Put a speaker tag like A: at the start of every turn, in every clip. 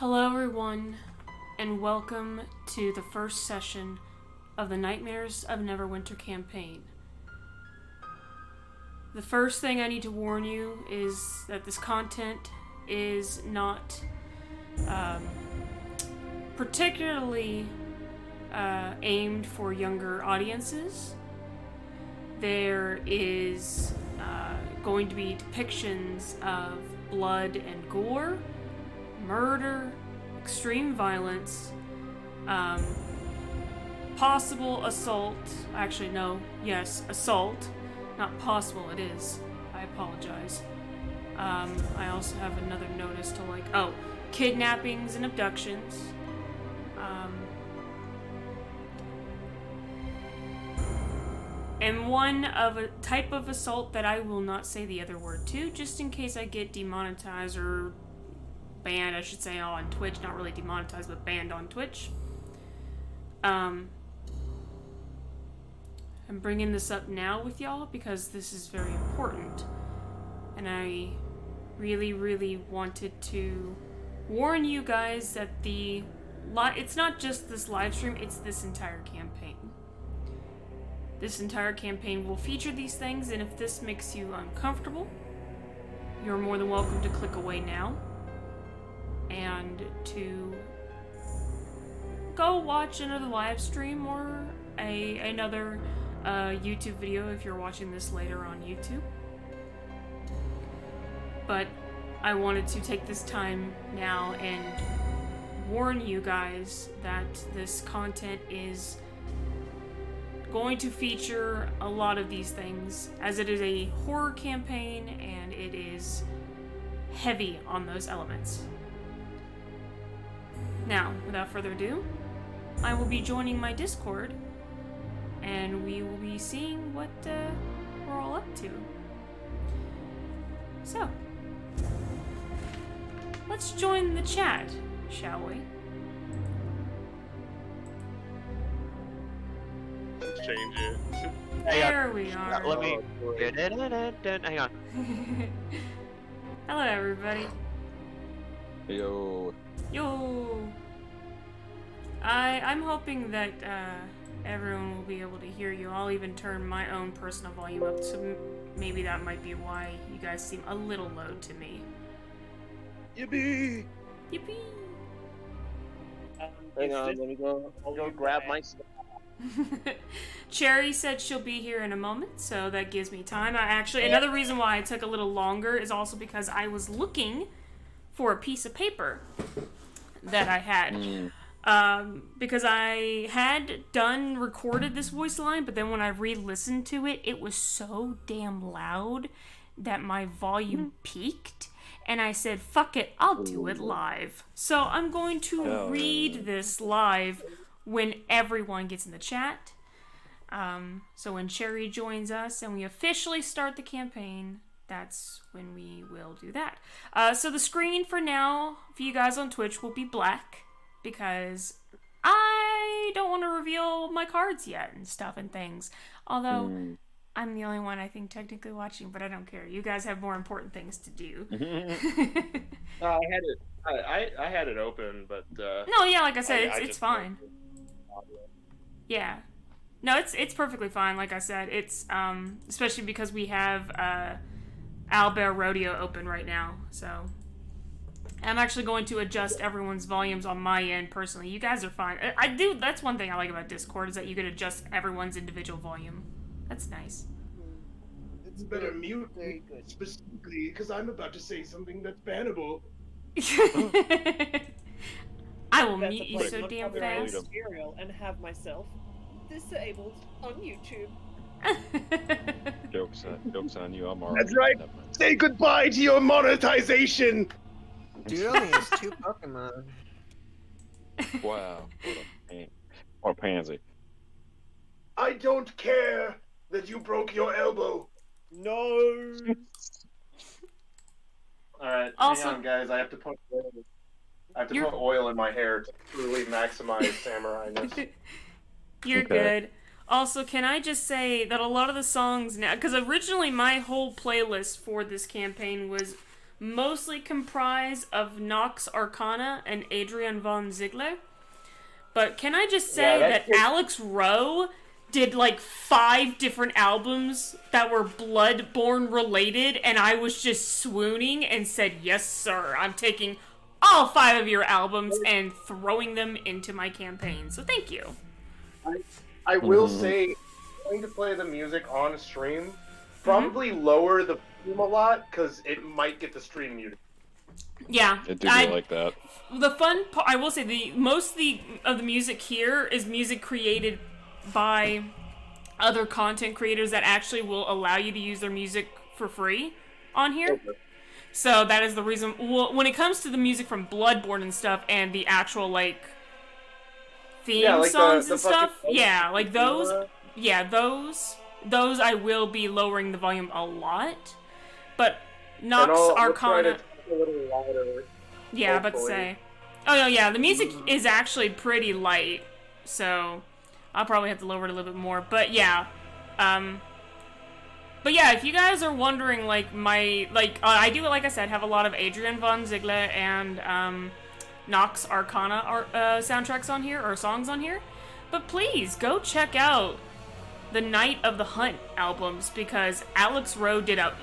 A: Hello everyone, and welcome to the first session of the Nightmares of Neverwinter campaign. The first thing I need to warn you is that this content is not particularly aimed for younger audiences. There is going to be depictions of blood and gore, murder, extreme violence, possible assault. Actually, no. Yes, assault. Not possible, it is. I apologize. I also have another notice to kidnappings and abductions. And one of a type of assault that I will not say the other word to, just in case I get demonetized or banned, I should say, on Twitch. Not really demonetized, but banned on Twitch. I'm bringing this up now with y'all because this is very important. And I really, really wanted to warn you guys that it's not just this live stream, it's this entire campaign. This entire campaign will feature these things, and if this makes you uncomfortable, you're more than welcome to click away now and to go watch another live stream or another YouTube video if you're watching this later on YouTube. But I wanted to take this time now and warn you guys that this content is going to feature a lot of these things, as it is a horror campaign and it is heavy on those elements. Now, without further ado, I will be joining my Discord, and we will be seeing what we're all up to. So, let's join the chat, shall we?
B: Change it.
A: There we are.
C: Let me. Hang on.
A: Hello, everybody.
B: Yo.
A: Yo. I'm hoping that everyone will be able to hear you. I'll even turn my own personal volume up, so maybe that might be why you guys seem a little low to me.
B: Yippee!
A: Yippee!
C: Hang on, let me go grab my stuff.
A: Cherry said she'll be here in a moment, so that gives me time. Another reason why I took a little longer is also because I was looking for a piece of paper that I had. Because I had recorded this voice line, but then when I re-listened to it, it was so damn loud that my volume peaked, and I said, fuck it, I'll do it live. So I'm going to read this live when everyone gets in the chat. So when Cherry joins us and we officially start the campaign, that's when we will do that. So the screen for now, for you guys on Twitch, will be black, because I don't want to reveal my cards yet and stuff and things. Although, I'm the only one, I think, technically watching, but I don't care. You guys have more important things to do.
B: I had it open, but
A: no, yeah, like I said, it's fine. Yeah. No, it's perfectly fine, like I said. It's, especially because we have, Owlbear Rodeo open right now, so I'm actually going to adjust everyone's volumes on my end personally. You guys are fine. That's one thing I like about Discord, is that you can adjust everyone's individual volume. That's nice.
D: It's better mute specifically, because I'm about to say something that's bannable.
A: I will mute you so damn fast.
E: And have myself disabled on YouTube.
B: Joke's on you, I'm already.
D: That's right! Say goodbye to your monetization!
C: Dude only has 2 Pokemon.
B: Wow, what a pansy.
D: I don't care that you broke your elbow.
E: No.
B: Alright,
A: Also,
B: hang on guys, I have to put oil in my hair to truly maximize samurai-ness.
A: You're good. Also, can I just say that a lot of the songs now, because originally my whole playlist for this campaign was mostly comprise of Nox Arcana and Adrian von Ziegler. But can I just say that Alex Rowe did like 5 different albums that were Bloodborne related, and I was just swooning and said, yes, sir, I'm taking all 5 of your albums and throwing them into my campaign. So thank you.
B: I will say, going to play the music on stream, probably lower the volume a lot, because it might get the stream muted.
A: Yeah.
F: It do be like that.
A: The fun part, I will say, most of the music here is music created by other content creators that actually will allow you to use their music for free on here.
B: Okay.
A: So that is the reason. Well, when it comes to the music from Bloodborne and stuff, and the actual like theme songs and stuff, like those, those I will be lowering the volume a lot. But Nox Arcana,
B: a little louder.
A: yeah, about to say. Oh no, yeah, the music is actually pretty light, so I'll probably have to lower it a little bit more. But yeah, if you guys are wondering, like, I do, like I said, have a lot of Adrian von Ziegler and, Nox Arcana soundtracks on here, or songs on here. But please, go check out the Night of the Hunt albums, because Alex Rowe did a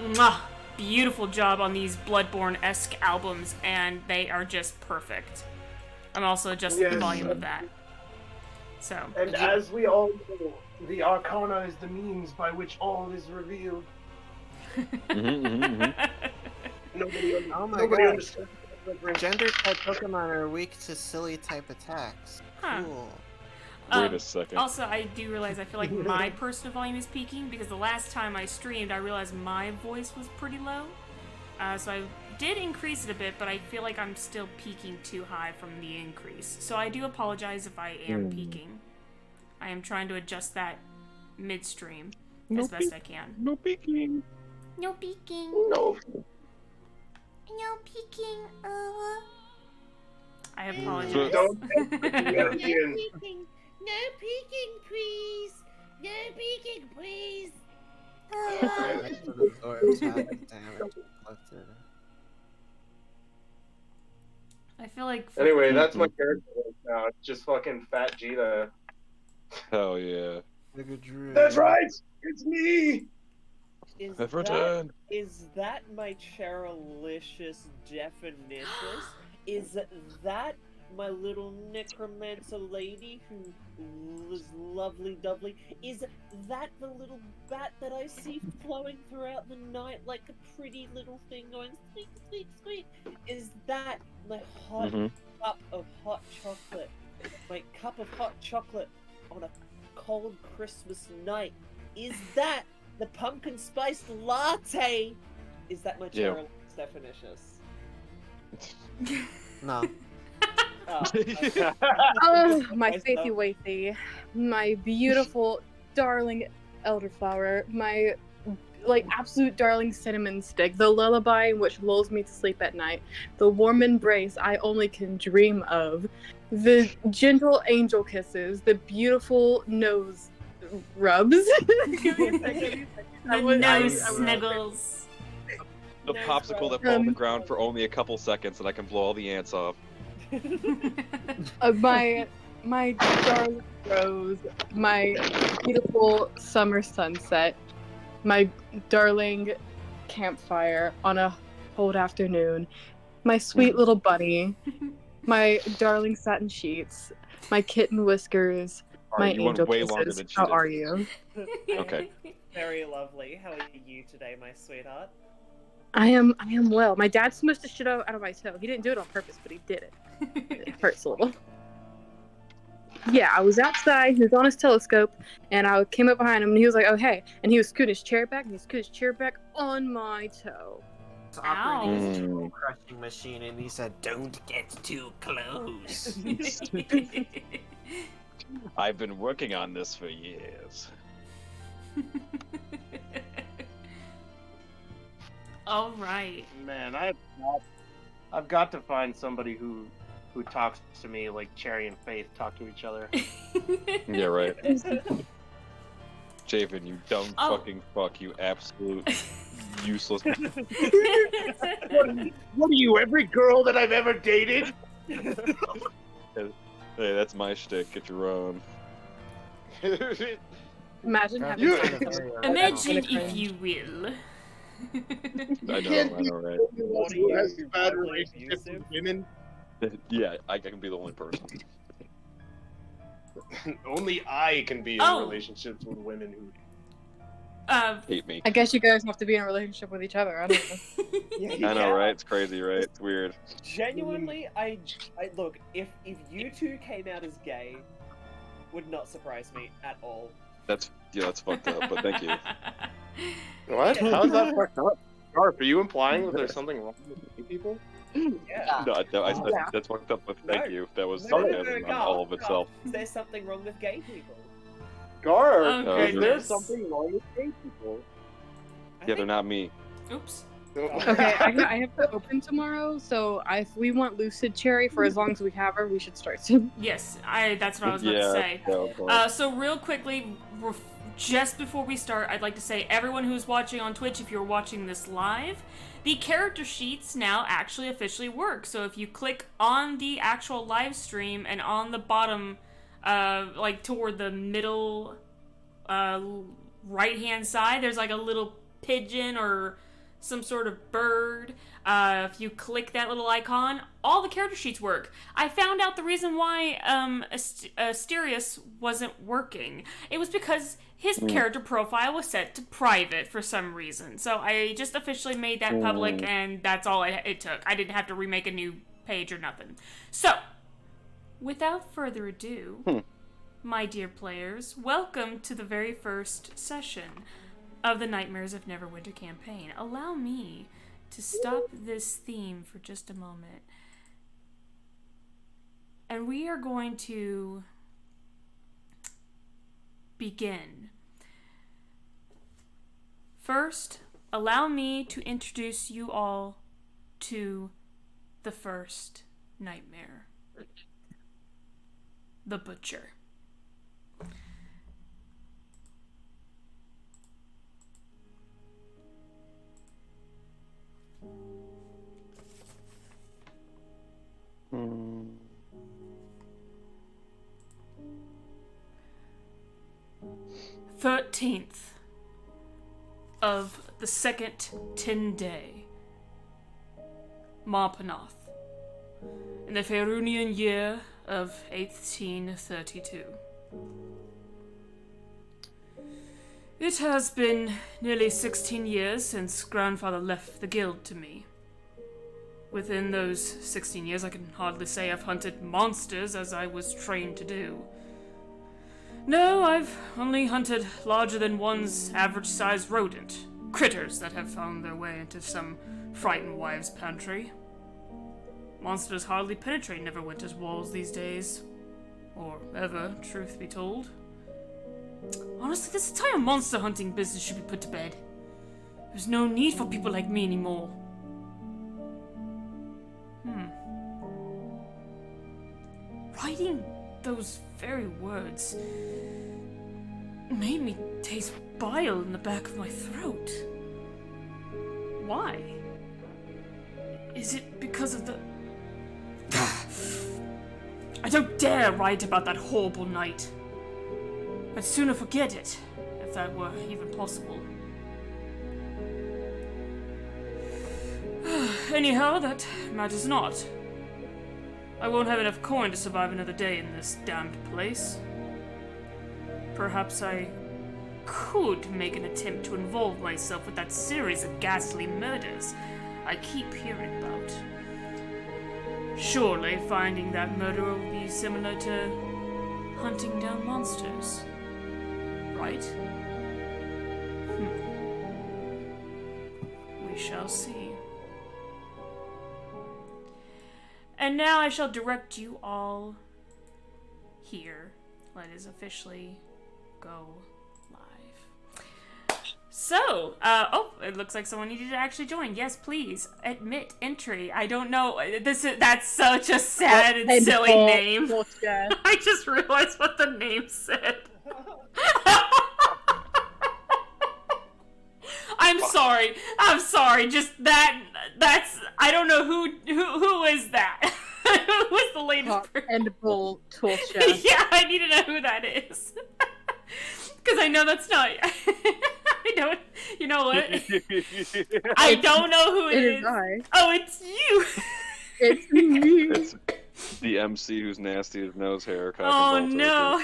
A: beautiful job on these Bloodborne-esque albums, and they are just perfect. I'm also adjusting the volume of that. So.
D: And as we all know, the Arcana is the means by which all is revealed. Nobody understands.
C: Gender-type Pokemon are weak to silly type attacks.
A: Huh.
C: Cool.
F: Wait a second.
A: Also, I do realize I feel like my personal volume is peaking, because the last time I streamed, I realized my voice was pretty low. So I did increase it a bit, but I feel like I'm still peaking too high from the increase. So I do apologize if I am peaking. I am trying to adjust that midstream as best I can.
F: No peeking.
A: No peeking.
B: No.
A: No peeking. I apologize.
B: Don't.
E: No peeking. No peeking, please. No peeking, please.
C: Next to the door, it's had damage inflicted.
A: I feel like.
B: Anyway, that's my character voice now. It's just fucking Fat Gita.
F: Hell yeah.
C: Look at Drew.
D: That's right! It's me!
E: Is
F: Everton.
E: that my Charalicious definition? Is that my little necromancer lady who is lovely dovely? Is that the little bat that I see flowing throughout the night like a pretty little thing going squeak, squeak, squeak? Is that my hot cup of hot chocolate? My cup of hot chocolate on a cold Christmas night? Is that the pumpkin spiced latte? Is that my Charalicious definition?
C: No.
E: Oh,
G: my faithy waithy, my beautiful, darling elderflower, my absolute darling cinnamon stick, the lullaby which lulls me to sleep at night, the warm embrace I only can dream of, the gentle angel kisses, the beautiful nose rubs. Give me a second.
A: The nose sniggles.
F: The popsicle that fall on the ground for only a couple seconds and I can blow all the ants off.
G: My darling rose, my beautiful summer sunset, my darling campfire on a cold afternoon, my sweet little bunny, my darling satin sheets, my kitten whiskers, my
F: you went
G: angel
F: way longer
G: kisses.
F: than she
G: How
F: did.
G: are you?
F: Okay.
E: Very lovely. How are you today, my sweetheart?
G: I am well. My dad smushed the shit out of my toe. He didn't do it on purpose, but he did it. It hurts a little. Yeah, I was outside, he was on his telescope, and I came up behind him, and he was like, oh, hey. And he was scooting his chair back, and he scooted his chair back on my toe.
C: It's operating his
A: Ow.
C: toe crushing machine, and he said, "Don't get too close."
F: I've been working on this for years.
A: All right.
H: Man, I've got to find somebody who talks to me like Cherry and Faith talk to each other.
F: Yeah, right. Javen, you dumb
A: Oh.
F: fucking fuck, you absolute Useless.
B: What are you, every girl that I've ever dated?
F: Hey, that's my shtick. Get your own.
G: Imagine having
B: You-
A: Imagine if you will.
F: I know, right?
E: What are
B: Who
E: you,
B: has bad
E: verbally
B: relationships with
E: abusive?
B: women?
F: Yeah, I can be the only person.
B: Only I can be in
A: Oh.
B: relationships with women who.
F: Hate me.
G: I guess you guys have to be in a relationship with each other. I don't know.
F: I know, right? It's crazy, right? It's weird.
E: Genuinely, I look, if you two came out as gay, would not surprise me at all.
F: That's fucked up. But thank you.
B: What? How is that fucked up? Garp, are you implying that there's something wrong with gay people?
E: Yeah.
F: No, I said
G: Yeah.
F: that's fucked up. But thank
E: No.
F: you. That was
E: No,
F: sarcasm on all of itself.
E: There's something wrong with gay people.
B: Garp,
A: Oh,
B: is there
A: goodness.
B: something wrong with gay people?
F: Yeah, they're not me.
A: Oops.
G: Okay, I have to open tomorrow, so if we want Lucid Cherry for as long as we have her, we should start soon.
A: Yes, that's what I was about to say.
F: Yeah, of course.
A: So real quickly, just before we start, I'd like to say everyone who's watching on Twitch, if you're watching this live, the character sheets now actually officially work. So if you click on the actual live stream and on the bottom, like toward the middle right-hand side, there's like a little pigeon or some sort of bird. If you click that little icon, all the character sheets work. I found out the reason why Asterius wasn't working. It was because his character profile was set to private for some reason. So I just officially made that public, and that's all it took. I didn't have to remake a new page or nothing. So, without further ado, my dear players, welcome to the very first session of the Nightmares of Neverwinter campaign. Allow me to stop this theme for just a moment. And we are going to begin. First, allow me to introduce you all to the first nightmare. The Butcher.
F: Hmm.
A: 13th of the second 10 day, Marpanoth, in the Ferunian year of 1832. It has been nearly 16 years since Grandfather left the guild to me. Within those 16 years, I can hardly say I've hunted monsters as I was trained to do. No, I've only hunted larger than one's average-sized rodent. Critters that have found their way into some frightened wives' pantry. Monsters hardly penetrate Neverwinter's walls these days. Or ever, truth be told. Honestly, this entire monster hunting business should be put to bed. There's no need for people like me anymore. Writing those very words made me taste bile in the back of my throat. Why? Is it because of the... I don't dare write about that horrible night. I'd sooner forget it, if that were even possible. Anyhow, that matters not. I won't have enough coin to survive another day in this damned place. Perhaps I could make an attempt to involve myself with that series of ghastly murders I keep hearing about. Surely finding that murderer will be similar to hunting down monsters, right? We shall see. And now I shall direct you all here. Let us officially go live. So, oh, it looks like someone needed to actually join. Yes, please. Admit entry. I don't know. That's such a sad and silly name. I just realized what the name said. I I'm sorry. I'm sorry. Just that's I don't know who is that. Who was the latest
G: Hot
A: person?
G: and bold tool chest.
A: Yeah, I need to know who that is. Because I know that's not. I don't. You know what? I don't know who it is.
G: I.
A: Oh, it's you.
G: It's me.
F: It's the MC who's nasty as nose hair.
A: Oh no.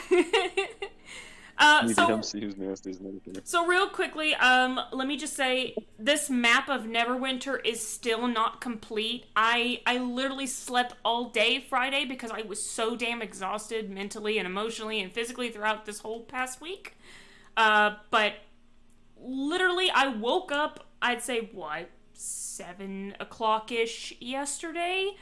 F: The
A: So
F: MC who's nasty as nose hair.
A: So real quickly, let me just say, this map of Neverwinter is still not complete. I literally slept all day Friday because I was so damn exhausted mentally and emotionally and physically throughout this whole past week. But literally, I woke up, I'd say, 7 o'clock-ish yesterday?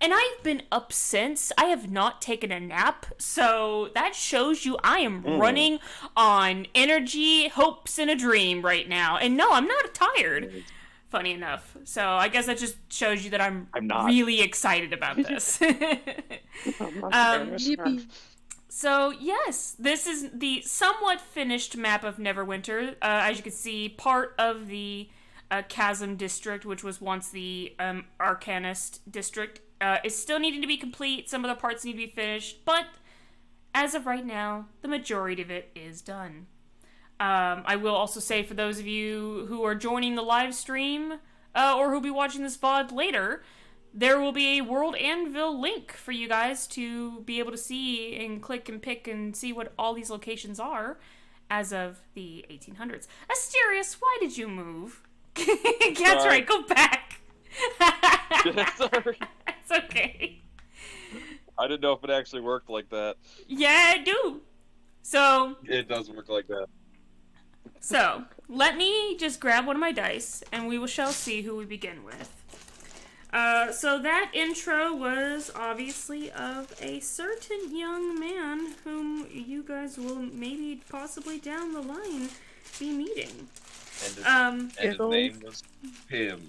A: And I've been up since. I have not taken a nap, so that shows you I am running on energy, hopes, and a dream right now. And no, I'm not tired, funny enough. So I guess that just shows you that I'm
F: not.
A: really excited about this.
G: Yippee.
A: So yes, this is the somewhat finished map of Neverwinter. As you can see, part of the Chasm district, which was once the Arcanist district, is still needing to be complete. Some other parts need to be finished, but as of right now, the majority of it is done. I will also say, for those of you who are joining the live stream, or who'll be watching this VOD later, there will be a World Anvil link for you guys to be able to see and click and pick and see what all these locations are as of the 1800s. Asterius, why did you move? That's right, go back.
F: Sorry.
A: It's okay.
F: I didn't know if it actually worked like that.
A: Yeah, I do. So,
F: It does work like that.
A: let me just grab one of my dice, and we shall see who we begin with. So that intro was obviously of a certain young man whom you guys will maybe possibly down the line be meeting.
F: And his name was Pim.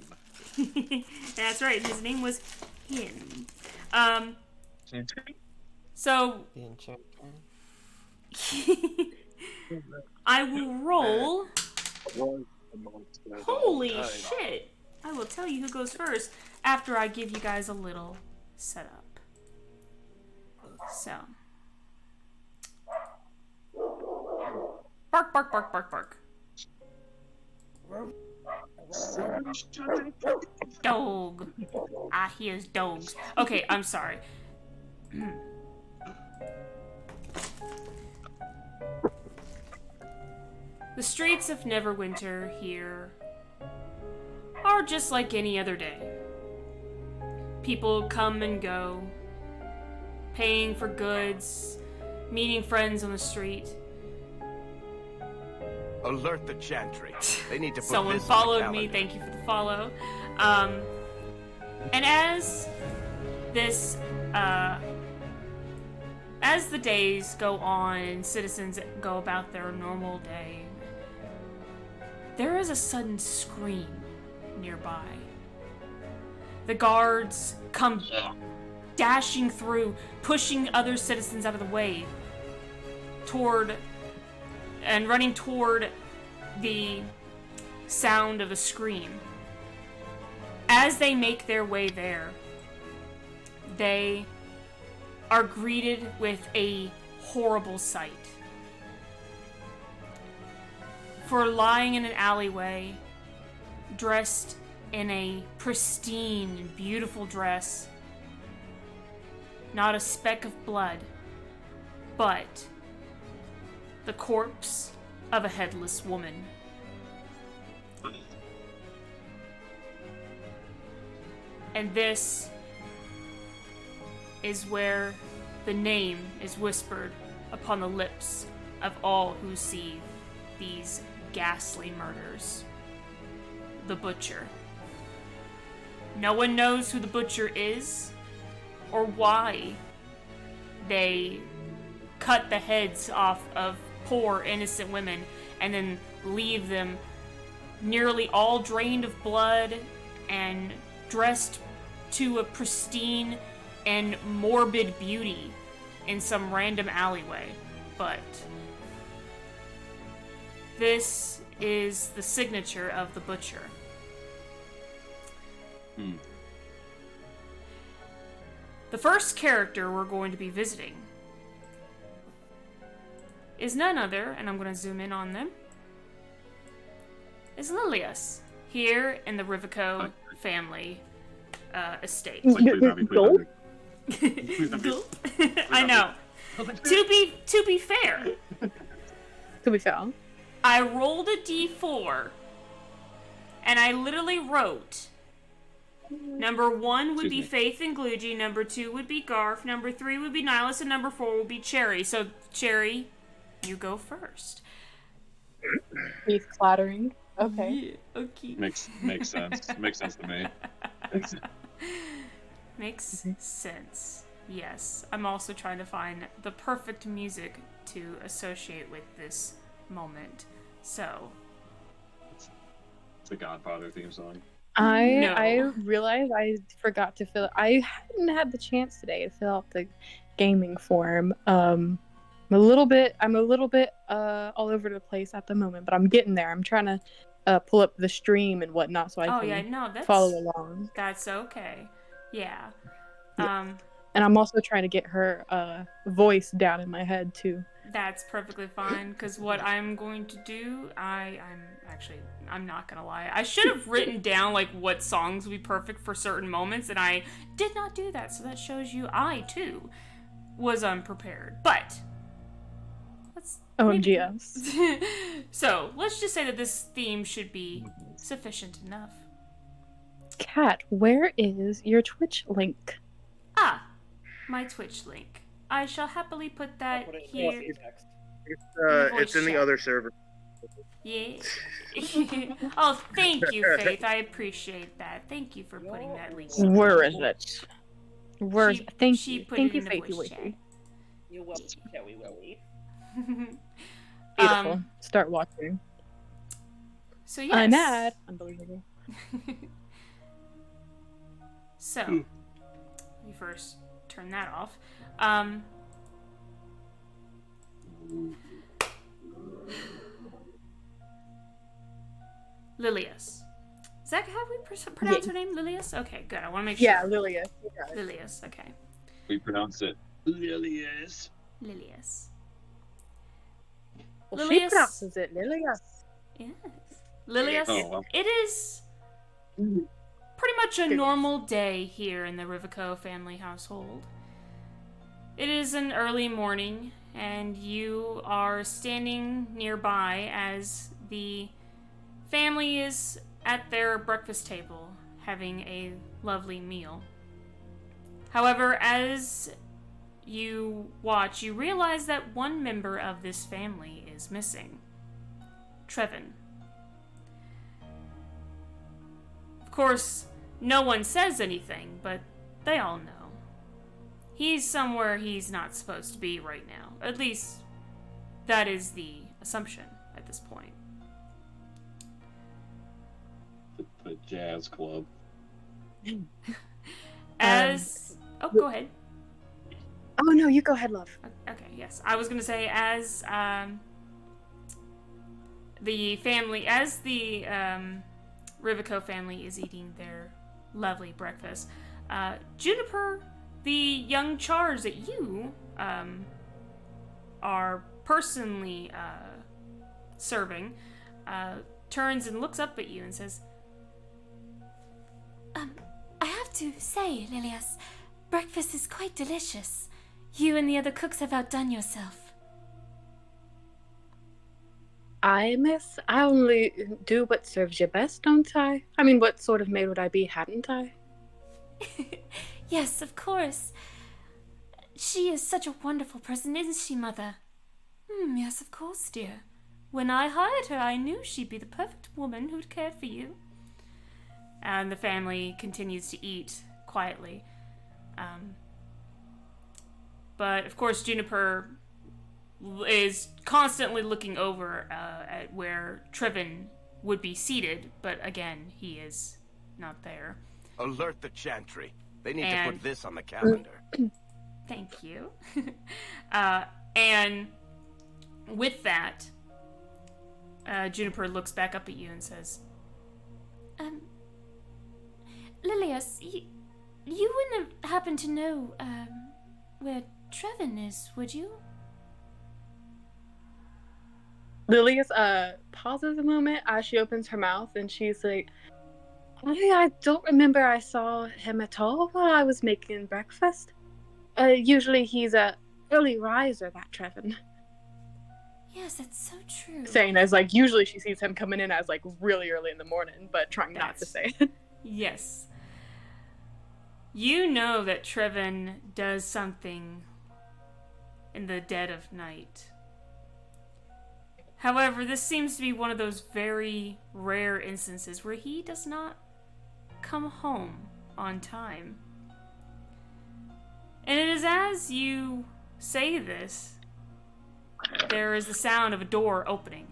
A: That's right, his name was him. So
C: The enchanter.
A: I will roll. Holy shit! I will tell you who goes first after I give you guys a little setup. So. Bark, bark, bark, bark, bark. Dog. I hears dogs. Okay, I'm sorry. The streets of Neverwinter here are just like any other day. People come and go, paying for goods, meeting friends on the street.
I: Alert the chantry. They need to put
A: Someone
I: this on the
A: followed me,
I: calendar.
A: thank you for the follow. And as this, as the days go on and citizens go about their normal day, there is a sudden scream nearby. The guards come dashing through, pushing other citizens out of the way, running toward the sound of the scream. As they make their way there, they are greeted with a horrible sight. For lying in an alleyway, dressed in a pristine and beautiful dress, not a speck of blood, but the corpse of a headless woman. And this is where the name is whispered upon the lips of all who see these ghastly murders. The Butcher. No one knows who the Butcher is, or why they cut the heads off of poor innocent women and then leave them nearly all drained of blood and dressed to a pristine and morbid beauty in some random alleyway. But this is the signature of the butcher. The first character we're going to be visiting is none other, and I'm going to zoom in on them, is Lilius, here in the Rivico family estate.
G: Gulp?
A: Gulp. I know. To be fair,
G: To be fair.
A: I rolled a d4, and I literally wrote, number 1 would be Faith and Glugy, number 2 would be Garf, number 3 would be Nihilus, and number 4 would be Cherry. So, Cherry, you go first.
G: Teeth clattering. Okay.
A: Yeah, okay.
F: Makes sense. Makes sense to me.
A: Makes sense. Yes. I'm also trying to find the perfect music to associate with this moment. So.
F: It's a Godfather theme song.
G: I realized I forgot to fill. I hadn't had the chance today to fill out the gaming form. I'm a little bit all over the place at the moment, but I'm getting there. I'm trying to pull up the stream and whatnot so I can follow along.
A: That's okay. Yeah.
G: And I'm also trying to get her voice down in my head too.
A: That's perfectly fine, because what I'm going to do, I'm not gonna lie. I should have written down, like, what songs would be perfect for certain moments, and I did not do that, so that shows you I, too, was unprepared. But,
G: OMGS.
A: So, let's just say that this theme should be sufficient enough.
G: Kat, where is your Twitch link?
A: Ah, my Twitch link. I shall happily put that here.
B: It's in the other server.
A: Yeah. Oh, thank you, Faith. I appreciate that. Thank you for putting that link.
G: Where is it? Thank you,
A: Faith.
E: You're welcome, Cherry Willy.
G: Beautiful. Start watching.
A: So yes.
G: I'm mad. Unbelievable.
A: So, let me first turn that off. Lilius. Is that how we pronounce her name? Lilius? Okay, good. I want to make sure.
G: Yeah, Lilius.
A: Lilius, okay.
F: We pronounce it Lilius.
A: Lilius.
G: Well, she pronounces it Lilius.
A: Yes. Lilius, it is pretty much a normal day here in the Rivico family household. It is an early morning, and you are standing nearby as the family is at their breakfast table having a lovely meal. However, as you watch, you realize that one member of this family is missing. Trevin. Of course, no one says anything, but they all know. He's somewhere he's not supposed to be right now. At least, that is the assumption at this point.
F: The jazz club.
A: Go ahead.
G: Oh no, you go ahead, love.
A: Okay, yes. I was gonna say, as the Rivico family is eating their lovely breakfast, Juniper, the young charge that you are personally serving, turns and looks up at you and says,
J: I have to say, Lilius, breakfast is quite delicious. You and the other cooks have outdone yourself.
G: I only do what serves you best, don't I? I mean, what sort of maid would I be, hadn't I?
J: Yes, of course. She is such a wonderful person, isn't she, Mother? Yes, of course, dear.
A: When I hired her, I knew she'd be the perfect woman who'd care for you. And the family continues to eat quietly. But, of course, Juniper is constantly looking over at where Trevin would be seated, but again, he is not there.
I: Alert the Chantry. They need to put this on the calendar.
A: Thank you. And with that, Juniper looks back up at you and says,
J: Lilias, you wouldn't have happened to know, where Trevin is, would you?
G: Lilias pauses a moment as she opens her mouth, and she's like, I don't remember I saw him at all while I was making breakfast. Usually he's a early riser, that Trevin.
J: Yes, that's so true.
G: Saying as, like, usually she sees him coming in as, like, really early in the morning, but trying not to say it.
A: Yes. You know that Trevin does something in the dead of night. However, this seems to be one of those very rare instances where he does not come home on time. And it is as you say this, there is the sound of a door opening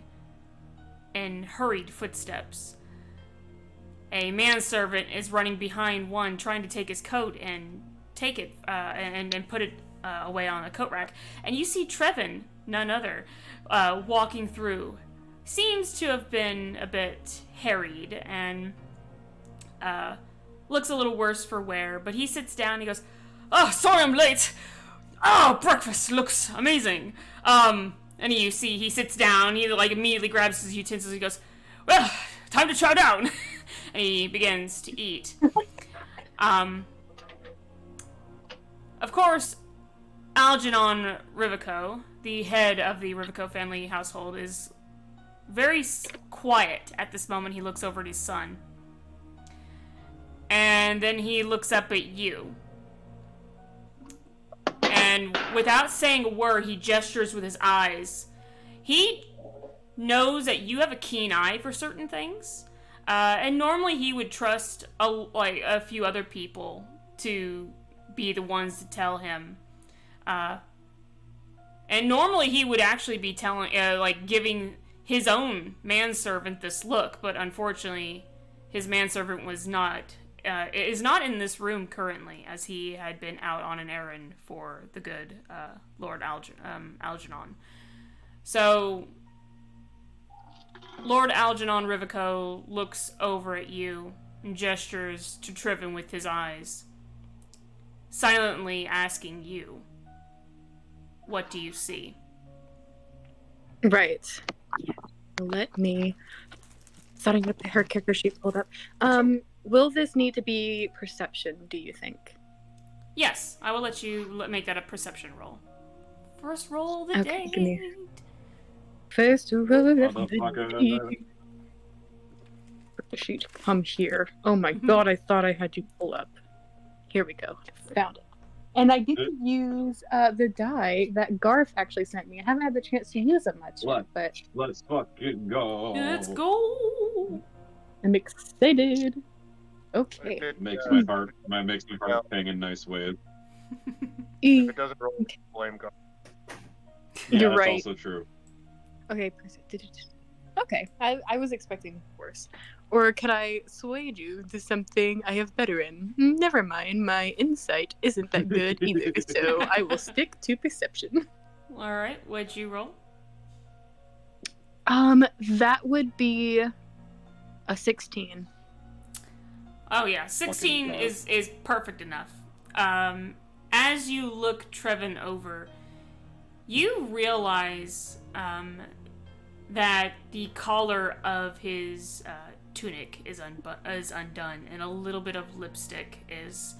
A: and hurried footsteps. A manservant is running behind one, trying to take his coat and take it and put it away on the coat rack. And you see Trevin, none other, walking through. Seems to have been a bit harried and looks a little worse for wear. But he sits down and he goes, "Oh, sorry I'm late. Oh, breakfast looks amazing." And you see he sits down, he like immediately grabs his utensils, he goes, "Well, time to chow down." And he begins to eat. Of course, Algernon Rivico, the head of the Rivico family household, is very quiet at this moment. He looks over at his son. And then he looks up at you. And without saying a word, he gestures with his eyes. He knows that you have a keen eye for certain things. And normally he would trust a few other people to be the ones to tell him. And normally he would actually be telling, giving his own manservant this look, but unfortunately his manservant is not in this room currently, as he had been out on an errand for the good Lord Algernon. So Lord Algernon Rivico looks over at you and gestures to Trevin with his eyes, silently asking you, "What do you see?"
G: Right. Let me... Starting with her character sheet pulled up. Will this need to be perception, do you think?
A: Yes, I will let you make that a perception roll. First roll of the day.
G: Give me... First roll of the day. Character sheet, come here. Oh my god, I thought I had you pull up. Here we go. Found it. And I didn't use the die that Garth actually sent me. I haven't had the chance to use it much yet, but...
K: Let's fucking go.
A: Let's go.
G: I'm excited. Okay.
K: Makes my heart ping in nice ways.
B: If it doesn't roll, blame God.
K: Yeah,
G: You're
K: that's
G: right.
K: also true.
G: Okay. Okay. I was expecting worse. Or could I sway you to something I have better in? Never mind, my insight isn't that good either, so I will stick to perception.
A: Alright, what'd you roll?
G: That would be a 16.
A: Oh yeah, 16 is perfect enough. As you look Trevin over, you realize that the collar of his tunic is undone, and a little bit of lipstick is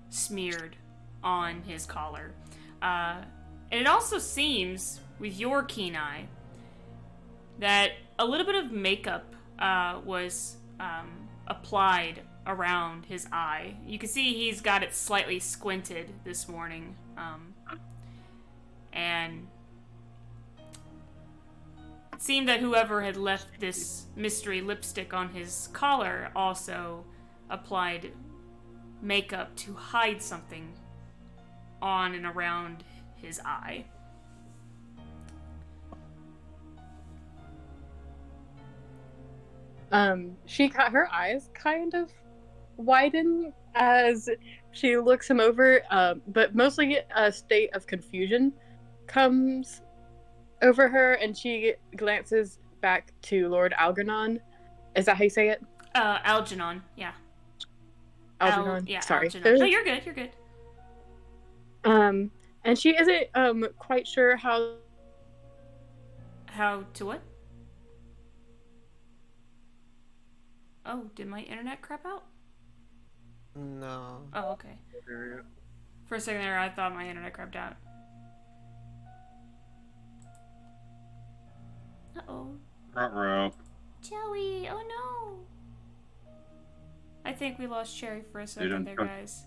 A: smeared on his collar. And it also seems, with your keen eye, that a little bit of makeup was applied around his eye. You can see he's got it slightly squinted this morning. And it seemed that whoever had left this mystery lipstick on his collar also applied makeup to hide something on and around his eye.
G: Her eyes kind of widen as she looks him over, but mostly a state of confusion comes over her, and she glances back to Lord Algernon. Is that how you say it?
A: Algernon, yeah.
G: Algernon. Sorry.
A: Algernon. No, you're good. You're good.
G: And she isn't quite sure how.
A: How to what? Oh, did my internet crap out?
C: No.
A: Oh, okay. For a second there, I thought my internet crapped out. Uh-oh.
K: Ruh-roh.
J: Joey, oh no.
A: I think we lost Cherry for a second there, guys.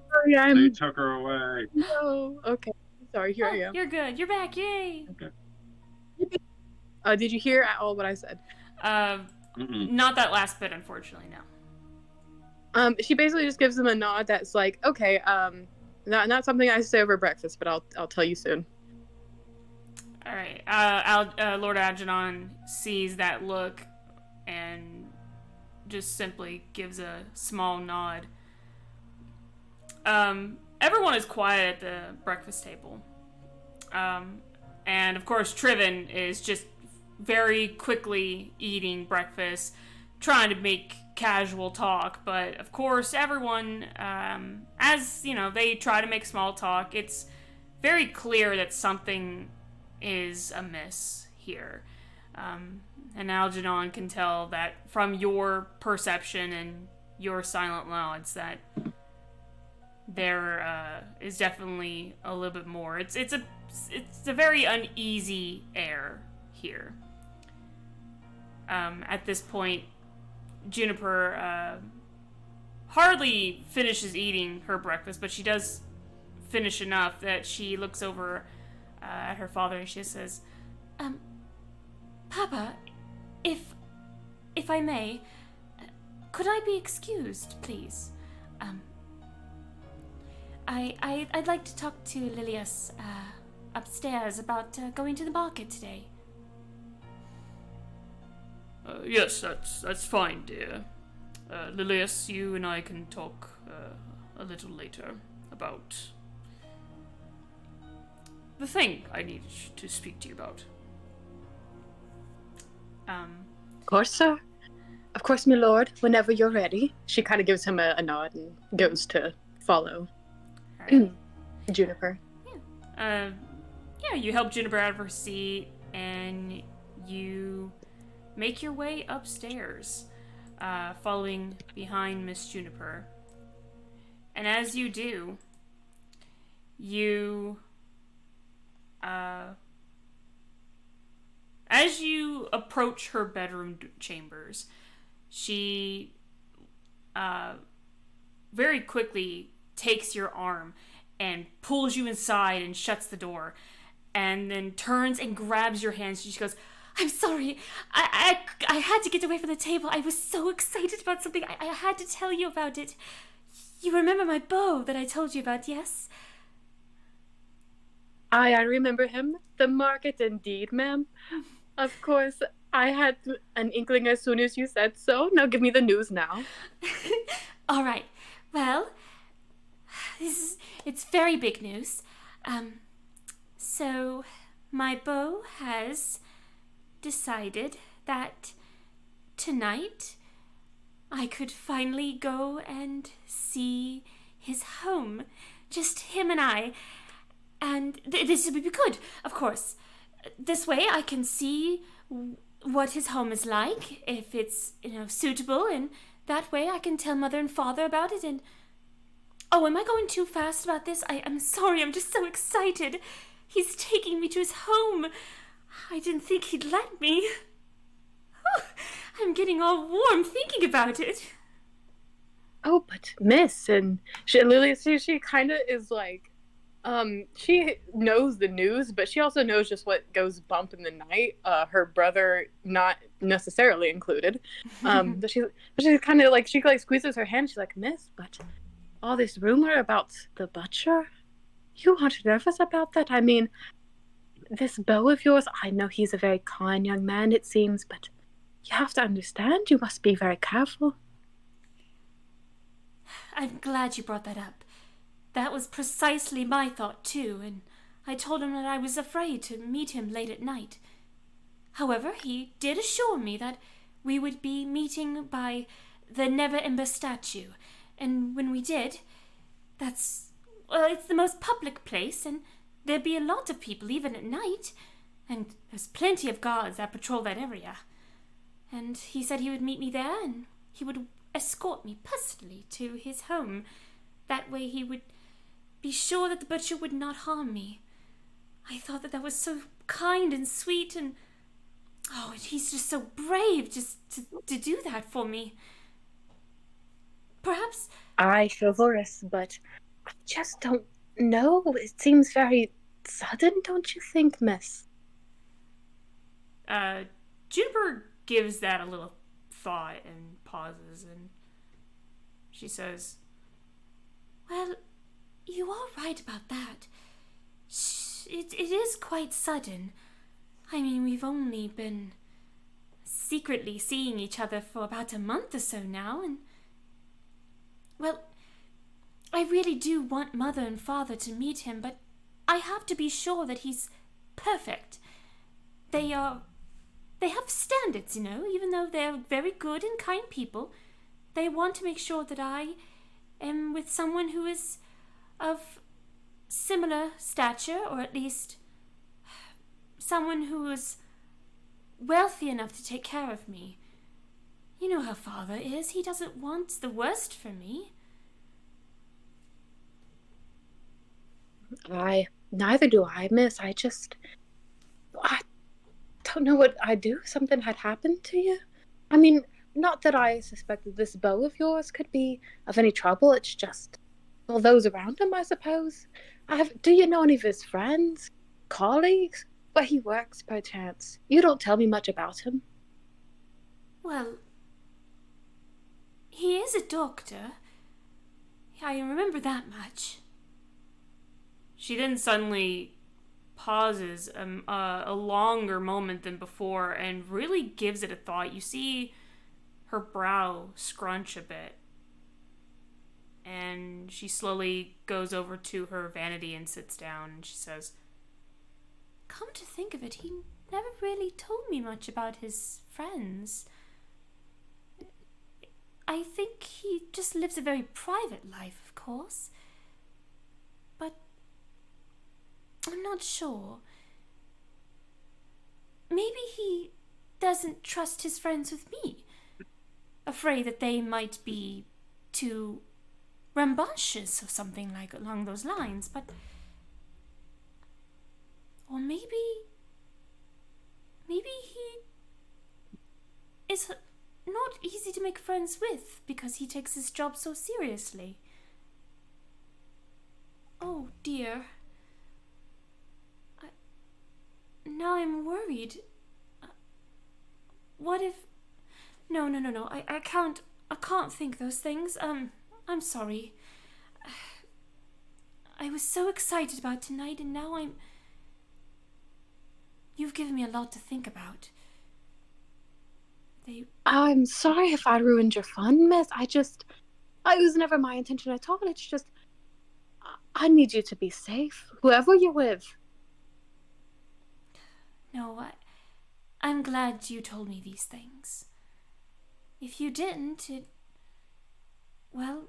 G: Sorry,
K: They took her away.
G: No. Okay. Sorry, here I am.
A: You're good. You're back. Yay.
K: Okay.
G: Did you hear at all what I said?
A: Not that last bit, unfortunately, no.
G: She basically just gives him a nod that's like, okay, not something I say over breakfast, but I'll tell you soon.
A: All right. Lord Algernon sees that look and just simply gives a small nod. Everyone is quiet at the breakfast table. And of course, Triven is just very quickly eating breakfast, trying to make casual talk, but of course everyone, as you know, they try to make small talk. It's very clear that something is amiss here, and Algernon can tell that from your perception and your silent nods that there is definitely a little bit more. It's a very uneasy air here. At this point, Juniper hardly finishes eating her breakfast, but she does finish enough that she looks over at her father and she says,
J: Papa, if I may, could I be excused, please? I'd like to talk to Lilias upstairs about going to the market today.
A: Yes, that's fine, dear. Lilias, you and I can talk a little later about the thing I need to speak to you about.
G: Of course, sir. Of course, my lord, whenever you're ready. She kind of gives him a nod and goes to follow Juniper.
A: Yeah, you help Juniper out of her seat, and you make your way upstairs, following behind Miss Juniper. And as you do, as you approach her bedroom chambers, she very quickly takes your arm and pulls you inside and shuts the door, and then turns and grabs your hands. She goes, "I'm sorry. I had to get away from the table. I was so excited about something. I had to tell you about it. You remember my bow that I told you about, yes?"
G: I remember him. The market, indeed, ma'am. Of course, I had an inkling as soon as you said so. Now give me the news now.
J: All right. Well, it's very big news. So my beau has decided that tonight I could finally go and see his home. Just him and I. And this would be good, of course. This way I can see what his home is like, if it's, suitable, and that way I can tell Mother and Father about it. And oh, am I going too fast about this? I'm sorry, I'm just so excited. He's taking me to his home. I didn't think he'd let me. Oh, I'm getting all warm thinking about it.
G: Oh, but miss, and Lily, she kind of is like, she knows the news, but she also knows just what goes bump in the night. Her brother not necessarily included. But she's kind of like, she like squeezes her hand. She's like, "Miss, but all this rumor about the butcher, you aren't nervous about that? I mean, this beau of yours, I know he's a very kind young man, it seems, but you have to understand, you must be very careful."
J: I'm glad you brought that up. That was precisely my thought, too, and I told him that I was afraid to meet him late at night. However, he did assure me that we would be meeting by the Neverwinter statue, and when we did, it's the most public place, and there'd be a lot of people even at night, and there's plenty of guards that patrol that area. And he said he would meet me there, and he would escort me personally to his home. That way he would be sure that the butcher would not harm me. I thought that was so kind and sweet, and he's just so brave just to do that for me. Perhaps...
G: Aye, chivalrous, but I just don't know. It seems very sudden, don't you think, miss?
A: Juniper gives that a little thought and pauses, and she says,
J: Well, you are right about that. It is quite sudden. I mean, we've only been secretly seeing each other for about a month or so now, and... Well, I really do want Mother and Father to meet him, but I have to be sure that he's perfect. They have standards, even though they're very good and kind people. They want to make sure that I am with someone who is of similar stature, or at least someone who is wealthy enough to take care of me. You know how Father is. He doesn't want the worst for me.
G: Neither do I, miss. I don't know what I'd do if something had happened to you. I mean, not that I suspected this beau of yours could be of any trouble. It's just all those around him, I suppose. Do you know any of his friends, colleagues, where he works, perchance? You don't tell me much about him.
J: Well, he is a doctor. I remember that much.
A: She then suddenly pauses a longer moment than before and really gives it a thought. You see her brow scrunch a bit, and she slowly goes over to her vanity and sits down, and she says,
J: Come to think of it, he never really told me much about his friends. I think he just lives a very private life, of course. But I'm not sure. Maybe he doesn't trust his friends with me, afraid that they might be too rambunctious or something like along those lines, but... Or maybe he is not easy to make friends with because he takes his job so seriously. Oh dear. Now I'm worried. What if... No. I can't think those things. I'm sorry. I was so excited about tonight, and now You've given me a lot to think about.
G: I'm sorry if I ruined your fun, miss. It was never my intention at all. It's just, I need you to be safe, whoever you're with.
J: No, I'm glad you told me these things. If you didn't, well,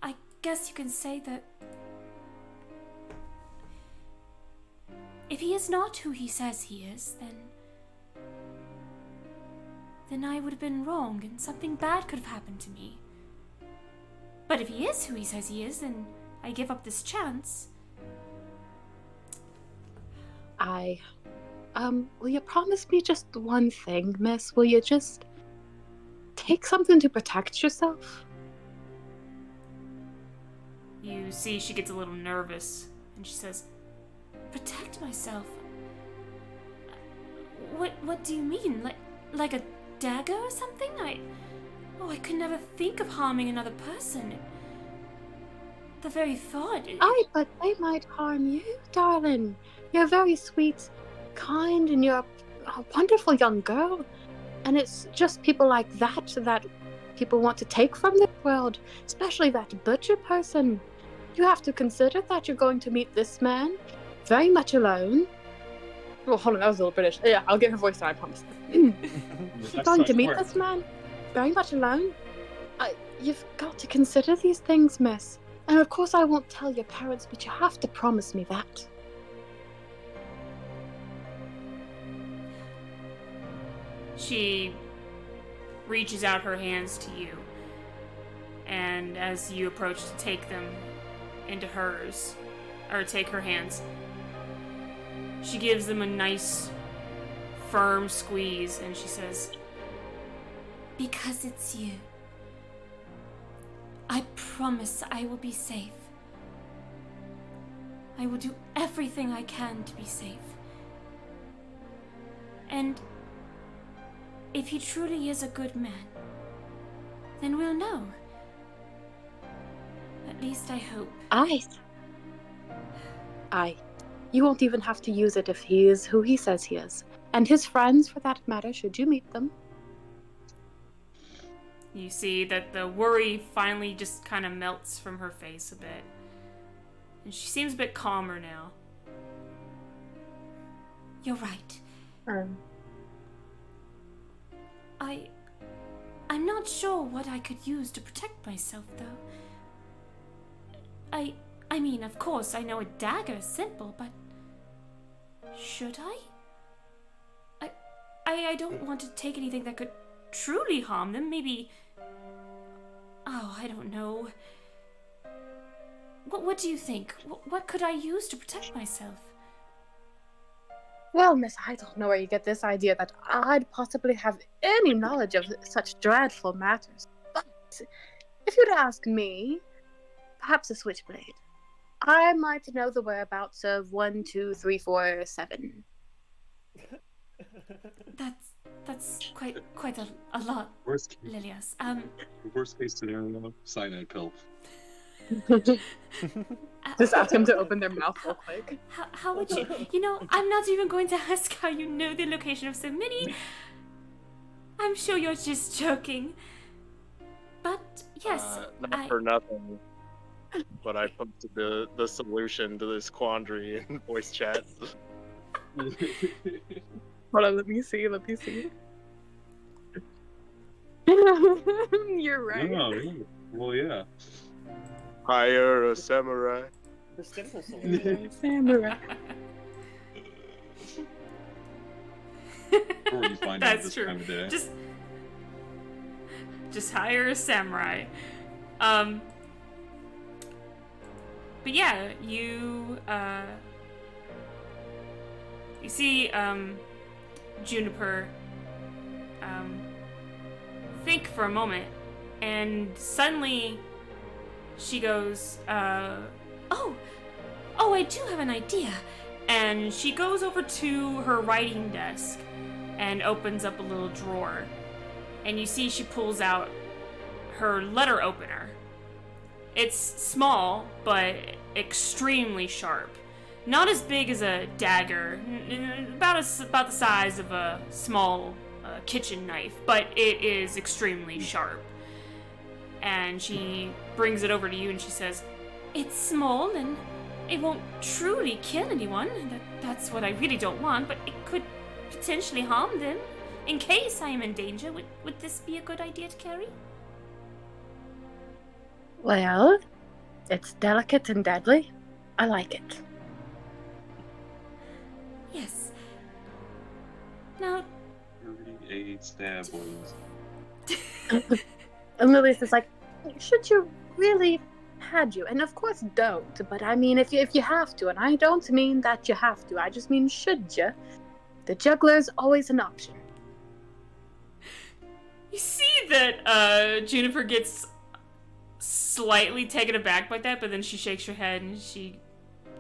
J: I guess you can say that if he is not who he says he is, then I would have been wrong and something bad could have happened to me. But if he is who he says he is, then I give up this chance.
G: Will you promise me just one thing, miss? Will you just take something to protect yourself?
A: You see she gets a little nervous, and she says,
J: Protect myself? What do you mean? Like a dagger or something? I could never think of harming another person. The very thought...
G: Aye, but they might harm you, darling. You're very sweet, kind, and you're a wonderful young girl. And it's just people like that people want to take from the world, especially that butcher person. You have to consider that you're going to meet this man very much alone. Oh, hold on, that was a little British. Yeah, I'll get her voice down, I promise. You're going to meet this man very much alone. You've got to consider these things, miss. And of course I won't tell your parents, but you have to promise me that.
A: She reaches out her hands to you, and as you approach to take them into hers, or take her hands, she gives them a nice, firm squeeze, and she says,
J: "Because it's you. I promise I will be safe. I will do everything I can to be safe. And if he truly is a good man, then we'll know. At least I hope."
G: You won't even have to use it if he is who he says he is. And his friends, for that matter, should you meet them.
A: You see that the worry finally just kind of melts from her face a bit. And she seems a bit calmer now.
J: "You're right. I'm not sure what I could use to protect myself, though. I mean, of course, I know a dagger is simple, but should I? I don't want to take anything that could truly harm them. Maybe... Oh, I don't know. What do you think? What could I use to protect myself?"
G: Well, miss, I don't know where you get this idea that I'd possibly have any knowledge of such dreadful matters. But if you'd ask me, perhaps a switchblade. I might know the whereabouts of 1, 2, 3, 4, 7.
J: That's quite a lot,
K: Worst
J: Lilias.
K: case scenario, cyanide pill.
G: Just ask him to open their mouth real quick.
J: How would you... You know, I'm not even going to ask how you know the location of so many. I'm sure you're just joking. But, yes,
L: not for nothing, but I posted the solution to this quandary in voice chat.
G: Hold on, let me see. You're right.
K: No, well, yeah.
L: Hire a samurai.
G: Samurai.
K: Or you find out
A: That's
K: this
A: true.
K: time of day.
A: Just hire a samurai. But yeah, you see, Juniper, think for a moment, and suddenly she goes, oh, I do have an idea. And she goes over to her writing desk and opens up a little drawer. And you see she pulls out her letter opener. It's small, but extremely sharp. Not as big as a dagger, about the size of a small kitchen knife, but it is extremely sharp. And she brings it over to you and she says,
J: It's small and it won't truly kill anyone. That's what I really don't want, but it could potentially harm them. In case I am in danger, would this be a good idea to carry?
G: Well, it's delicate and deadly. I like it.
J: Yes. Now...
K: 38 stab wounds.
G: And Lilius is like, should you really had you? And of course don't, but I mean if you have to, and I don't mean that you have to, I just mean should you. The juggler's always an option.
A: You see that Juniper gets slightly taken aback by that, but then she shakes her head and she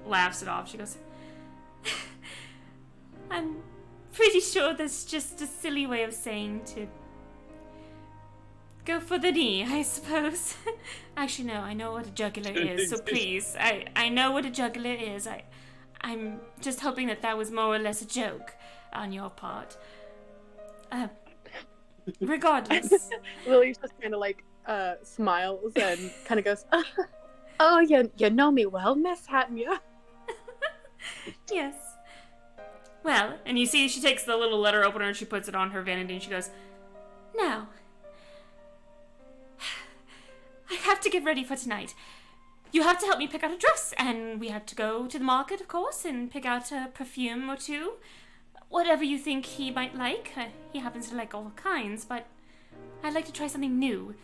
A: laughs it off. She goes,
J: I'm pretty sure that's just a silly way of saying to go for the knee, I suppose. Actually, no, I know what a jugular is, so please, I know what a jugular is. I'm just hoping that was more or less a joke on your part. Regardless.
G: Lilius just kind of like smiles and kind of goes, Oh, you know me well, Miss Hatmia.
J: Yes.
A: Well, and you see she takes the little letter opener and she puts it on her vanity and she goes,
J: Now, I have to get ready for tonight. You have to help me pick out a dress, and we have to go to the market, of course, and pick out a perfume or two. Whatever you think he might like. He happens to like all kinds, but I'd like to try something new.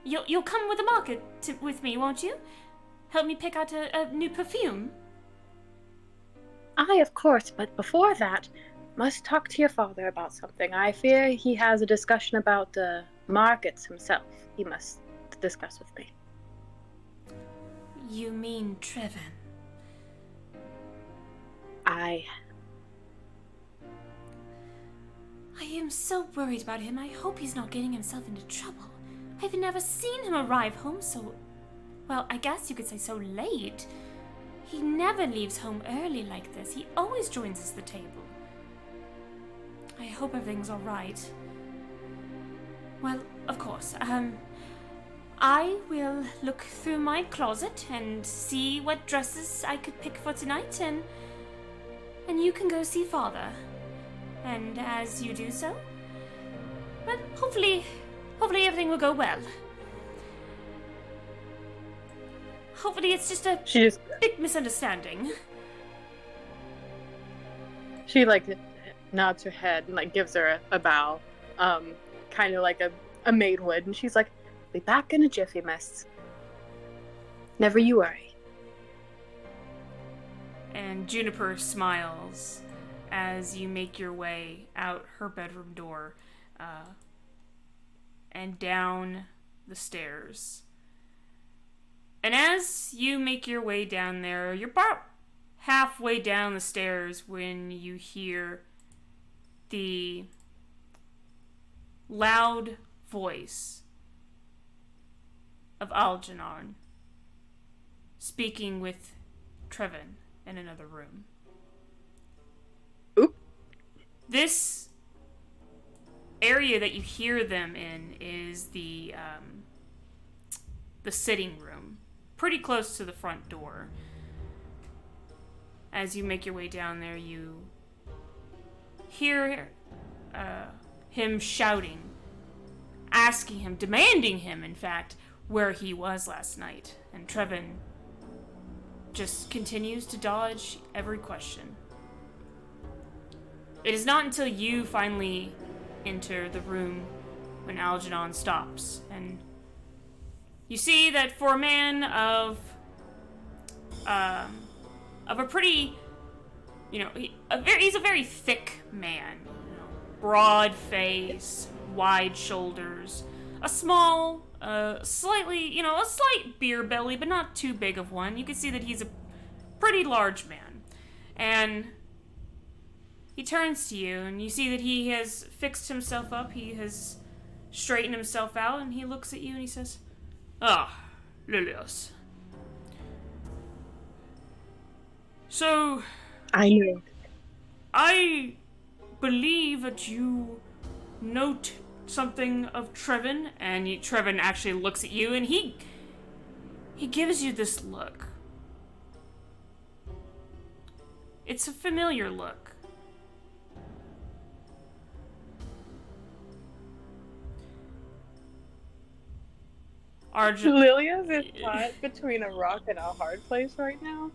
J: You'll come with the market with me, won't you? Help me pick out a new perfume.
G: Aye, of course, but before that, must talk to your father about something. I fear he has a discussion about the markets himself. He must discuss with me.
J: You mean Trevin?
G: I
J: am so worried about him. I hope he's not getting himself into trouble. I've never seen him arrive home so... well, I guess you could say so late. He never leaves home early like this. He always joins us at the table. I hope everything's alright. Well, of course, I will look through my closet and see what dresses I could pick for tonight, and you can go see Father. And as you do so, well, hopefully everything will go well. Hopefully it's just a big misunderstanding.
G: She nods her head and gives her a bow, kind of like a maid would, and she's like, "Be back in a jiffy, miss. Never you worry."
A: and Juniper smiles as you make your way out her bedroom door and down the stairs. And as you make your way down there, you're about halfway down the stairs when you hear the loud voice of Algernon speaking with Trevin in another room.
G: Oop.
A: This area that you hear them in is the sitting room, pretty close to the front door. As you make your way down there, you hear him shouting, asking him, demanding him, in fact, where he was last night. And Trevin just continues to dodge every question. It is not until you finally enter the room when Algernon stops, and you see that for a man of a pretty, he's a very thick man, broad face, wide shoulders, a small, a slight beer belly, but not too big of one. You can see that he's a pretty large man, and he turns to you, and you see that he has fixed himself up, he has straightened himself out, and he looks at you and he says, "Ah, Lilios. So,
G: I know.
A: I believe that you note something of Trevin," and Trevin actually looks at you, and he gives you this look. It's a familiar look.
G: Lilia's is caught between a rock and a hard place right now.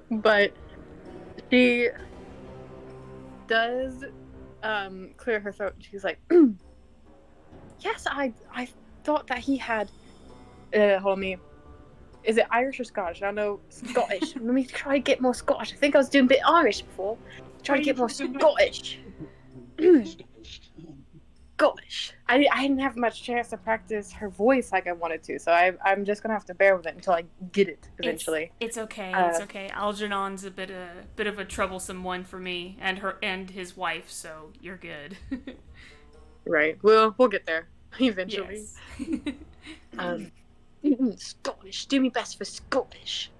G: But she does clear her throat. She's like, "Yes, I thought that he had hold me. Is it Irish or Scottish? I know Scottish. Let me try to get more Scottish. I think I was doing a bit Irish before. Try to get more Scottish." Gosh, I didn't have much chance to practice her voice like I wanted to, so I'm just gonna have to bear with it until I get it eventually.
A: It's okay. It's okay. Algernon's a bit of a troublesome one for me and his wife, so you're good.
G: Right. We'll get there eventually.
A: Yes.
G: Scottish. Do me best for Scottish.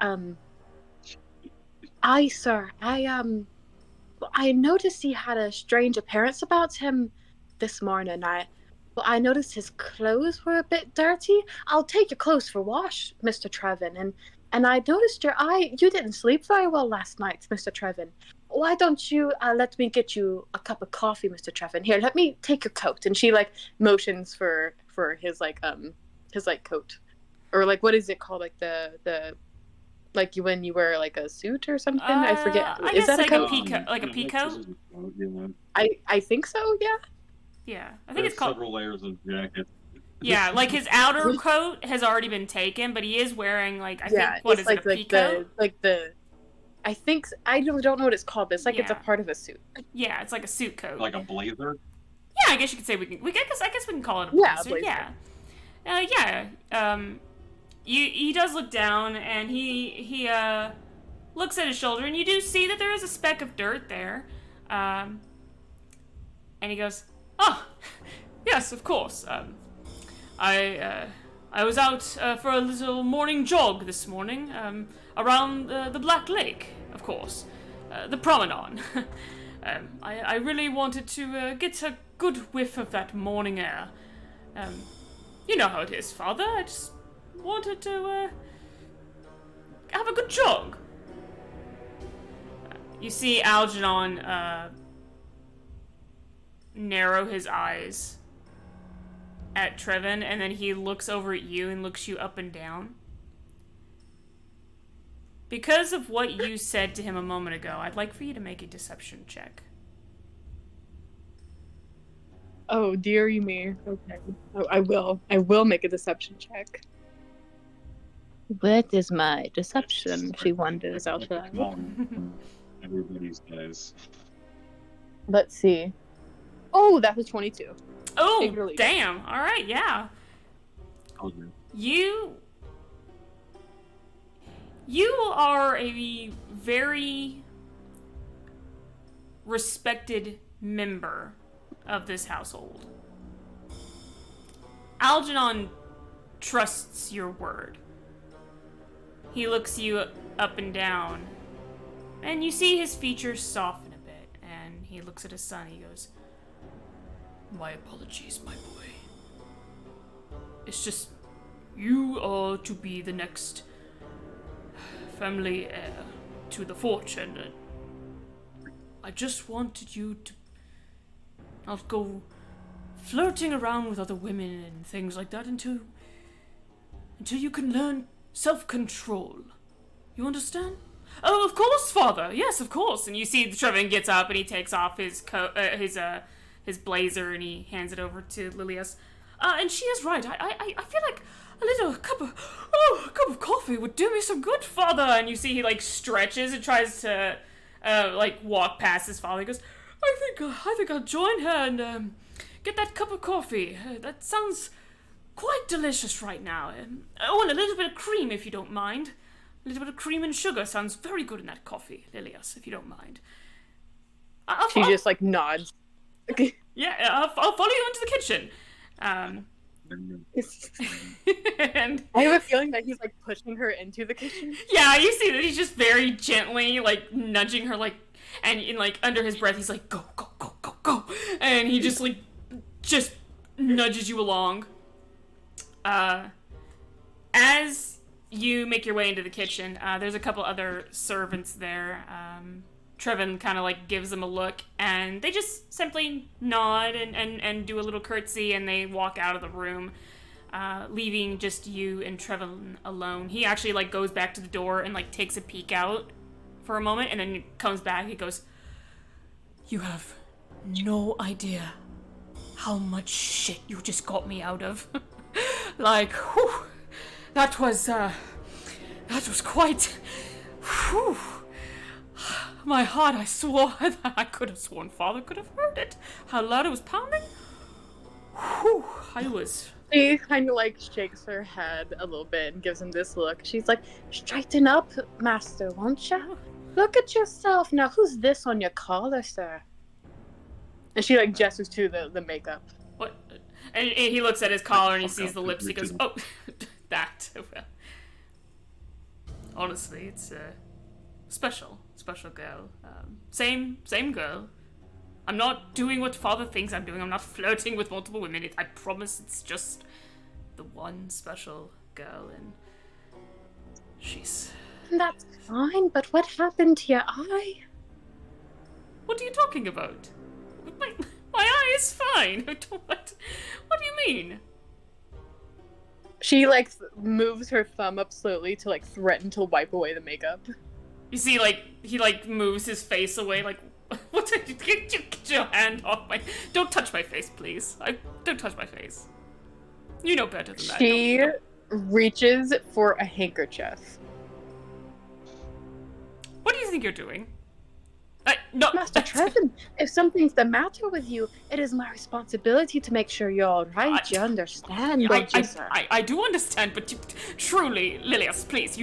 G: Sir, I noticed he had a strange appearance about him this morning. Well, I noticed his clothes were a bit dirty. I'll take your clothes for wash, Mr. Trevin. And I noticed you didn't sleep very well last night, Mr. Trevin. Why don't you let me get you a cup of coffee, Mr. Trevin? Here, let me take your coat. And she like motions for his coat, or like what is it called? Like the like when you wear like a suit or something. I forget.
A: I
G: Is
A: guess
G: that a coat?
A: like a peacoat.
G: I think so. Yeah.
A: Yeah, I think it's called.
K: Several layers of jacket.
A: Yeah, like his outer coat has already been taken, but he is wearing like I think what is
G: like,
A: it, a peacoat?
G: I think I don't know what it's called, but it's like it's a part of a suit.
A: Yeah, it's like a suit coat.
K: Like a blazer.
A: Yeah, I guess you could say I guess we can call it a blazer. Yeah. He does look down and he looks at his shoulder and you do see that there is a speck of dirt there. And he goes, "Oh, yes, of course. I was out for a little morning jog this morning, around the Black Lake, of course, the promenade. I really wanted to get a good whiff of that morning air. You know how it is, Father. I just wanted to have a good jog." You see Algernon narrow his eyes at Trevin, and then he looks over at you and looks you up and down. Because of what you said to him a moment ago, I'd like for you to make a deception check.
G: Oh, dearie me. Okay. Oh, I will make a deception check. What is my deception? She wonders out loud.
K: Everybody's eyes.
G: Let's see. Oh, that was 22.
A: Oh, damn. All right, yeah.
K: Okay.
A: You are a very respected member of this household. Algernon trusts your word. He looks you up and down, and you see his features soften a bit, and he looks at his son. He goes, "My apologies, my boy. It's just, you are to be the next family heir to the fortune. I just wanted you to not go flirting around with other women and things like that until you can learn self-control. You understand?" "Oh, of course, Father. Yes, of course." And you see Trevin gets up and he takes off his coat, his blazer, and he hands it over to Lilias. "And she is right. I feel like a cup of coffee would do me some good, Father." And you see he like stretches and tries to like walk past his father. He goes, I think I'll join her and get that cup of coffee. That sounds quite delicious right now. Oh, and a little bit of cream, if you don't mind. A little bit of cream and sugar sounds very good in that coffee, Lilias, if you don't mind."
G: She just like nods.
A: Yeah, I'll follow you into the kitchen. And
G: I have a feeling that he's like pushing her into the kitchen.
A: Yeah, you see that he's just very gently like nudging her, like, and in like under his breath he's like, "Go, go, go, go, go," and he just like just nudges you along. As you make your way into the kitchen, there's a couple other servants there. Trevin kind of like gives them a look, and they just simply nod and do a little curtsy, and they walk out of the room, leaving just you and Trevin alone. He actually like goes back to the door and like takes a peek out for a moment, and then comes back. He goes, "You have no idea how much shit you just got me out of." Like, whew, that was quite, whew. My heart, I swore, I could have sworn Father could have heard it. How loud it was pounding. Whew, I was...
G: She kind of like shakes her head a little bit and gives him this look. She's like, "Straighten up, master, won't ya? Look at yourself. Now, who's this on your collar, sir?" And she like gestures to the makeup.
A: What? And he looks at his collar and he sees the lips. He goes, "Oh, that." Honestly, it's a special girl. Same girl. I'm not doing what father thinks I'm doing. I'm not flirting with multiple women. I promise it's just the one special girl, and she's...
G: That's fine, but what happened to your eye?
A: What are you talking about? My eye is fine. What do you mean?
G: She, like, moves her thumb up slowly to, like, threaten to wipe away the makeup.
A: You see, like, he, like, moves his face away, like, what? Get your hand off my... Don't touch my face, please. Don't touch my face. You know better than that.
G: She reaches for a handkerchief.
A: What do you think you're doing? No.
G: Master Trevin, if something's the matter with you, it is my responsibility to make sure you're alright. You understand, don't you, sir?
A: I do understand, but truly, Lilias, please,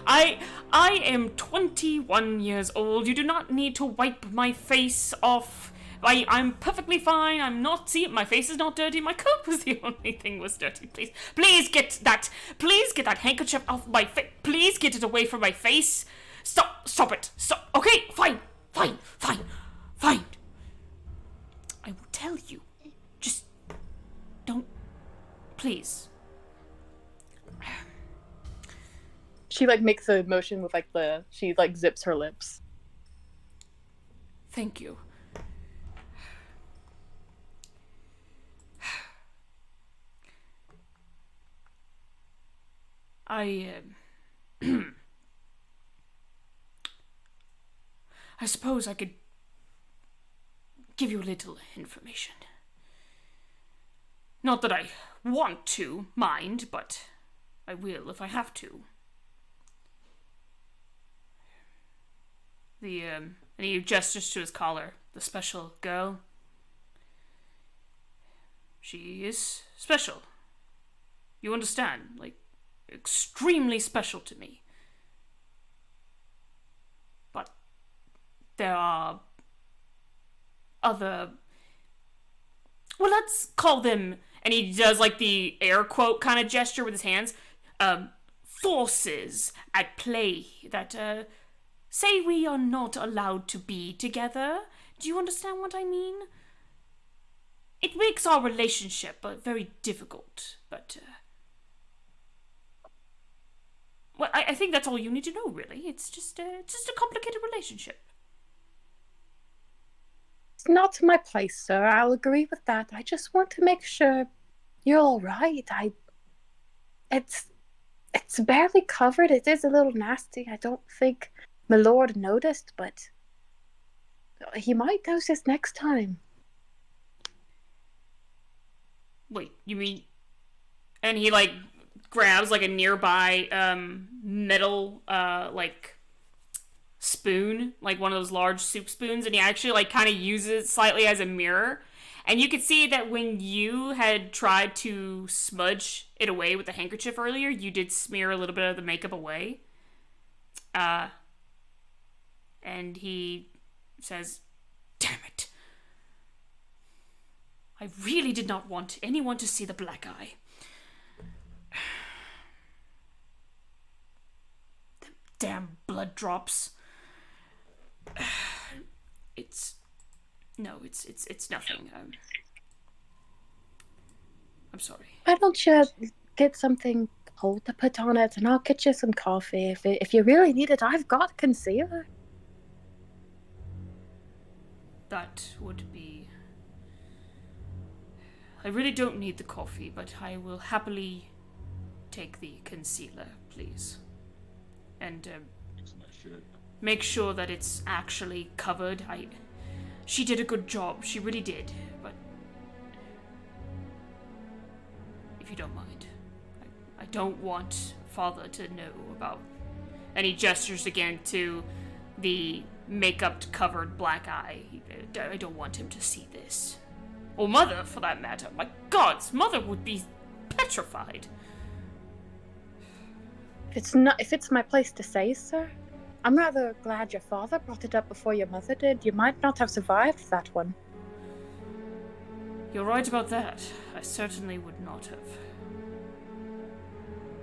A: I am 21 years old. You do not need to wipe my face off. I'm perfectly fine. I'm not... See, my face is not dirty. My coat was the only thing was dirty. Please get that handkerchief off my face. Please get it away from my face. Stop it. Stop. Okay, fine. I will tell you. Just don't... Please.
G: She, like, makes a motion with, like, she, like, zips her lips.
A: Thank you. I suppose I could give you a little information. Not that I want to, mind, but I will if I have to. And he gestures to his collar. The special girl. She is special. You understand? Like, extremely special to me. But there are other... Well, let's call them... And he does, like, the air quote kind of gesture with his hands. Forces at play that, say we are not allowed to be together. Do you understand what I mean? It makes our relationship very difficult, but... Well, I think that's all you need to know, really. It's just a complicated relationship.
G: It's not my place, sir. I'll agree with that. I just want to make sure you're all right. It's barely covered. It is a little nasty. I don't think my lord noticed, but he might notice next time.
A: Wait, you mean... And he, like, grabs, like, a nearby, metal, like, spoon, like one of those large soup spoons, and he actually, like, kind of uses it slightly as a mirror. And you could see that when you had tried to smudge it away with the handkerchief earlier, you did smear a little bit of the makeup away. And he says, "Damn it. I really did not want anyone to see the black eye. The damn blood drops. It's nothing. I'm sorry."
G: Why don't you get something cold to put on it, and I'll get you some coffee. If you really need it, I've got concealer.
A: That would be... I really don't need the coffee, but I will happily take the concealer, please. And make sure that it's actually covered. She did a good job. She really did. But if you don't mind, I don't want Father to know about... And he gestures again to the makeup covered black eye. I don't want him to see this. Or Mother, for that matter. My gods, Mother would be petrified.
G: If it's my place to say, sir, I'm rather glad your father brought it up before your mother did. You might not have survived that one.
A: You're right about that. I certainly would not have.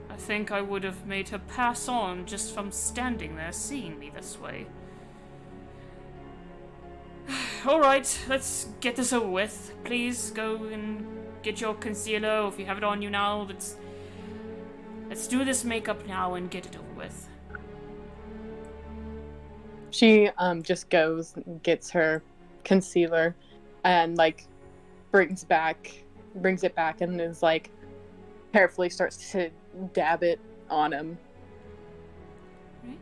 A: I think I would have made her pass on just from standing there seeing me this way. Alright, let's get this over with. Please go and get your concealer, or if you have it on you now, let's do this makeup now and get it over with.
G: She just goes and gets her concealer and like brings it back and is like carefully starts to dab it on him.
A: Right.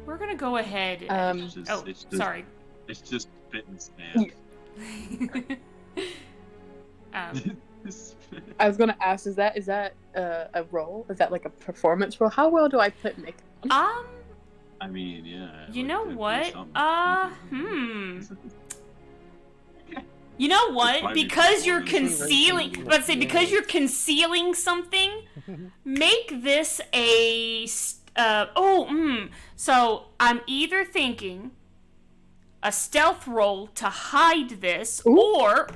A: We're gonna go ahead and... sorry.
K: It's just spit and stamp.
G: I was gonna ask, is that a role? Is that like a performance role? How well do I put makeup on?
K: I mean, yeah.
A: You know what? You know what? Because you're concealing... Let's say, because you're concealing something, make this a... So, I'm either thinking a stealth roll to hide this, or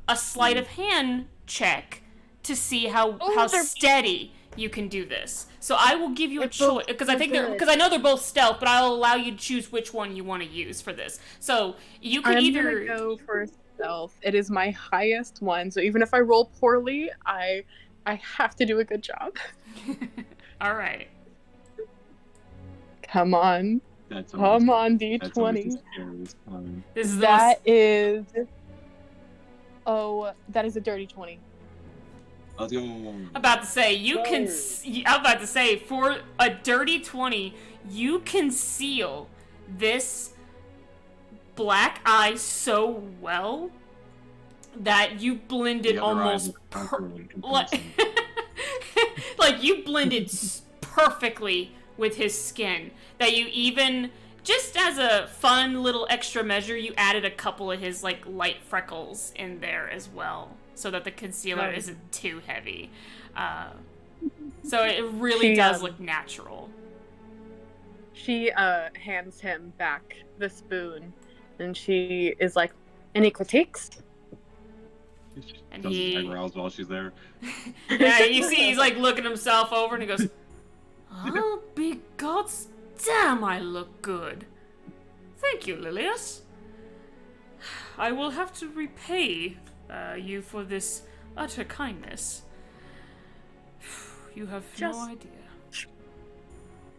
A: a sleight of hand check to see how steady you can do this. So I will give you a choice, because I know they're both stealth, but I'll allow you to choose which one you want to use for this. So you can
G: I'm gonna go for stealth. It is my highest one, so even if I roll poorly, I have to do a good job.
A: All right.
G: Come on. Come on, D20. That is a dirty 20.
K: Let's go.
A: I'm about to say, for a dirty 20, you conceal this black eye so well that you blend it almost like you blended perfectly with his skin, that you even, just as a fun little extra measure, you added a couple of his like light freckles in there as well, so that the concealer isn't too heavy. So it really does look natural.
G: She hands him back the spoon, and she is like, "Any critiques?"
K: And he eyebrows while she's there.
A: Yeah, you see he's like looking himself over, and he goes, "I'll be gods damn, I look good. Thank you, Lilius. I will have to repay you for this utter kindness. You have no idea."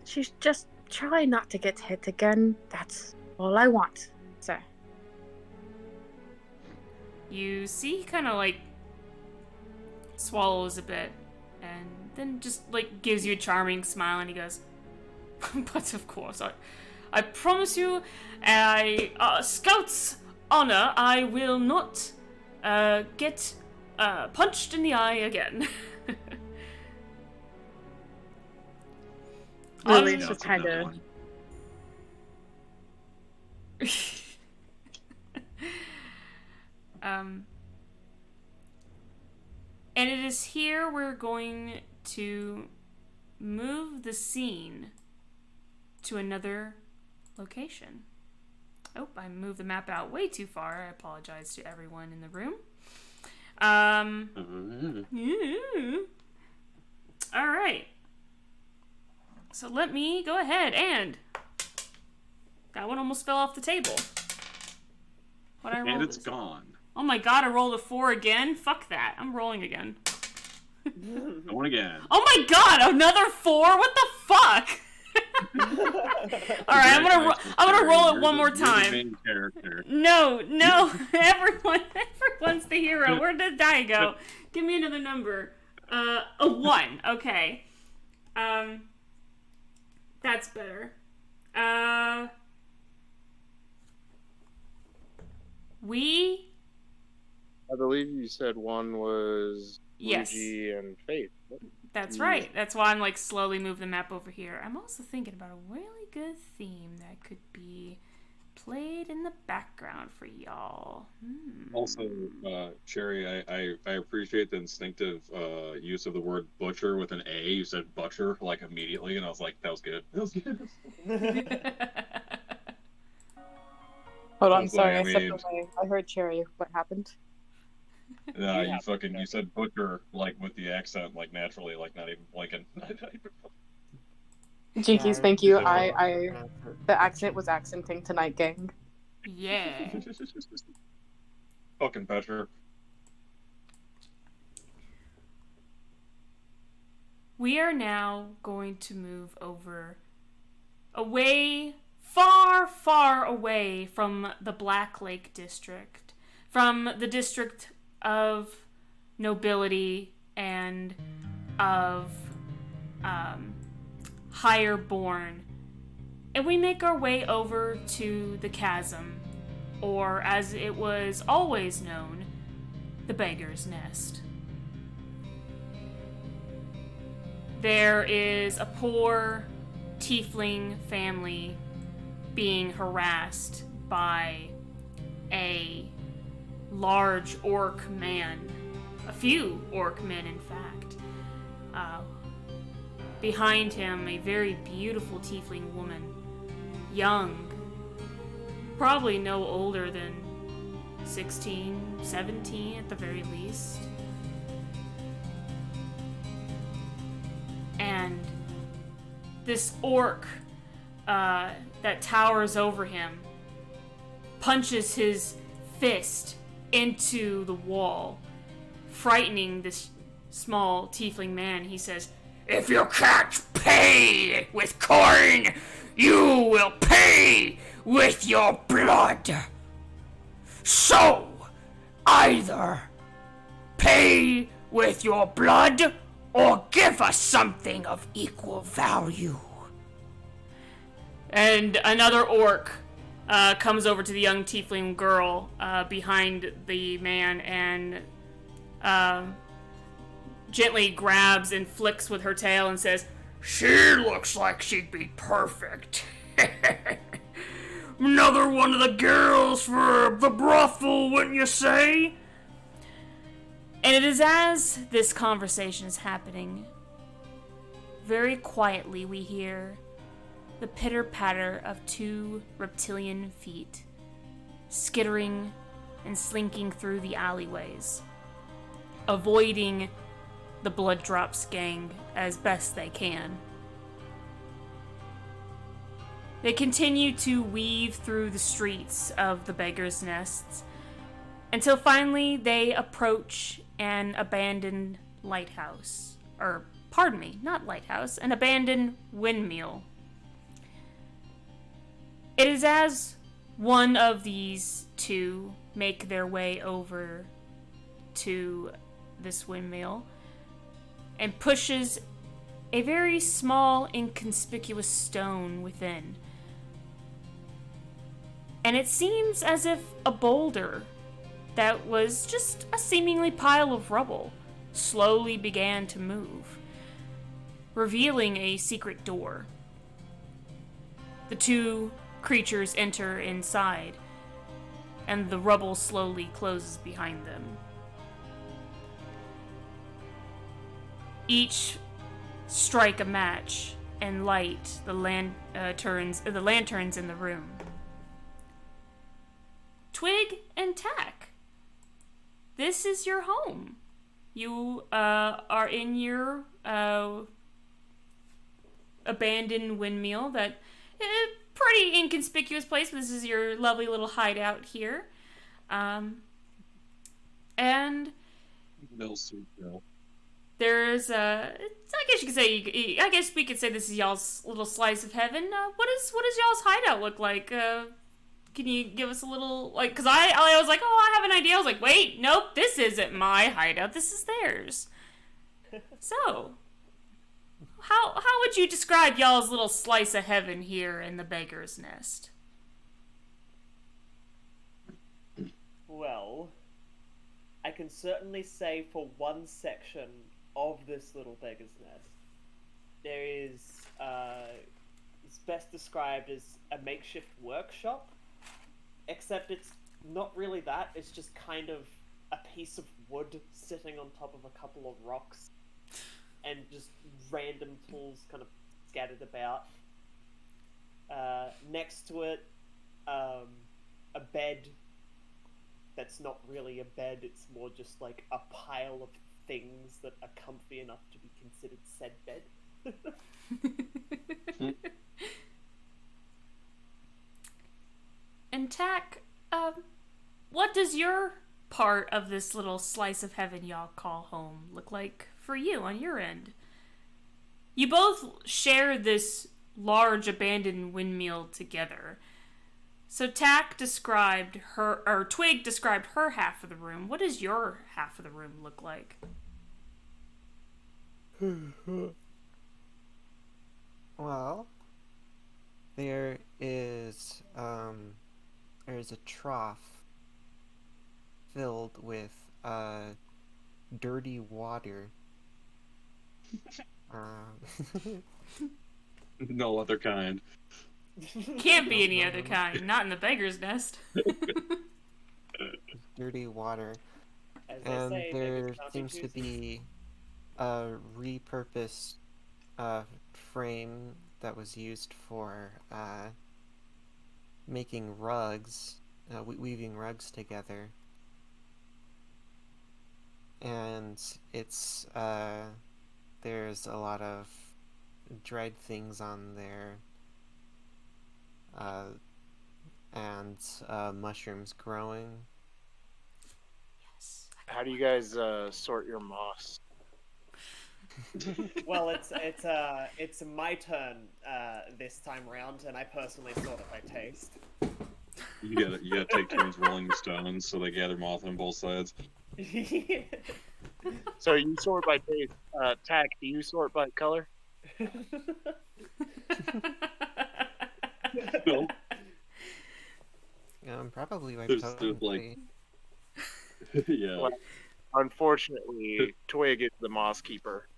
G: She's just try not to get hit again. That's all I want, sir.
A: You see, he kind of like swallows a bit, and then just like gives you a charming smile, and he goes, "But of course, I promise you, Scout's honor, I will not get punched in the eye again."
G: Lily's just kind of...
A: And it is here we're going to move the scene to another location. Oh, I moved the map out way too far. I apologize to everyone in the room. All right. So let me go ahead and... That one almost fell off the table.
K: And it's gone.
A: Oh my god, I rolled a 4 again? Fuck that. I'm rolling again.
K: Going again.
A: Oh my god, another 4? What the fuck? Alright, I'm gonna roll it one more time.
K: You're the main character.
A: No, everyone's the hero. Where did the die go? Give me another number. A 1. Okay. That's better.
L: I believe you said one was
A: Yes.
L: Luigi and Faith.
A: That's right. That's why I'm like slowly moving the map over here. I'm also thinking about a really good theme that could be played in the background for y'all.
K: Also, Cherry, I appreciate the instinctive use of the word butcher with an A. You said butcher like immediately, and I was like, that was good. That was good.
G: Hold on, sorry, I stepped away. I heard Cherry. What happened?
K: No, you said butcher like with the accent like naturally, like not even blinking.
G: Jinkies, thank you. I The accent was accenting tonight, gang.
A: Yeah.
K: Fucking better.
A: We are now going to move away, far, far away from the Black Lake District, from the district of nobility and of higher born. And we make our way over to the chasm, or as it was always known, the Beggar's Nest. There is a poor tiefling family being harassed by a large orc man. A few orc men, in fact. Behind him, a very beautiful tiefling woman. Young. Probably no older than 16, 17 at the very least. And this orc that towers over him punches his fist into the wall, frightening this small tiefling man. He says, "If you can't pay with coin, you will pay with your blood. So, either pay with your blood or give us something of equal value." And another orc comes over to the young tiefling girl behind the man and gently grabs and flicks with her tail and says, "She looks like she'd be perfect. Another one of the girls for the brothel, wouldn't you say?" And it is as this conversation is happening, very quietly we hear the pitter-patter of 2 reptilian feet skittering and slinking through the alleyways, avoiding the Blood Drops gang as best they can. They continue to weave through the streets of the Beggar's Nests until finally they approach an abandoned lighthouse. Or, pardon me, not lighthouse, an abandoned windmill. It is as one of these 2 make their way over to this windmill and pushes a very small, inconspicuous stone within. And it seems as if a boulder that was just a seemingly pile of rubble slowly began to move, revealing a secret door. The 2 creatures enter inside, and the rubble slowly closes behind them. Each strike a match and light the lanterns in the room. Twig and Tack, this is your home. You are in your abandoned windmill that pretty inconspicuous place, but this is your lovely little hideout here. And there's I guess you could say, I guess we could say this is y'all's little slice of heaven. What does y'all's hideout look like? Can you give us a little, like, because I was like, oh, I have an idea. I was like, wait, nope, this isn't my hideout. This is theirs. So, how would you describe y'all's little slice of heaven here in the Beggar's Nest?
E: Well, I can certainly say for one section of this little Beggar's Nest, there is, it's best described as a makeshift workshop, except it's not really that, it's just kind of a piece of wood sitting on top of a couple of rocks, and just random tools kind of scattered about. Next to it, a bed that's not really a bed, it's more just like a pile of things that are comfy enough to be considered said bed.
A: what does your part of this little slice of heaven y'all call home look like for you on your end? You both share this large abandoned windmill together. So Twig described her half of the room. What does your half of the room look like?
C: Well, there's a trough filled with dirty water.
K: No other kind.
A: Can't be any other kind. Not in the beggar's nest.
C: Dirty water.
E: As they
C: And
E: say,
C: there
E: beggars can't be
C: seems to
E: choosers.
C: be a repurposed frame that was used for making rugs, weaving rugs together. And it's there's a lot of dried things on there, and mushrooms growing.
L: How do you guys sort your moss?
E: Well, it's my turn this time round, and I personally sort it by taste.
K: You gotta take turns rolling the stones so they gather moth on both sides.
L: So you sort by taste. Tack, do you sort by color?
K: No.
C: Probably by
K: There's
C: potency.
K: Yeah.
L: Well, unfortunately, Twig is the moss keeper.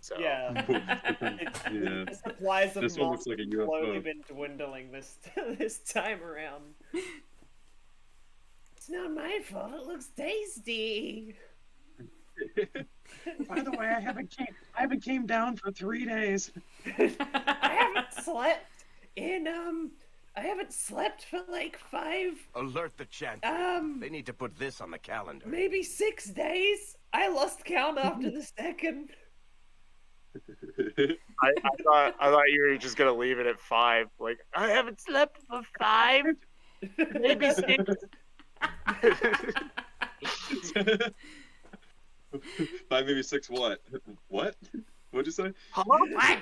L: So.
E: Yeah.
K: Yeah.
E: The supplies of
K: This one
E: moss
K: looks like a
E: have slowly
K: UFO.
E: been dwindling this time around. It's not my fault. It looks tasty.
M: By the way, I haven't came down for 3 days.
E: I haven't slept for like 5,
I: Alert the chantry. They need to put this on the calendar.
E: maybe 6 days. I lost count after the second.
L: I thought you were just gonna leave it at 5. Like, I haven't slept for 5, maybe 6.
K: 5, maybe 6 what? What? What'd you say?
E: What? What?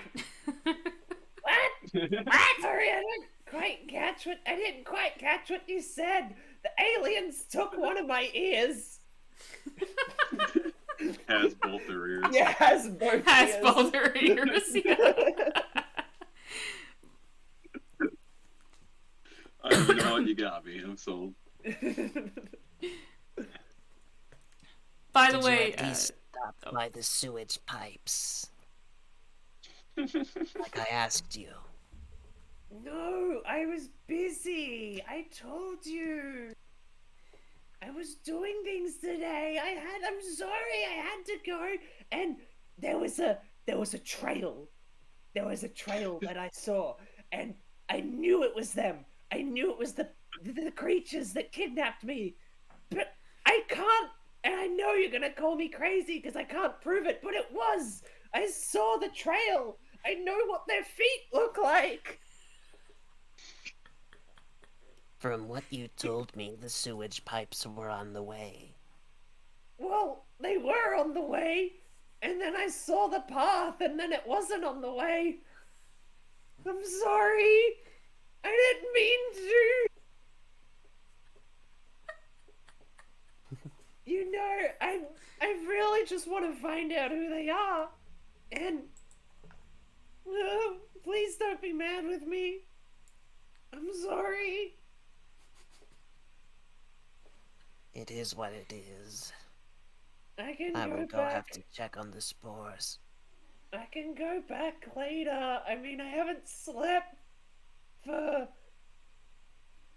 E: Sorry, I didn't quite catch what you said. The aliens took one of my ears.
K: Has both their ears.
E: Yeah, has both
A: their ears. Yeah.
K: You know what? You got me. I'm sold.
A: By the
N: Did
A: way,
N: you at least stop by the sewage pipes? Like I asked you.
E: No, I was busy. I told you. I was doing things today. I'm sorry. I had to go, and there was a trail. There was a trail that I saw, and I knew it was them. I knew it was the creatures that kidnapped me. But I can't. And I know you're gonna call me crazy because I can't prove it, but it was. I saw the trail. I know what their feet look like.
N: From what you told me, the sewage pipes were on the way.
E: Well, they were on the way, and then I saw the path, and then it wasn't on the way. I'm sorry. I didn't mean to. You know, I really just want to find out who they are, and please don't be mad with me. I'm sorry.
N: It is what it is.
E: I can
N: I will
E: go
N: go have
E: back.
N: to check on the spores.
E: I can go back later. I mean, I haven't slept for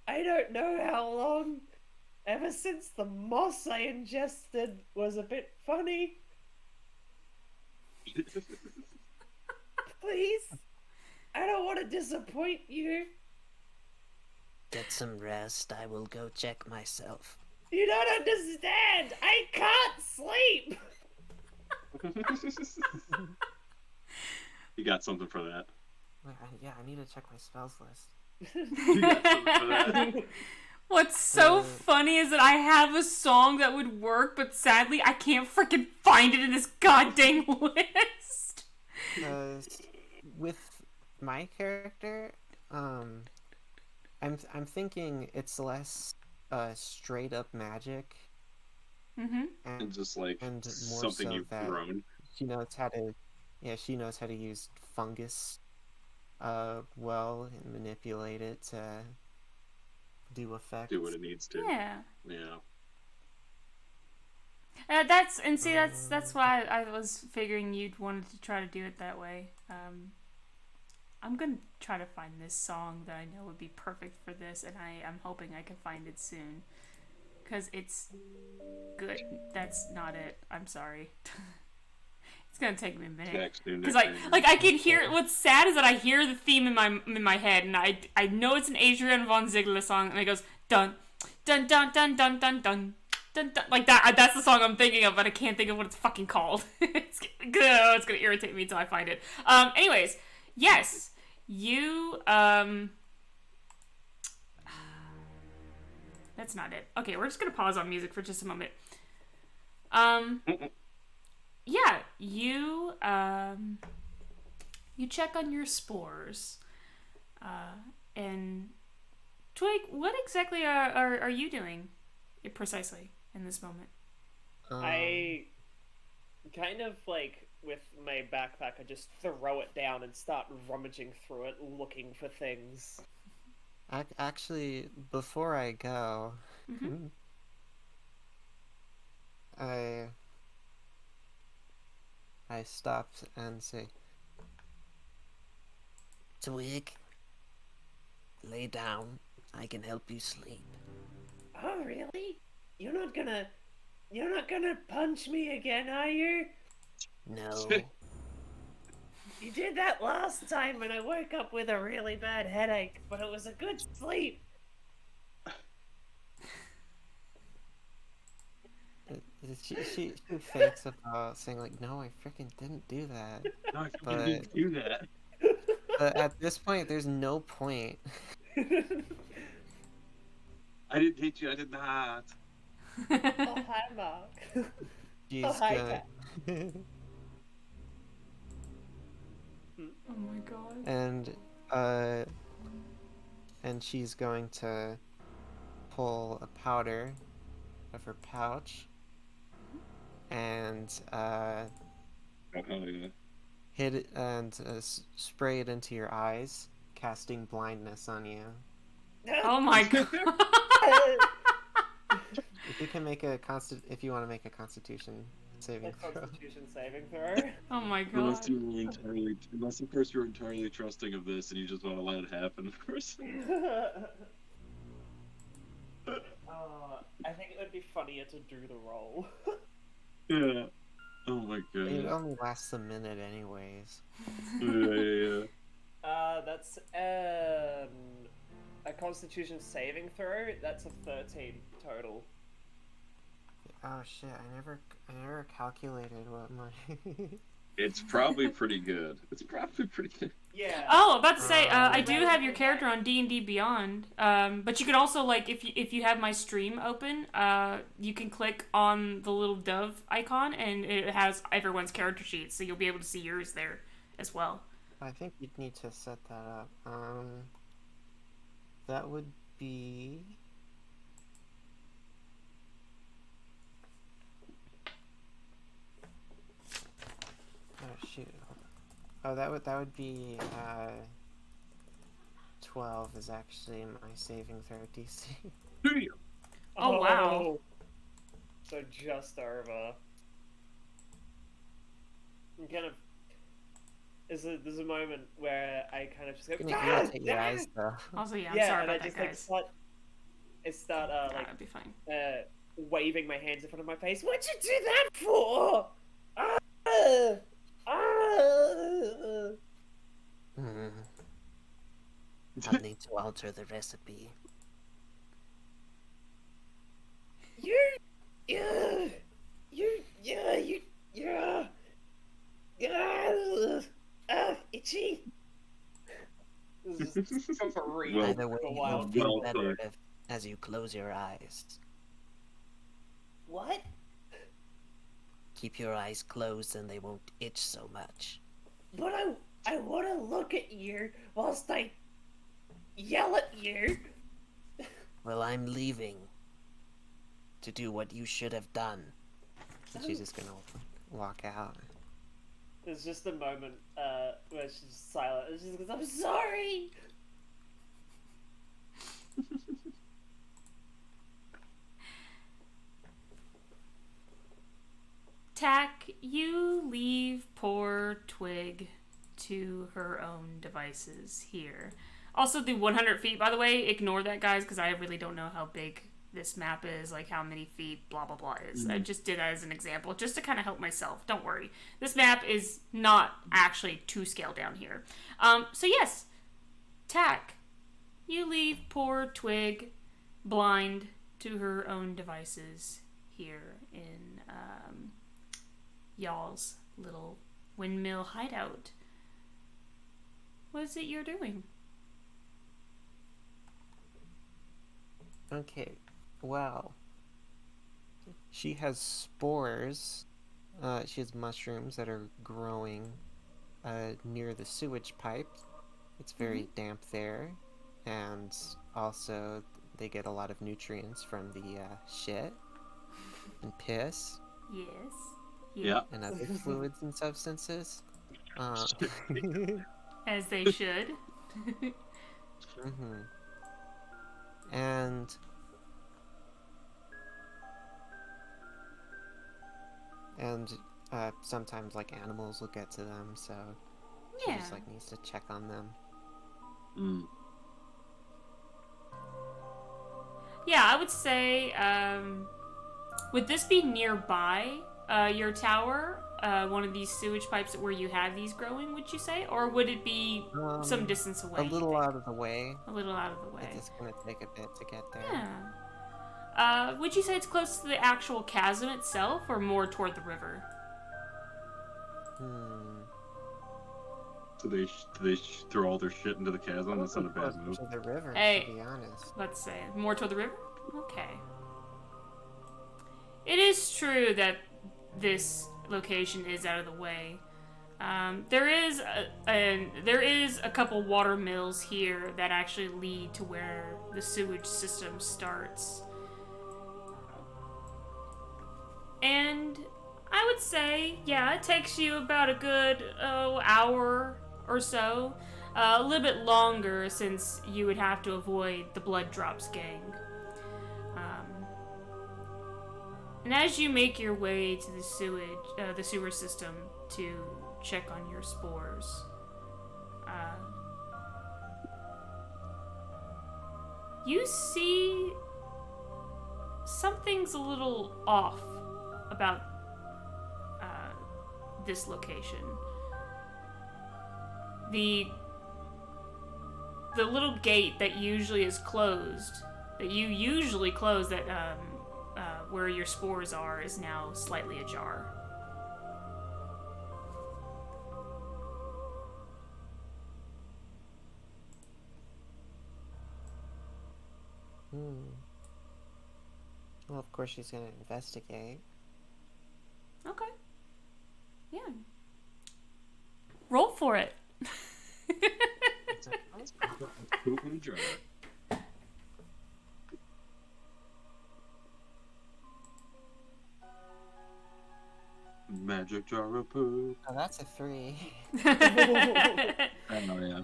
E: I don't know how long. Ever since the moss I ingested was a bit funny. Please? I don't want to disappoint you.
N: Get some rest. I will go check myself.
E: You don't understand. I can't sleep.
K: You got something for that.
C: Yeah, I need to check my spells list.
K: You got something for that.
A: What's so funny is that I have a song that would work, but sadly I can't freaking find it in this goddamn list.
C: With my character, I'm thinking it's less straight up magic.
A: Mm-hmm.
K: And just like
C: and more
K: something
C: so
K: you've
C: that
K: grown.
C: she knows how to, she knows how to use fungus, well, and manipulate it to do effects.
K: Do what it needs to.
A: Yeah.
K: Yeah.
A: That's why I was figuring you'd wanted to try to do it that way. I'm gonna try to find this song that I know would be perfect for this, and I'm hoping I can find it soon. Because it's good. That's not it. I'm sorry. It's gonna take me a minute. Because I can hear. What's sad is that I hear the theme in my head, and I know it's an Adrian von Ziegler song, and it goes dun dun dun dun dun dun dun dun dun like that. That's the song I'm thinking of, but I can't think of what it's fucking called. It's gonna irritate me until I find it. Anyways, yes, you That's not it. Okay, we're just gonna pause on music for just a moment. Yeah, you check on your spores, and Twig, what exactly are you doing precisely in this moment?
E: I kind of like with my backpack, I just throw it down and start rummaging through it, looking for things.
C: Actually, before I go, I stopped and say,
N: Twig, lay down. I can help you sleep.
E: Oh, really? You're not gonna punch me again, are you?
N: No.
E: You did that last time and I woke up with a really bad headache, but it was a good sleep.
C: She thinks about saying like, no, I freaking didn't do that.
K: No, I freaking didn't do that.
C: But at this point, there's no point.
K: I didn't hit you. I did not.
E: Oh, hi, Mark.
C: She's
E: Oh, hi,
C: gonna...
A: Oh my god.
C: And she's going to pull a powder of her pouch and hit it and spray it into your eyes, casting blindness on you.
A: Oh my god.
C: If you can make if you want to make a Constitution saving throw.
E: Constitution saving throw.
A: Oh my god.
K: Unless of course you're entirely trusting of this and you just want to let it happen, of course.
E: I think it would be funnier to do the roll.
K: Yeah. Oh my god.
C: It only lasts a minute anyways.
K: Yeah.
E: That's a Constitution saving throw. That's a 13 total.
C: Oh shit! I never calculated what my.
K: It's probably pretty good. It's probably pretty good.
E: Yeah.
A: Oh, about to say, I do have your character on D&D Beyond. But you could also, like, if you have my stream open, you can click on the little dove icon, and it has everyone's character sheet, so you'll be able to see yours there as well.
C: I think you'd need to set that up. That would be. Oh shoot! Oh, that would be 12 is actually my saving throw DC.
A: Oh wow!
E: So just over. I'm kind of. There's a moment where I kind of just go.
C: Irritate your eyes though.
A: Also, yeah, I'm sorry
E: and
A: about
E: I just
A: that, guys.
E: start
A: That'd be fine.
E: waving my hands in front of my face. What'd you do that for?
N: I'll need to alter the recipe.
E: This is
N: Either way, you'll feel better as you close your eyes.
E: What?
N: Keep your eyes closed and they won't itch so much.
E: But I want to look at you whilst I yell at you.
N: Well, I'm leaving to do what you should have done.
C: And she's just gonna walk out.
E: There's just a moment where she's silent. And she goes, "I'm sorry."
A: Tack, you leave poor Twig to her own devices here. Also, the 100 feet, by the way, ignore that, guys, because I really don't know how big this map is, like how many feet, blah, blah, blah is. I just did that as an example, just to kind of help myself. Don't worry. This map is not actually to scale down here. So yes, Tack, you leave poor Twig blind to her own devices here in y'all's little windmill hideout. What is it you're doing?
C: Okay, well, she has spores. She has mushrooms that are growing near the sewage pipe. It's very damp there, and also they get a lot of nutrients from the shit and piss.
A: Yes.
C: Yeah. And other fluids and substances.
A: As they should.
C: And sometimes like animals will get to them, so she just like needs to check on them.
A: Yeah, I would say, would this be nearby your tower? One of these sewage pipes where you have these growing, would you say? Or would it be some distance away?
C: A little out of the way.
A: A little out of the way.
C: It's gonna take a bit to get there.
A: Yeah. Would you say it's close to the actual chasm itself, or more toward the river?
K: Do they throw all their shit into the chasm? That's not a bad move.
C: To the river,
A: hey,
C: to be honest.
A: Let's say more toward the river. Okay. It is true that this location is out of the way. There is a couple water mills here that actually lead to where the sewage system starts. And I would say, yeah, it takes you about a good hour or so. A little bit longer since you would have to avoid the Blood Drops gang. And as you make your way to the sewer system to check on your spores, you see something's a little off about this location. The little gate that usually is closed, that you usually close, that where your spores are, is now slightly ajar.
C: Well, of course she's gonna investigate.
A: Okay. Yeah. Roll for it.
K: Magic jar of poop.
C: Oh, that's a 3.
K: I know, yeah.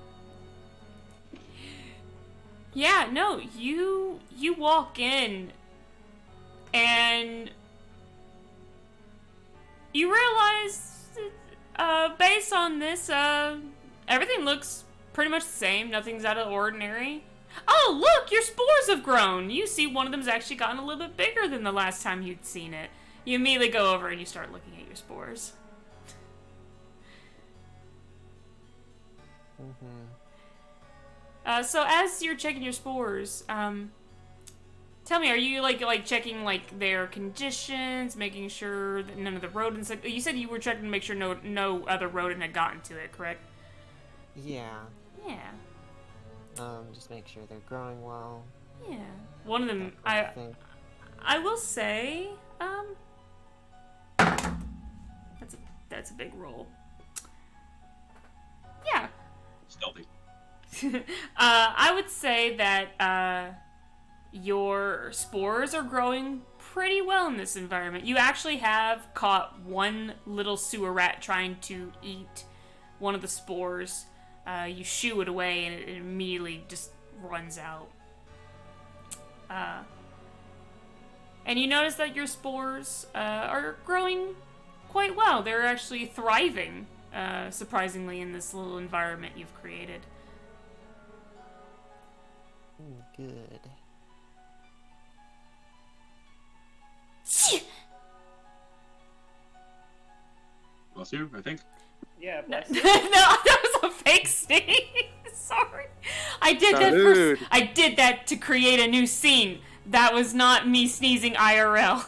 A: Yeah, no, you walk in and you realize, based on this, everything looks pretty much the same. Nothing's out of the ordinary. Oh, look, your spores have grown. You see one of them's actually gotten a little bit bigger than the last time you'd seen it. You immediately go over and you start looking at your spores. So as you're checking your spores, tell me, are you like checking like their conditions, making sure that none of the rodents? You said you were checking to make sure no other rodent had gotten to it, correct?
C: Yeah.
A: Yeah.
C: Just make sure they're growing well.
A: Yeah. One of them, I will say, that's a big roll. Yeah.
K: Stealthy.
A: I would say that your spores are growing pretty well in this environment. You actually have caught one little sewer rat trying to eat one of the spores. You shoo it away and it immediately just runs out. And you notice that your spores are growing quite well. They're actually thriving, surprisingly, in this little environment you've created.
C: Good.
K: Bless you, I think.
E: Yeah,
A: No,
E: bless you.
A: that was a fake sneeze. Sorry. I did that to create a new scene. That was not me sneezing IRL.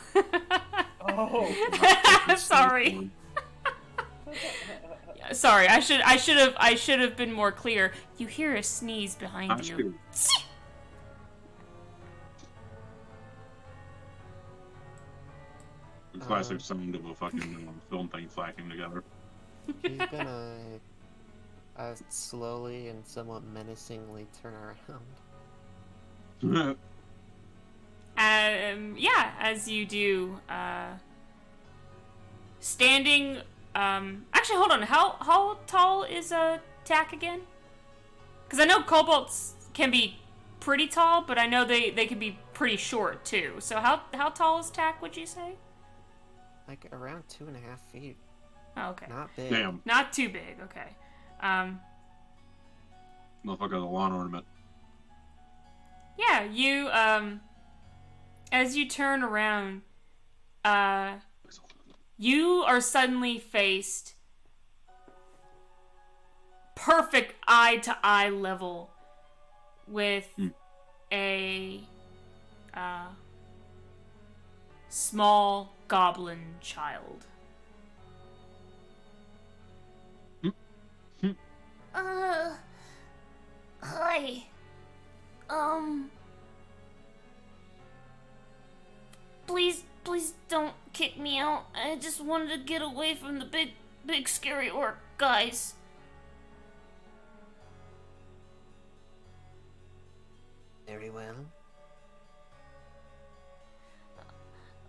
E: Oh.
A: Sorry. Sorry, I should have been more clear. You hear a sneeze behind you.
K: The classic sound of a fucking film thing flacking together.
C: He's gonna slowly and somewhat menacingly turn around.
A: Yeah, as you do, standing, actually, hold on, how tall is Tack again? Because I know kobolds can be pretty tall, but I know they can be pretty short, too. So how tall is Tack, would you say?
C: Like, around 2.5 feet.
A: Oh, okay.
C: Not big.
K: Damn.
A: Not too big, okay.
K: Motherfucker, the lawn ornament.
A: Yeah, you, as you turn around, you are suddenly faced perfect eye-to-eye level with a small goblin child.
J: Hi. Please don't kick me out. I just wanted to get away from the big scary orc guys.
N: Very well.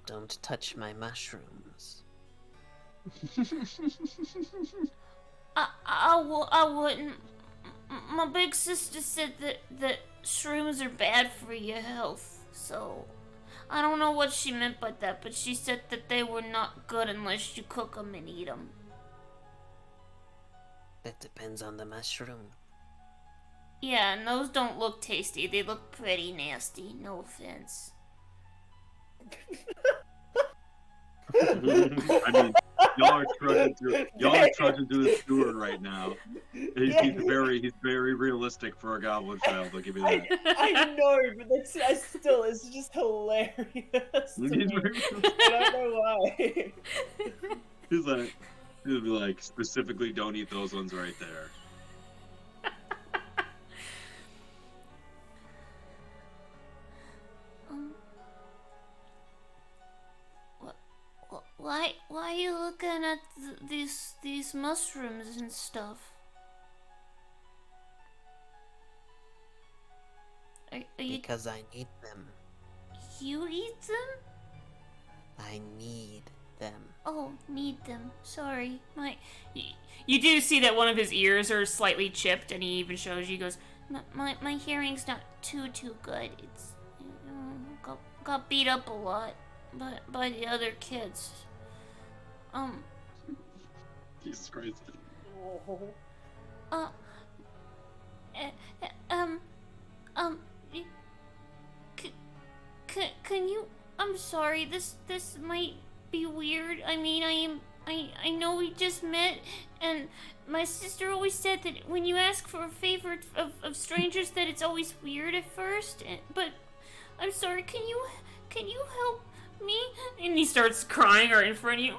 N: Don't touch my mushrooms.
J: I wouldn't. My big sister said that shrooms are bad for your health, so I don't know what she meant by that, but she said that they were not good unless you cook them and eat them.
N: That depends on the mushroom.
J: Yeah, and those don't look tasty. They look pretty nasty. No offense.
K: I mean, y'all are trudging through the sewer right now. He's very realistic for a goblin child. I'll give you that.
E: I know, but it's just hilarious. To me. I don't know why.
K: He'll be like, specifically, don't eat those ones right there.
J: Why are you looking at these mushrooms and stuff? Are you...
N: Because I need them.
J: You eat them?
N: I need them.
J: Oh, need them. Sorry.
A: You do see that one of his ears are slightly chipped, and he even shows you, he goes,
J: My hearing's not too good. It's got beat up a lot by the other kids.
K: Jesus Christ.
J: Can you? I'm sorry. This might be weird. I mean, I know we just met, and my sister always said that when you ask for a favor of strangers, that it's always weird at first. But I'm sorry. Can you help me?
A: And he starts crying right in front of you.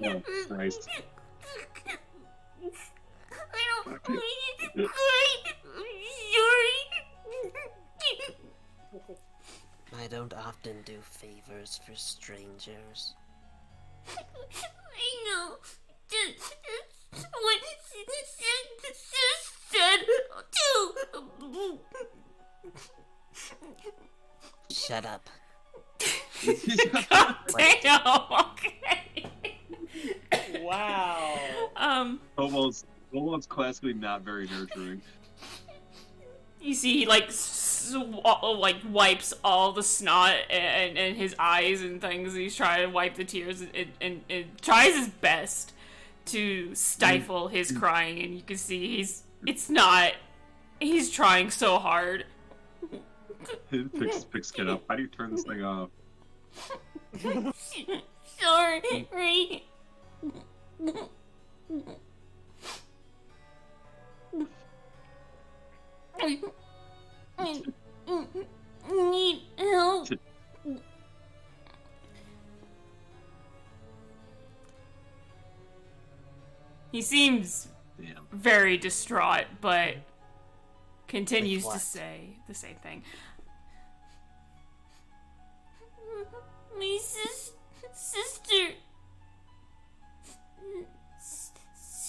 K: Oh, Christ.
J: I don't need to cry. I'm sorry.
N: I don't often do favors for strangers.
J: I know. Just what said too.
N: Shut up.
A: Damn. Okay.
E: Wow.
K: Almost classically not very nurturing.
A: You see, he like wipes all the snot and his eyes and things. He's trying to wipe the tears and tries his best to stifle his crying. And you can see he's trying so hard.
K: Picks kid up. How do you turn this thing off?
J: Sorry. I need help.
A: He seems very distraught, but continues to say the same thing.
J: My sister.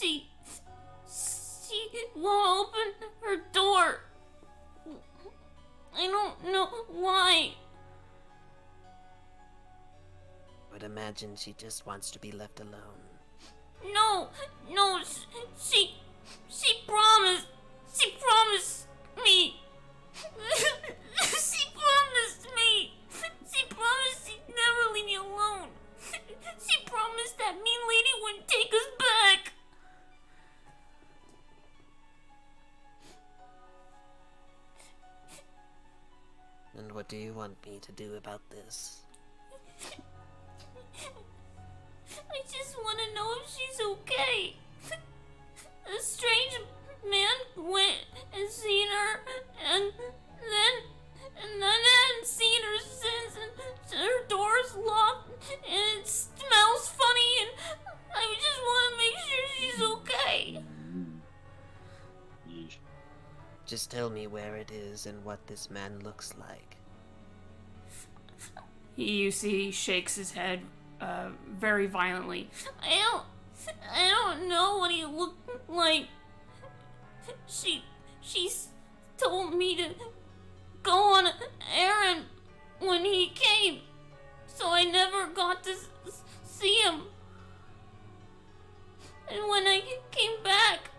J: She won't open her door. I don't know why.
N: But imagine she just wants to be left alone.
J: No, she promised me. She promised me. She promised she'd never leave me alone. She promised that mean lady wouldn't take us back.
N: And what do you want me to do about this?
J: I just want to know if she's okay. A strange man went and seen her, and then I hadn't seen her since, and her door's locked, and it smells funny, and I just want to make sure she's okay.
N: Just tell me where it is and what this man looks like.
A: You see, he shakes his head very violently.
J: I don't know what he looked like. She's told me to go on an errand when he came, so I never got to see him. And when I came back,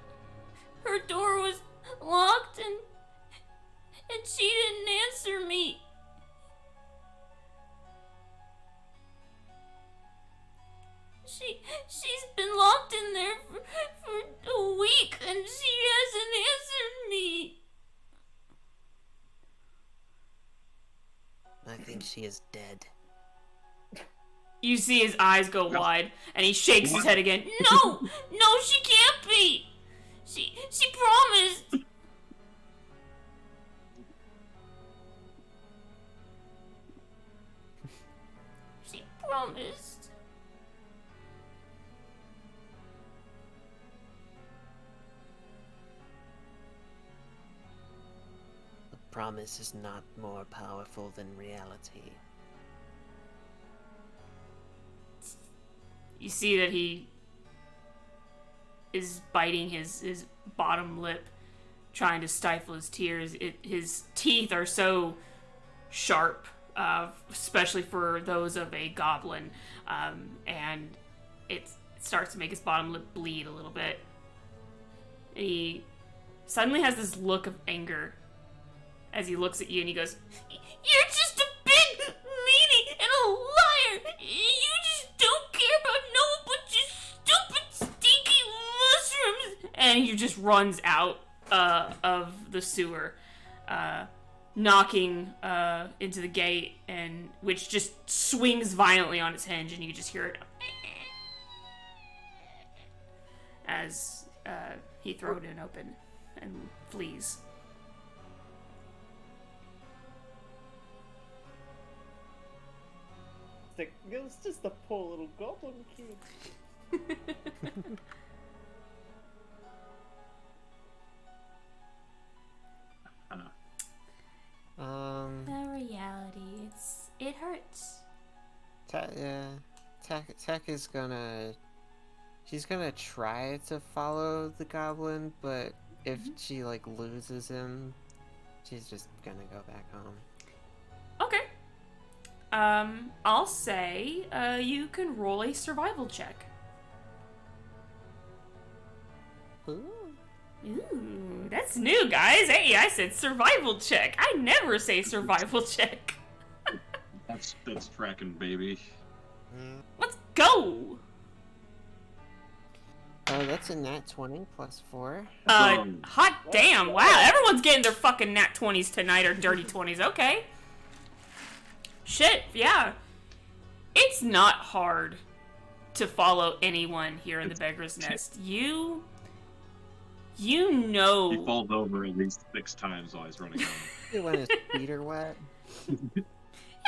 J: her door was locked and she didn't answer me. She's been locked in there for a week and she hasn't answered me.
N: I think she is dead.
A: You see his eyes go wide, and he shakes his head again.
J: No, she can't be. She promised. She promised.
N: A promise is not more powerful than reality.
A: You see that he is biting his bottom lip, trying to stifle his tears. His teeth are so sharp, especially for those of a goblin, and it starts to make his bottom lip bleed a little bit. And he suddenly has this look of anger as he looks at you, and he goes,
J: "You're just a big meanie and a liar. You just don't care about no but your stupid, stinky mushrooms."
A: And he just runs out of the sewer, knocking into the gate, and which just swings violently on its hinge, and you just hear it as he throws it open and flees.
E: It was just a poor little goblin kid.
J: The reality, it's hurts.
C: Tech is gonna... She's gonna try to follow the goblin, but if she, like, loses him, she's just gonna go back home.
A: Okay. I'll say, you can roll a survival check. Ooh, that's new, guys. Hey, I said survival check. I never say survival check.
K: That's tracking, baby.
A: Let's go.
C: That's a nat 20 plus 4.
A: Hot damn. Wow, everyone's getting their fucking nat 20s tonight, or dirty 20s. Okay. Shit, yeah. It's not hard to follow anyone here in the Beggar's Nest. You know...
K: He falls over at least 6 times while he's running home.
C: When his feet are wet.
A: Yeah,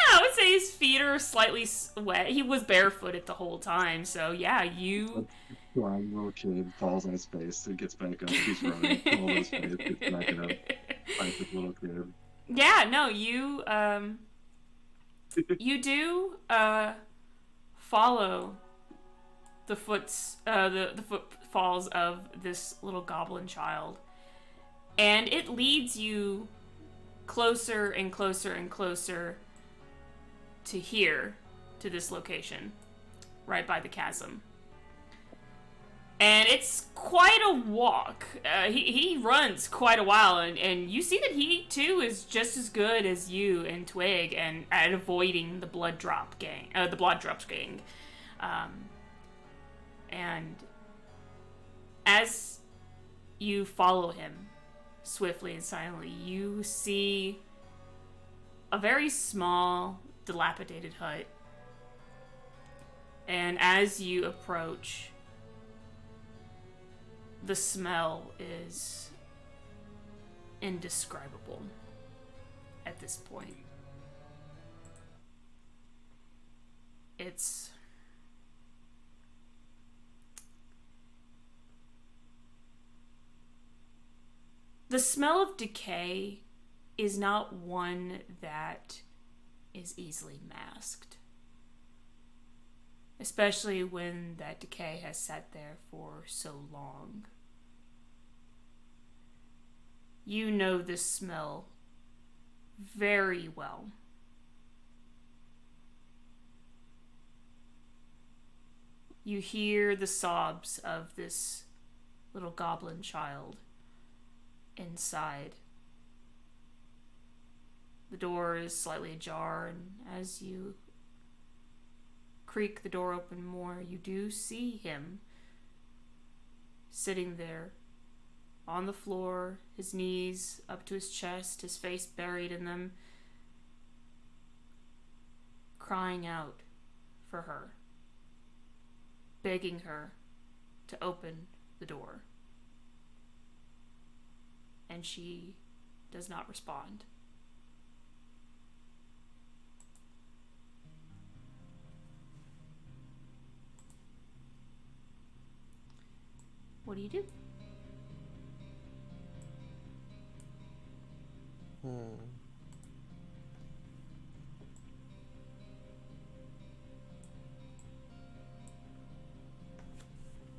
A: I would say his feet are slightly wet. He was barefooted the whole time, so yeah, you...
K: Blind little kid falls on his face and gets back up, keeps running, falls on his face, gets back up, fights this little kid.
A: Yeah, no, you, you do, follow the footfalls of this little goblin child. And it leads you closer and closer and closer to here, to this location, right by the chasm. And it's quite a walk. He runs quite a while, and you see that he, too, is just as good as you and Twig and at avoiding the Blood-Drops gang. And as you follow him swiftly and silently, you see a very small, dilapidated hut. And as you approach, the smell is indescribable at this point. It's the smell of decay is not one that is easily masked. Especially when that decay has sat there for so long. You know this smell very well. You hear the sobs of this little goblin child inside. The door is slightly ajar, and as you creak the door open more, you do see him sitting there on the floor, his knees up to his chest, his face buried in them, crying out for her, begging her to open the door. And she does not respond. What do you do?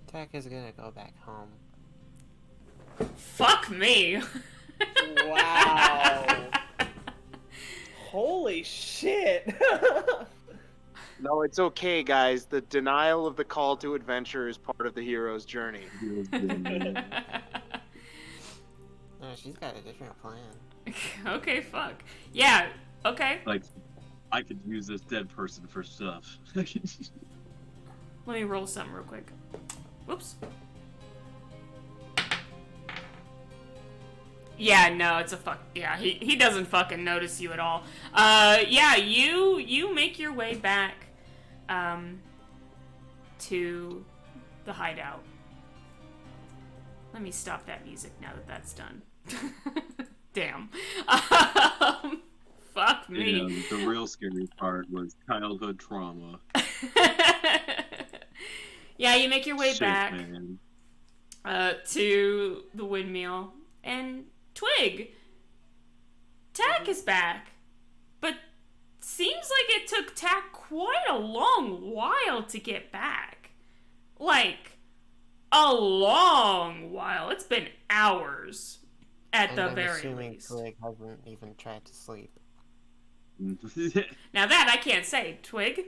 C: Tech is gonna go back home.
A: Fuck me!
E: Wow. Holy shit.
B: No, it's okay, guys. The denial of the call to adventure is part of the hero's journey.
C: No, she's got a different plan.
A: Okay, fuck. Yeah, okay.
K: Like, I could use this dead person for stuff.
A: Let me roll something real quick. Whoops. Yeah, no, it's a fuck. Yeah, he doesn't fucking notice you at all. Yeah, you make your way back, to the hideout. Let me stop that music now that that's done. Damn. Fuck me.
K: Yeah, the real scary part was childhood trauma.
A: Yeah, you make your way
K: Shit,
A: back
K: man.
A: to the windmill, and Twig, Tack is back, but seems like it took Tack quite a long while to get back. Like, a long while. It's been hours, at the very
C: assuming
A: least.
C: Twig hasn't even tried to sleep.
A: Now that I can't say, Twig.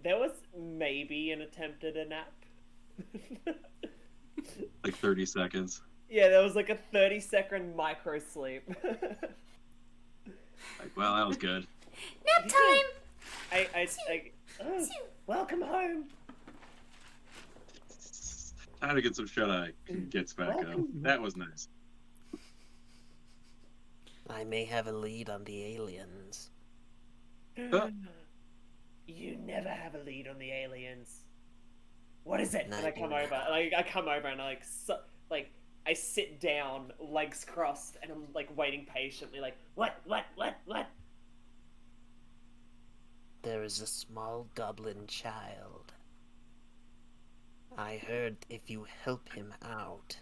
E: There was maybe an attempt at a nap.
K: Like 30 seconds.
E: Yeah, there was like a 30-second micro sleep.
K: Like, well, that was good.
J: Nap time!
E: Welcome home.
K: Time to get some shut-eye gets back up. That was nice.
N: I may have a lead on the aliens.
E: You never have a lead on the aliens. What is it?
N: And
E: And I come over, I come over and I I sit down, legs crossed, and I'm like waiting patiently, like, what?
N: There is a small goblin child. I heard if you help him out.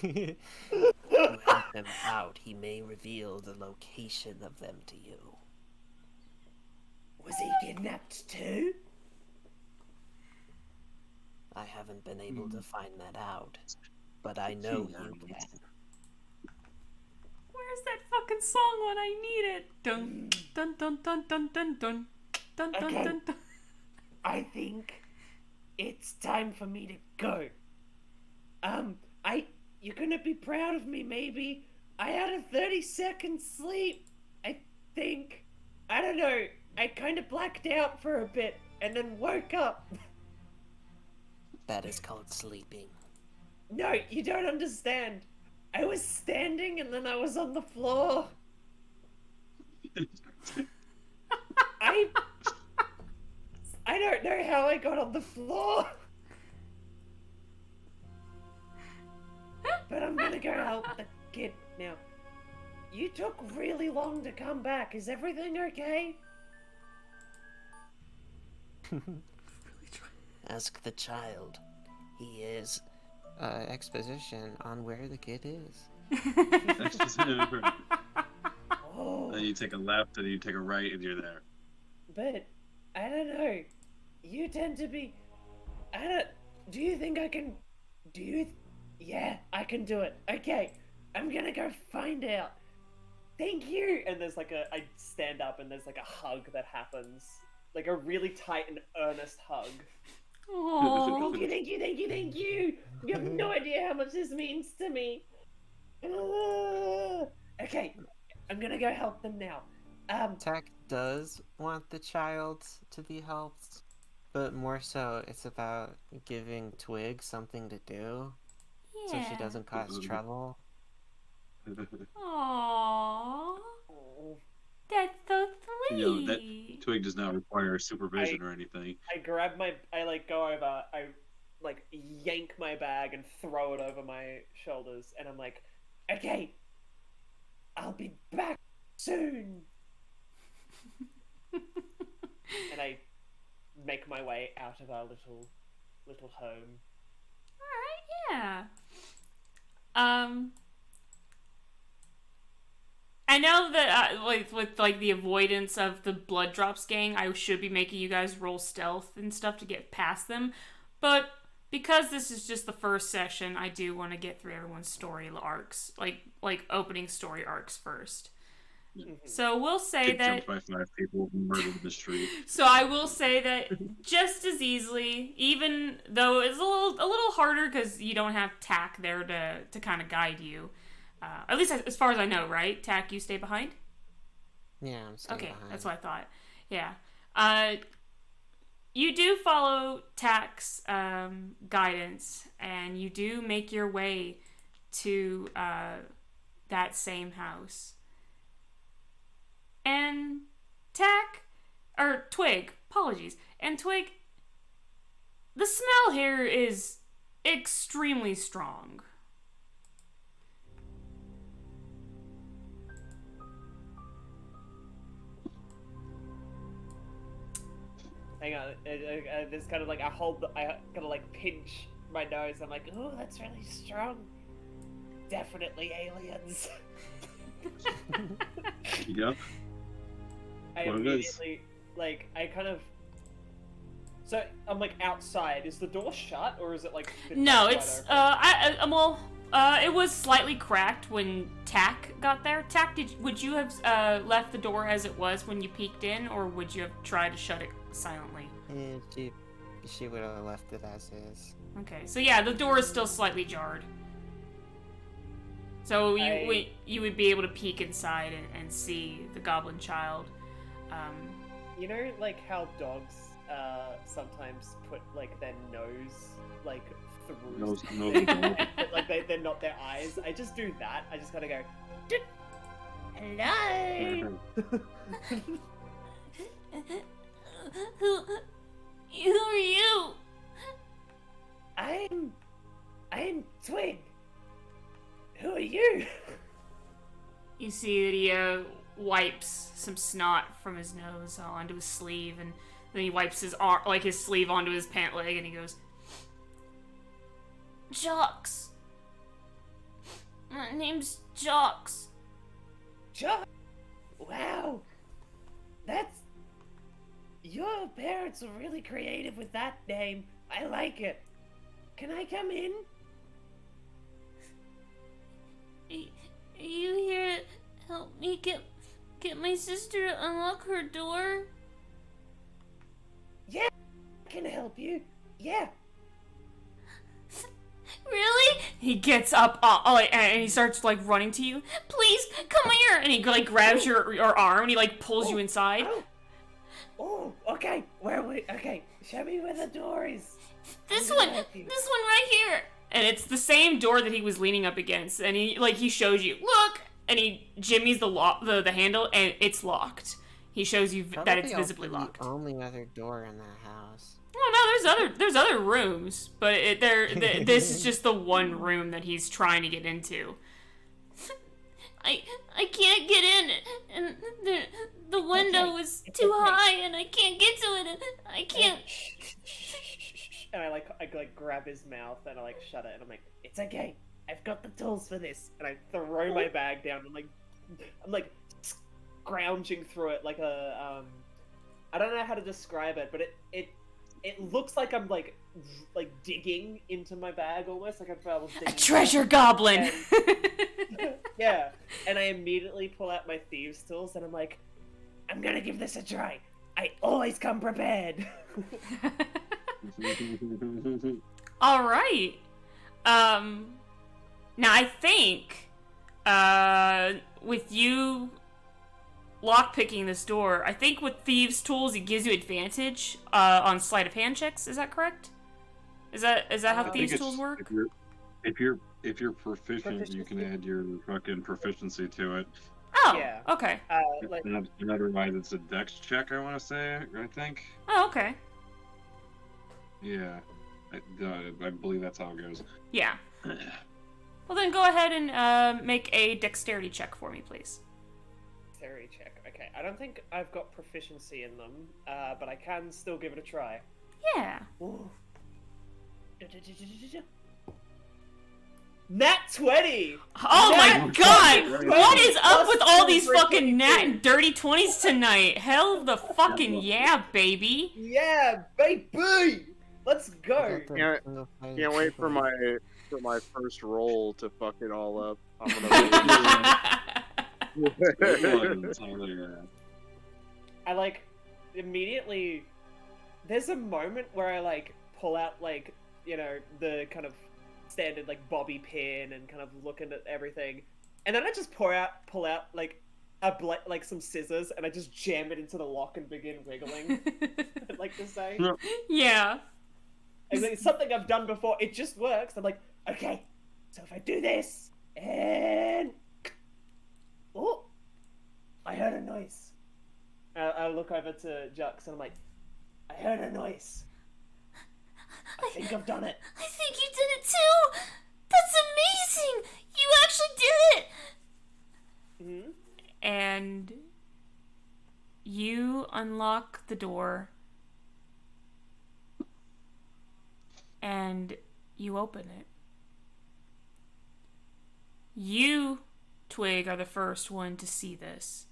N: If you help him out, he may reveal the location of them to you.
E: Was he kidnapped too?
N: I haven't been able to find that out, but I know you can.
A: Where's that fucking song when I need it? Dun dun dun dun dun dun dun dun dun
E: Okay.
A: dun dun.
E: I think it's time for me to go. You're gonna be proud of me, maybe. I had a 30-second sleep, I think. I don't know. I kind of blacked out for a bit and then woke up.
N: That is called sleeping.
E: No, you don't understand. I was standing and then I was on the floor. I don't know how I got on the floor. But I'm gonna go help the kid now. You took really long to come back. Is everything okay?
N: Ask the child. He is...
C: Exposition on where the kid is.
E: Oh.
K: Then you take a left, and you take a right, and you're there.
E: But, I don't know. You tend to be... Do you think I can... Yeah, I can do it. Okay, I'm gonna go find out. Thank you! And there's like I stand up and there's like a hug that happens. Like a really tight and earnest hug.
A: Aww.
E: Thank you! You have no idea how much this means to me. Okay, I'm gonna go help them now.
C: Tack does want the child to be helped, but more so it's about giving Twig something to do, so she doesn't cause trouble.
A: Aww. That's so sweet.
K: You know, that Twig does not require supervision or anything.
E: I grab I like go over, I like yank my bag and throw it over my shoulders, and I'm like, okay, I'll be back soon. And I make my way out of our little home.
A: Alright, yeah. I know that with like the avoidance of the blood drops gang, I should be making you guys roll stealth and stuff to get past them, but because this is just the first session, I do want to get through everyone's story arcs, like opening story arcs first. So we'll say that.
K: Jumped by 5 people murdered in the street.
A: So I will say that just as easily, even though it's a little harder because you don't have Tack there to kind of guide you. At least as far as I know, right? Tack, you stay behind?
C: Yeah, I'm staying behind.
A: Okay, that's what I thought. Yeah. You do follow Tack's guidance, and you do make your way to that same house. And Twig, apologies. And Twig, the smell here is extremely strong.
E: Hang on, this kind of like I kind of like pinch my nose. I'm like, oh, that's really strong. Definitely aliens.
K: Yep.
E: I
K: What it is.
E: immediately, like, I kind of. So I'm like outside. Is the door shut or is it like?
A: No,
E: wide
A: it's
E: open?
A: it was slightly cracked when Tack got there. Tack, would you have left the door as it was when you peeked in, or would you have tried to shut it silently?
C: She would have left it as is.
A: Okay, so yeah, the door is still slightly jarred. So you would be able to peek inside and see the goblin child.
E: You know, like how dogs sometimes put like their nose like through.
K: Nose.
E: Like they're not their eyes. I just do that. I just gotta go. Hello.
J: Who are you?
E: I'm Twig. Who are you?
A: You see that he wipes some snot from his nose onto his sleeve, and then he wipes his arm, like his sleeve onto his pant leg, and he goes,
J: Jocks. My name's Jocks.
E: Jock. Wow. Your parents were really creative with that name. I like it. Can I come in?
J: Are you here to help me get my sister to unlock her door?
E: Yeah, I can help you. Yeah.
J: Really?
A: he gets up, and he starts like running to you.
J: Please, come here!
A: And he like grabs your arm and he like pulls you inside.
E: Oh, okay. Okay, show me where the door is.
J: This one right here.
A: And it's the same door that he was leaning up against, and he shows you, look, and he jimmies the handle, and it's locked. He shows you that it's visibly locked.
C: The only other door in that house.
A: Oh no, there's other rooms, but this is just the one room that he's trying to get into.
J: I can't get in, and the window is too high, and I can't get to it, and I can't.
E: And I grab his mouth and I shut it, and I'm like, it's okay, I've got the tools for this. And I throw my bag down and I'm scrounging through it like a I don't know how to describe it, but it looks like I'm like digging into my bag almost, like I was digging.
A: A treasure goblin.
E: Yeah, and I immediately pull out my thieves' tools and I'm like, I'm gonna give this a try. I always come prepared.
A: All right. Now I think, with you lockpicking this door, I think with thieves' tools it gives you advantage on sleight of hand checks. Is that correct? Is that how thieves' tools work?
K: If you're proficient, you can add your fucking proficiency to it.
A: Oh,
E: yeah.
A: Okay.
K: And otherwise, it's a dex check. I want to say. I think.
A: Oh, okay.
K: Yeah, I believe that's how it goes.
A: Yeah. Well, then go ahead and make a dexterity check for me, please.
E: Dexterity check. Okay, I don't think I've got proficiency in them, but I can still give it a try.
A: Yeah.
E: Ooh. Nat 20!
A: Oh
E: Nat
A: my god!
E: 20!
A: What is up with all these
E: Plus
A: fucking nat and dirty 20s tonight? Hell the fucking yeah, baby!
E: Yeah, baby! Let's go!
L: Can't wait for my first roll to fuck it all up. I'm gonna
E: I immediately there's a moment where I pull out the kind of standard bobby pin and kind of looking at everything, and then I just pull out some scissors and I just jam it into the lock and begin wiggling. I'd like to say.
A: Yeah.
E: It's something I've done before. It just works. I'm like, okay, so if I do this and oh, I heard a noise. I look over to Jux and I'm like, I heard a noise. I think I've done it.
J: I think you did it too! That's amazing! You actually did it!
E: Mm-hmm.
A: And you unlock the door and you open it. You Twig are the first one to see this.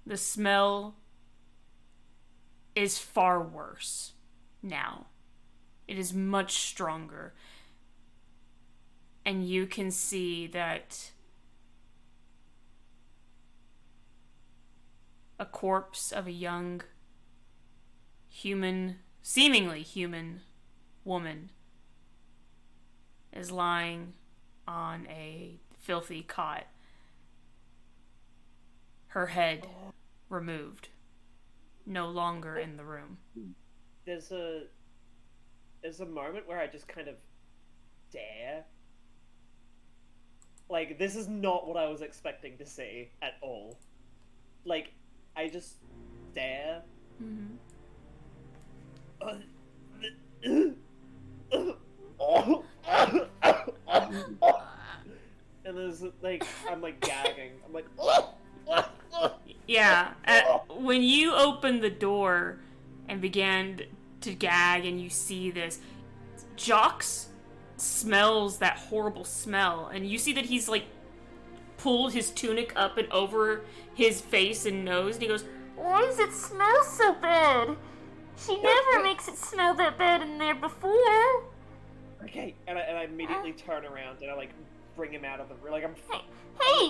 A: The smell is far worse now. It is much stronger. And you can see that a corpse of a young human, seemingly human woman is lying on a filthy cot. Her head removed. No longer in the room.
E: There's a moment where I just kind of stare. Like, this is not what I was expecting to see at all. Like, I just stare.
A: Mm-hmm.
E: And there's, like, I'm, like, gagging. I'm like,
A: yeah. When you open the door and began to gag and you see this, Jocks smells that horrible smell, and you see that he's, like, pulled his tunic up and over his face and nose, and he goes,
J: "Why does it smell so bad? She never makes it smell that bad in there before."
E: Okay, and I immediately turn around and I, like, bring him out of the room. Like, I'm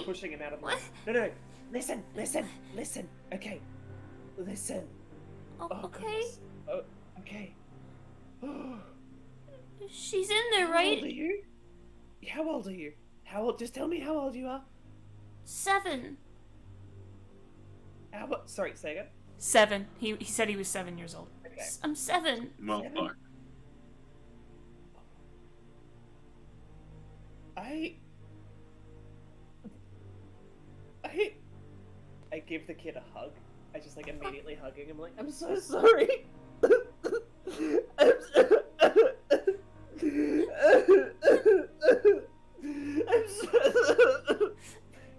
E: pushing him out of the room. No. Listen. Okay. Listen.
J: Okay.
E: Goodness. Oh, okay.
J: She's in there, right?
E: How old are you? How old are you? Just tell me how old you are.
J: 7.
E: Sorry, say again?
A: 7. He said he was 7 years old.
E: Okay.
J: I'm 7.
K: Well, fuck.
E: I give the kid a hug. I just, like, immediately hugging him, like, I'm so sorry.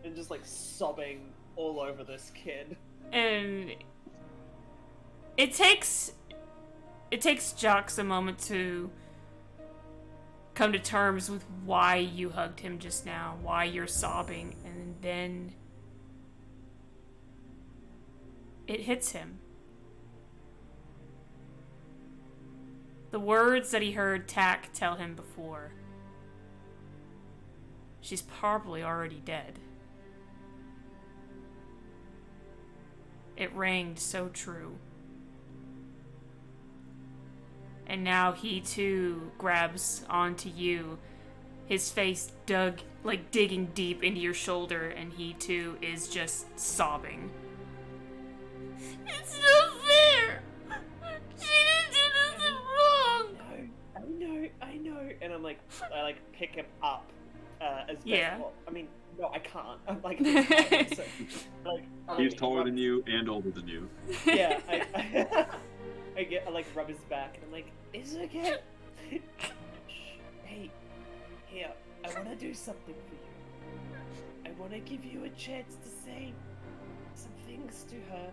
E: And just, like, sobbing all over this kid.
A: And it takes Jocks a moment to come to terms with why you hugged him just now, why you're sobbing, and then it hits him. The words that he heard Tack tell him before. She's probably already dead. It rang so true. And now he too grabs onto you, his face digging deep into your shoulder, and he too is just sobbing.
J: It's not fair! She didn't do nothing wrong!
E: I know. And I'm like, I like pick him up as best.
A: Yeah.
E: Well, I mean, no, I can't. I'm like, so, like
K: He's taller than you and older than you.
E: Yeah, I like rub his back and I'm like, it's okay. Hey, here, I want to do something for you. I want to give you a chance to say some things to her,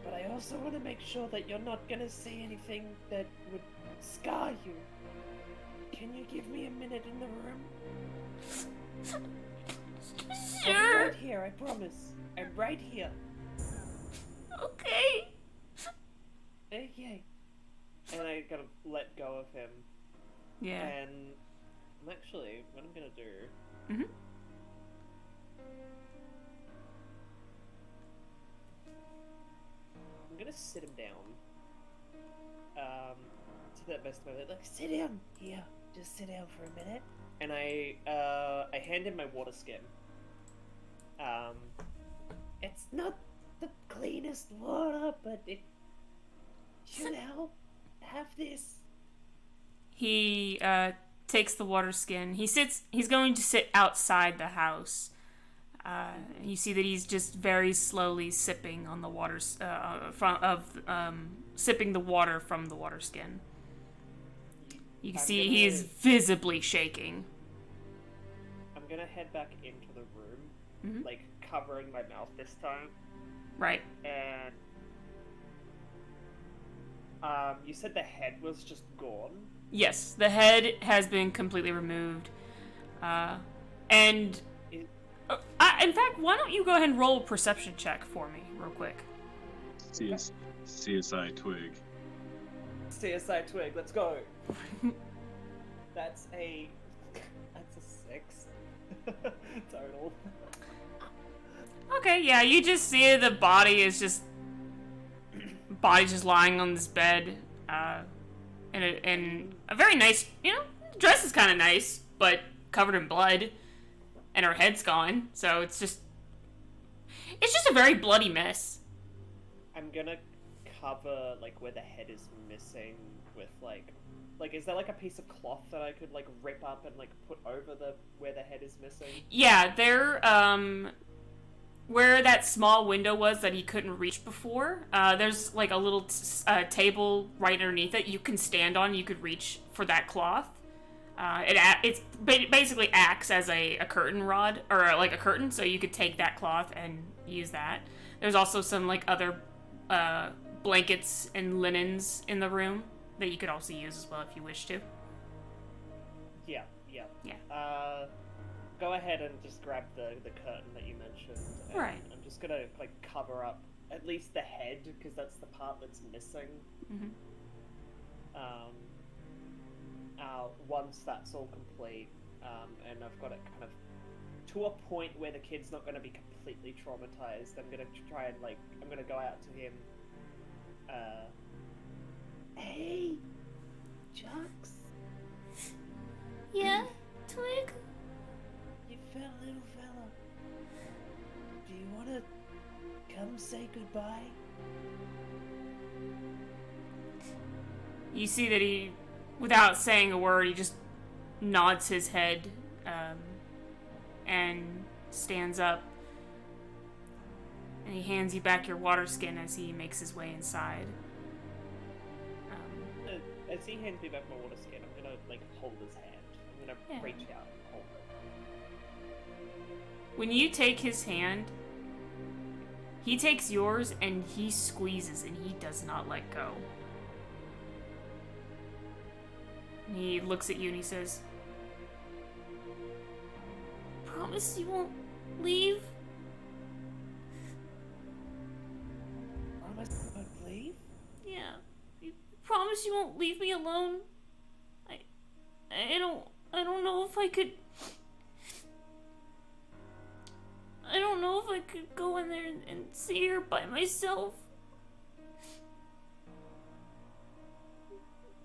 E: but I also want to make sure that you're not gonna say anything that would scar you. Can you give me a minute in the room?
J: Sure.
E: I'm right here, I promise. I'm right here.
J: Okay.
E: Okay. And I gotta let go of him.
A: Yeah.
E: And I'm actually, what I'm gonna do.
A: Mm-hmm.
E: I'm gonna sit him down. To the best of my ability. Like, sit down here. Just sit down for a minute. And I hand him my water skin. It's not the cleanest water, but it should help. Have this.
A: He takes the water skin. He's going to sit outside the house. You see that he's just very slowly sipping on the water, sipping the water from the water skin. You can see he is visibly shaking.
E: I'm gonna head back into the room,
A: Mm-hmm.
E: like covering my mouth this time.
A: Right.
E: And you said the head was just gone?
A: Yes, the head has been completely removed. And In fact, why don't you go ahead and roll a perception check for me, real quick?
K: CSI Twig.
E: CSI Twig, let's go. That's a 6 total.
A: Okay, yeah, you just see the body is just lying on this bed, in a very nice, dress is kind of nice, but covered in blood, and her head's gone. So it's just a very bloody mess.
E: I'm gonna cover like where the head is missing with like is there like a piece of cloth that I could like rip up and like put over where the head is missing?
A: Yeah, there, where that small window was that he couldn't reach before, there's like a little table right underneath it you can stand on. You could reach for that cloth. It basically acts as a curtain rod, or like a curtain, so you could take that cloth and use that. There's also some like other blankets and linens in the room that you could also use as well if you wish to.
E: Yeah. Go ahead and just grab the curtain that you mentioned.
A: Right.
E: I'm just gonna like cover up at least the head because that's the part that's missing.
A: Mm-hmm.
E: Once that's all complete, and I've got it kind of to a point where the kid's not going to be completely traumatized, I'm going to try and I'm going to go out to him. Hey, Jux.
J: Yeah, Twig?
E: You fat little fella. Do you want to come say goodbye?
A: You see that he, without saying a word, he just nods his head, and stands up. And he hands you back your water skin as he makes his way inside.
E: As he hands me back my water skin, I'm gonna hold his hand. I'm gonna reach out and hold it.
A: When you take his hand, he takes yours and he squeezes and he does not let go. And he looks at you and he says,
J: Promise you won't leave?
E: Promise you won't leave?
J: Yeah. You promise you won't leave me alone? I don't know if I could... I don't know if I could go in there and see her by myself.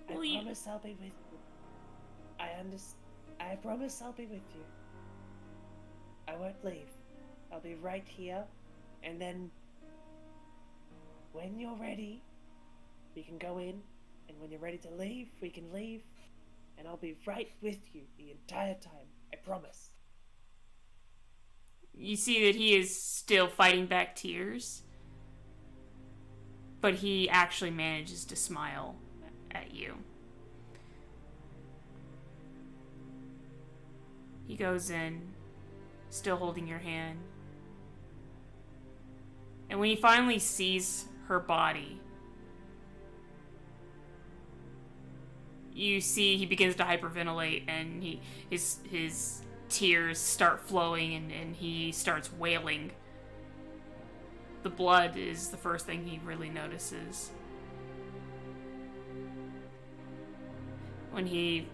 E: I promise I'll be with you. I promise I'll be with you. I won't leave. I'll be right here, and then when you're ready, we can go in, and when you're ready to leave, we can leave, and I'll be right with you the entire time. I promise.
A: You see that he is still fighting back tears, but he actually manages to smile at you. He goes in, still holding your hand. And when he finally sees her body, you see he begins to hyperventilate, and his tears start flowing, and he starts wailing. The blood is the first thing he really notices. When he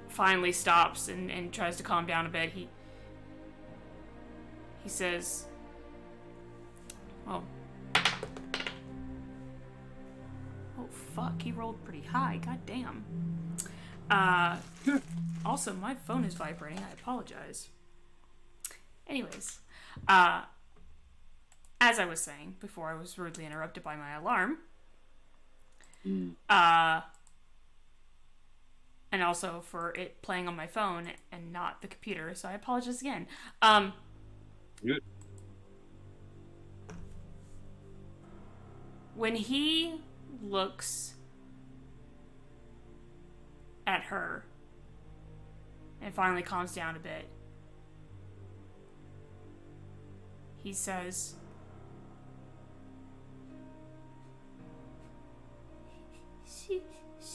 A: finally stops and tries to calm down a bit, he says, oh fuck, he rolled pretty high, god damn. Also, my phone is vibrating, I apologize. Anyways, as I was saying before I was rudely interrupted by my alarm, and also for it playing on my phone and not the computer, so I apologize again.
K: Good.
A: When he looks at her and finally calms down a bit, he says,
J: She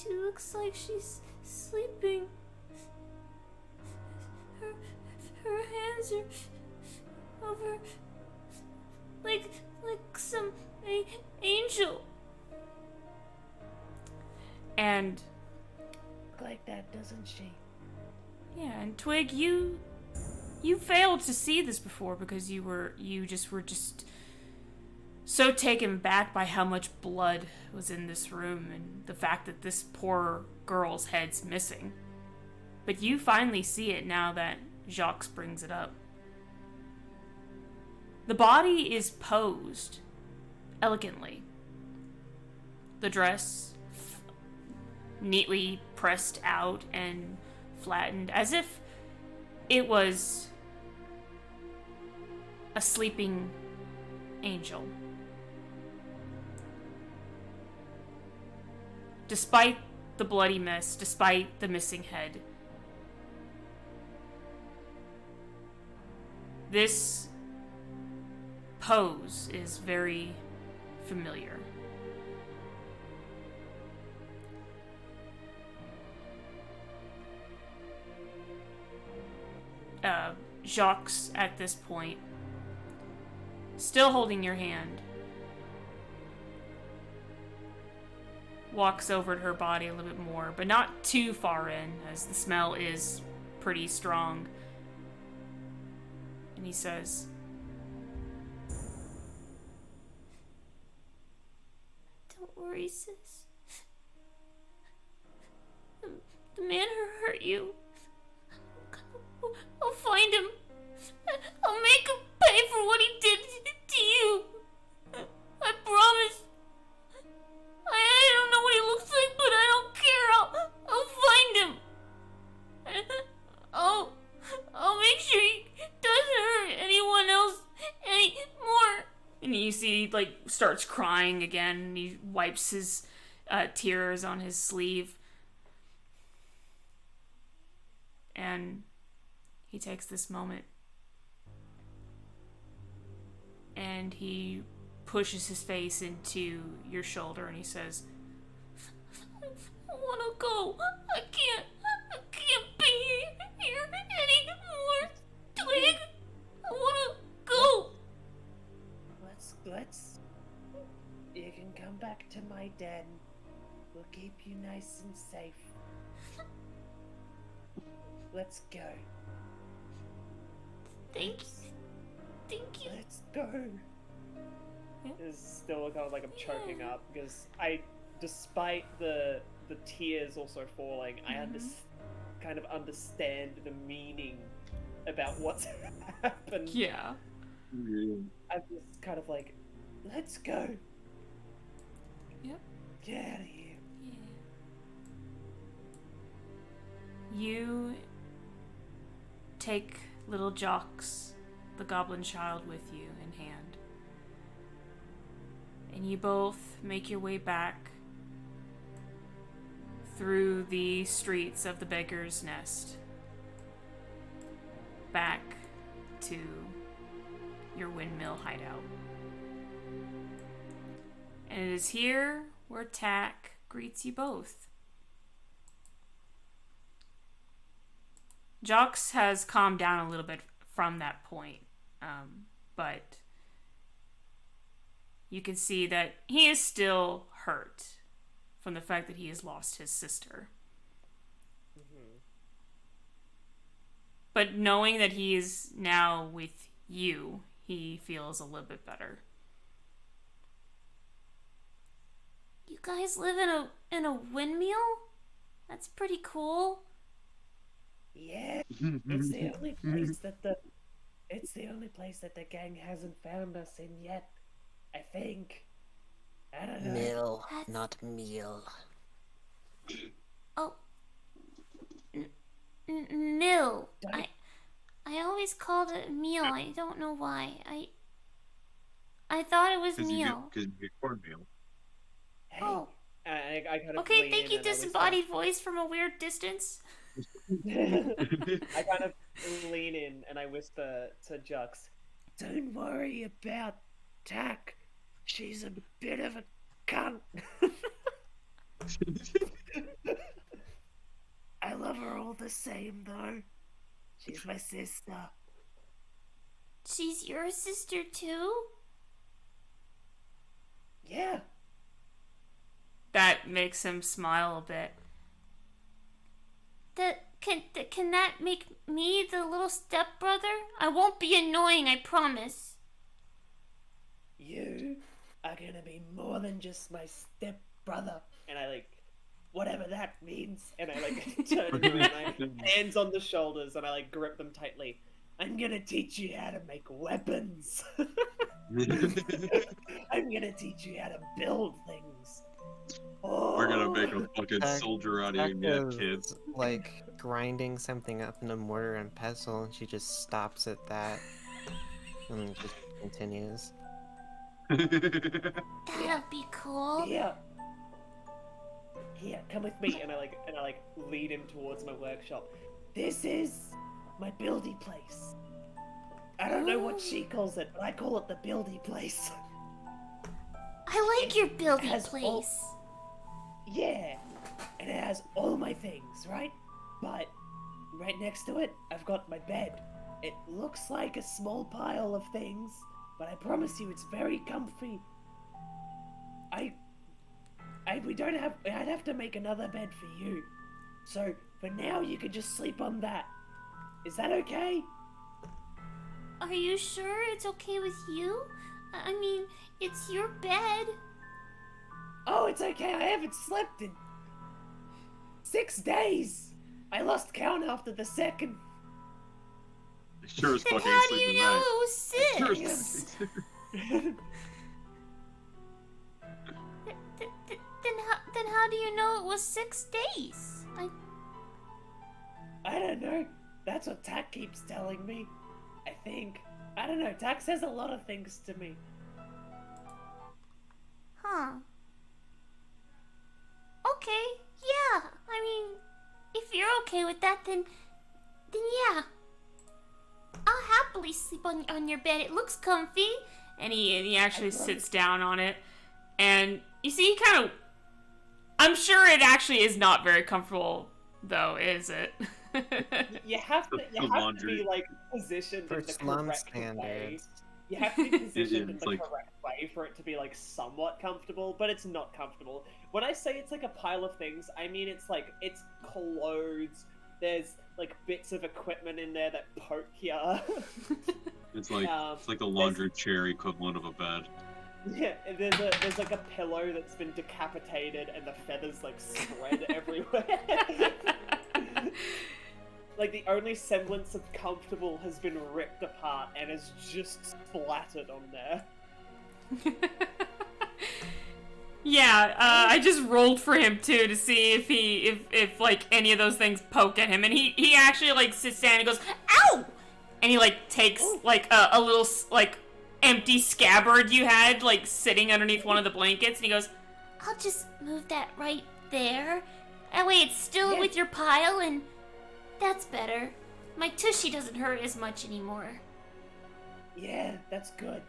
J: looks like she's sleeping. Her hands eyes are over like some angel.
A: And
E: like that, doesn't she?
A: yeah, and Twig, you failed to see this before because you were just so taken back by how much blood was in this room and the fact that this poor girl's head's missing. But you finally see it now that Jacques brings it up. The body is posed elegantly. The dress neatly pressed out and flattened as if it was a sleeping angel. Despite the bloody mess, despite the missing head, this pose is very familiar. Jacques, at this point, still holding your hand, walks over to her body a little bit more, but not too far in, as the smell is pretty strong. And he says,
J: "Don't worry, sis. The man who hurt you, I'll find him. I'll make him pay for what he did to you. I promise. I don't know what he looks like, but I don't care. I'll find him. I'll make sure he doesn't hurt anyone else anymore."
A: and you see he starts crying again, and he wipes his tears on his sleeve. And he takes this moment and he pushes his face into your shoulder and he says,
J: "I wanna go. I can't be here anymore. Twig, I wanna go."
E: Let's. You can come back to my den. We'll keep you nice and safe. Let's go.
J: Thank you.
E: Let's go. It's still kind of like I'm choking up because despite the tears also falling, I kind of understand the meaning about what's happened.
A: Yeah.
E: I'm just kind of like, let's go.
A: Yep.
E: Get out of here.
A: You take little Jacques, the goblin child, with you in hand. And you both make your way back through the streets of the Beggar's Nest, back to your windmill hideout. And it is here where Tack greets you both. Jacques has calmed down a little bit from that point, but you can see that he is still hurt from the fact that he has lost his sister.
E: Mm-hmm.
A: But knowing that he is now with you, he feels a little bit better.
J: You guys live in a windmill? That's pretty cool.
E: Yeah, it's the only place that the gang hasn't found us in yet. I think. I don't know.
N: Mill, not meal.
J: Oh, mill. I always called it meal. I don't know why. I thought it was meal.
K: Because you get cornmeal.
E: Hey.
J: Oh.
E: I kind of
J: Okay, thank you, disembodied voice from a weird distance.
E: I kind of lean in and I whisper to Jux, "Don't worry about Tack. She's a bit of a cunt. I love her all the same, though. She's my sister.
J: she's your sister too?
E: Yeah.
A: That makes him smile a bit.
J: Can that make me the little stepbrother? I won't be annoying, I promise.
E: You are gonna be more than just my stepbrother. And I like, whatever that means. And I like turn around and I hands on the shoulders and I like grip them tightly. I'm gonna teach you how to make weapons. I'm gonna teach you how to build things. Oh.
K: We're gonna make a fucking soldier out of you, yeah, kids.
C: Like grinding something up in a mortar and pestle, and she just stops at that, and just continues.
J: That'll be cool.
E: Yeah. Here, come with me, and I like lead him towards my workshop. This is my buildy place. I don't know what she calls it, but I call it the buildy place.
J: I like your buildy place.
E: Yeah, and it has all my things, right? But right next to it, I've got my bed. It looks like a small pile of things, but I promise you it's very comfy. I'd have to make another bed for you. So for now, you could just sleep on that. Is that okay?
J: Are you sure it's okay with you? I mean, it's your bed.
E: Oh, it's okay. I haven't slept in 6 days. I lost count after the second.
K: Sure as
J: Then
K: fucking
J: how do
K: sleep
J: you
K: tonight.
J: know it was 6?
K: Sure as fucking
J: Then how do you know it was 6 days?
E: I don't know. That's what Tak keeps telling me. I think. I don't know. Tak says a lot of things to me.
J: Huh. Okay, yeah. I mean, if you're okay with that, then yeah. I'll happily sleep on your bed. It looks comfy.
A: And he actually sits down on it. And you see, he kind of... I'm sure it actually is not very comfortable, though, is it?
E: You have to be like positioned
C: For
E: in the
C: slum
E: correct way.
C: standards.
E: You have to be positioned in
K: it's
E: the
K: like-
E: correct way for it to be like somewhat comfortable, but it's not comfortable. When I say it's like a pile of things, I mean it's clothes. There's like bits of equipment in there that poke ya.
K: It's like the laundry chair equivalent of a bed.
E: Yeah, there's like a pillow that's been decapitated and the feathers like spread everywhere. Like the only semblance of comfortable has been ripped apart and is just splattered on there.
A: Yeah, I just rolled for him too to see if like any of those things poke at him, and he actually like sits down and goes, "Ow!" And he like takes like a little like empty scabbard you had like sitting underneath one of the blankets, and he goes,
J: I'll just move that right there. That way it's still with your pile, and that's better. My tushy doesn't hurt as much anymore.
E: Yeah, that's good.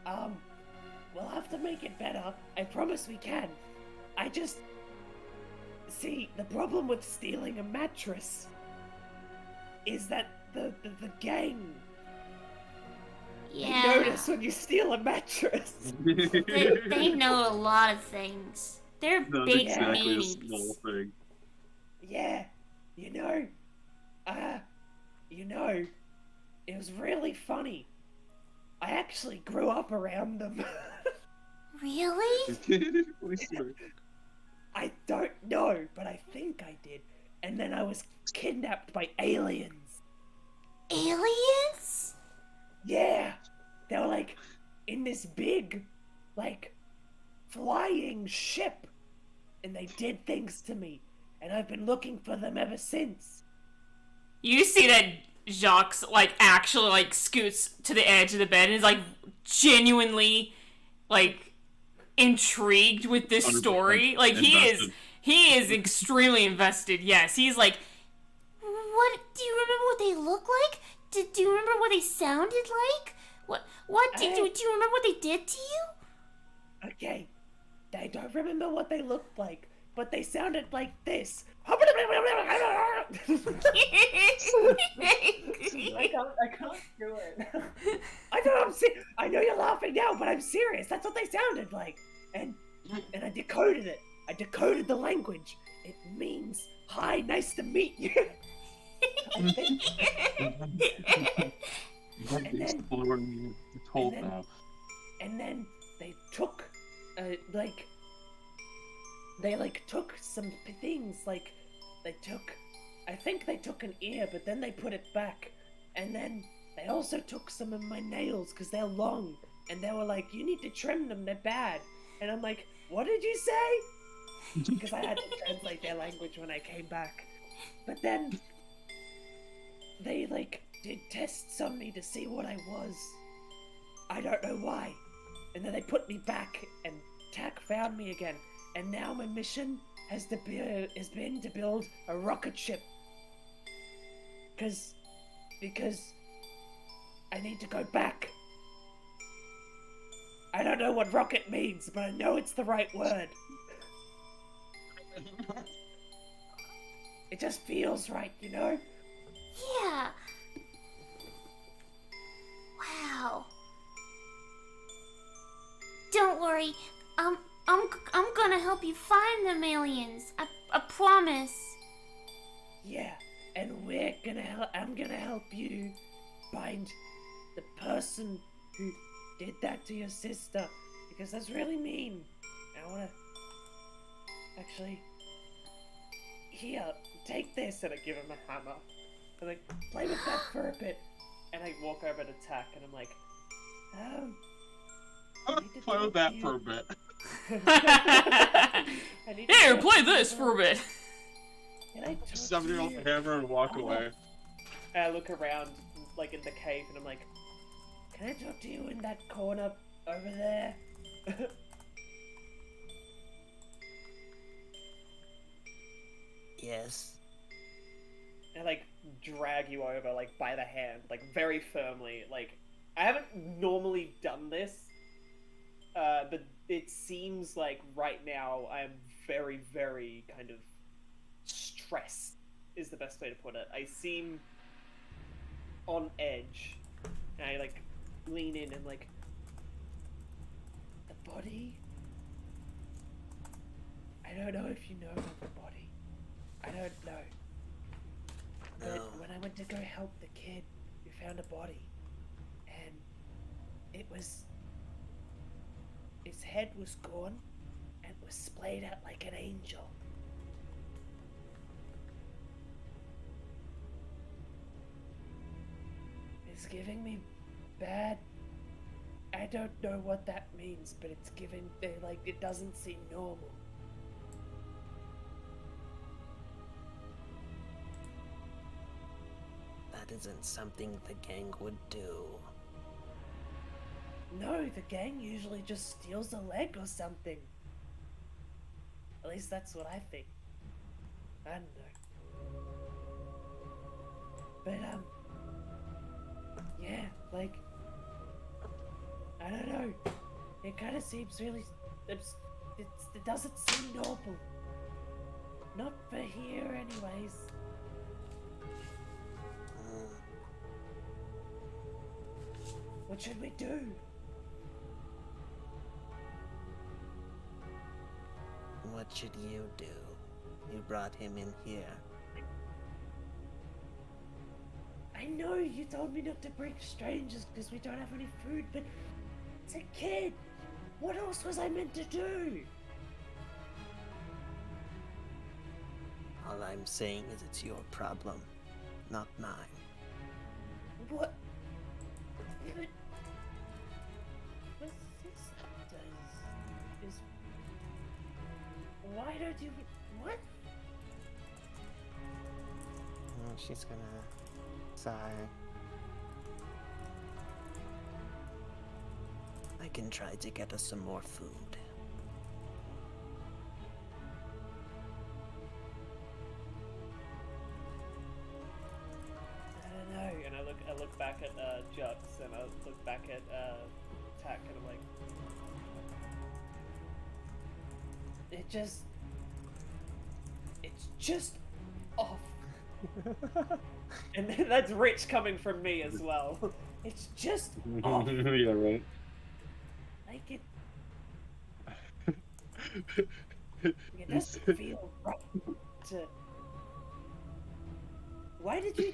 E: We'll have to make it better. I promise we can. I just... See, the problem with stealing a mattress is that the gang...
J: Yeah.
E: They notice when you steal a mattress.
J: They know a lot of things. They're
K: Not
J: big
K: exactly
J: meanies.
K: a small thing.
E: Yeah, you know, it was really funny. I actually grew up around them.
J: Really?
E: I don't know, but I think I did. And then I was kidnapped by aliens.
J: Aliens?
E: Yeah, they were like in this big, like, flying ship. And they did things to me. And I've been looking for them ever since.
A: You see that Jacques like actually like scoots to the edge of the bed and is like genuinely like intrigued with this story. Like
K: invested.
A: he is extremely invested. Yes, he's like,
J: What? Do you remember what they look like? Do you remember what they sounded like? What do you remember what they did to you?
E: Okay, I don't remember what they looked like, but they sounded like this. I can't do it. like, and I decoded it. I decoded the language. It means, "Hi, nice to meet you."
K: Exploring the whole map.
E: And then they took, took some things, like, I think they took an ear, but then they put it back. And then they also took some of my nails, because they're long. And they were like, "You need to trim them, they're bad." And I'm like, "What did you say?" Because I had to translate their language when I came back. But then they, did tests on me to see what I was. I don't know why. And then they put me back, and Tak found me again. And now my mission has been to build a rocket ship. Because I need to go back. I don't know what rocket means, but I know it's the right word. It just feels right, you know?
J: Yeah. Wow. Don't worry. I'm gonna help you find them aliens. I promise.
E: Yeah, and I'm gonna help you find the person who did that to your sister, because that's really mean. I wanna actually, here, take this, and I give him a hammer. I'm like, play with that for a bit, and I walk over to Tak, and I'm like,
K: Play with that for a bit.
A: Here, play this for a bit.
K: Just somebody on the hammer and walk away.
E: And I look around, like, in the cave, and I'm like, "Can I talk to you in that corner over there?"
N: Yes.
E: I, drag you over, by the hand, very firmly. I haven't normally done this, but it seems like right now I'm very, very kind of stressed, is the best way to put it. I seem on edge. And I, lean in and, the body? I don't know if you know about the body. I don't know. But when I went to go help the kid, we found a body. And his head was gone and was splayed out like an angel. It's giving me bad. I don't know what that means, but it's giving, it doesn't seem normal.
N: That isn't something the gang would do.
E: No, the gang usually just steals a leg or something. At least that's what I think. I don't know. But, yeah, I don't know. It kind of seems really, it doesn't seem normal. Not for here, anyways. What should we do?
N: What should you do? You brought him in here.
E: I know you told me not to bring strangers because we don't have any food, but it's a kid. What else was I meant to do?
N: All I'm saying is it's your problem, not mine.
E: What? But what this does is... Why don't you... What?
C: She's gonna sigh.
N: I can try to get us some more food.
E: I don't know. And I look back at Jux, and I look back at Tak, and I'm like, it's just off. And then that's rich coming from me as well. It's just off.
K: Yeah, right.
E: It doesn't feel right to... Why did you...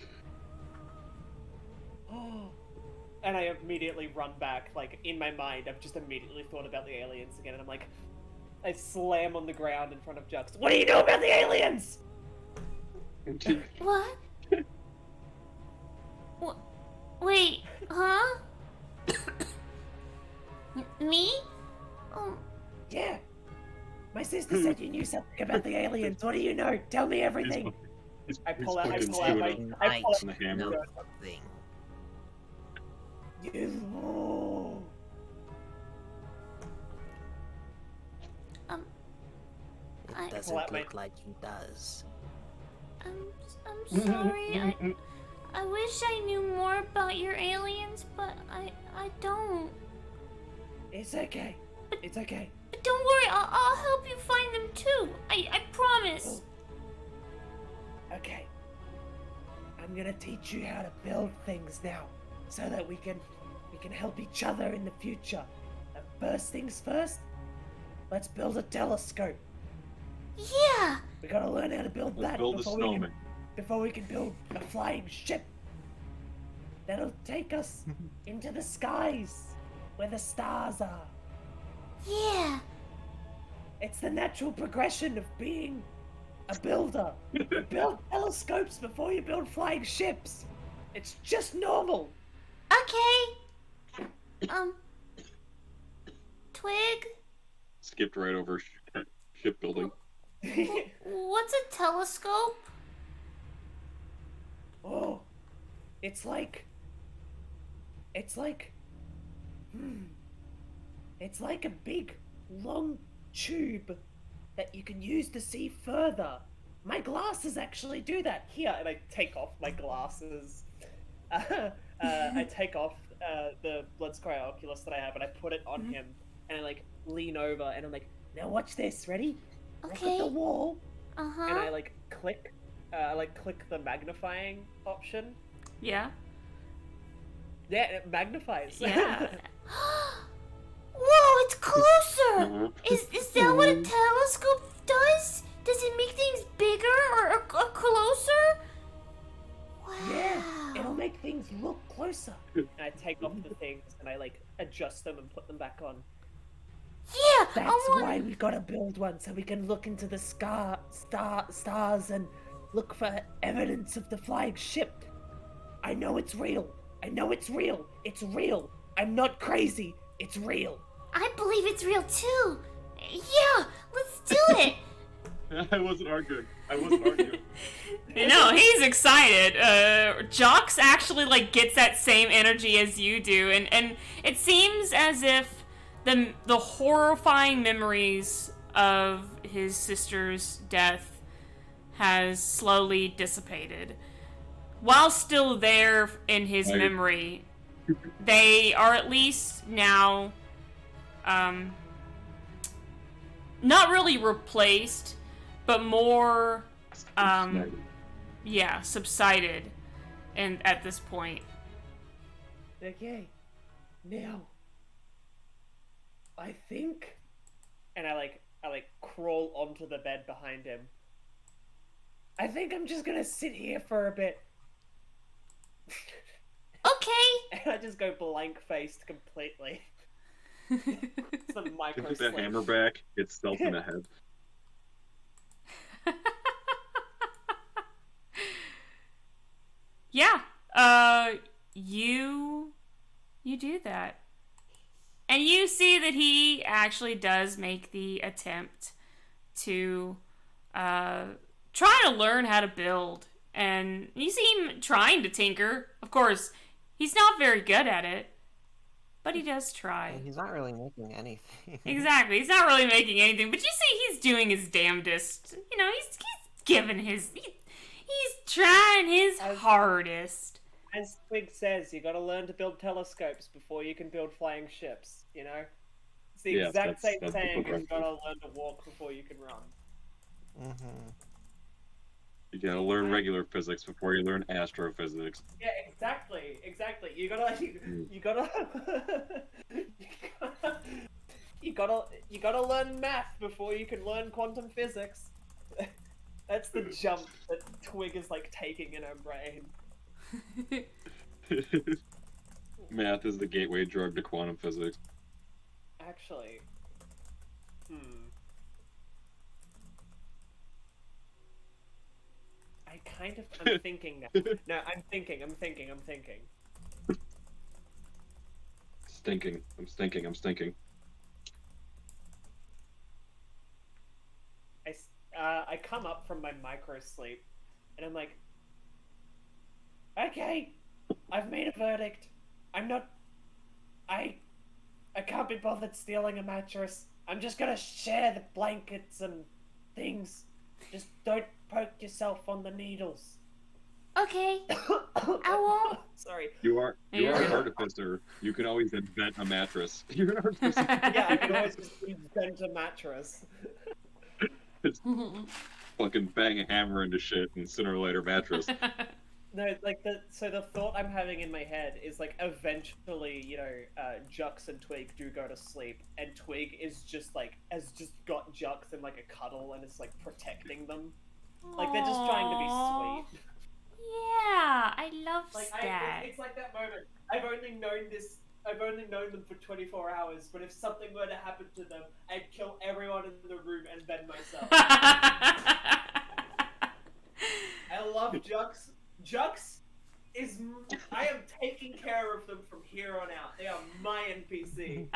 E: Oh... And I immediately run back, like, in my mind, I've just immediately thought about the aliens again, and I'm like... I slam on the ground in front of Jux. What do you know about the aliens?
J: What? Wait, huh? Me?
E: Yeah. My sister said you knew something about the aliens. What do you know? Tell me everything. I pull out my...
N: Something.
E: You...
N: It doesn't look like he does.
J: I'm sorry. I wish I knew more about your aliens, but I don't.
E: It's okay. It's okay.
J: But don't worry, I'll help you find them too. I promise.
E: Okay. I'm gonna teach you how to build things now, so that we can help each other in the future. First things first, let's build a telescope.
J: Yeah.
E: We gotta learn how to build that before we can build a flying ship. That'll take us into the skies, where the stars are.
J: Yeah.
E: It's the natural progression of being a builder. You build telescopes before you build flying ships. It's just normal.
J: Okay. Twig?
K: Skipped right over shipbuilding.
J: What's a telescope?
E: Oh, it's like a big, long tube that you can use to see further. My glasses actually do that. Here, and I take off my glasses. I take off the Blood Scry Oculus that I have, and I put it on him, and I like lean over, and I'm like, now watch this. Ready?
J: Okay.
E: Look at the wall.
J: And
E: I like click the magnifying option.
A: Yeah.
E: Yeah, it magnifies.
A: Yeah.
J: Whoa, it's closer! Is that what a telescope does? Does it make things bigger or closer? Wow.
E: Yeah, it'll make things look closer. And I take off the things and I like adjust them and put them back on.
J: Yeah,
E: That's why we gotta build one, so we can look into the stars and look for evidence of the flying ship. I know it's real. It's real. I'm not crazy. It's real.
J: I believe it's real too. Yeah, let's do it.
K: I wasn't arguing.
A: You know, he's excited. Jox actually like gets that same energy as you do, and it seems as if the horrifying memories of his sister's death has slowly dissipated. While still there in his memory, they are at least now not really replaced, but more subsided and at this point.
E: Okay. Now I think, and I crawl onto the bed behind him. I think I'm just gonna sit here for a bit.
J: Okay.
E: And I just go blank-faced completely. Some micro
K: Get that hammer back, get stealth in the head.
A: Yeah. You do that. And you see that he actually does make the attempt to try to learn how to build. And you see him trying to tinker. Of course, he's not very good at it, but he does try.
C: He's not really making anything.
A: Exactly, he's not really making anything, but you see he's doing his damnedest. You know, he's giving he's trying his hardest.
E: As Twig says, you gotta learn to build telescopes before you can build flying ships, you know? It's the exact same saying as you gotta learn to walk before you can run.
C: Mm-hmm.
K: You gotta learn regular physics before you learn astrophysics.
E: Yeah, exactly. You gotta you gotta learn math before you can learn quantum physics. That's the jump that Twig is like taking in her brain.
K: Math is the gateway drug to quantum physics.
E: Actually, I'm thinking now. No, I'm thinking.
K: I'm stinking.
E: I come up from my micro sleep, and I'm like, okay, I've made a verdict. I can't be bothered stealing a mattress. I'm just gonna share the blankets and things. Just don't poke yourself on the needles.
J: Okay. I won't.
E: Sorry.
K: You are an artificer. You can always invent a mattress. You're an artificer.
E: Yeah, I can always just invent a mattress.
K: Fucking bang a hammer into shit and sooner or later mattress.
E: No, like the thought I'm having in my head is like eventually, Jux and Twig do go to sleep, and Twig has just got Jux in like a cuddle and is like protecting them. Like they're just trying to be sweet.
J: Yeah, I love that.
E: It's like that moment. I've only known them for 24 hours, but if something were to happen to them, I'd kill everyone in the room and then myself. I love Jux. Jux I am taking care of them from here on out. They are my NPC.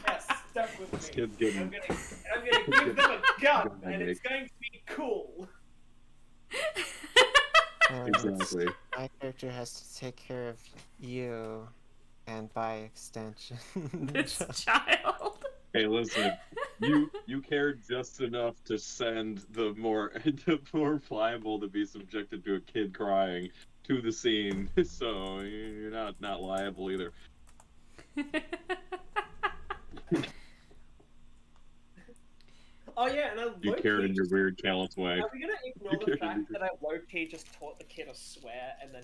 E: Yes, stuck with me. I'm gonna give them a gun, and it's going to be cool.
K: Exactly.
C: My character has to take care of you, and by extension,
A: this child.
K: Hey, listen. You cared just enough to send the more pliable to be subjected to a kid crying to the scene, so you're not liable either.
E: Oh yeah, and
K: You cared in your weird, callous way.
E: Are we gonna ignore the fact that I low-key just taught the kid to swear, and then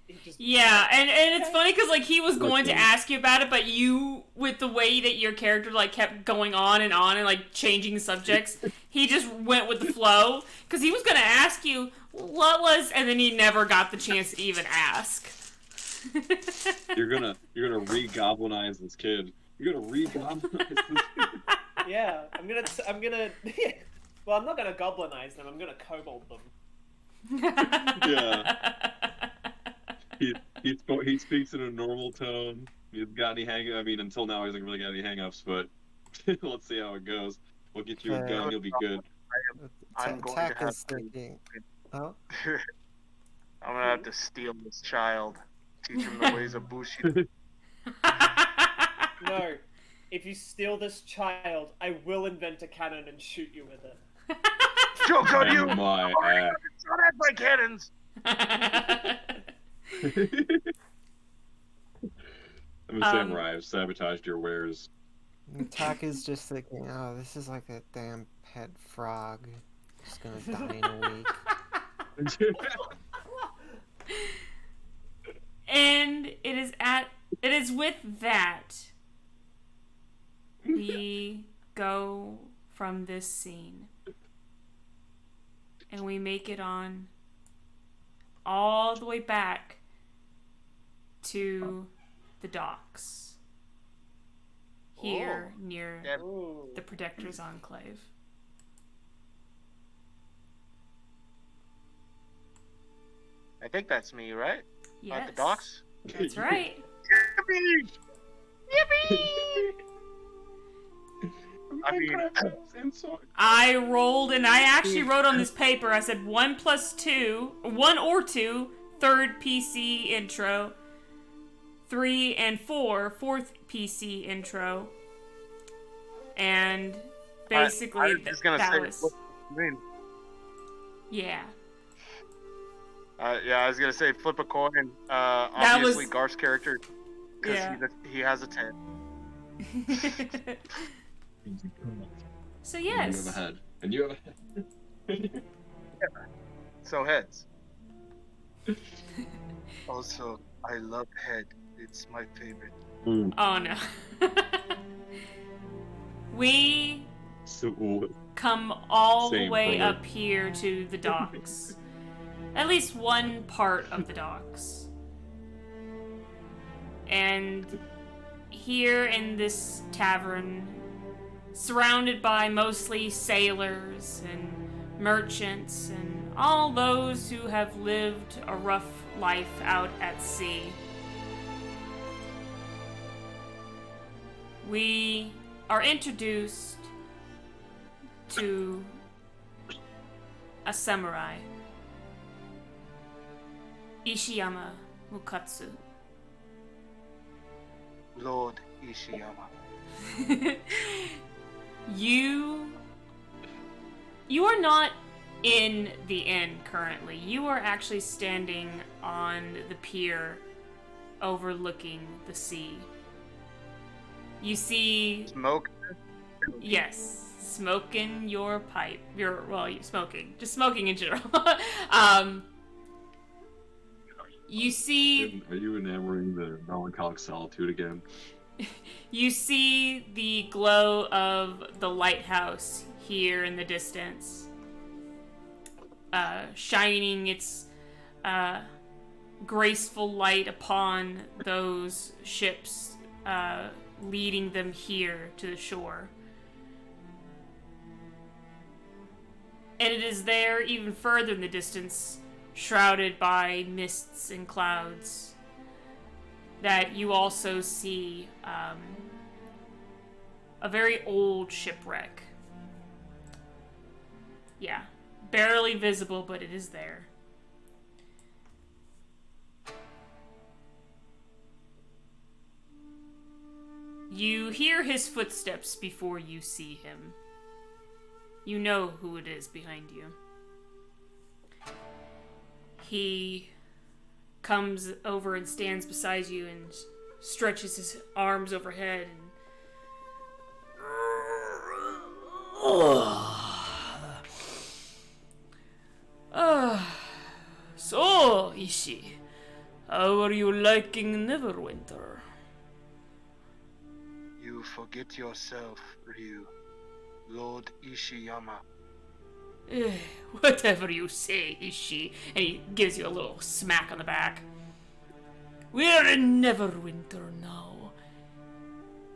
E: he just...
A: Yeah, and it's funny because like he was going to ask you about it, but you, with the way that your character like kept going on and like changing subjects, he just went with the flow because he was gonna ask you what was, and then he never got the chance to even ask.
K: You're gonna re-goblinize this kid. You're gonna re-goblinize this kid.
E: Yeah, I'm gonna. Well, I'm not gonna goblinize them. I'm gonna kobold them.
K: Yeah. He speaks in a normal tone. He's got any until now he hasn't really got any hang-ups, but let's see how it goes. We'll get you a gun, you'll be good.
L: I'm going to have to...
C: Oh?
L: I'm gonna have to steal this child. Teach him the ways of Bushido.
E: No. If you steal this child, I will invent a cannon and shoot you with it.
L: Joke on you!
K: My ass.
L: Don't have my cannons!
K: I'm a samurai. I've sabotaged your wares.
C: Taka's just thinking, oh, this is like a damn pet frog. Just gonna die in a week.
A: And it is with that we go from this scene and we make it on all the way back to the docks here near the Protector's Enclave.
L: I think that's me, right?
A: Yes.
L: At the docks?
A: That's right.
L: Yippee! Yippee!
A: I rolled, and I actually wrote on this paper, I said 1 or 2, third PC intro, 3 and 4, fourth PC intro, and basically
L: I was just gonna say,
A: was...
L: What do you mean?
A: Yeah.
L: Yeah, I was gonna say flip a coin. Obviously, Garth's character, because he has a 10.
A: So yes.
K: You have a head. And you have a head.
L: So heads. Also, I love head. It's my favorite.
A: Oh no. We
K: So,
A: come all the
K: Same,
A: way
K: brother.
A: up here to the docks. At least one part of the docks. And here in this tavern, surrounded by mostly sailors and merchants and all those who have lived a rough life out at sea, we are introduced to a samurai, Ishiyama Mukatsu.
O: Lord Ishiyama.
A: You are not in the inn currently. You are actually standing on the pier overlooking the sea. You see...
O: Smoke?
A: Yes. Smoking your pipe. You're smoking. Just smoking in general. You see...
K: Are you enamoring the melancholic solitude again?
A: You see the glow of the lighthouse here in the distance, shining its graceful light upon those ships, leading them here to the shore. And it is there, even further in the distance, shrouded by mists and clouds, that you also see a very old shipwreck. Yeah, barely visible, but it is there. You hear his footsteps before you see him. You know who it is behind you. He comes over and stands beside you and stretches his arms overhead and... So, Ishi, how are you liking Neverwinter?
O: You forget yourself, Ryu. Lord Ishiyama.
A: Whatever you say, Ishi. And he gives you a little smack on the back. We're in Neverwinter now.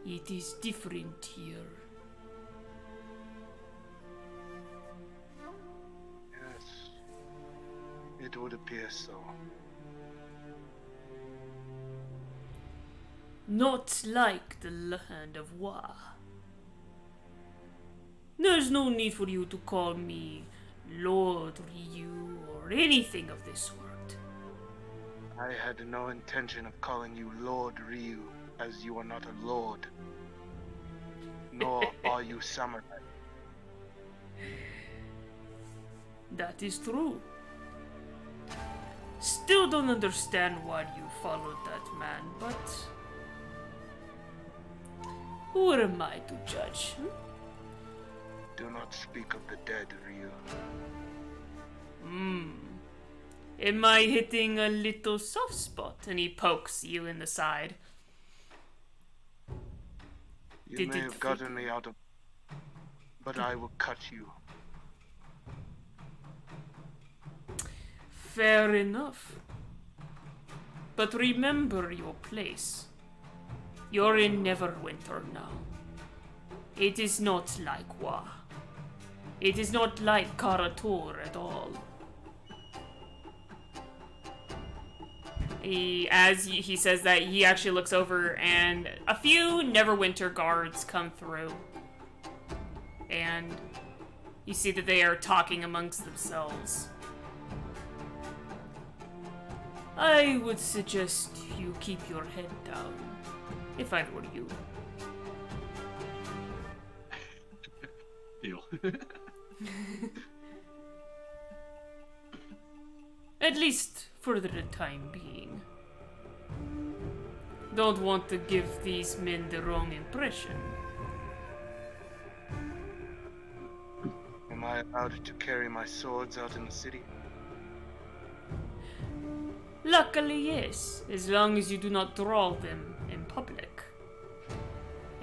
A: It is different here.
O: Yes, it would appear so.
A: Not like the land of Wa. There's no need for you to call me Lord Ryu or anything of this sort.
O: I had no intention of calling you Lord Ryu, as you are not a lord. Nor are you samurai.
A: That is true. Still don't understand why you followed that man, but... who am I to judge?
O: Do not speak of the dead, Ryu.
A: Am I hitting a little soft spot? And he pokes you in the side.
O: You may have gotten me out of... but I will cut you.
A: Fair enough. But remember your place. You're in Neverwinter now. It is not like Wa. It is not like Karator at all. As he says that, he actually looks over and a few Neverwinter guards come through. And you see that they are talking amongst themselves. I would suggest you keep your head down, if I were you.
K: Deal.
A: At least for the time being. Don't want to give these men the wrong impression.
O: Am I allowed to carry my swords out in the city?
A: Luckily, yes, as long as you do not draw them in public.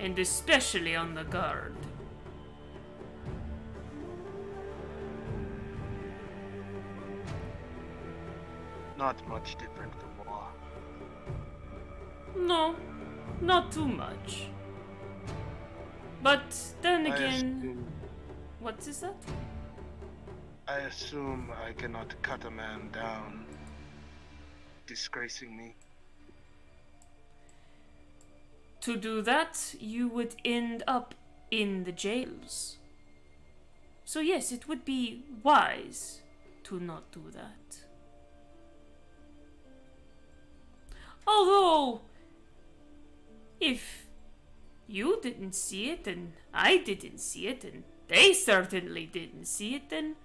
A: and especially on the guard.
O: Not much different from war.
A: No, not too much. But then again, what is that?
O: I assume I cannot cut a man down, disgracing me.
A: To do that, you would end up in the jails. So yes, it would be wise to not do that. Although, if you didn't see it, and I didn't see it, and they certainly didn't see it, then...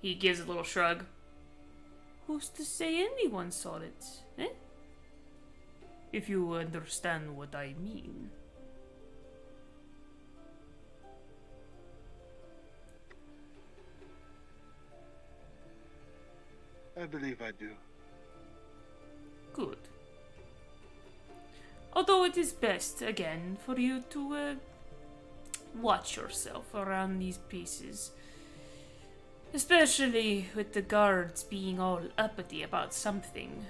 A: He gives a little shrug. Who's to say anyone saw it, eh? If you understand what I mean.
O: I believe I do.
A: Good. Although it is best, again, for you to watch yourself around these pieces. Especially with the guards being all uppity about something.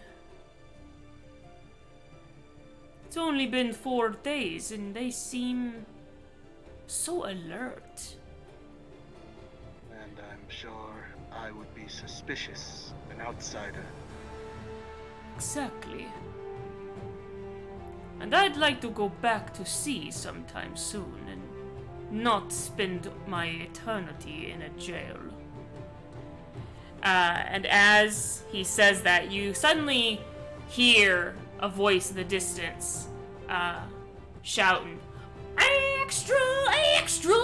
A: It's only been 4 days and they seem so alert.
O: And I'm sure I would be suspicious, an outsider.
A: Exactly. And I'd like to go back to sea sometime soon and not spend my eternity in a jail. And as he says that, you suddenly hear a voice in the distance, shouting, "Extra! Extra!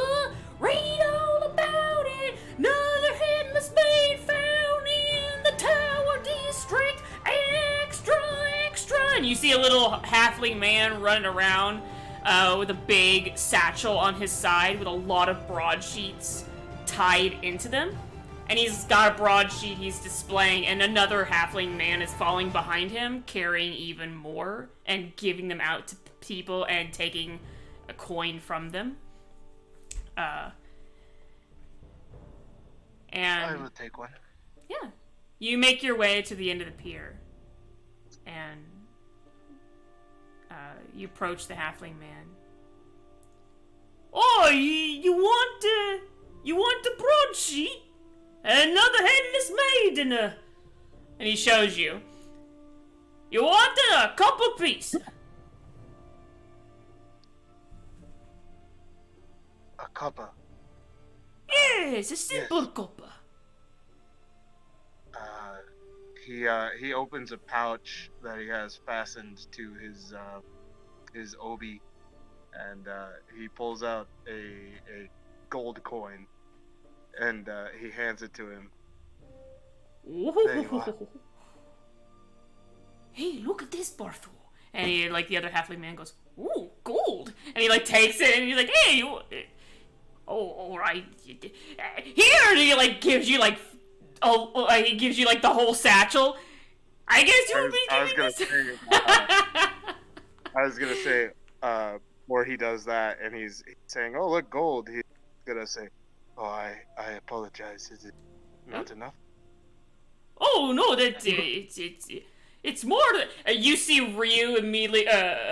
A: Read all about it! Another headless maid found in the Tower District! Extra! Extra!" And you see a little halfling man running around with a big satchel on his side with a lot of broadsheets tied into them. And he's got a broadsheet he's displaying, and another halfling man is following behind him, carrying even more, and giving them out to people and taking a coin from them. And
O: I will take one.
A: yeah, you make your way to the end of the pier, and you approach the halfling man. Oh, you want the broadsheet? Another headless maid and he shows you. You want a couple piece?
O: A copper.
A: Yes, a simple copper.
O: He opens a pouch that he has fastened to his obi, and he pulls out a gold coin. And he hands it to him. There you are.
A: Hey, look at this, Barthol. And he, like, the other halfling man goes, "Ooh, gold!" And he, like, takes it, and he's like, "Hey, all right. Here!" And he, like, gives you, like, he gives you, like, the whole satchel. I guess you would be giving this.
O: I was gonna say, where he does that, and he's saying, "Oh, look, gold." He's gonna say, "Oh, I apologize. Is it not enough?"
A: Oh no, it's more. You see Ryu immediately,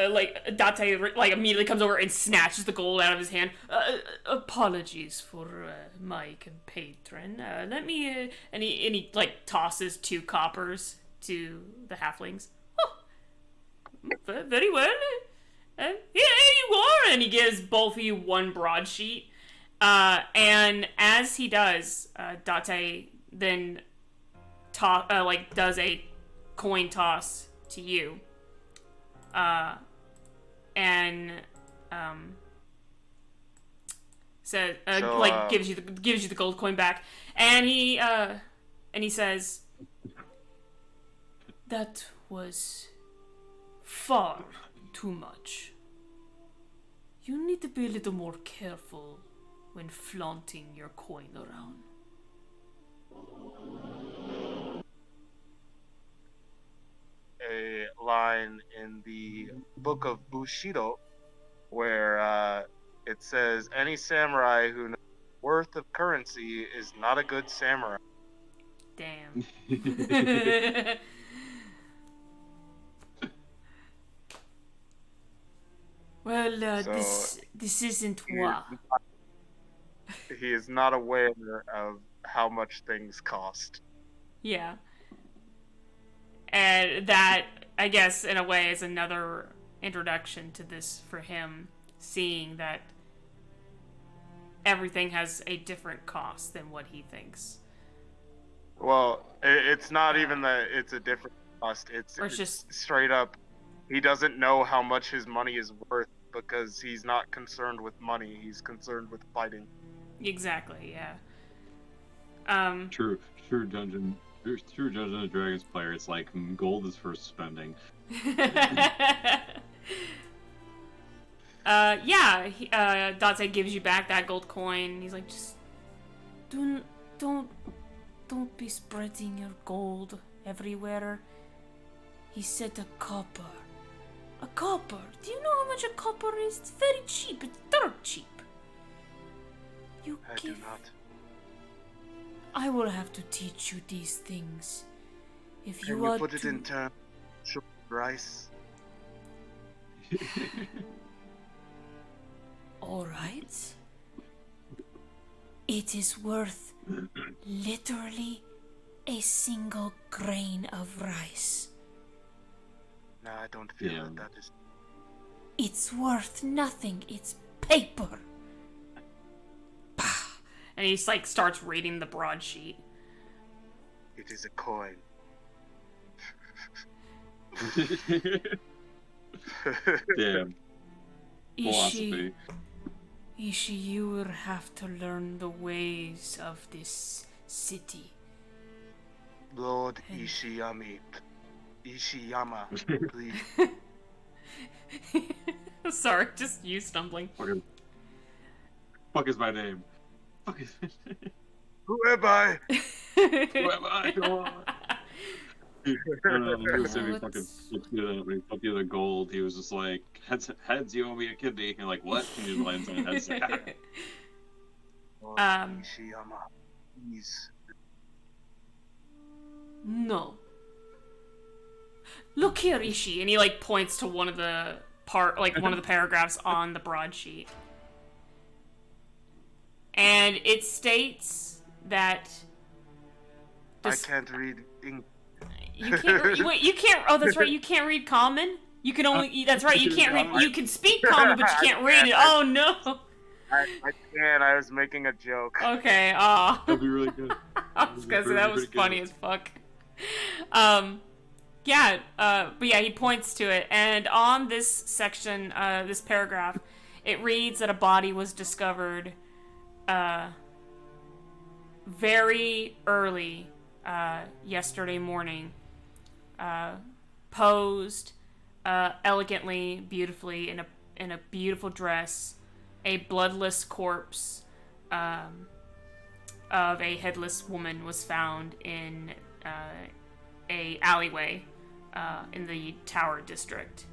A: like Date, like immediately comes over and snatches the gold out of his hand. Apologies for my compatron. Let me. And he like tosses 2 coppers to the halflings. Oh, very well. Here you are. And he gives both of you 1 broadsheet. And as he does, Date then does a coin toss to you. And says gives you the gold coin back. And he says, "That was far too much. You need to be a little more careful when flaunting your coin around."
O: A line in the book of Bushido where it says any samurai who knows the worth of currency is not a good samurai.
A: Damn. Well,
O: So
A: this isn't
O: he is
A: moi.
O: he is not aware of how much things cost.
A: Yeah. And that, I guess, in a way, is another introduction to this for him, seeing that everything has a different cost than what he thinks.
O: Well, it's not even that it's a different cost. It's
A: just
O: straight up. He doesn't know how much his money is worth because he's not concerned with money. He's concerned with fighting.
A: Exactly. Yeah.
K: True Dungeons and Dragons player. It's like gold is for spending.
A: Dante gives you back that gold coin. He's like, just don't be spreading your gold everywhere. He said a copper. A copper. Do you know how much a copper is? It's very cheap. It's dirt cheap.
O: I do not.
A: I will have to teach you these things. If
O: Can
A: you
O: you put it in terms of rice?
J: All right. It is worth literally a single grain of rice.
O: No, I don't feel that is.
J: It's worth nothing. It's paper.
A: And he like starts reading the broadsheet.
O: It is a coin.
K: Damn. Philosophy.
A: Ishi, you will have to learn the ways of this city.
O: Lord Ishiyama, please.
A: Sorry, just you stumbling.
K: Fuck is my name?
O: Who am I?
K: Who am I? Go on. When he fucked you the gold, he was just like, heads, you owe me a kidney. You're like, what? And he just lands on his head.
O: Ishiyama, please.
A: No. Look here, Ishi, and he like points to one of the paragraphs on the broadsheet. And it states that
O: I can't read English.
A: You can't wait, you can't. Oh, that's right. You can't read common. You can only. That's right. You can't read. You can speak common, but you can't read it. Oh no.
O: I can't. I was making a joke.
A: Okay.
K: That'd be really good.
A: I was gonna say that was funny as fuck. But yeah, he points to it, and on this section, this paragraph, it reads that a body was discovered, very early, yesterday morning, posed, elegantly, beautifully in a beautiful dress, a bloodless corpse, of a headless woman was found in a alleyway in the Tower District.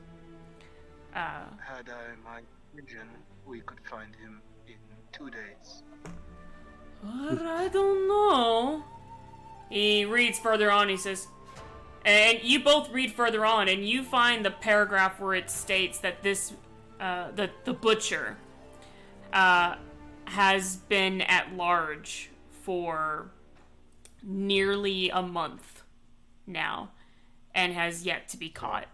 O: Had I my vision, we could find him in 2 days.
A: I don't know. He reads further on, he says, and you both read further on, and you find the paragraph where it states that this, the butcher, has been at large for nearly a month now, and has yet to be caught.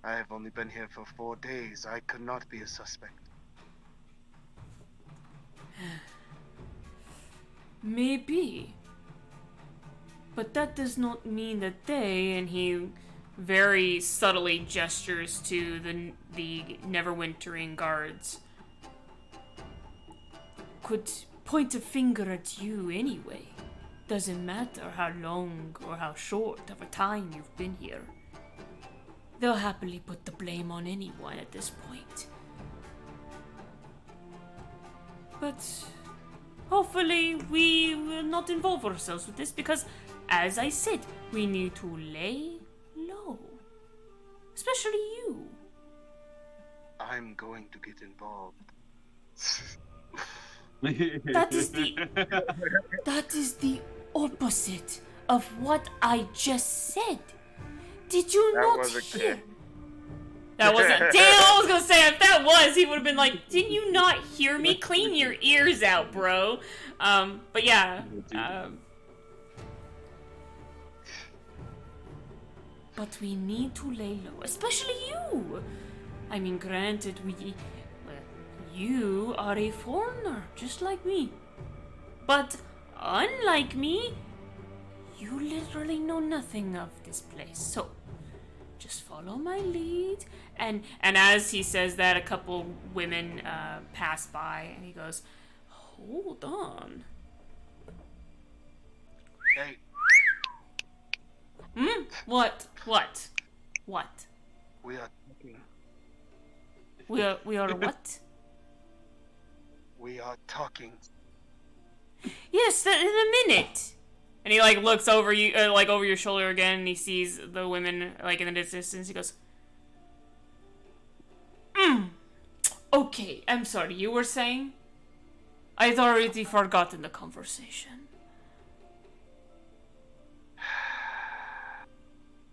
O: I have only been here for 4 days. I could not be a suspect.
A: Maybe. But that does not mean that they, and he very subtly gestures to the Neverwintering guards, could point a finger at you anyway. Doesn't matter how long or how short of a time you've been here. They'll happily put the blame on anyone at this point. But hopefully we will not involve ourselves with this because, as I said, we need to lay low.
J: Especially you.
O: I'm going to get involved.
J: That is the opposite of what I just said. Did you not hear? That wasn't. Damn, I was gonna say if that was, he would have been like, "Didn't you not hear me? Clean your ears out, bro." But yeah. But we need to lay low, especially you. I mean, granted, you are a foreigner, just like me. But unlike me, you literally know nothing of this place. So, just follow my lead. And as he says that, a couple women pass by, and he goes, "Hold on."
O: Hey.
J: What?
O: We are talking.
J: We are what?
O: We are talking.
J: Yes, in a minute. And he like looks over you, like over your shoulder again, and he sees the women like in the distance. He goes, "Okay, I'm sorry. You were saying? I'd already forgotten the conversation."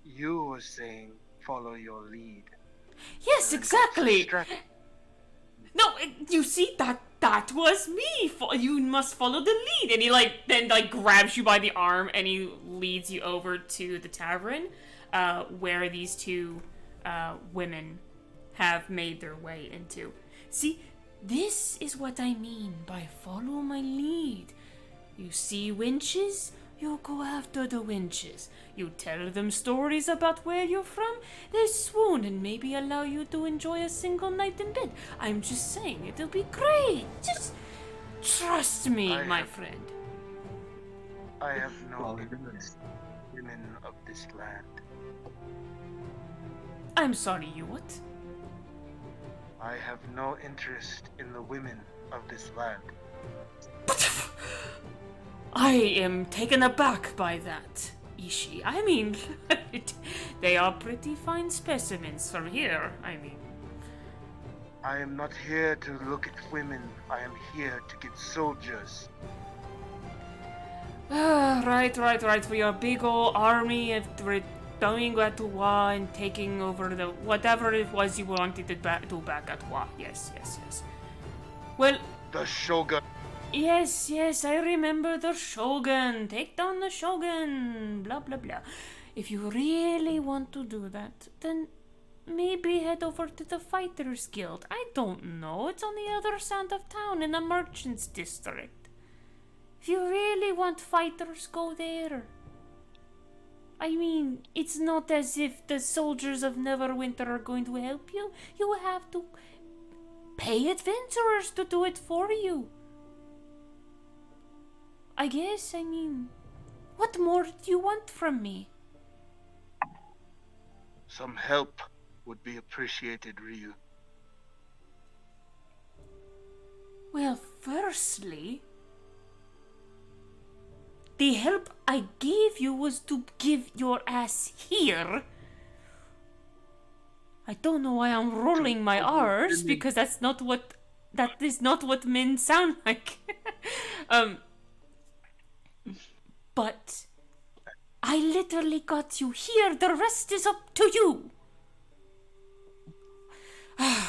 O: You were saying follow your lead.
J: Yes, exactly. No, you see that was me. You must follow the lead. And he then grabs you by the arm and he leads you over to the tavern, where these two women have made their way into. See, this is what I mean by follow my lead. You see winches, you go after the winches. You tell them stories about where you're from, they swoon and maybe allow you to enjoy a single night in bed. I'm just saying, it'll be great. Just trust me, my friend.
O: I have no interest in women of this land.
J: I'm sorry, you what?
O: I have no interest in the women of this land.
J: I am taken aback by that, Ishi. I mean, they are pretty fine specimens from here, I mean.
O: I am not here to look at women. I am here to get soldiers.
J: Right. For your big old army of returning at Wa and taking over the whatever it was you wanted to do back at Wa. Yes. Well,
O: the Shogun.
J: Yes, I remember the Shogun. Take down the Shogun. Blah, blah, blah. If you really want to do that, then maybe head over to the Fighters Guild. I don't know. It's on the other side of town in the Merchants District. If you really want fighters, go there. I mean, it's not as if the soldiers of Neverwinter are going to help you. You have to pay adventurers to do it for you. I guess, I mean, what more do you want from me?
O: Some help would be appreciated, Ryu.
J: Well, firstly, the help I gave you was to give your ass here. I don't know why I'm rolling my R's, because that is not what men sound like. But I literally got you here. The rest is up to you.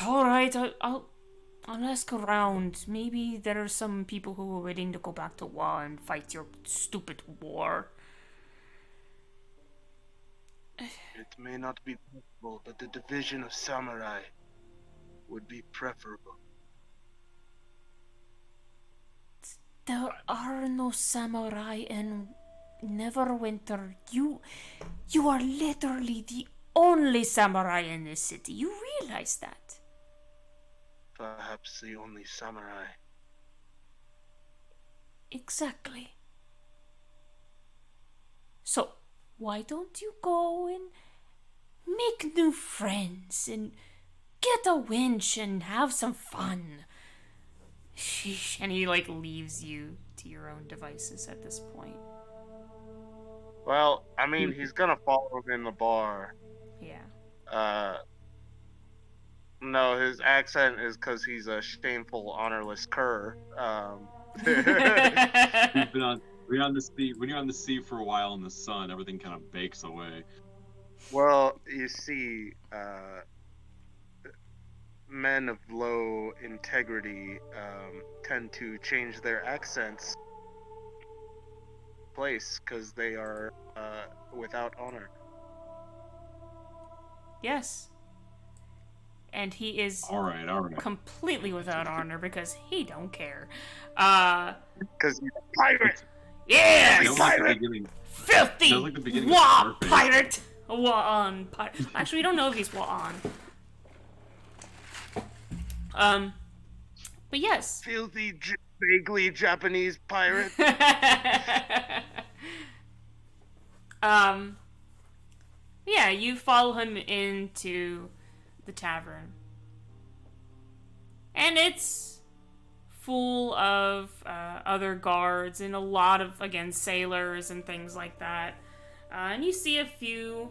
J: All right, I'll ask around. Maybe there are some people who are willing to go back to Wa and fight your stupid war.
O: It may not be possible, but the division of samurai would be preferable.
J: There are no samurai in Neverwinter. You are literally the only samurai in this city. You realize that?
O: Perhaps the only samurai.
J: Exactly. So, why don't you go and make new friends and get a winch and have some fun? Sheesh. And he leaves you to your own devices at this point.
O: Well, I mean, he's gonna follow him in the bar.
J: Yeah.
O: No, his accent is because he's a shameful, honorless cur.
K: We've been on the sea. When you're on the sea for a while in the sun, everything kind of bakes away.
O: Well, you see, men of low integrity tend to change their accents place because they are without honor.
A: Yes. And he is
K: all right.
A: completely without honor because he don't care.
O: Because he's a pirate.
A: Yes,
O: pirate.
A: Filthy Wa pirate. Wa-on pirate. Actually, we don't know if he's Wa-on. But yes.
O: Filthy, vaguely Japanese pirate.
A: Yeah, you follow him into the tavern. And it's full of other guards and a lot of, again, sailors and things like that. And you see a few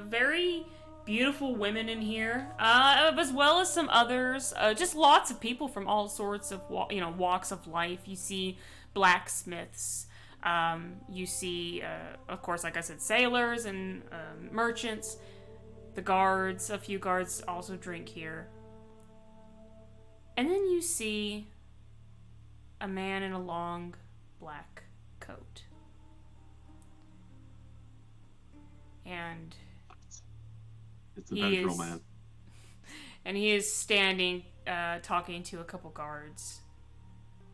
A: very beautiful women in here, as well as some others. Just lots of people from all sorts of walks of life. You see blacksmiths. You see, of course, like I said, sailors and merchants. The guards, a few guards also drink here. And then you see a man in a long black coat. And
K: it's a Benadryl man.
A: And he is standing, talking to a couple guards.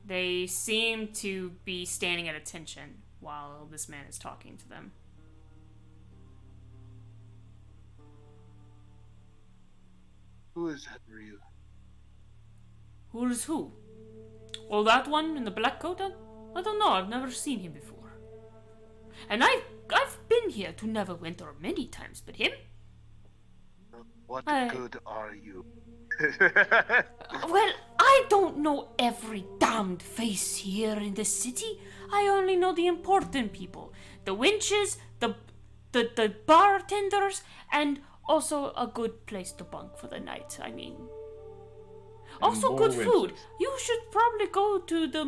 A: They seem to be standing at attention while this man is talking to them.
O: Who is that real?
A: Who's who? Oh, that one in the black coat? I don't know. I've never seen him before. And I've been here to Neverwinter many times, but him?
O: What good are you?
J: Well, I don't know every damned face here in the city.
A: I only know the important people. The winches, the bartenders, and also a good place to bunk for the night. I mean... Also good food. You should probably go to the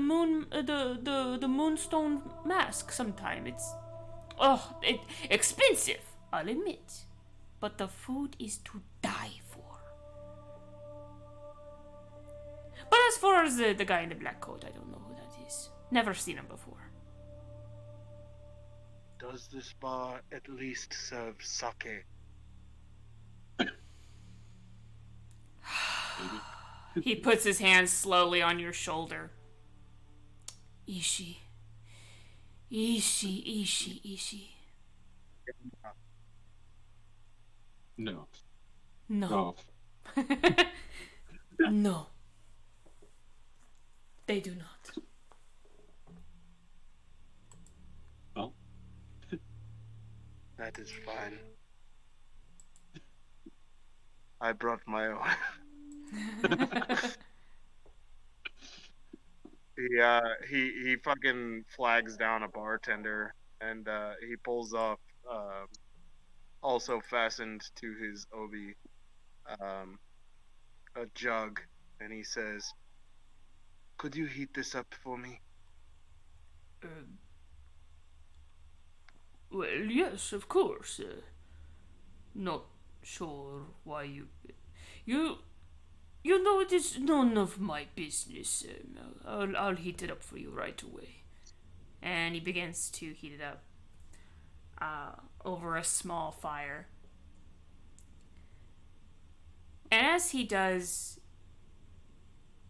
A: the Moonstone Mask sometime. It's expensive, I'll admit, but the food is to die for. But as far as the guy in the black coat, I don't know who that is. Never seen him before.
O: Does this bar at least serve sake?
A: He puts his hand slowly on your shoulder. Ishi.
K: No.
A: No. No. They do not.
K: Well.
O: That is fine. I brought my own. He fucking flags down a bartender and he pulls off also fastened to his obi a jug, and he says, "Could you heat this up for me?"
A: Well, yes, of course. Not sure why you know, it is none of my business. I'll heat it up for you right away. And he begins to heat it up over a small fire. And as he does,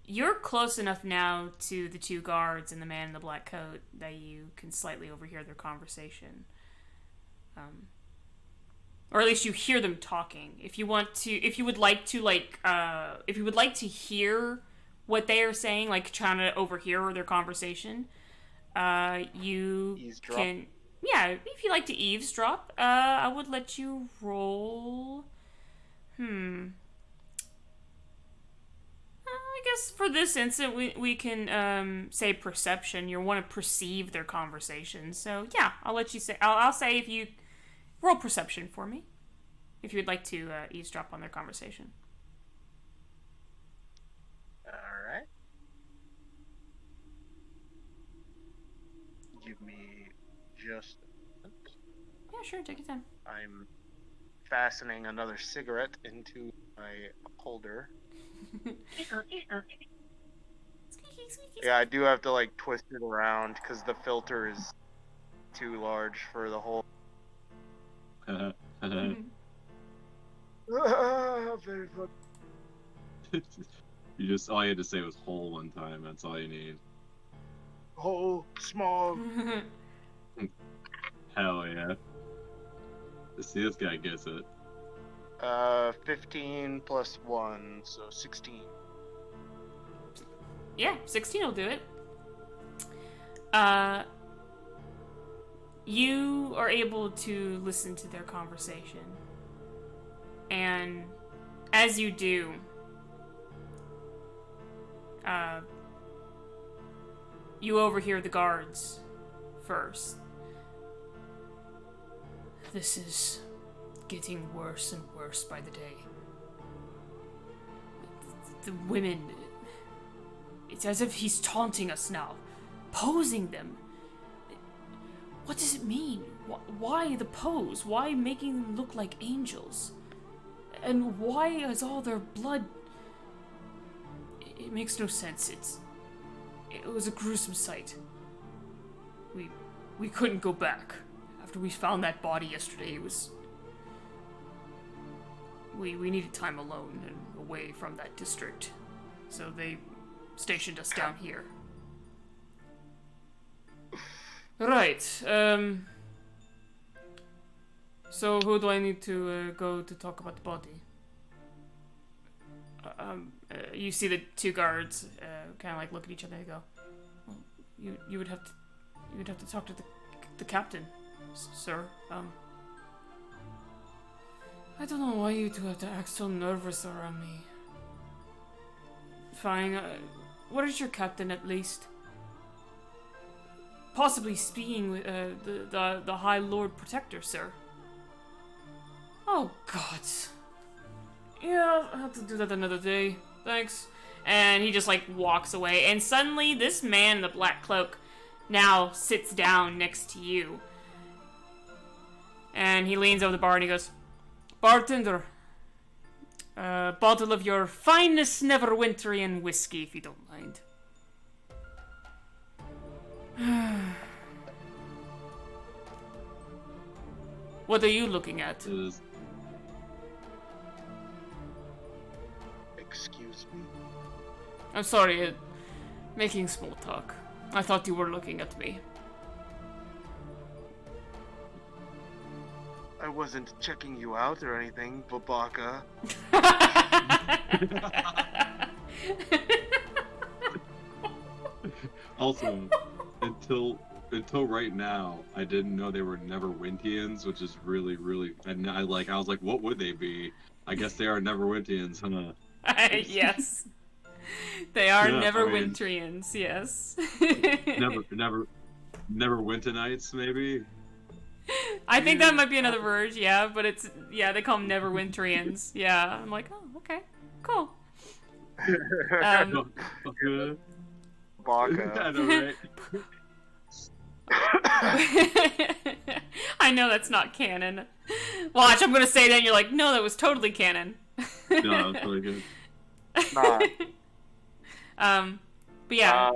A: you're close enough now to the two guards and the man in the black coat that you can slightly overhear their conversation. Or at least you hear them talking. If you would like to hear what they are saying, like trying to overhear their conversation, you
O: eavesdrop.
A: Can. Yeah, if you like to eavesdrop, I would let you roll. I guess for this instant, we can say perception. You want to perceive their conversation. So yeah, I'll let you say. I'll say if you roll perception for me. if you would like to eavesdrop on their conversation.
O: Alright. Give me just a minute.
A: Yeah, sure, take your time.
O: I'm fastening another cigarette into my holder. Yeah, I do have to like twist it around because the filter is too large for the whole. Very fun.
K: You just all you had to say was "hole" one time. That's all you need.
O: Whole small.
K: Hell yeah! See, this guy gets it.
O: 15 plus 1, so 16.
A: Yeah, 16 will do it. You are able to listen to their conversation. And as you do, you overhear the guards first. This is getting worse and worse by the day. The women... It's as if he's taunting us now. Posing them. What does it mean? Why the pose? Why making them look like angels? And why is all their blood... It makes no sense. It was a gruesome sight. We couldn't go back. After we found that body yesterday, it was... We needed time alone and away from that district. So they stationed us down here. Right, so who do I need to go to talk about the body? You see the two guards kind of like look at each other and go, well, you would have to talk to the captain, sir. I don't know why you two have to act so nervous around me. Fine, what is your captain at least? Possibly speaking with the High Lord Protector, sir. Oh, God. Yeah, I'll have to do that another day. Thanks. And he just, like, walks away. And suddenly, this man in the black cloak now sits down next to you. And he leans over the bar and he goes, Bartender, a bottle of your finest Neverwinterian whiskey, if you don't mind. What are you looking at?
O: Excuse me?
A: I'm sorry, making small talk. I thought you were looking at me.
O: I wasn't checking you out or anything, Babaka.
K: Also, until right now, I didn't know they were Neverwintians, which is really, really. And I was like, what would they be? I guess they are Neverwintians, huh?
A: Yes, they are
K: Yeah,
A: Neverwinterians. Yes.
K: Neverwintonites, maybe.
A: I think that might be another word. Yeah, but they call them Neverwinterians. Yeah, I'm like, oh, okay, cool.
O: Baka.
K: I know, right?
A: I know that's not canon. Watch, I'm gonna say that and you're like, no, that was totally canon.
K: No, that was really good.
A: But yeah.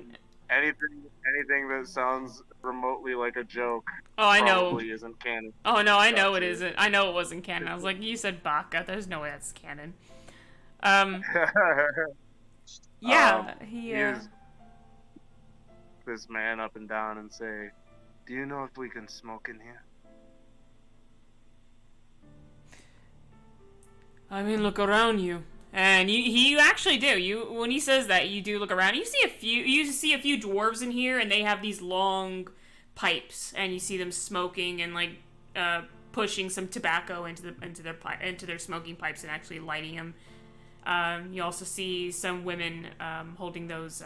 L: Anything that sounds remotely like a joke.
A: Oh, I know.
L: Probably isn't canon.
A: Oh no, I know it isn't. I know it wasn't canon. I was like, you said Baka. There's no way that's canon. Yeah,
L: this man up and down and say, "Do you know if we can smoke in here?"
A: I mean, look around you, and you actually do. When he says that, you do look around. You see a few dwarves in here, and they have these long pipes, and you see them smoking and like pushing some tobacco into their smoking pipes and actually lighting them. You also see some women holding those.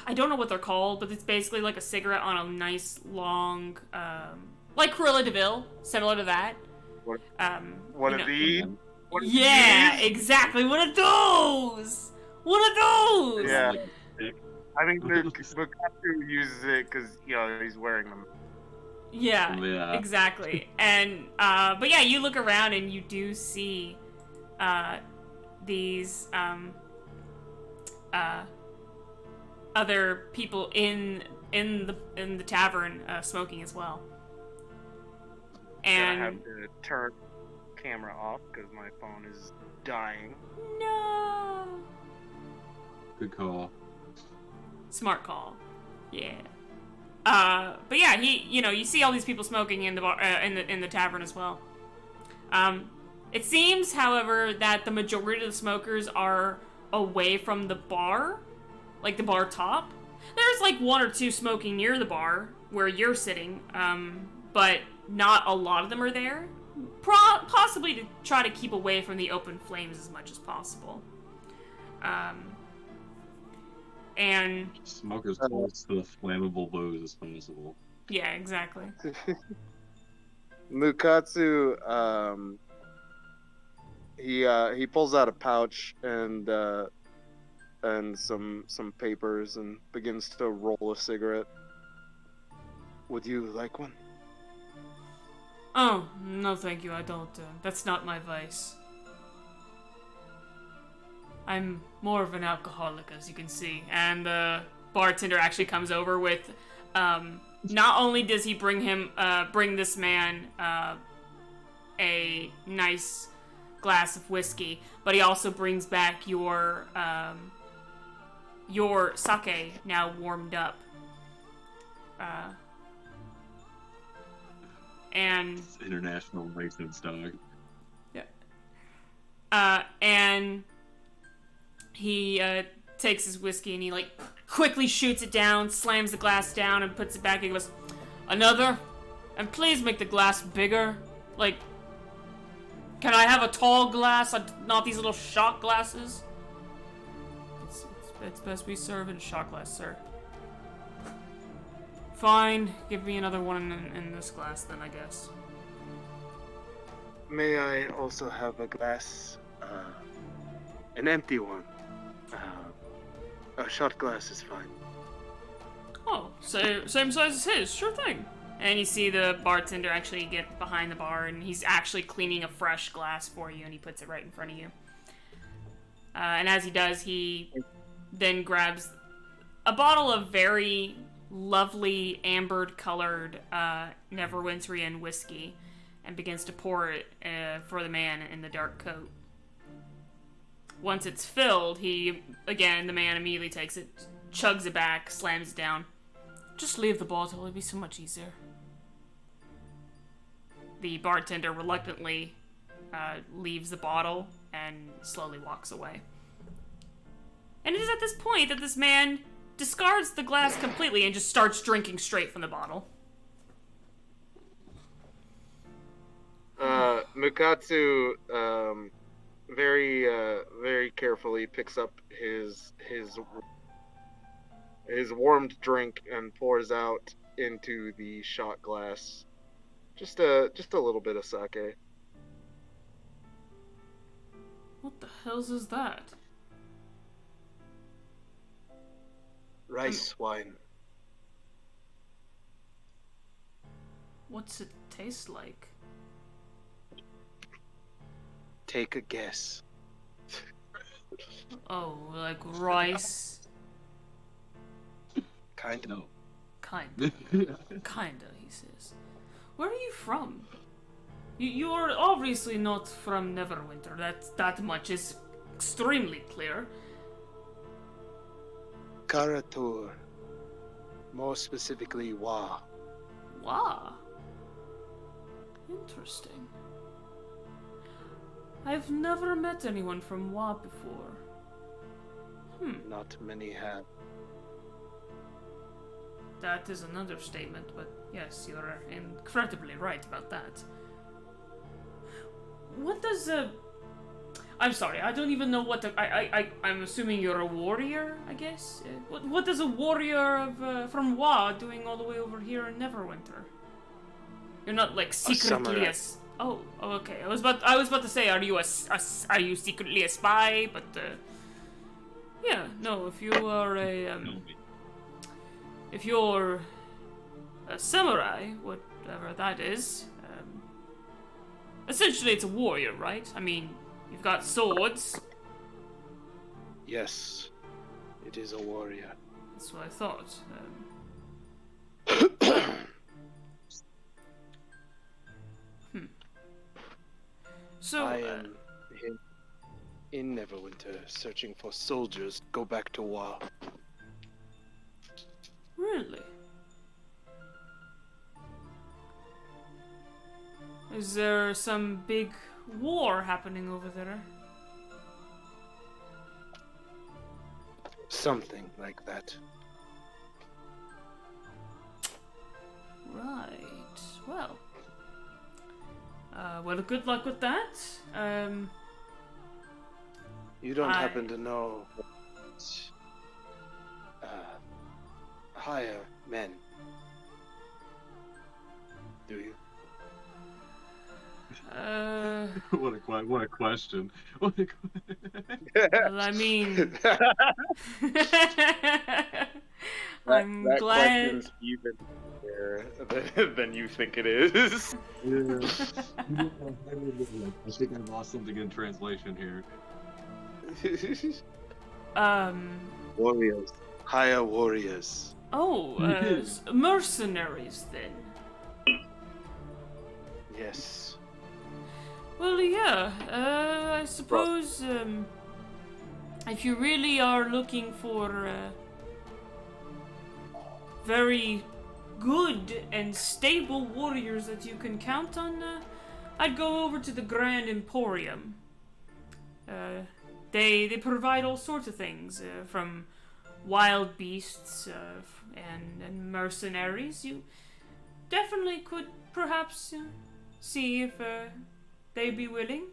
A: I don't know what they're called, but it's basically like a cigarette on a nice long, like Cruella de Vil, similar to that.
O: One of these?
A: Yeah, exactly. One of those. One of those.
O: Yeah. I think Mukatsu uses it because he's wearing them.
A: Yeah, exactly. And but yeah, you look around and you do see these other people in the tavern smoking as well. And
O: I have to turn the camera off because my phone is dying.
A: No.
K: Good call.
A: Smart call. Yeah. But yeah, you see all these people smoking in the bar, in the tavern as well. It seems, however, that the majority of the smokers are away from the bar, like the bar top. There's like one or two smoking near the bar where you're sitting, but not a lot of them are there. Possibly to try to keep away from the open flames as much as possible. And
K: smoke as close to the flammable booze as possible.
A: Yeah, exactly.
O: Mukatsu, he pulls out a pouch and some papers and begins to roll a cigarette. Would you like one?
A: Oh, no thank you, I don't. That's not my vice. I'm more of an alcoholic, as you can see. And the bartender actually comes over with, not only does he bring this man a nice glass of whiskey, but he also brings back your sake, now warmed up. And
K: it's international licensed dog.
A: Yeah. And he takes his whiskey and he like quickly shoots it down, slams the glass down, and puts it back. He goes, "Another, and please make the glass bigger. Like, can I have a tall glass, not these little shot glasses?" It's best we serve in shot glass, sir. Fine, give me another one in this glass then, I guess.
O: May I also have a glass? An empty one. A shot glass is fine.
A: Oh, same size as his, sure thing. And you see the bartender actually get behind the bar, and he's actually cleaning a fresh glass for you, and he puts it right in front of you. And as he does, he then grabs a bottle of very lovely amber-colored Neverwinterian whiskey and begins to pour it for the man in the dark coat. Once it's filled, the man immediately takes it, chugs it back, slams it down. Just leave the bottle, it'd be so much easier. The bartender reluctantly leaves the bottle and slowly walks away. And it is at this point that this man discards the glass completely and just starts drinking straight from the bottle.
O: Mukatsu, very carefully picks up his warmed drink and pours out into the shot glass just a little bit of sake.
A: What the hell's is that?
O: Rice wine.
A: What's it taste like?
O: Take a guess.
A: Oh, like rice?
O: Kind of.
A: Kinda, he says. Where are you from? You are obviously not from Neverwinter. That much is extremely clear.
O: Karatur. More specifically, Wa.
A: Wa? Interesting. I've never met anyone from Wa before.
O: Not many have.
A: That is an understatement, but yes, you're incredibly right about that. What does I'm sorry, I don't even know what the... I'm assuming you're a warrior, I guess? What does a warrior from Wa doing all the way over here in Neverwinter? You're not, like, secretly Okay. I was about to say, are you secretly a spy? But yeah, no. If you are if you're a samurai, whatever that is, essentially it's a warrior, right? I mean, you've got swords.
P: Yes, it is a warrior.
A: That's what I thought. So
P: I am in Neverwinter, searching for soldiers to go back to war.
A: Really? Is there some big war happening over there?
P: Something like that.
A: Right. Well. Well, good luck with that.
P: You don't happen to know hire men, do you?
K: What a question. What a
A: well, I mean, I'm
H: that
A: glad.
H: question's even more than you think it is.
K: Yeah. I think I lost something in translation here.
P: Warriors. Hire warriors.
A: Oh, mercenaries then.
P: Yes.
A: Well, yeah. I suppose if you really are looking for very good and stable warriors that you can count on, I'd go over to the Grand Emporium. They provide all sorts of things, from wild beasts and mercenaries. You definitely could perhaps see if they'd be willing.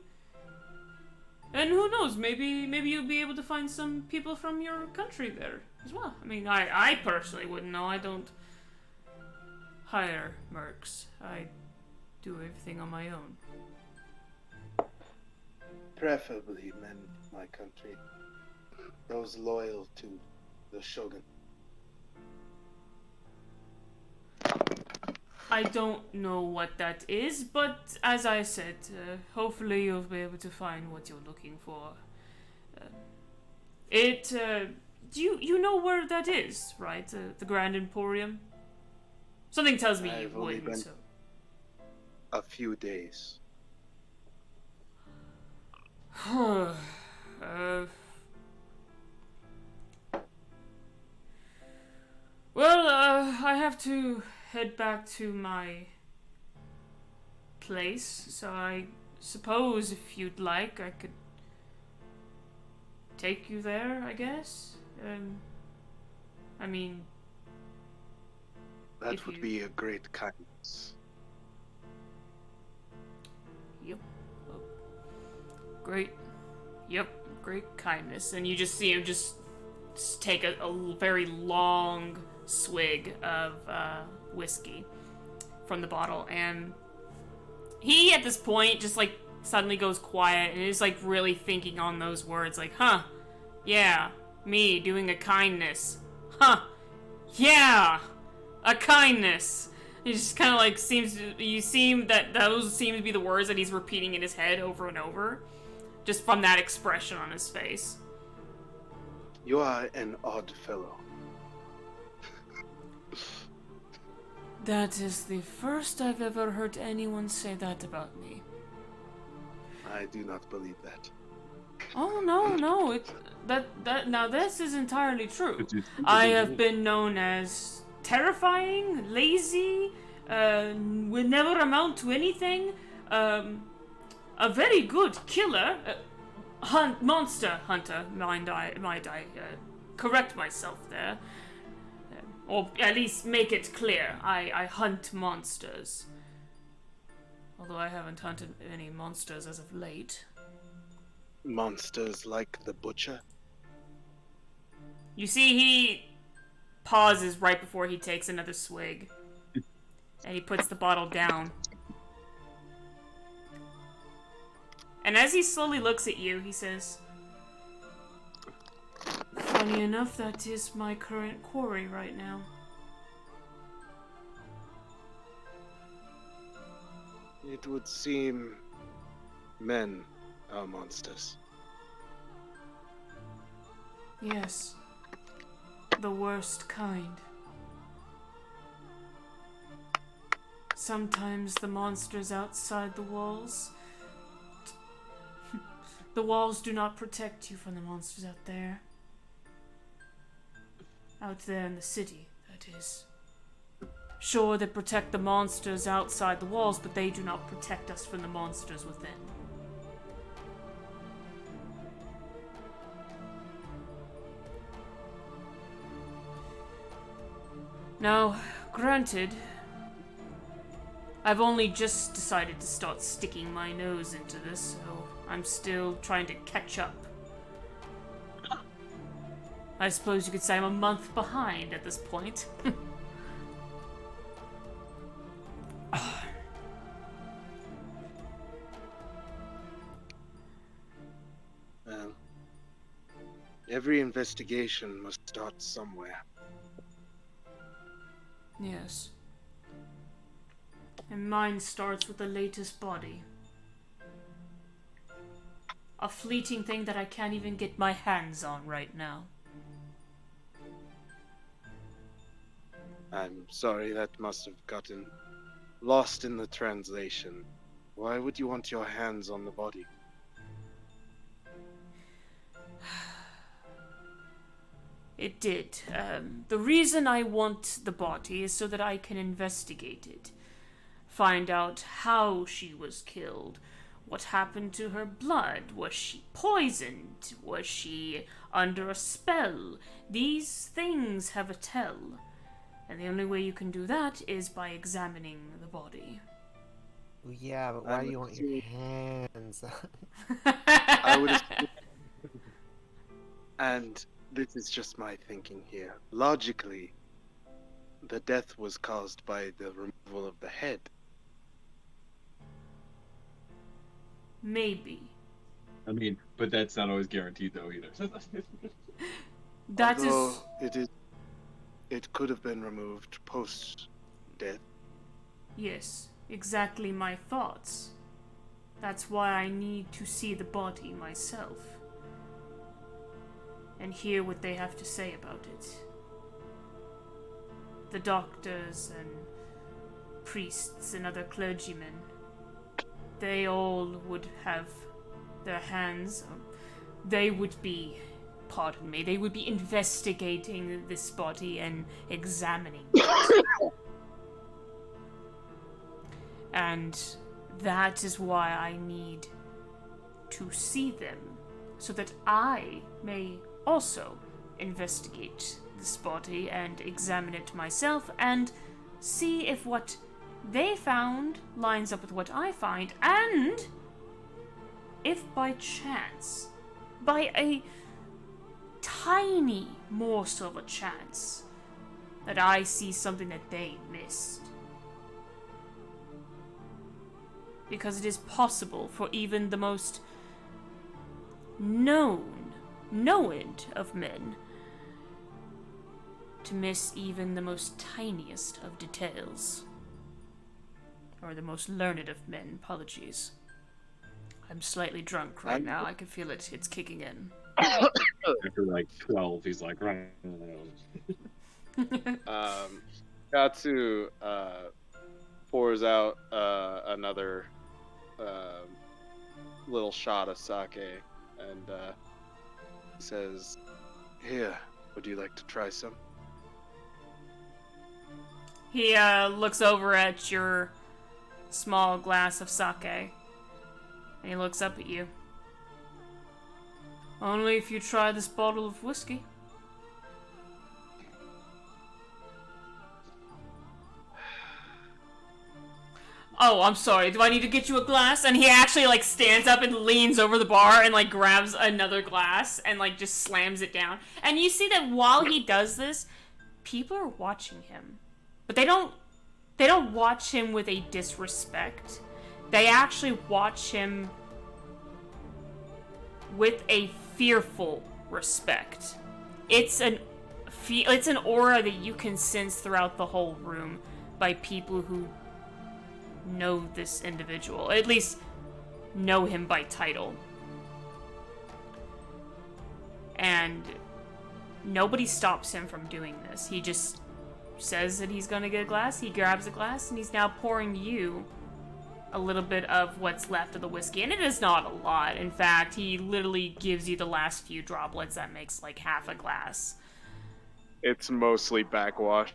A: And who knows, maybe you'll be able to find some people from your country there as well. I mean, I personally wouldn't know. I don't hire mercs. I do everything on my own.
P: Preferably men of my country. Those loyal to the shogun.
A: I don't know what that is, but as I said, hopefully you'll be able to find what you're looking for. You know where that is, right? The Grand Emporium? Something tells me you wouldn't, so...
P: A few days.
A: Well, I have to head back to my place, so I suppose if you'd like, I could take you there, I guess? I mean...
P: That would be a great kindness.
A: Yep. Great. Yep, great kindness. And you just see him just take a very long swig of whiskey from the bottle, and he at this point just like suddenly goes quiet and is like really thinking on those words, like, huh, yeah, me doing a kindness, huh, yeah, a kindness. He just kind of like those seem to be the words that he's repeating in his head over and over, just from that expression on his face.
P: You are an odd fellow.
A: That is the first I've ever heard anyone say that about me.
P: I do not believe that.
A: Oh, no. Now this is entirely true. I have been known as terrifying, lazy, would never amount to anything, a very good killer, monster hunter, might I correct myself there. Or at least make it clear, I hunt monsters. Although I haven't hunted any monsters as of late.
P: Monsters like the butcher?
A: You see, he pauses right before he takes another swig. And he puts the bottle down. And as he slowly looks at you, he says, "Funny enough, that is my current quarry right now."
P: It would seem men are monsters.
A: Yes. The worst kind. Sometimes the monsters outside the walls... the walls do not protect you from the monsters out there. Out there in the city, that is. Sure, they protect the monsters outside the walls, but they do not protect us from the monsters within. Now, granted, I've only just decided to start sticking my nose into this, so I'm still trying to catch up. I suppose you could say I'm a month behind at this point.
P: Well, every investigation must start somewhere.
A: Yes. And mine starts with the latest body. A fleeting thing that I can't even get my hands on right now.
P: I'm sorry, that must have gotten lost in the translation. Why would you want your hands on the body?
A: It did. The reason I want the body is so that I can investigate it. Find out how she was killed. What happened to her blood? Was she poisoned? Was she under a spell? These things have a tell. And the only way you can do that is by examining the body.
C: Yeah, but why do you want your hands on?
P: I would assume... And this is just my thinking here. Logically, the death was caused by the removal of the head.
A: Maybe.
K: I mean, but that's not always guaranteed, though, either.
P: Although it could have been removed post-death.
A: Yes, exactly my thoughts. That's why I need to see the body myself. And hear what they have to say about it. The doctors and priests and other clergymen, they all would have their hands, they would be, pardon me, they would be investigating this body and examining it. And that is why I need to see them, so that I may also investigate this body and examine it myself and see if what they found lines up with what I find, and if by chance, by a tiny morsel of a chance, that I see something that they missed. Because it is possible for even the most knowed of men to miss even the most tiniest of details. Or the most learned of men, apologies. I'm slightly drunk right now, I can feel it, it's kicking in.
K: After like 12, he's like, right.
L: Katsu pours out another little shot of sake and
P: says, "Here, would you like to try some?"
A: He looks over at your small glass of sake, and he looks up at you. Only if you try this bottle of whiskey. Oh, I'm sorry. Do I need to get you a glass? And he actually, like, stands up and leans over the bar and, like, grabs another glass and, like, just slams it down. And you see that while he does this, people are watching him. But they don't watch him with a disrespect. They actually watch him with a fearful respect. It's an aura that you can sense throughout the whole room by people who know this individual, at least know him by title. And nobody stops him from doing this. He just says that he's gonna get a glass, he grabs a glass, and he's now pouring you a little bit of what's left of the whiskey. And it is not a lot. In fact, he literally gives you the last few droplets that makes like half a glass.
L: It's mostly backwash.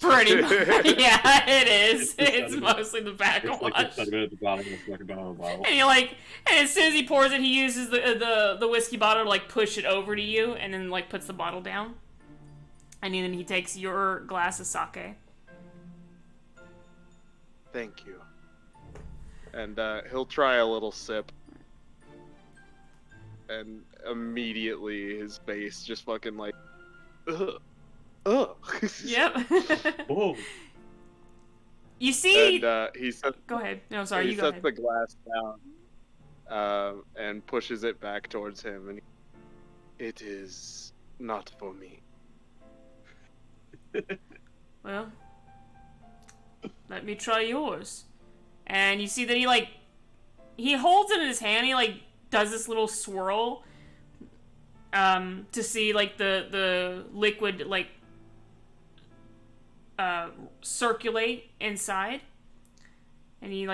A: Pretty much. Yeah, it is. It's mostly the backwash.
K: It's like at the bottom of the fucking bottle.
A: And you're like, and as soon as he pours it, he uses the whiskey bottle to like push it over to you, and then like puts the bottle down. And then he takes your glass of sake.
L: Thank you. And he'll try a little sip. And immediately his face just fucking like, ugh. Ugh.
A: Yep.
K: Oh.
A: You see...
L: And he sets...
A: Go ahead. No, sorry, you go ahead.
L: He sets the glass down and pushes it back towards him. And
P: It is not for me.
A: Well, let me try yours. And you see that he holds it in his hand, he does this little swirl to see the liquid circulate inside. And he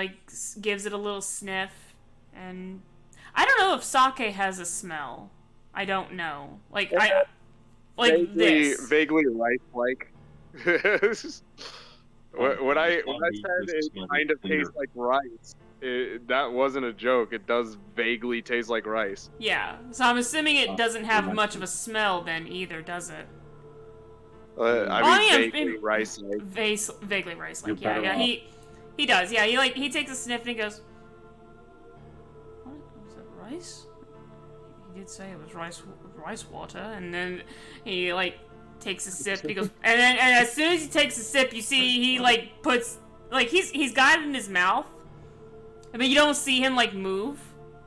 A: gives it a little sniff, and I don't know if sake has a smell. I don't know.
L: vaguely rice-like. When I said it kind of tastes like rice, that wasn't a joke. It does vaguely taste like rice.
A: Yeah, so I'm assuming it doesn't have much of a smell then either, does it?
L: Vaguely rice-like.
A: Vaguely rice-like. Yeah. He does. Yeah, he takes a sniff and he goes, "What was that? Rice?" He did say it was rice water, and then he takes a sip. And he goes, and as soon as he takes a sip, you see he puts he's got it in his mouth. I mean, you don't see him move.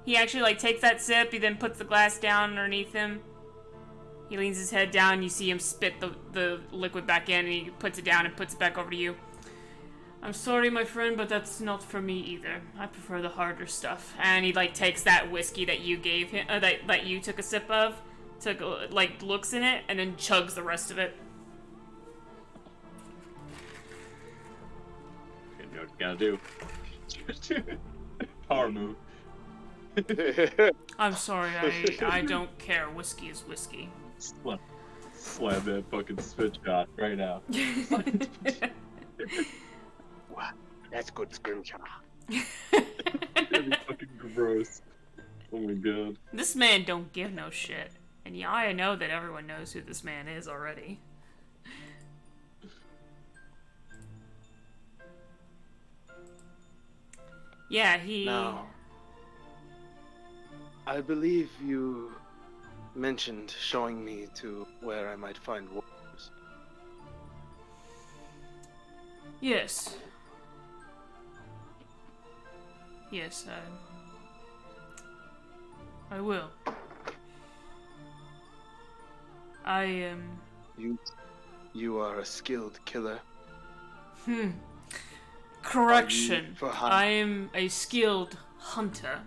A: He actually takes that sip. He then puts the glass down underneath him. He leans his head down. You see him spit the liquid back in, and he puts it down and puts it back over to you. "I'm sorry, my friend, but that's not for me either. I prefer the harder stuff." And he takes that whiskey that you gave him, that you took a sip of, looks in it, and then chugs the rest of it.
K: You know what you gotta do. Power move.
A: I'm sorry, I don't care. Whiskey is whiskey.
K: Slam that fucking spit shot right now.
P: Wow, that's good scrimshaw.
K: That'd be fucking gross. Oh my god.
A: This man don't give no shit. And yeah, I know that everyone knows who this man is already. Yeah, he...
P: Now, I believe you mentioned showing me to where I might find warriors.
A: Yes. Yes, I will. I am...
P: You are a skilled killer.
A: Correction. I am a skilled hunter.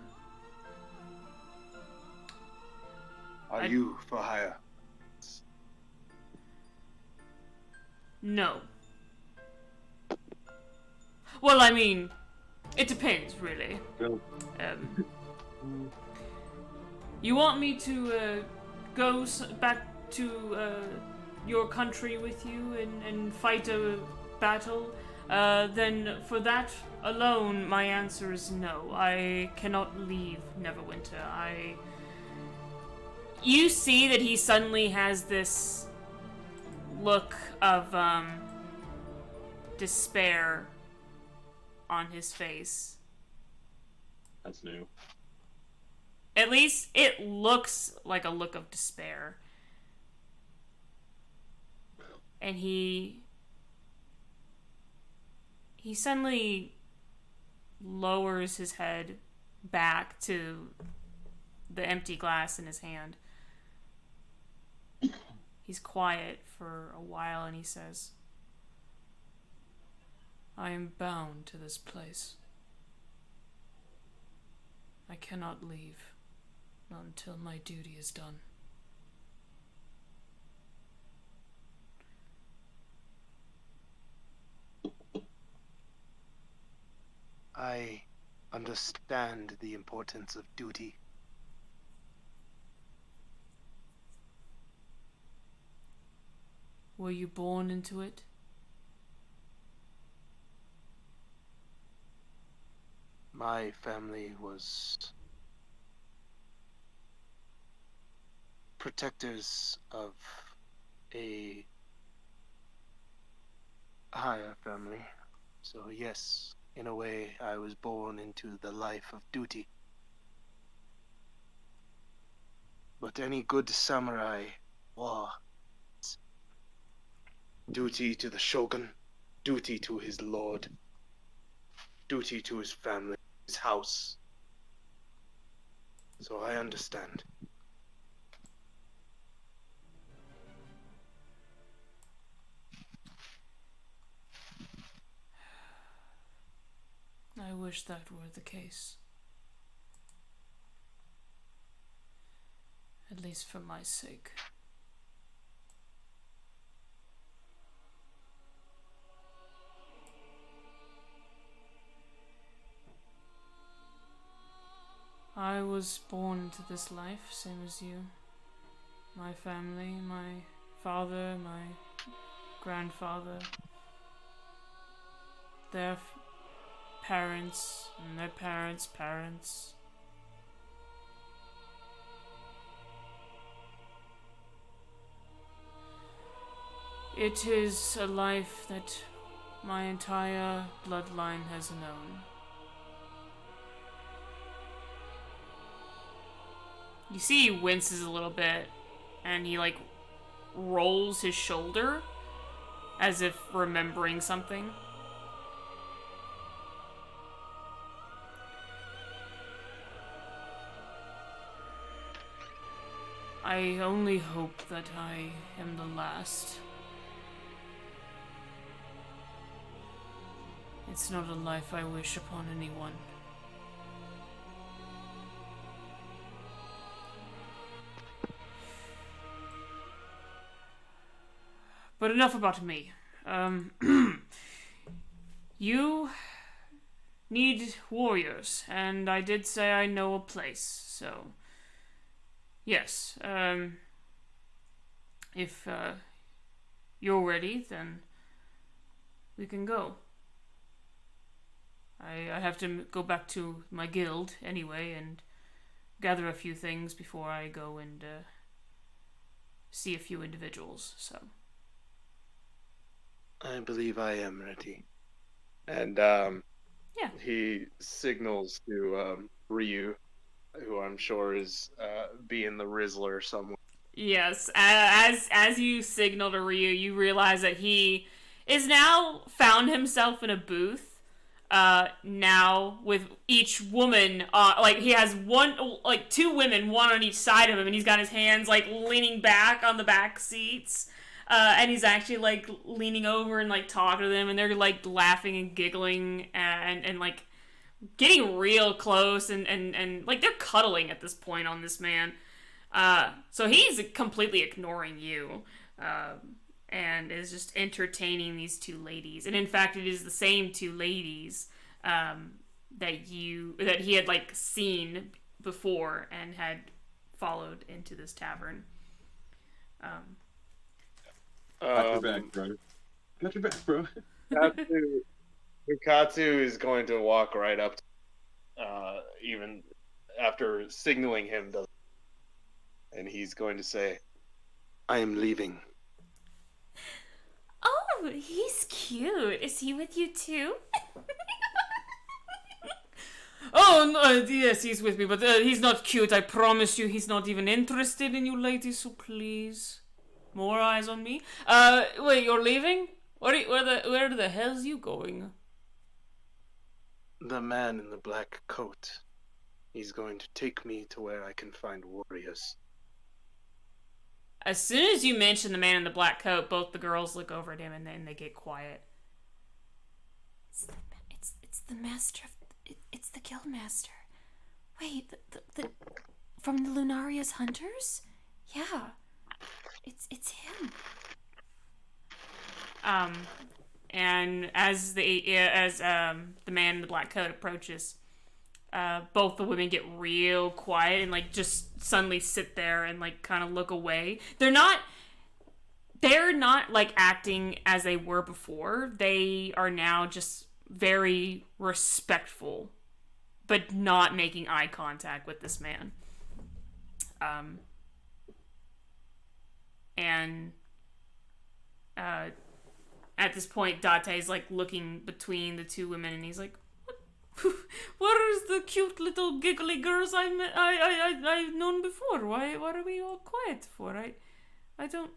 P: Are you for hire?
A: No. Well, I mean, it depends, really. You want me to go back to your country with you and fight a battle? Then for that alone, my answer is no. I cannot leave Neverwinter. You see that he suddenly has this look of despair on his face.
K: That's new.
A: At least it looks like a look of despair. And he suddenly lowers his head back to the empty glass in his hand. He's quiet for a while and he says, I am bound to this place. I cannot leave, not until my duty is done.
P: I understand the importance of duty.
A: Were you born into it?
P: My family was protectors of a higher family. So yes, in a way, I was born into the life of duty. But any good samurai war duty to the shogun, duty to his lord, duty to his family, his house. So I understand.
A: I wish that were the case. At least for my sake. I was born into this life, same as you. My family, my father, my grandfather, their parents, and their parents' parents. It is a life that my entire bloodline has known. You see he winces a little bit, and he, like, rolls his shoulder as if remembering something. I only hope that I am the last. It's not a life I wish upon anyone. But enough about me. You need warriors, and I did say I know a place, so... Yes, if you're ready, then we can go. I have to go back to my guild anyway and gather a few things before I go and see a few individuals, so...
P: I believe I am ready.
L: And
A: yeah,
L: he signals to Ryu, who I'm sure is being the Rizzler somewhere.
A: Yes, as you signal to Ryu, you realize that he is now found himself in a booth. Now with each woman, like he has two women, one on each side of him, and he's got his hands like leaning back on the back seats. And he's actually like leaning over and like talking to them, and they're like laughing and giggling and like getting real close and like they're cuddling at this point on this man. So he's completely ignoring you, and is just entertaining these two ladies. And in fact, it is the same two ladies that he had like seen before and had followed into this tavern.
K: Got your back, brother. Got your back, bro.
L: Bukatsu is going to walk right up to even after signaling him, and he's going to say,
P: I am leaving.
J: Oh, he's cute. Is he with you too?
A: Oh, no, yes, he's with me, but he's not cute. I promise you, he's not even interested in you ladies, so please. More eyes on me. Wait, you're leaving? Where the hell's you going?
P: The man in the black coat. He's going to take me to where I can find warriors.
A: As soon as you mention the man in the black coat, both the girls look over at him and then they get quiet.
J: It's the master of... It's the guild master. Wait, the from the Lunaria's hunters? Yeah. It's him.
A: And as the man in the black coat approaches, both the women get real quiet and like just suddenly sit there and like kind of look away. They're not like acting as they were before. They are now just very respectful, but not making eye contact with this man. At this point, Date's like looking between the two women, and he's like, "Where is the cute little giggly girls I've known before? Why are we all quiet for? I don't."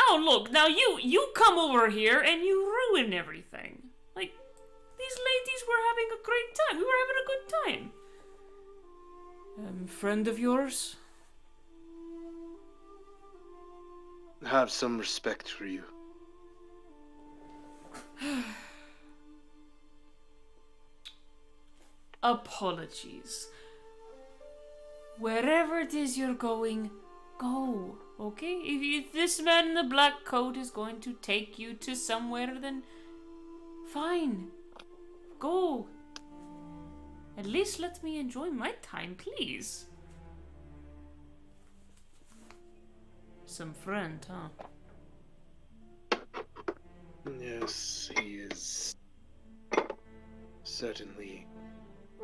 A: Oh look, now you come over here and you ruin everything. Like, these ladies were having a great time. We were having a good time. Friend of yours?
P: Have some respect for you.
A: Apologies. Wherever it is you're going, go, okay? If this man in the black coat is going to take you to somewhere, then fine. Go. At least let me enjoy my time, please. Some friend, huh?
P: Yes, he is certainly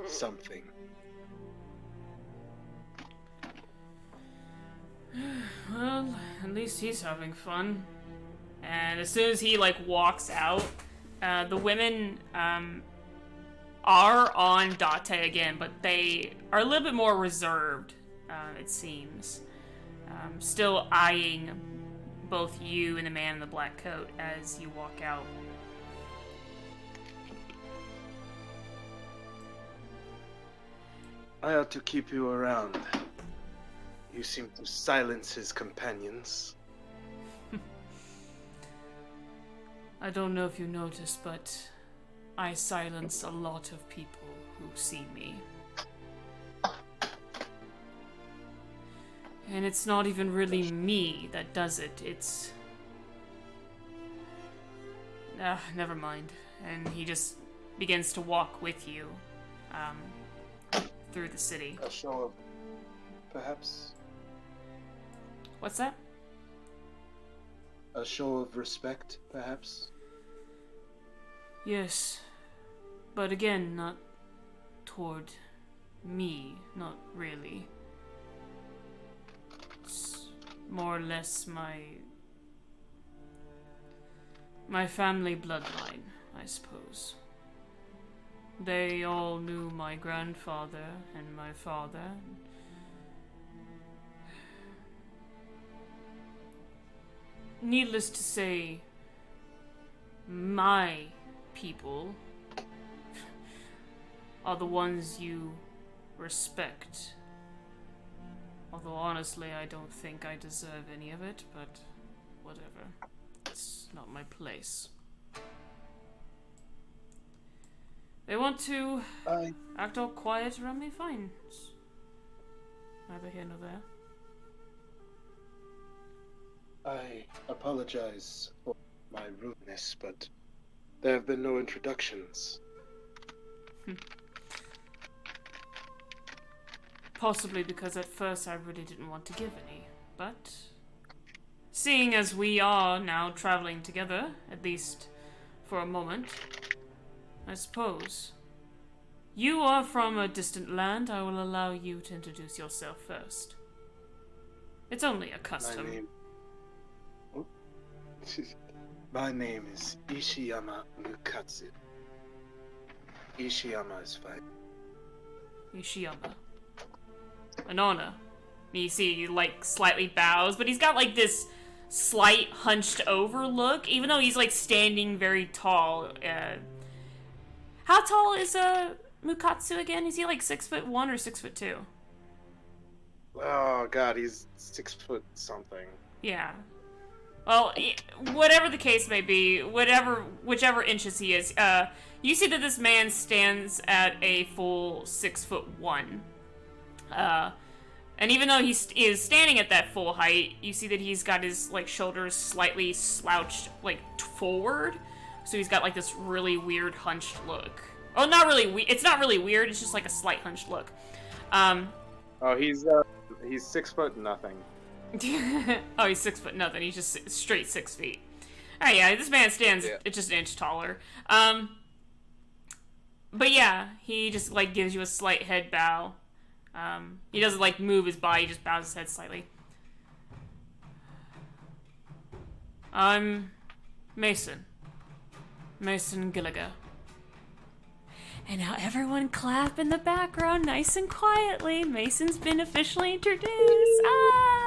P: something.
A: Well, at least he's having fun. And as soon as he like walks out, the women are on Date again, but they are a little bit more reserved, it seems. Still eyeing both you and the man in the black coat as you walk out.
P: I ought to keep you around. You seem to silence his companions.
A: I don't know if you noticed, but I silence a lot of people who see me. And it's not even really me that does it, it's... never mind. And he just begins to walk with you, through the city.
P: A show of... perhaps?
A: What's that?
P: A show of respect, perhaps?
A: Yes. But again, not toward me, not really. It's more or less my family bloodline, I suppose. They all knew my grandfather and my father. Needless to say, my people are the ones you respect. Although honestly, I don't think I deserve any of it, but whatever. It's not my place. They want to act all quiet around me, fine. It's neither here nor there.
P: I apologize for my rudeness, but there have been no introductions.
A: Possibly because at first I really didn't want to give any, but seeing as we are now traveling together, at least for a moment, I suppose. You are from a distant land, I will allow you to introduce yourself first. It's only a custom.
P: My name is Ishiyama Mukatsu. Ishiyama is fine.
A: Ishiyama. An honor. You see, he like slightly bows, but he's got like this slight hunched over look, even though he's like standing very tall. How tall is Mukatsu again? Is he like 6'1" or 6'2"?
B: Oh god, he's 6 foot something.
A: Yeah. Well, whatever the case may be, whichever inches he is, you see that this man stands at a full 6'1". And even though he is standing at that full height, you see that he's got his like shoulders slightly slouched like forward, so he's got like this really weird hunched look. Oh, not really. It's not really weird. It's just like a slight hunched look.
B: Oh, he's 6 foot nothing.
A: Oh, he's 6 foot nothing. He's just straight 6 feet. All right, yeah, this man stands just an inch taller. But yeah, he just like gives you a slight head bow. He doesn't like move his body; he just bows his head slightly. I'm Mason Gilliger. And now everyone clap in the background, nice and quietly. Mason's been officially introduced. Ah!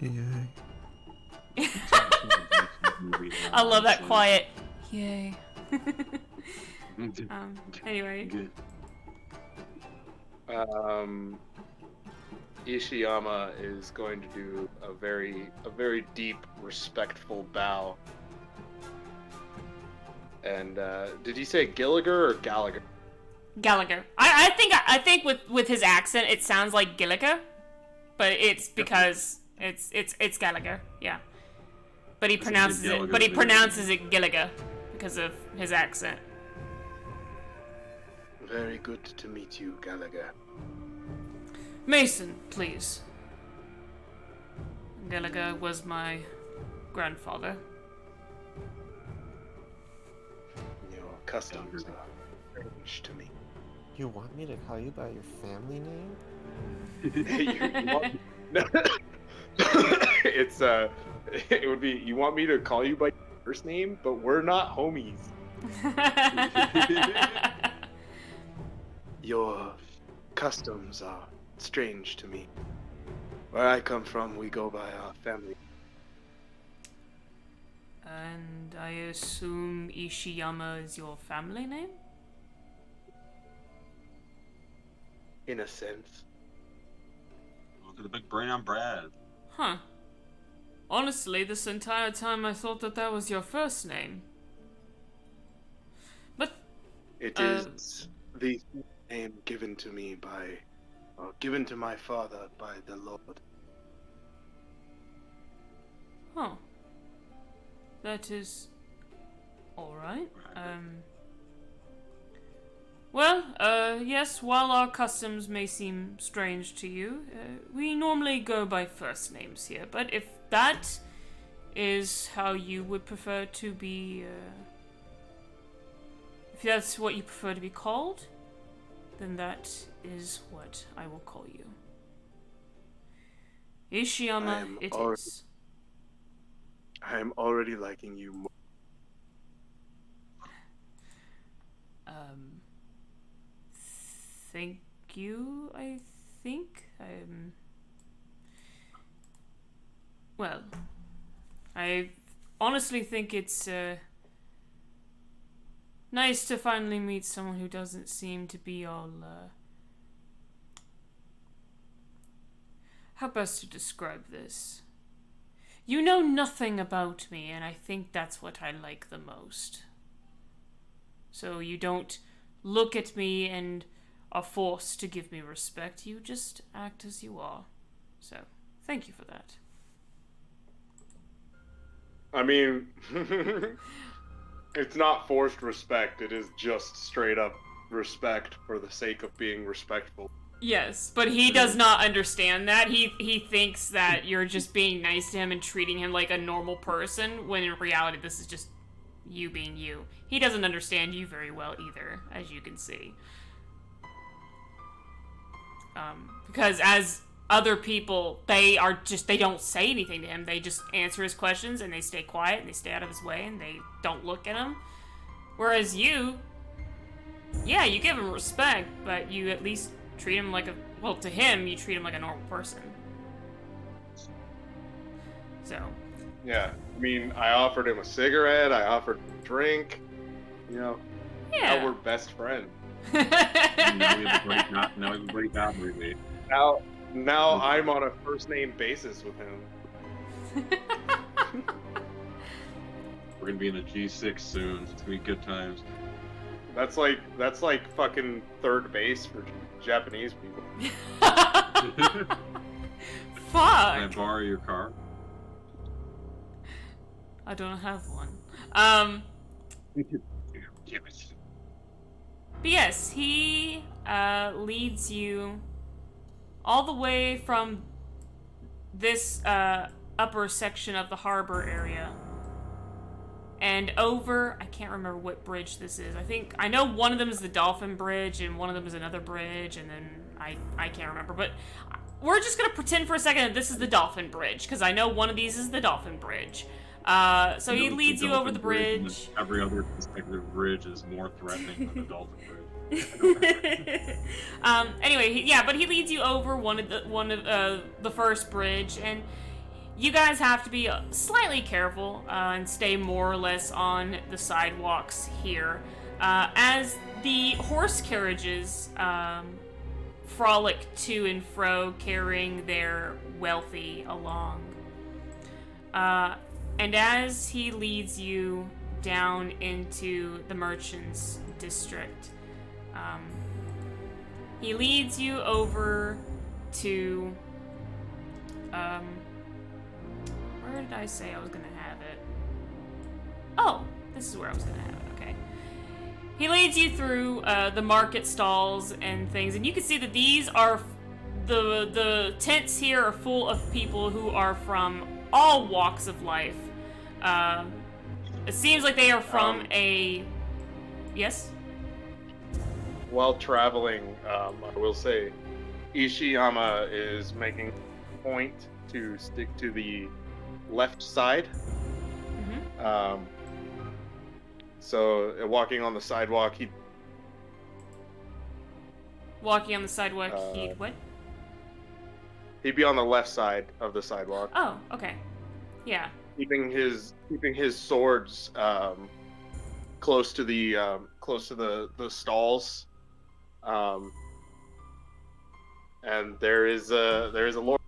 C: Yay.
A: I love that quiet. Yay. Anyway.
B: Ishiyama is going to do a very deep, respectful bow. And did you say Gilliger or Gallagher?
A: Gallagher. I think with his accent it sounds like Gilliger, but it's because it's Gallagher. Yeah. But he pronounces it Gilliger because of his accent.
P: Very good to meet you, Gallagher.
A: Mason, please. Gallagher was my grandfather.
P: Your customs are strange to me.
C: You want me to call you by your family name?
B: It would be, you want me to call you by your first name, but we're not homies.
P: Your customs are strange to me. Where I come from, we go by our family.
A: And I assume Ishiyama is your family name?
P: In a sense.
K: Look at the big brain on Brad.
A: Huh. Honestly, this entire time I thought that was your first name. But...
P: It is the name given to me given to my father by the Lord.
A: Oh. That is... alright. Well, yes, while our customs may seem strange to you, we normally go by first names here, but if that is how you would prefer to be, if that's what you prefer to be called, then that is what I will call you. Ishiyama it is.
P: I am already liking you more.
A: Thank you, I think. Well, I honestly think it's nice to finally meet someone who doesn't seem to be all, how best to describe this? You know nothing about me, and I think that's what I like the most. So you don't look at me and are forced to give me respect. You just act as you are. So, thank you for that.
B: I mean, it's not forced respect. It is just straight up respect for the sake of being respectful.
A: Yes, but he does not understand that. He thinks that you're just being nice to him and treating him like a normal person, when in reality this is just you being you. He doesn't understand you very well either, as you can see. Because as other people, they don't say anything to him. They just answer his questions and they stay quiet and they stay out of his way and they don't look at him. Whereas you, yeah, you give him respect, but you at least treat him like to him, you treat him like a normal person. So.
B: Yeah, I mean, I offered him a cigarette, I offered him a drink,
L: You know,
A: Yeah.
L: now we're best friends.
K: Now we have a buddy cop movie.
L: Now I'm on a first name basis with him.
K: We're gonna be in a G6 soon. It's gonna be good times.
L: That's like fucking third base for Japanese people.
A: Fuck.
K: Can I borrow your car?
A: I don't have one. But yes, he leads you all the way from this upper section of the harbor area and over. I can't remember what bridge this is. I know one of them is the Dolphin Bridge and one of them is another bridge, and then I can't remember. But we're just gonna pretend for a second that this is the Dolphin Bridge because I know one of these is the Dolphin Bridge. So he leads you over the bridge.
K: Every other consecutive bridge is more threatening than the Dolphin Bridge.
A: Anyway, but he leads you over one of the first bridge, and you guys have to be slightly careful and stay more or less on the sidewalks here, as the horse carriages frolic to and fro, carrying their wealthy along. And as he leads you down into the merchants' district, he leads you over to, where did I say I was gonna have it? Oh, this is where I was gonna have it, okay. He leads you through the market stalls and things, and you can see that these are, the tents here are full of people who are from all walks of life. It seems like they are from yes?
L: While traveling, I will say, Ishiyama is making a point to stick to the left side.
A: Mm-hmm.
L: So walking on the sidewalk,
A: Walking on the sidewalk, he'd what?
L: He'd be on the left side of the sidewalk.
A: Oh, okay. Yeah.
L: Keeping his swords close to the stalls. And there is a lord.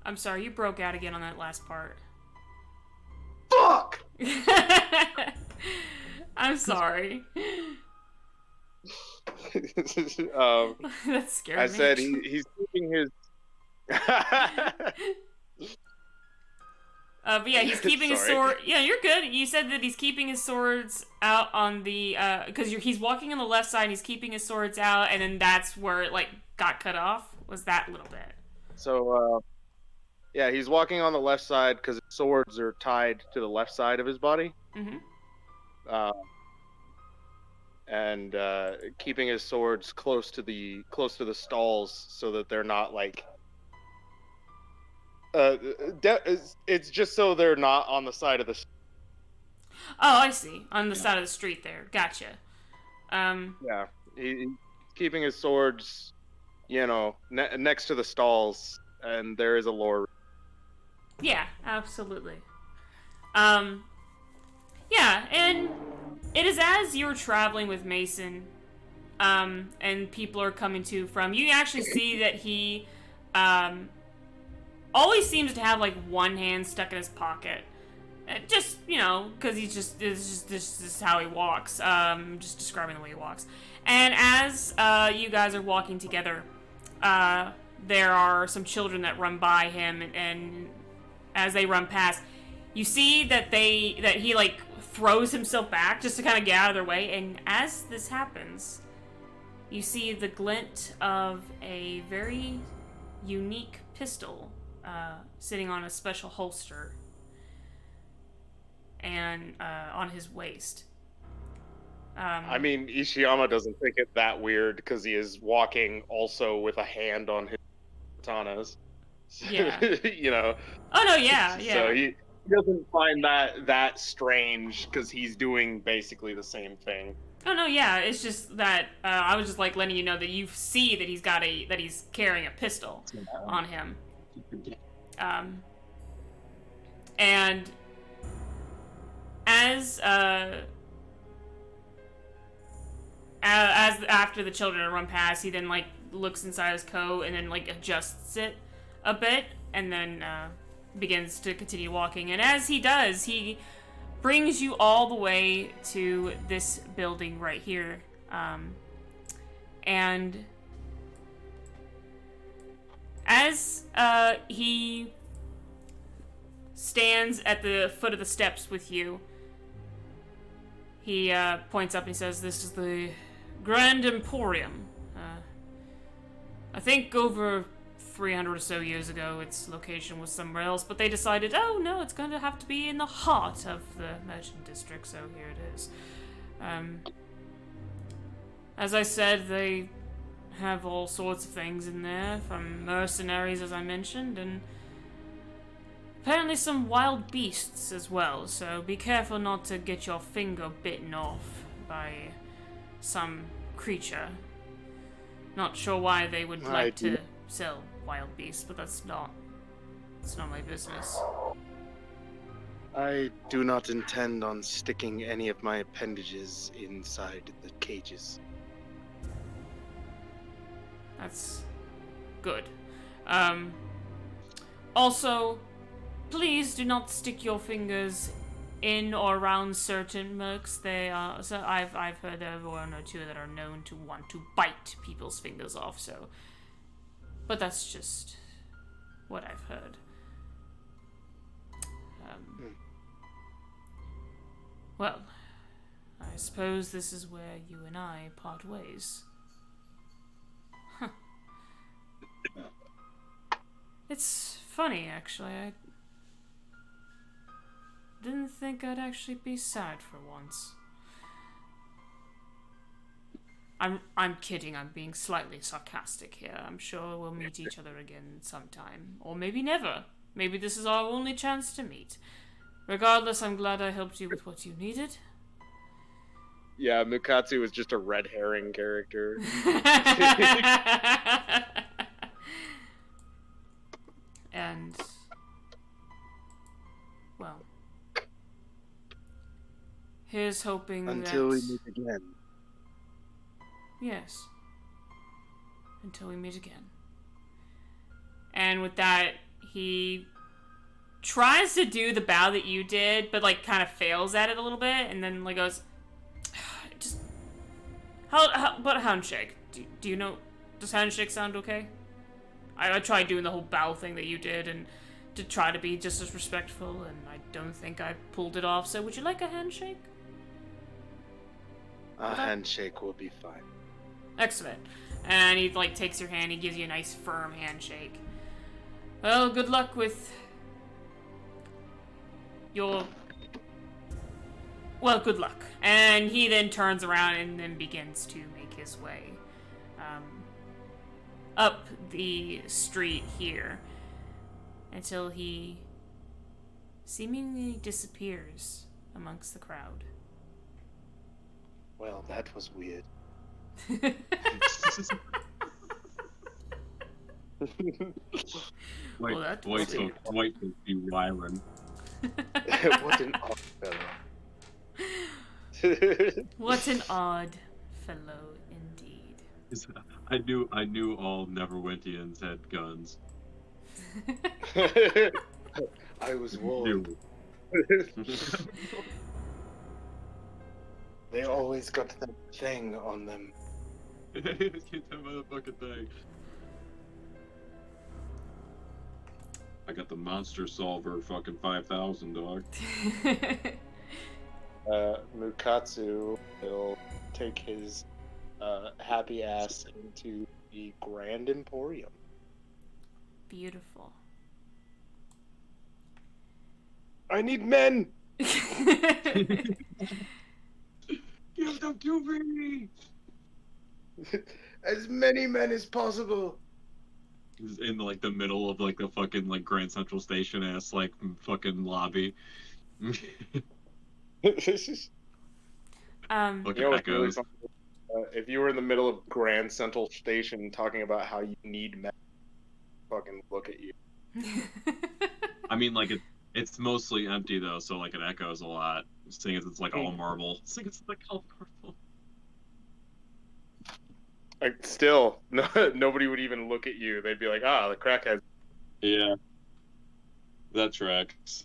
A: I'm sorry, you broke out again on that last part.
L: Fuck!
A: I'm sorry. That scared me.
L: I said he's keeping his.
A: But yeah, he's keeping his sword. Yeah, you're good. You said that he's keeping his swords out on the because he's walking on the left side. And he's keeping his swords out, and then that's where it got cut off. Was that little bit?
L: So yeah, he's walking on the left side because his swords are tied to the left side of his body.
A: Mm-hmm.
L: And keeping his swords close to the stalls so that they're not it's just so they're not on the side of the.
A: Oh, I see. On the side of the street there. Gotcha.
L: Yeah, he's keeping his swords, next to the stalls, and there is a lore.
A: Yeah, absolutely. Yeah, and it is as you're traveling with Mason, and people are coming to from, you actually see that he, always seems to have, one hand stuck in his pocket. Just, because this is how he walks. Just describing the way he walks. And as, you guys are walking together, there are some children that run by him, and as they run past, you see that he throws himself back just to kind of get out of their way, and as this happens, you see the glint of a very unique pistol sitting on a special holster and on his waist.
L: I mean, Ishiyama doesn't think it that weird because he is walking also with a hand on his katanas.
A: Yeah.
L: Oh
A: no, yeah.
L: So he doesn't find that strange because he's doing basically the same thing.
A: Oh no, yeah. It's just that I was just letting you know that you see that he's carrying a pistol on him. And as after the children run past, he then like looks inside his coat and then like adjusts it a bit, and then begins to continue walking. And as he does, he brings you all the way to this building right here, and as he stands at the foot of the steps with you, he points up and he says, "This is the Grand Emporium. I think over 300 or so years ago, its location was somewhere else, but they decided, oh no, it's going to have to be in the heart of the merchant district, so here it is. As I said, they have all sorts of things in there, from mercenaries, as I mentioned, and apparently some wild beasts as well, so be careful not to get your finger bitten off by some creature. Not sure why they would like to sell wild beasts, but it's not my business."
P: I do not intend on sticking any of my appendages inside the cages.
A: That's good. Also, please do not stick your fingers in or around certain mercs. They are. So I've heard of one or two that are known to want to bite people's fingers off. So, but that's just what I've heard. Well, I suppose this is where you and I part ways. Huh. It's funny, actually. I didn't think I'd actually be sad for once. I'm kidding. I'm being slightly sarcastic here. I'm sure we'll meet each other again sometime. Or maybe never. Maybe this is our only chance to meet. Regardless, I'm glad I helped you with what you needed.
L: Yeah, Mukatsu was just a red herring character.
A: And, well, here's hoping
P: Until we meet again.
A: Yes. Until we meet again. And with that, he tries to do the bow that you did, but like kind of fails at it a little bit, and then like goes, just how about a handshake? Do you know? Does handshake sound okay? I tried doing the whole bow thing that you did, and to try to be just as respectful, and I don't think I pulled it off. So would you like a handshake?
P: A handshake will be fine.
A: Excellent. And he like takes your hand. He gives you a nice firm handshake. Well, good luck with your... Well, good luck. And he then turns around and then begins to make his way up the street here until he seemingly disappears amongst the crowd.
P: Well, that was weird.
K: White will be Rylan.
P: What an odd fellow.
A: What an odd fellow indeed.
K: I knew all Neverwintians had guns.
P: I was warned. They always got that thing on them.
K: Get that motherfucking thing. I got the monster solver fucking 5,000, dog.
L: Mukatsu will take his happy ass into the Grand Emporium.
A: Beautiful.
L: I need men!
K: Give them to me!
P: As many men as possible.
K: In like the middle of like the fucking like Grand Central Station ass like fucking lobby.
L: You know what's really funny? If you were in the middle of Grand Central Station talking about how you need men, fucking look at you.
K: I mean, like it's mostly empty though, so like it echoes a lot. seeing as it's like all marble. Seeing as it's like all marble.
L: Like, still, nobody would even look at you. They'd be like, "Ah, the crackhead."
K: Yeah, that tracks.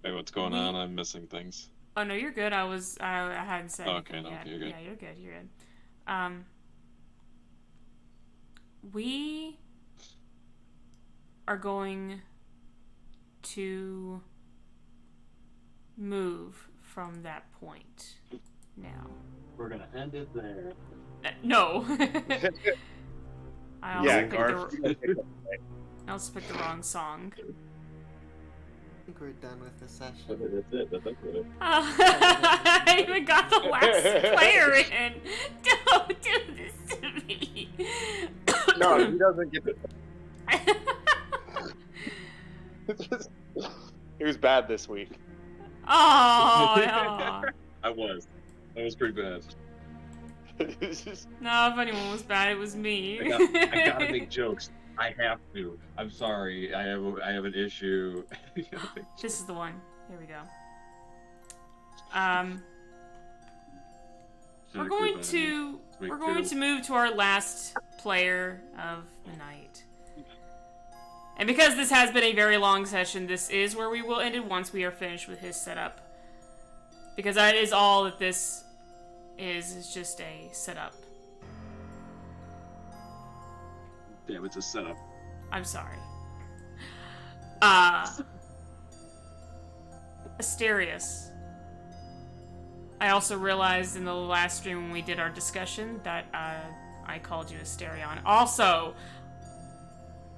K: Hey, what's going on? I'm missing things.
A: Oh no, you're good. I hadn't said anything yet.
K: Okay, you're good.
A: Yeah, you're good. You're good. We are going to move from that point now.
K: We're gonna end it there.
A: No. I also
L: Garth.
A: picked the wrong song.
C: I think we're done with this session.
K: That's it. That's it.
A: I even got the last player in. Don't do this to me.
L: No, he doesn't get it. He was bad this week.
A: Oh, no.
K: I was. That was pretty bad.
A: No, if anyone was bad, it was me.
K: I gotta make jokes. I have to. I'm sorry. I have an issue.
A: This is the one. Here we go. We're going to move to our last player of the night. And because this has been a very long session, this is where we will end it once we are finished with his setup. Because that is all that this is just a setup.
K: Damn, it's a setup.
A: I'm sorry. Asterius. I also realized in the last stream when we did our discussion that I called you Asterion. Also,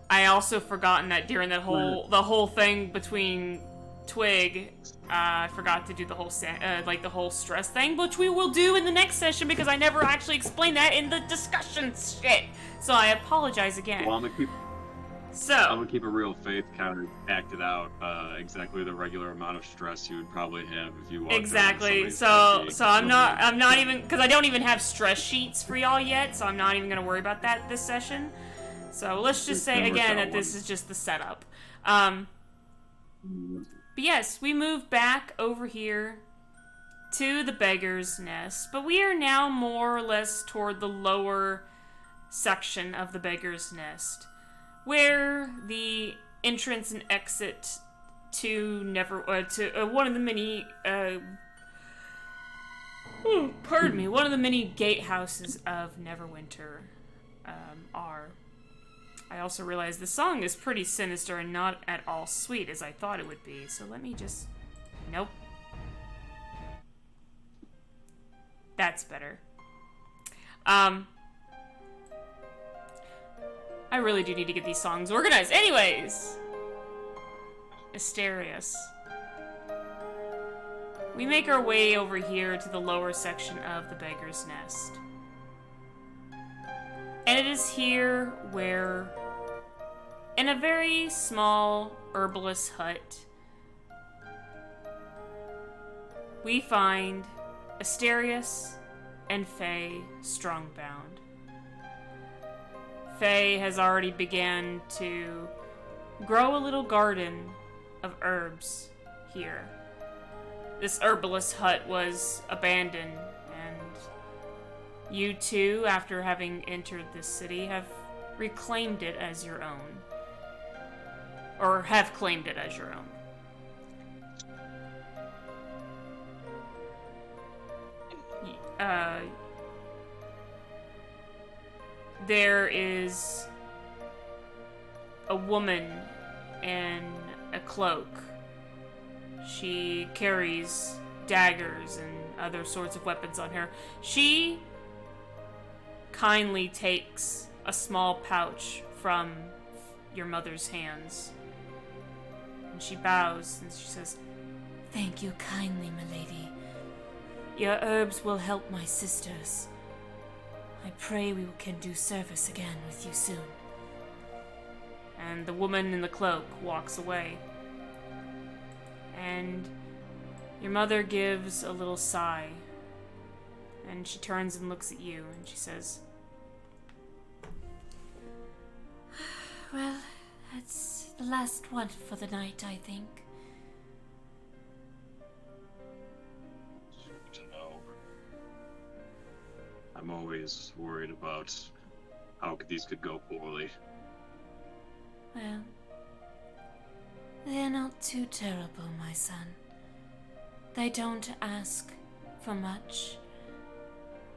A: I also forgotten that during the whole thing between Twig, I forgot to do the whole the whole stress thing, which we will do in the next session because I never actually explained that in the discussion shit. So I apologize again.
K: Well, I'm gonna keep a real faith counter acted out. Exactly the regular amount of stress you would probably have if you walked
A: exactly.
K: around
A: So I'm not even, because I don't even have stress sheets for y'all yet. So I'm not even gonna worry about that this session. So let's just say again that this is just the setup. But yes, we move back over here to the Beggar's Nest, but we are now more or less toward the lower section of the Beggar's Nest, where the entrance and exit to one of the many one of the many gatehouses of Neverwinter are. I also realized the song is pretty sinister and not at all sweet as I thought it would be, so let me just... Nope. That's better. I really do need to get these songs organized. Anyways! Asterius. We make our way over here to the lower section of the Beggar's Nest. And it is here where, in a very small herbalist hut, we find Asterius and Faye strongbound. Faye has already began to grow a little garden of herbs here. This herbalist hut was abandoned, and you two, after having entered this city, have reclaimed it as your own. Or have claimed it as your own. There is a woman in a cloak. She carries daggers and other sorts of weapons on her. She kindly takes a small pouch from your mother's hands. And she bows and she says,
J: "Thank you kindly, milady. Your herbs will help my sisters. I pray we can do service again with you soon."
A: And the woman in the cloak walks away. And your mother gives a little sigh. And she turns and looks at you and she says,
J: "Well, that's the last one for the night, I think.
K: To know. I'm always worried about how these could go poorly.
J: Well, they're not too terrible, my son. They don't ask for much,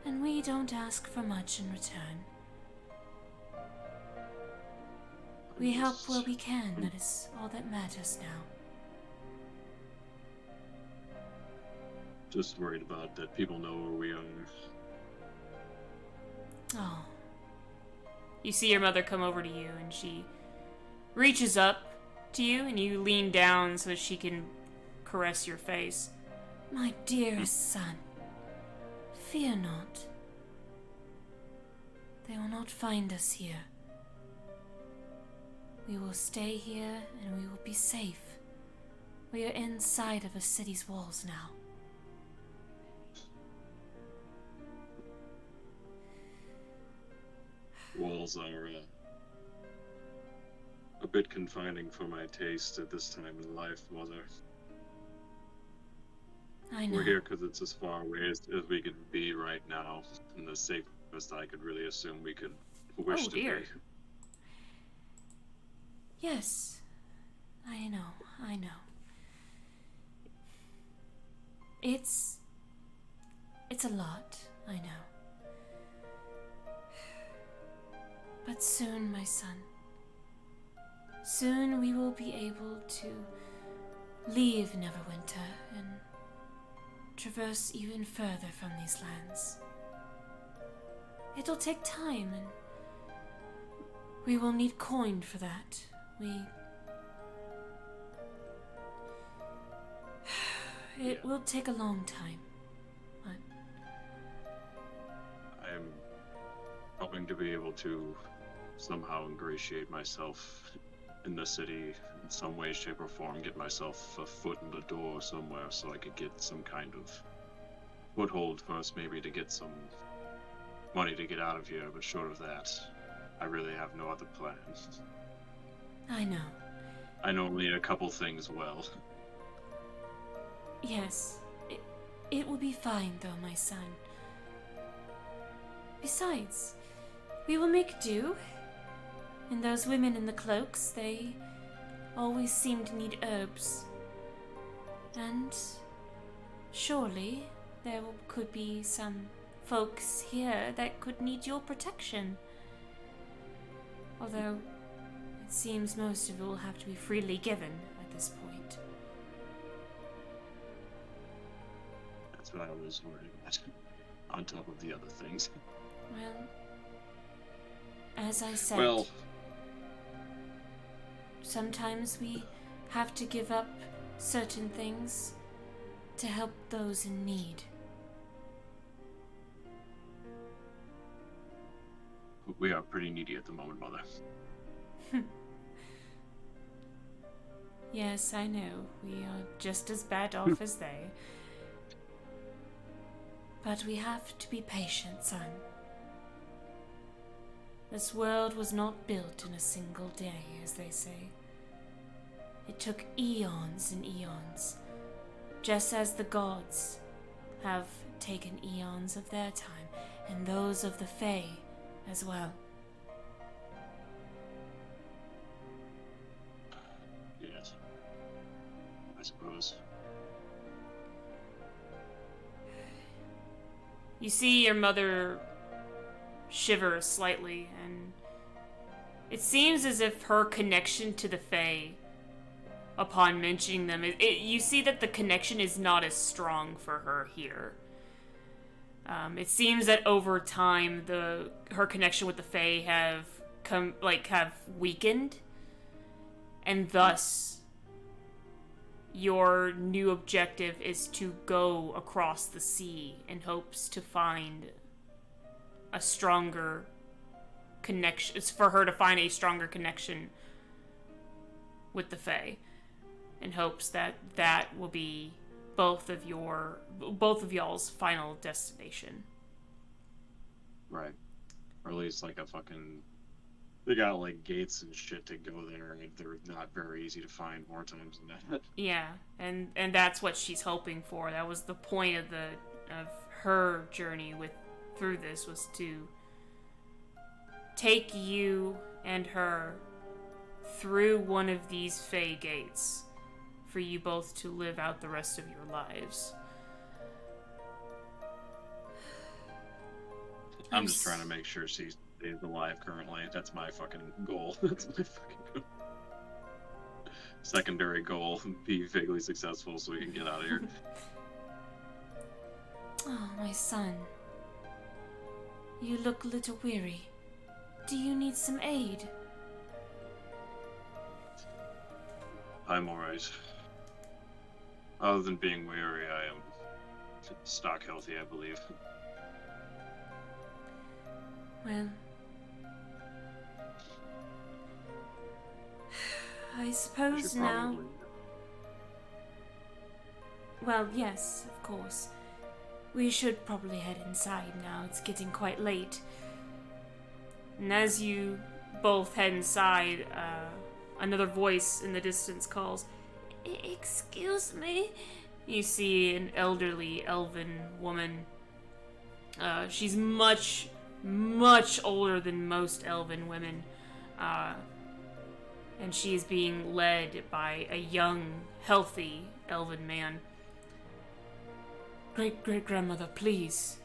J: and we don't ask for much in return. We help where we can, that is all that matters now.
K: Just worried about that people know where we are.
J: Oh.
A: You see your mother come over to you, and she reaches up to you, and you lean down so she can caress your face.
J: My dearest son, fear not. They will not find us here. We will stay here, and we will be safe. We are inside of a city's walls now.
K: Walls are a bit confining for my taste at this time in life, Mother.
J: I know.
K: We're here because it's as far away as we could be right now, and the safest I could really assume we could wish to be.
J: Yes, I know. It's a lot, I know. But soon, my son, soon we will be able to leave Neverwinter and traverse even further from these lands. It'll take time, and we will need coin for that. It will take a long time, but
K: I'm hoping to be able to somehow ingratiate myself in the city in some way, shape, or form, get myself a foot in the door somewhere so I could get some kind of foothold first, maybe to get some money to get out of here, but short of that, I really have no other plans.
J: I know.
K: I know only a couple things well.
J: Yes, it will be fine though, my son. Besides, we will make do. And those women in the cloaks, they always seem to need herbs. And surely there could be some folks here that could need your protection. Although it seems most of it will have to be freely given at this point.
K: That's what I was worried about, on top of the other things.
J: Well, as I said, sometimes we have to give up certain things to help those in need.
K: We are pretty needy at the moment, Mother.
J: Yes, I know. We are just as bad off as they. But we have to be patient, son. This world was not built in a single day, as they say. It took eons and eons, just as the gods have taken eons of their time, and those of the Fae as well.
K: Yes. I suppose.
A: You see your mother shiver slightly, and it seems as if her connection to the Fae, upon mentioning them, you see that the connection is not as strong for her here. It seems that over time, her connection with the Fae have weakened, and thus your new objective is to go across the sea in hopes to find a stronger connection. It's for her to find a stronger connection with the Fae, in hopes that that will be both of y'all's final destination.
K: Right. Or at least like a fucking They got like gates and shit to go there, and they're not very easy to find more times than that.
A: Yeah, and that's what she's hoping for. That was the point of her journey through this, was to take you and her through one of these Fey gates for you both to live out the rest of your lives.
K: I'm just trying to make sure she stays alive currently. That's my fucking goal. That's my fucking goal. Secondary goal, be vaguely successful so we can get out of here.
J: Oh, my son. You look a little weary. Do you need some aid?
K: I'm alright. Other than being weary, I am stock healthy, I believe.
J: Well, I suppose now... Well, yes, of course. We should probably head inside now. It's getting quite late.
A: And as you both head inside, another voice in the distance calls,
J: Excuse me?
A: You see an elderly elven woman. She's much older than most elven women. And she is being led by a young, healthy elven man. Great-great-grandmother, please.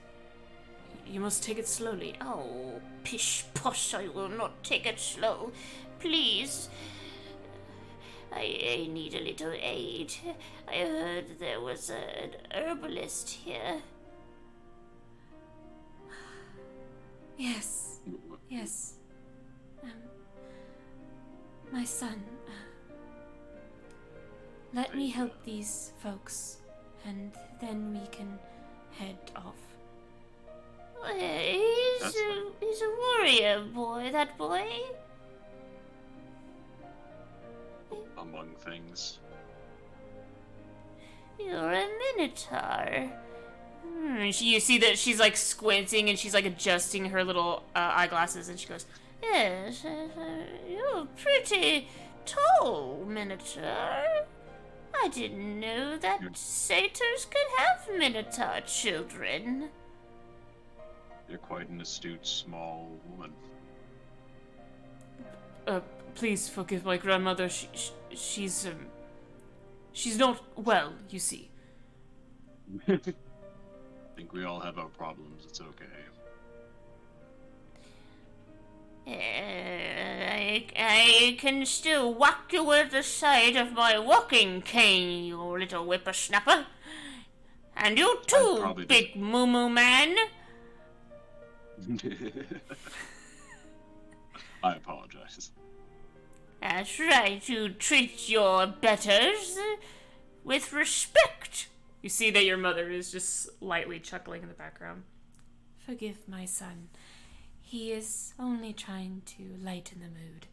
A: You must take it slowly.
J: Oh, pish posh, I will not take it slow. Please. I need a little aid. I heard there was an herbalist here. Yes. Yes. My son. Let me help these folks, and then we can head off. He's a warrior boy, that boy.
K: Among things.
J: You're a minotaur.
A: You see that she's like squinting and she's like adjusting her little eyeglasses, and she goes,
J: Yes, you're pretty tall, minotaur. I didn't know that satyrs could have minotaur children.
K: You're quite an astute, small woman.
A: Please forgive my grandmother. She's not well, you see.
K: I think we all have our problems. It's okay.
J: I can still whack you with the side of my walking cane, you little whippersnapper. And you too, big moo-moo man.
K: I apologize.
J: That's right, you treat your betters with respect.
A: You see that your mother is just lightly chuckling in the background.
J: Forgive my son. He is only trying to lighten the mood.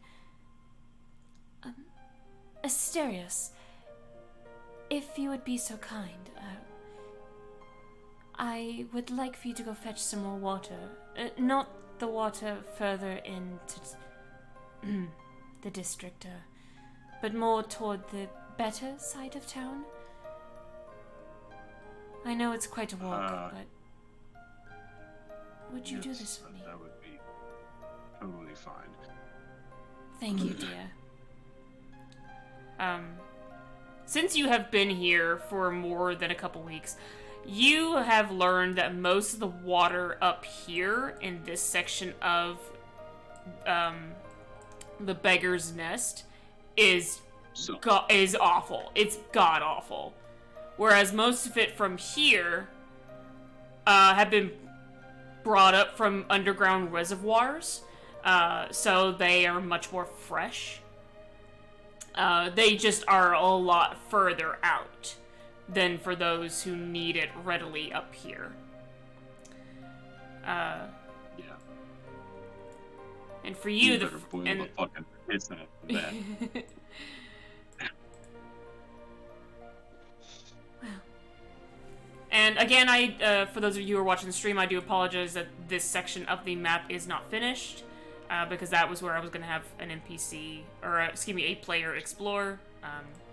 J: Asterios, if you would be so kind, I would like for you to go fetch some more water. Not the water further into the district, but more toward the better side of town. I know it's quite a walk, but would you do this for me?
K: That would be totally fine.
A: Thank you, dear. Since you have been here for more than a couple weeks, you have learned that most of the water up here in this section of the Beggar's Nest is awful. It's god awful. Whereas most of it from here have been brought up from underground reservoirs, so they are much more fresh. They just are a lot further out than for those who need it readily up here.
K: Yeah.
A: And for you,
K: the fucking piss out of that.
A: And again, for those of you who are watching the stream, I do apologize that this section of the map is not finished. because that was where I was going to have an NPC, or a player explore,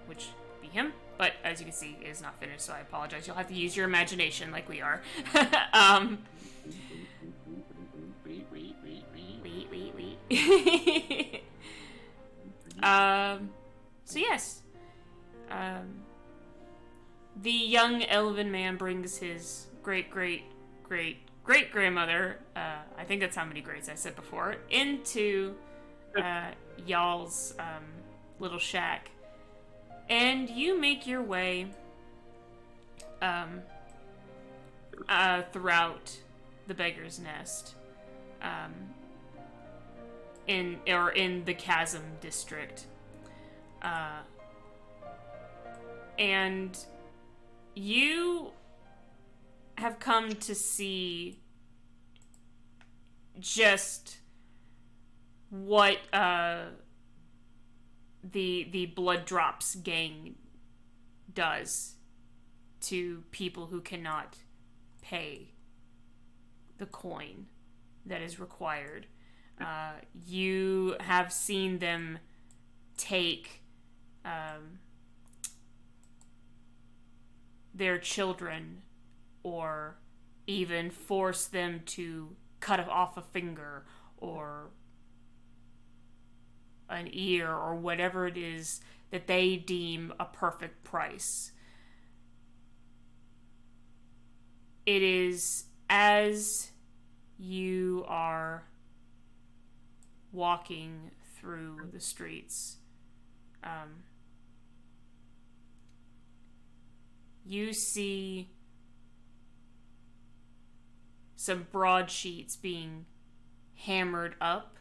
A: which would be him. But as you can see, it is not finished, so I apologize. You'll have to use your imagination like we are. So yes. The young elven man brings his great-great-great-great-grandmother, I think that's how many greats I said before, into y'all's little shack. And you make your way throughout the Beggar's Nest, in the Chasm district, and you have come to see just what the Blood Drops gang does to people who cannot pay the coin that is required. You have seen them take their children, or even force them to cut off a finger or an ear, or whatever it is that they deem a perfect price. It is as you are walking through the streets, you see some broadsheets being hammered up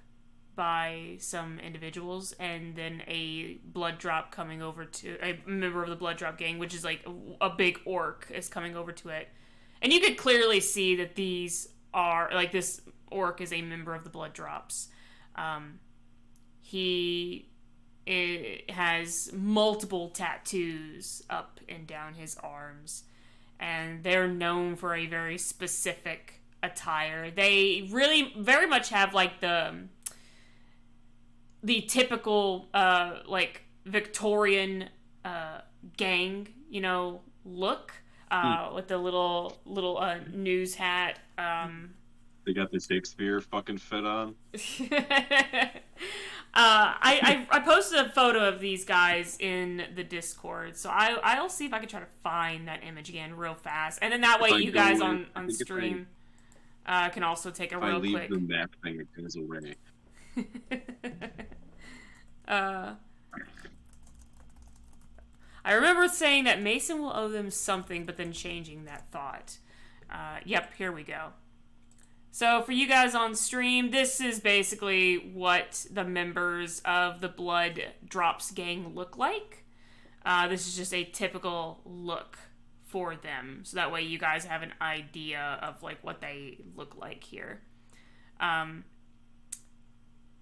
A: by some individuals, and then a blood drop coming over to a member of the blood drop gang, which is like a big orc, is coming over to it. And you could clearly see that these are, like, this orc is a member of the blood drops. He has multiple tattoos up and down his arms, and they're known for a very specific attire. They really very much have like the typical like Victorian gang, you know, look, with the little news hat.
K: They got the Shakespeare fucking fit on.
A: I posted a photo of these guys in the Discord, so I'll see if I can try to find that image again real fast, and then that way you guys on stream can also take a real quick.
K: If I leave the map thing, it goes away.
A: I remember saying that Mason will owe them something, but then changing that thought. Yep, here we go. So for you guys on stream, this is basically what the members of the Blood Drops gang look like. This is just a typical look for them, so that way you guys have an idea of like what they look like here.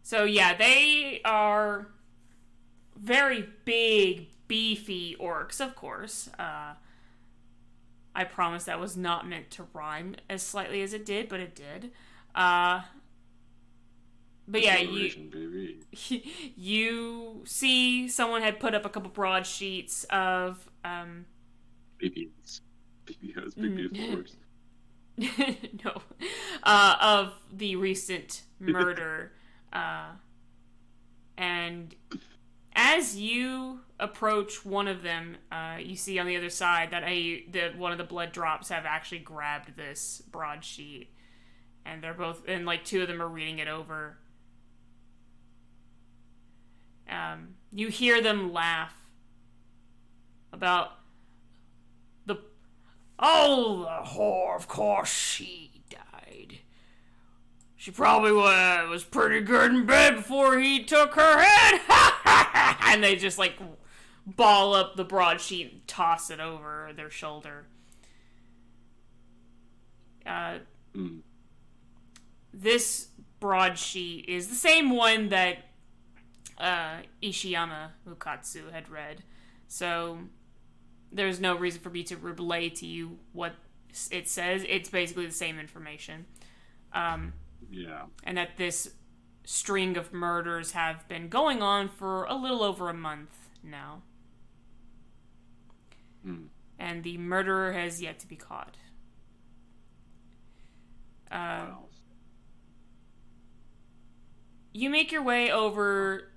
A: So yeah, they are very big, beefy orcs, of course. I promise that was not meant to rhyme as slightly as it did, but it did. But yeah, you see someone had put up a couple broadsheets of
K: BBs, orcs.
A: No, of the recent murder, and as you approach one of them, you see on the other side that one of the blood drops have actually grabbed this broadsheet, and they're both, and like two of them are reading it over. You hear them laugh about the whore. Of course she died. She probably was pretty good in bed before he took her head. And they just like ball up the broadsheet and toss it over their shoulder. This broadsheet is the same one that Ishiyama Ukatsu had read. So there's no reason for me to relay to you what it says. It's basically the same information. Yeah. And that this string of murders have been going on for a little over a month now. And the murderer has yet to be caught.
K: Wow.
A: You make your way over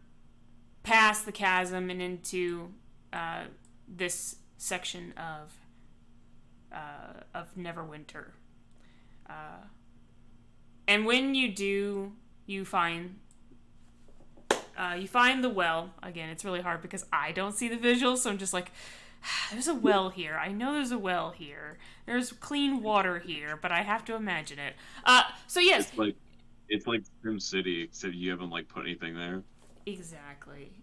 A: past the chasm and into this section of Neverwinter. And when you do, you find the well. Again, it's really hard because I don't see the visuals, so I'm just like, there's a well here. I know there's a well here. There's clean water here, but I have to imagine it. So yes.
K: It's like Sim City, except you haven't like put anything there.
A: Exactly.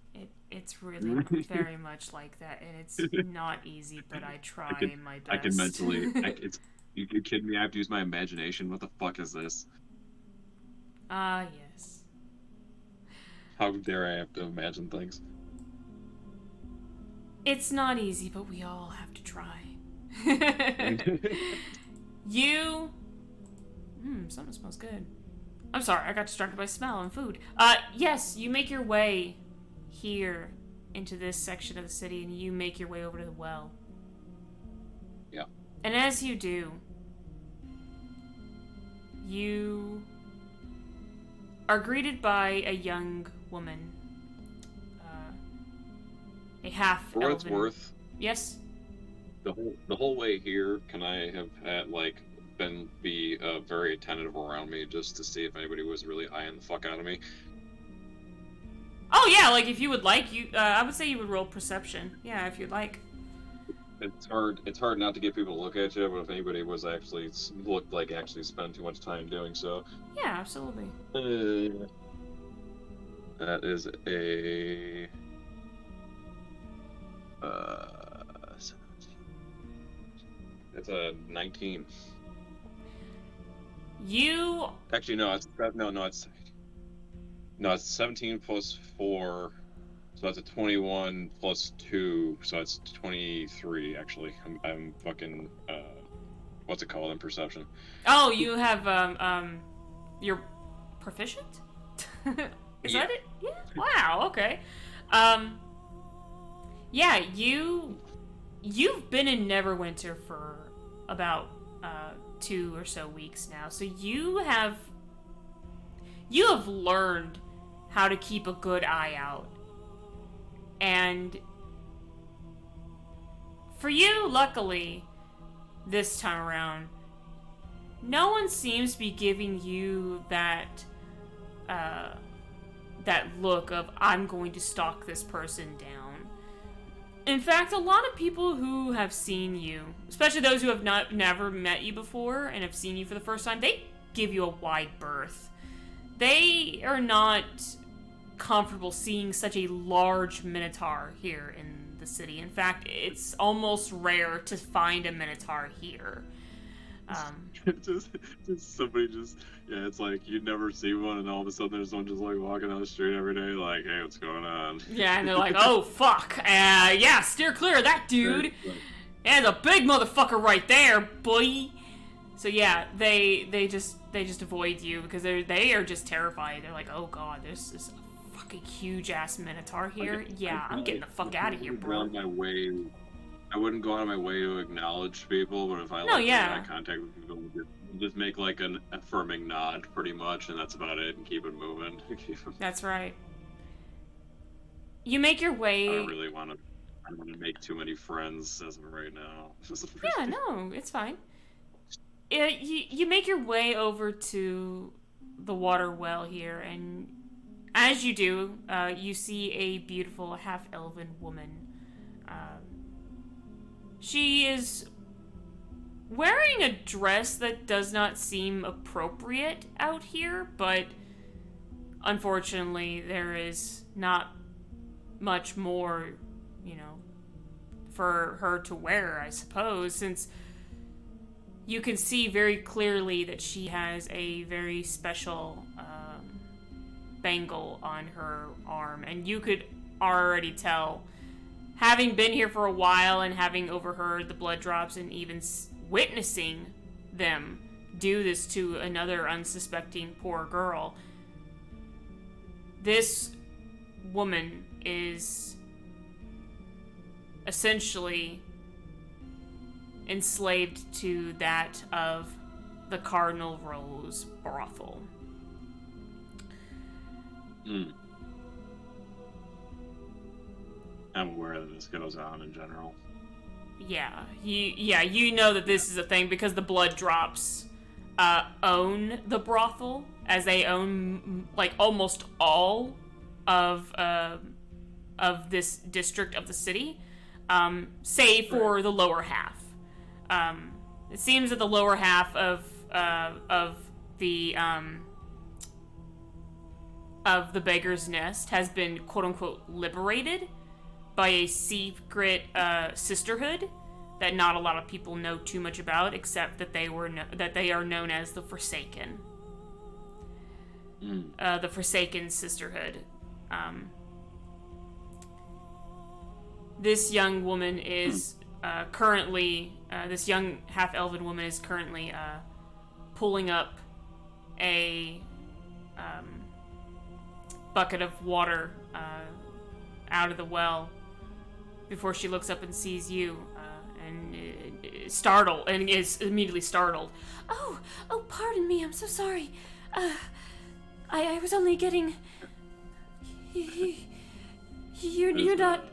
A: It's really very much like that, and it's not easy, but I try my best.
K: I can mentally. You kidding me? I have to use my imagination. What the fuck is this?
A: Yes.
K: How dare I have to imagine things?
A: It's not easy, but we all have to try. Something smells good. I'm sorry, I got distracted by smell and food. Yes, you make your way here into this section of the city, and you make your way over to the well.
K: Yeah.
A: And as you do, you are greeted by a young woman. A half
K: For what it's worth.
A: Yes?
K: The whole way here, can I have had, like, be very attentive around me just to see if anybody was really eyeing the fuck out of me?
A: Oh yeah, like if you would like, I would say you would roll perception. Yeah, if you'd like.
K: It's hard not to get people to look at you, but if anybody was actually looked like actually spending too much time doing so.
A: Yeah, absolutely.
K: That is a 17. That's a 19. Actually it's 17 plus 4, so that's a 21 plus 2, so that's 23. Actually, I'm fucking what's it called in perception?
A: Oh, you have you're proficient? Is that it? Yeah. Wow. Okay. Yeah, you've been in Neverwinter for about 2 or so weeks now, so you have learned how to keep a good eye out. And for you, luckily, this time around, no one seems to be giving you that look of, I'm going to stalk this person down. In fact, a lot of people who have seen you, especially those who have never met you before and have seen you for the first time, they give you a wide berth. They are not comfortable seeing such a large minotaur here in the city. In fact, it's almost rare to find a minotaur here.
K: just somebody yeah, it's like you never see one, and all of a sudden there's one just like walking down the street every day, like, hey, what's going on?
A: Yeah, and they're like, oh fuck, yeah, steer clear of that dude. And a big motherfucker right there, boy. So yeah, they just avoid you because they are just terrified. They're like, oh god, there's this fucking huge ass minotaur here. I'm getting the fuck out of here, bro.
K: I wouldn't go out of my way to acknowledge people, but if I make eye contact with people, just make like an affirming nod, pretty much, and that's about it, and keep it moving.
A: That's right. You make your way.
K: I don't want to make too many friends as of right now.
A: Yeah, no, it's fine. You make your way over to the water well here, and as you do, you see a beautiful half-elven woman. She is wearing a dress that does not seem appropriate out here, but unfortunately there is not much more, for her to wear, I suppose, since you can see very clearly that she has a very special bangle on her arm, and you could already tell, having been here for a while and having overheard the blood drops and even witnessing them do this to another unsuspecting poor girl, This woman is essentially enslaved to that of the Cardinal Rose brothel.
K: I'm aware that this goes on in general.
A: Yeah, you know that this is a thing because the Blood Drops own the brothel, as they own like almost all of this district of the city, save for the lower half. It seems that the lower half of the Beggar's Nest has been quote unquote liberated by a secret sisterhood that not a lot of people know too much about, except that they are known as the Forsaken. The Forsaken Sisterhood. This young woman is currently, this young half-elven woman is currently pulling up a bucket of water out of the well before she looks up and sees you, and is immediately startled.
J: Oh, pardon me. I'm so sorry. I was only getting. You're not.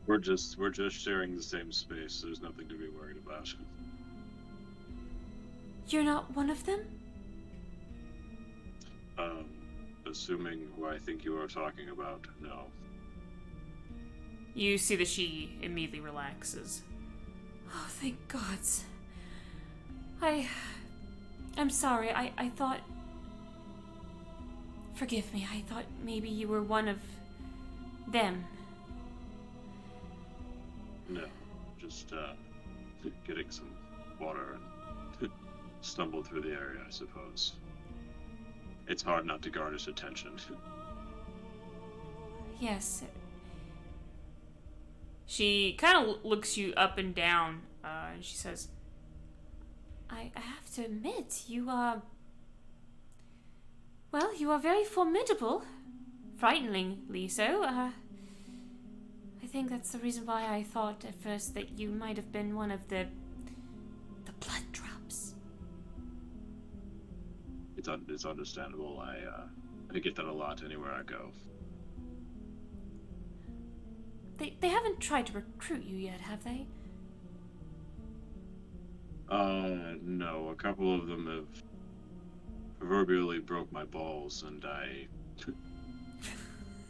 K: We're just sharing the same space. There's nothing to be worried about.
J: You're not one of them?
K: Assuming who I think you are talking about, no.
A: You see that she immediately relaxes.
J: Oh, thank gods. I'm sorry. I thought. Forgive me. I thought maybe you were one of them.
K: No, just getting some water and stumbled through the area, I suppose. It's hard not to garnish attention.
J: Yes.
A: She kind of looks you up and down, and she says,
J: I have to admit, you are... Well, you are very formidable. Frighteningly so. I think that's the reason why I thought at first that you might have been one of the Blood Drops.
K: It's understandable. I get that a lot anywhere I go.
J: They haven't tried to recruit you yet, have they?
K: No. A couple of them have proverbially broke my balls, and I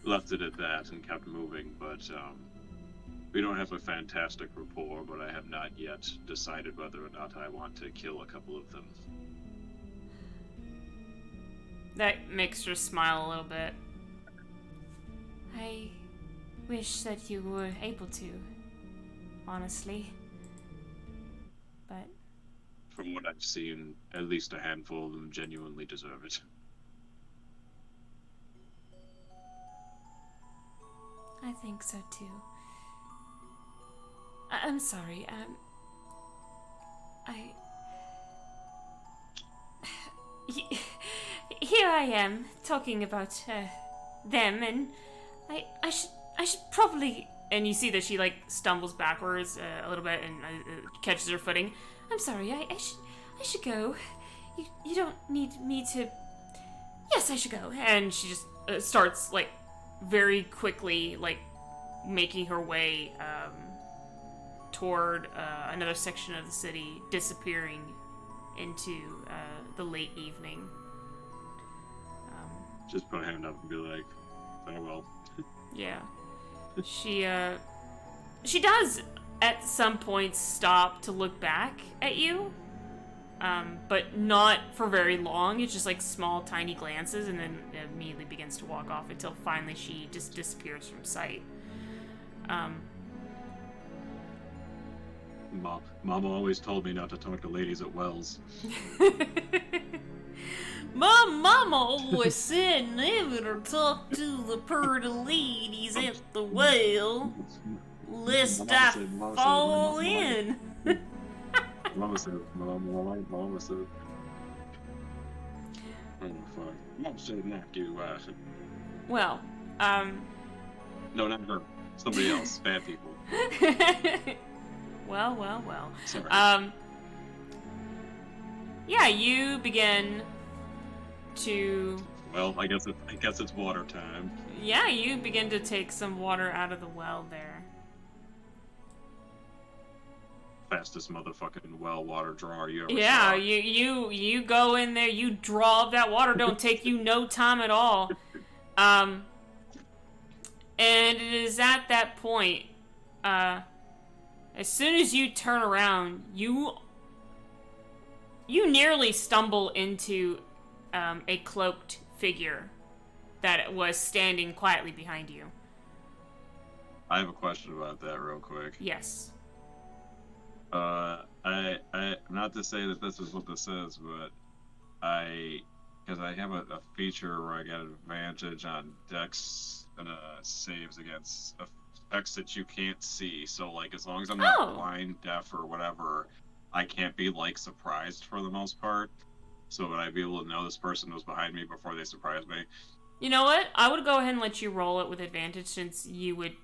K: left it at that and kept moving, but, we don't have a fantastic rapport, but I have not yet decided whether or not I want to kill a couple of them.
A: That makes her smile a little bit.
J: I wish that you were able to, honestly. But...
K: From what I've seen, at least a handful of them genuinely deserve it.
J: I think so too. I'm sorry, here I am, talking about, them, and I should probably...
A: And you see that she, like, stumbles backwards a little bit and catches her footing.
J: I'm sorry, I should go. You don't need me to... Yes, I should go.
A: And she just starts, like, very quickly, like, making her way, toward another section of the city, disappearing into the late evening.
K: Just put a hand up and be like, farewell.
A: Yeah. She does at some point stop to look back at you, but not for very long. It's just like small, tiny glances, and then immediately begins to walk off until finally she just disappears from sight.
K: Mama always told me not to talk to ladies at wells.
A: My mama always said never to talk to the pretty ladies at the well, lest I fall in.
K: Mama said. Oh, fuck. Mom said not you,
A: Well,
K: No, not her. Somebody else. Bad people.
A: well.
K: Sorry.
A: Yeah, you begin to...
K: Well, I guess it's water time.
A: Yeah, you begin to take some water out of the well there.
K: Fastest motherfucking well water drawer you ever
A: Yeah,
K: saw.
A: you go in there, you draw up that water, don't take you no time at all. And it is at that point, as soon as you turn around, you nearly stumble into a cloaked figure that was standing quietly behind you.
K: I have a question about that real quick.
A: Yes.
K: I not to say that this is what this is, but because I have a feature where I get advantage on dex saves against effects that you can't see. So like, as long as I'm not blind, deaf, or whatever, I can't be like surprised for the most part. So would I be able to know this person was behind me before they surprised me?
A: You know what? I would go ahead and let you roll it with advantage since you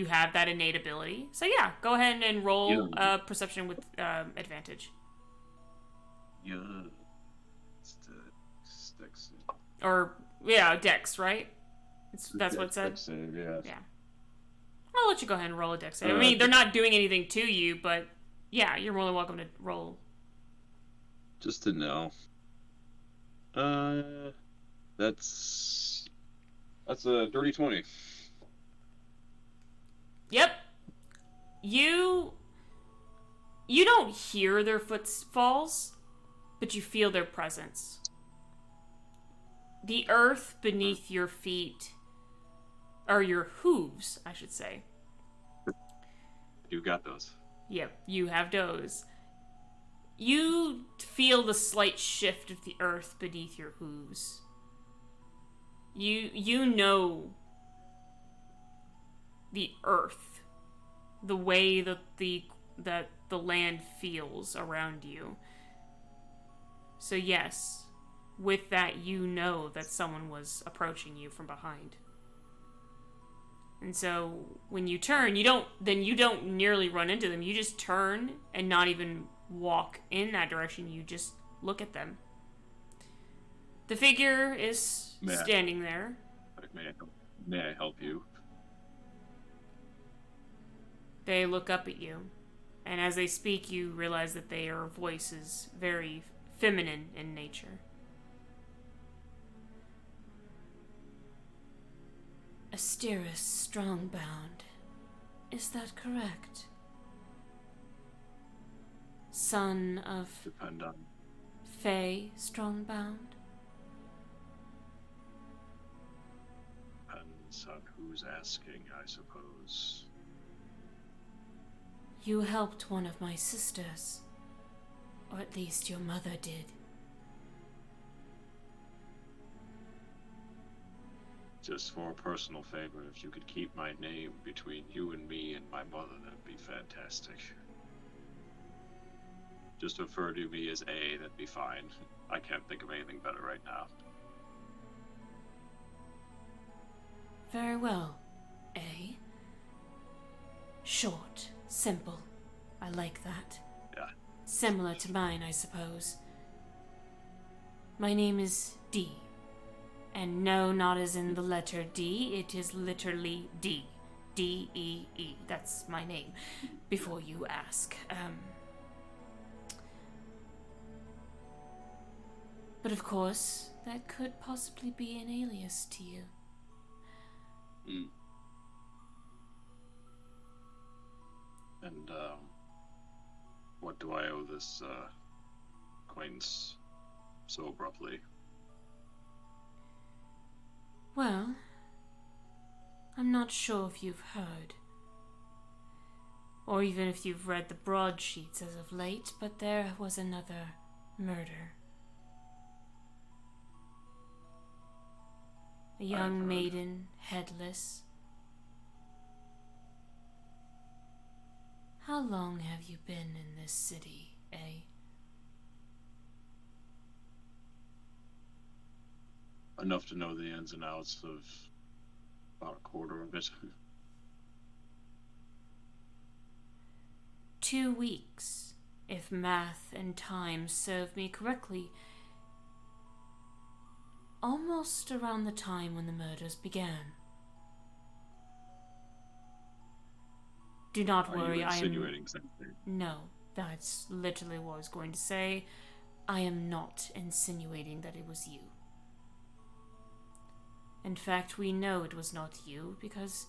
A: have that innate ability. So yeah, go ahead and roll perception with advantage.
K: Yeah. Dex.
A: Or yeah, dex, right? That's what it said.
K: Dex save, yes.
A: Yeah. I'll let you go ahead and roll a dex save. I mean, they're not doing anything to you, but yeah, you're more than welcome to roll.
K: Just to know. That's a dirty 20.
A: Yep. You don't hear their footfalls, but you feel their presence. The earth beneath your feet, or your hooves, I should say.
K: You got those.
A: Yep, you have those. You feel the slight shift of the earth beneath your hooves. You know the earth, the way that the land feels around you. So yes, with that you know that someone was approaching you from behind. And so when you turn, you don't nearly run into them. You just turn and not even walk in that direction. You just look at them. The figure is standing there.
K: May I help you?
A: They look up at you, and as they speak, you realize that their voice is very feminine in nature. Asteris Strongbound. Is that correct? Son of
K: Depend on.
A: Faye Strongbound?
K: Depends on who's asking, I suppose.
J: You helped one of my sisters. Or at least your mother did.
K: Just for a personal favor, if you could keep my name between you and me and my mother, that'd be fantastic. Just refer to me as A, that'd be fine. I can't think of anything better right now.
J: Very well, A. Short, simple. I like that.
K: Yeah.
J: Similar to mine, I suppose. My name is D. And no, not as in the letter D, it is literally D. D-E-E. That's my name, before you ask. But of course, that could possibly be an alias to you.
K: And, what do I owe this, acquaintance so abruptly?
J: Well, I'm not sure if you've heard, or even if you've read the broadsheets as of late, but there was another murder. A young maiden, headless. How long have you been in this city, eh?
K: enough to know the ins and outs of about a quarter of it.
J: 2 weeks, if math and time serve me correctly. Almost around the time when the murders began. Do not worry,
K: Are you insinuating something?
J: No, that's literally what I was going to say. I am not insinuating that it was you. In fact, we know it was not you because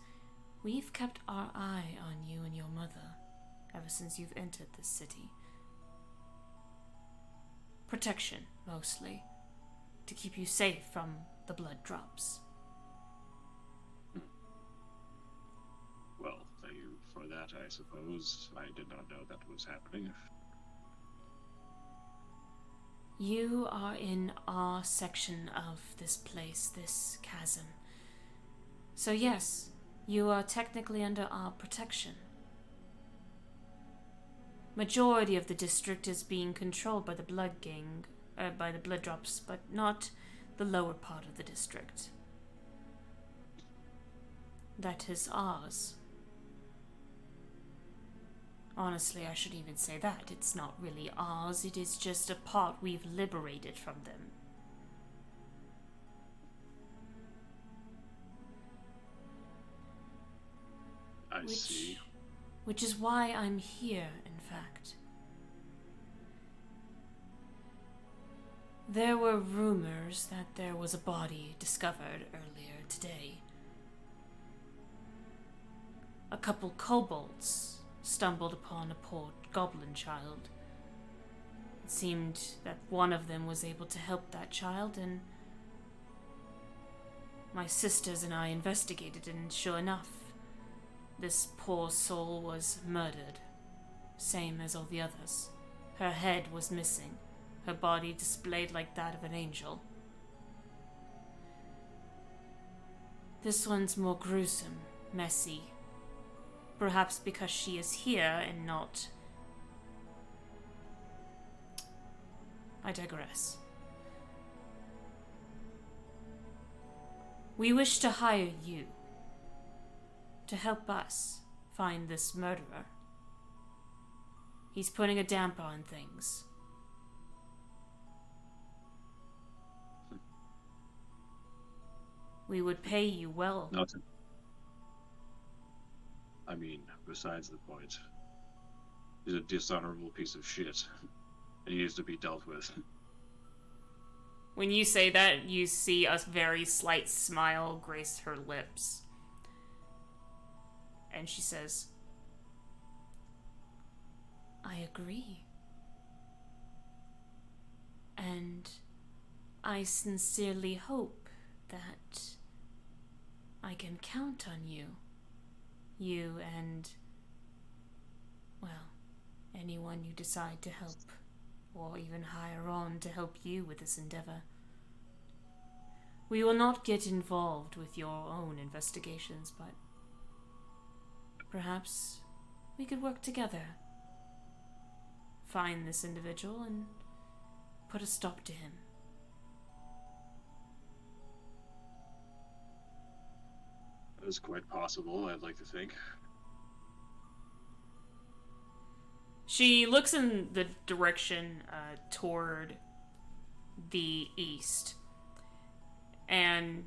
J: we've kept our eye on you and your mother ever since you've entered this city. Protection, mostly, to keep you safe from the blood drops.
K: Well, thank you for that, I suppose. I did not know that was happening.
J: You are in our section of this place, this chasm. So yes, you are technically under our protection. Majority of the district is being controlled by the blood gang, by the blood drops, but not the lower part of the district. That is ours. Honestly, I shouldn't even say that. It's not really ours. It is just a part we've liberated from them.
K: I see.
J: Which is why I'm here, in fact. There were rumors that there was a body discovered earlier today. A couple kobolds stumbled upon a poor goblin child. It seemed that one of them was able to help that child, and my sisters and I investigated, and sure enough, this poor soul was murdered, same as all the others. Her head was missing, her body displayed like that of an angel. This one's more gruesome, messy. Perhaps because she is here and not... I digress. We wish to hire you to help us find this murderer. He's putting a damper on things. We would pay you well.
K: Nothing. I mean, besides the point, he's a dishonorable piece of shit. And he needs to be dealt with.
A: When you say that, you see a very slight smile grace her lips. And she says,
J: I agree. And I sincerely hope that I can count on you. You and, well, anyone you decide to help, or even hire on to help you with this endeavor. We will not get involved with your own investigations, but perhaps we could work together. Find this individual and put a stop to him.
K: It's quite possible, I'd like to think.
A: she looks in the direction toward the east, and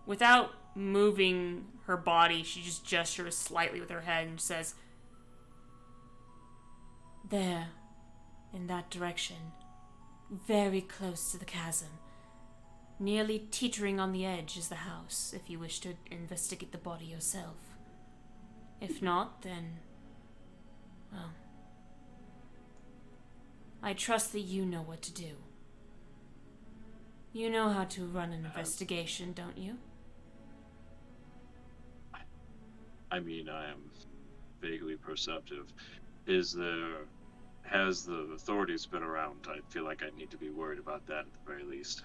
A: without moving her body, she just gestures slightly with her head and says,
J: There, in that direction, very close to the chasm. Nearly teetering on the edge is the house, if you wish to investigate the body yourself. If not, then, well, I trust that you know what to do. You know how to run an investigation, don't you?
K: I mean, I am vaguely perceptive. Has the authorities been around? I feel like I need to be worried about that at the very least.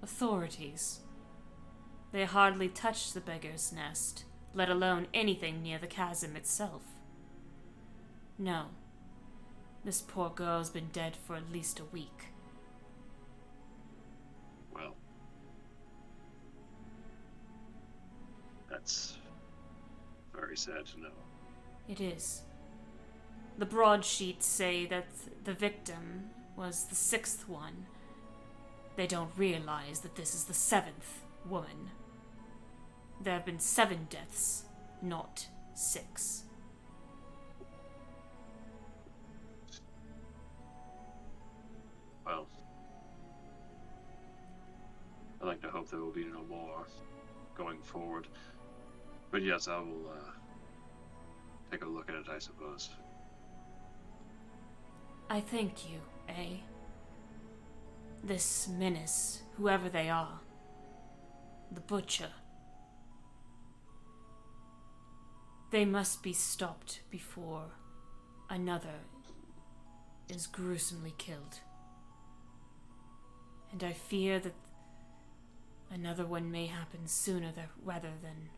J: Authorities. They hardly touched the beggar's nest, let alone anything near the chasm itself. No, This poor girl's been dead for at least a week.
K: Well, that's very sad to know.
J: It is. The broadsheets say that the victim was the 6th one. They don't realize that this is the 7th woman. There have been 7 deaths, not 6.
K: Well, I'd like to hope there will be no more going forward. But yes, I will take a look at it, I suppose.
J: I thank you, eh? This menace, whoever they are, the butcher, they must be stopped before another is gruesomely killed. And I fear that another one may happen sooner rather than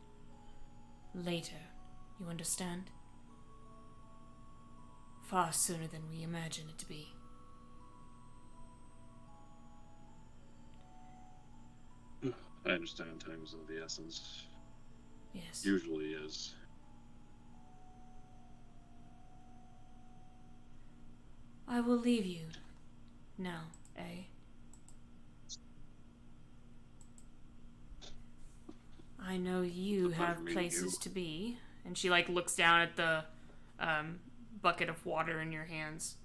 J: later. You understand? Far sooner than we imagine it to be.
K: I understand time is of the essence.
J: Yes.
K: Usually is.
J: I will leave you now, eh? I know you have places to be.
A: And she, like, looks down at the bucket of water in your hands.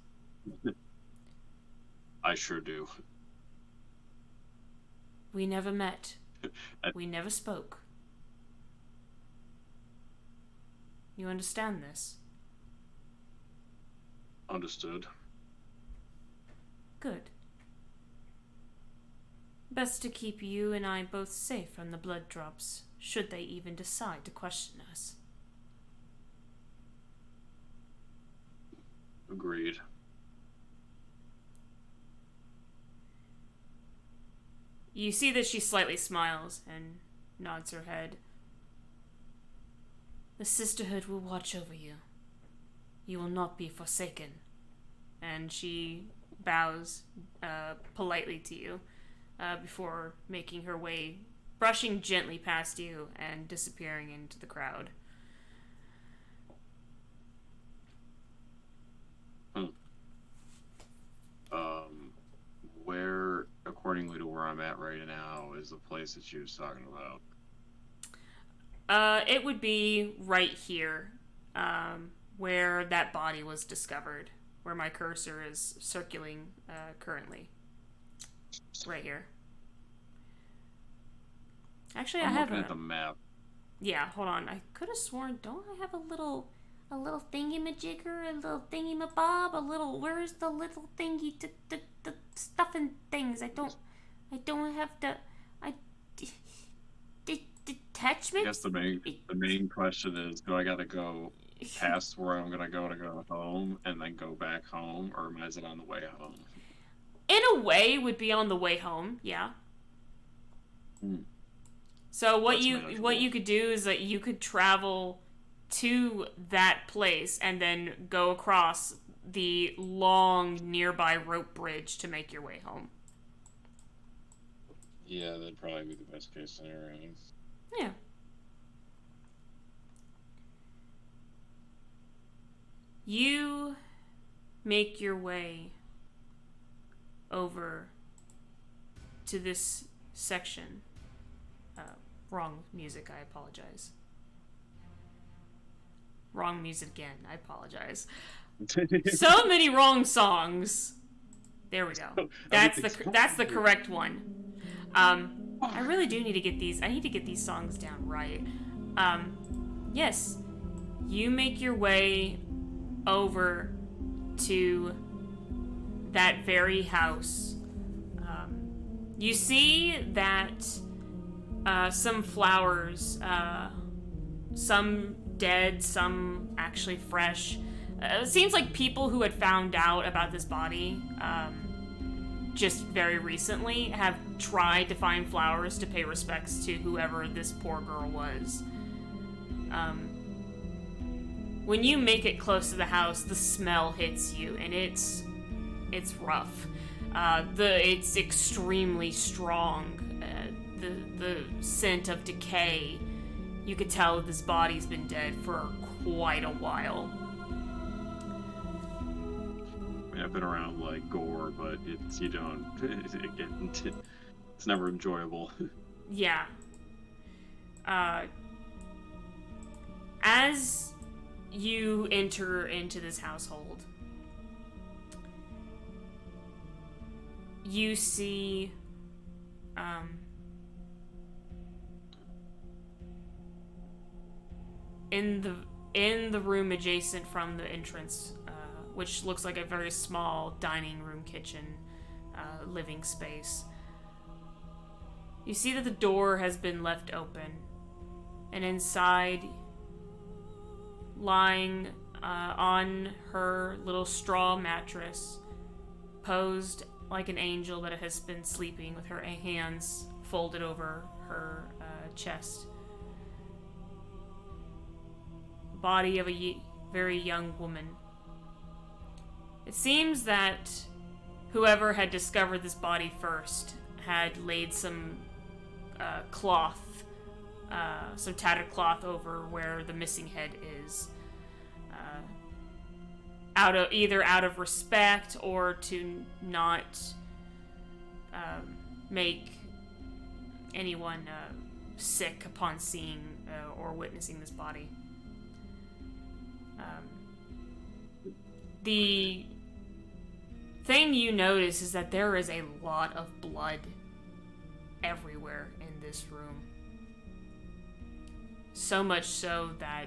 K: I sure do.
J: We never met. We never spoke. You understand this?
K: Understood.
J: Good. Best to keep you and I both safe from the blood drops, should they even decide to question us.
K: Agreed.
A: You see that she slightly smiles and nods her head.
J: The sisterhood will watch over you. You will not be forsaken.
A: And she bows politely to you before making her way, brushing gently past you and disappearing into the crowd.
K: Where, accordingly to where I'm at right now, is the place that she was talking about?
A: It would be right here, where that body was discovered, where my cursor is circling currently. Right here. Actually,
K: I'm
A: I have
K: looking at the map.
A: Yeah, hold on. I could have sworn, don't I have a little thingy-majigger, a little thingy-mabob, where's the little thingy, the stuffing things? I don't have the, detachment?
K: I guess the main question is, do I gotta go past where I'm gonna go home and then go back home, or is it on the way home?
A: In a way, would be on the way home, yeah. So what you could do is that you could travel to that place and then go across the long nearby rope bridge to make your way home.
K: Yeah, that'd probably be the best case scenario.
A: Yeah. You make your way over to this section. Wrong music, I apologize. Wrong music again, I apologize. So many wrong songs. There we go. That's the correct one. I really do need to get these. I need to get these songs down right. Yes, you make your way over to that very house. You see that some flowers, some dead, some actually fresh. It seems like people who had found out about this body just very recently have tried to find flowers to pay respects to whoever this poor girl was. when you make it close to the house, the smell hits you, and it's rough. It's extremely strong. The scent of decay. You could tell that this body's been dead for quite a while.
K: I mean, I've been around like gore, but it's never enjoyable.
A: Yeah. As you enter into this household, you see in the room adjacent from the entrance, which looks like a very small dining room, kitchen, living space, you see that the door has been left open, and inside, lying on her little straw mattress, posed like an angel that has been sleeping with her hands folded over her chest. Body of a very young woman. It seems that whoever had discovered this body first had laid some cloth, some tattered cloth over where the missing head is, either out of respect or to not make anyone sick upon seeing or witnessing this body. The thing you notice is that there is a lot of blood everywhere in this room. So much so that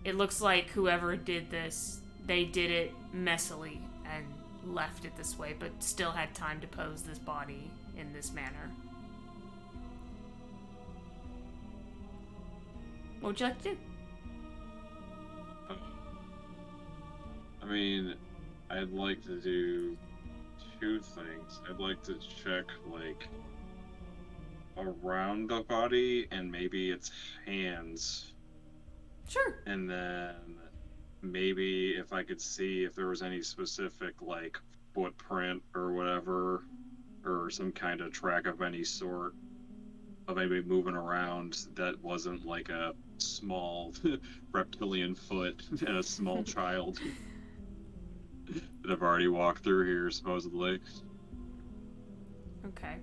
A: it looks like whoever did this, they did it messily and left it this way, but still had time to pose this body in this manner. What would you like to do?
K: I mean, I'd like to do two things. I'd like to check, like, around the body and maybe its hands.
A: Sure.
K: And then maybe if I could see if there was any specific, like, footprint or whatever, or some kind of track of any sort of anybody moving around that wasn't like a small reptilian foot and a small child that have already walked through here, supposedly.
A: Okay.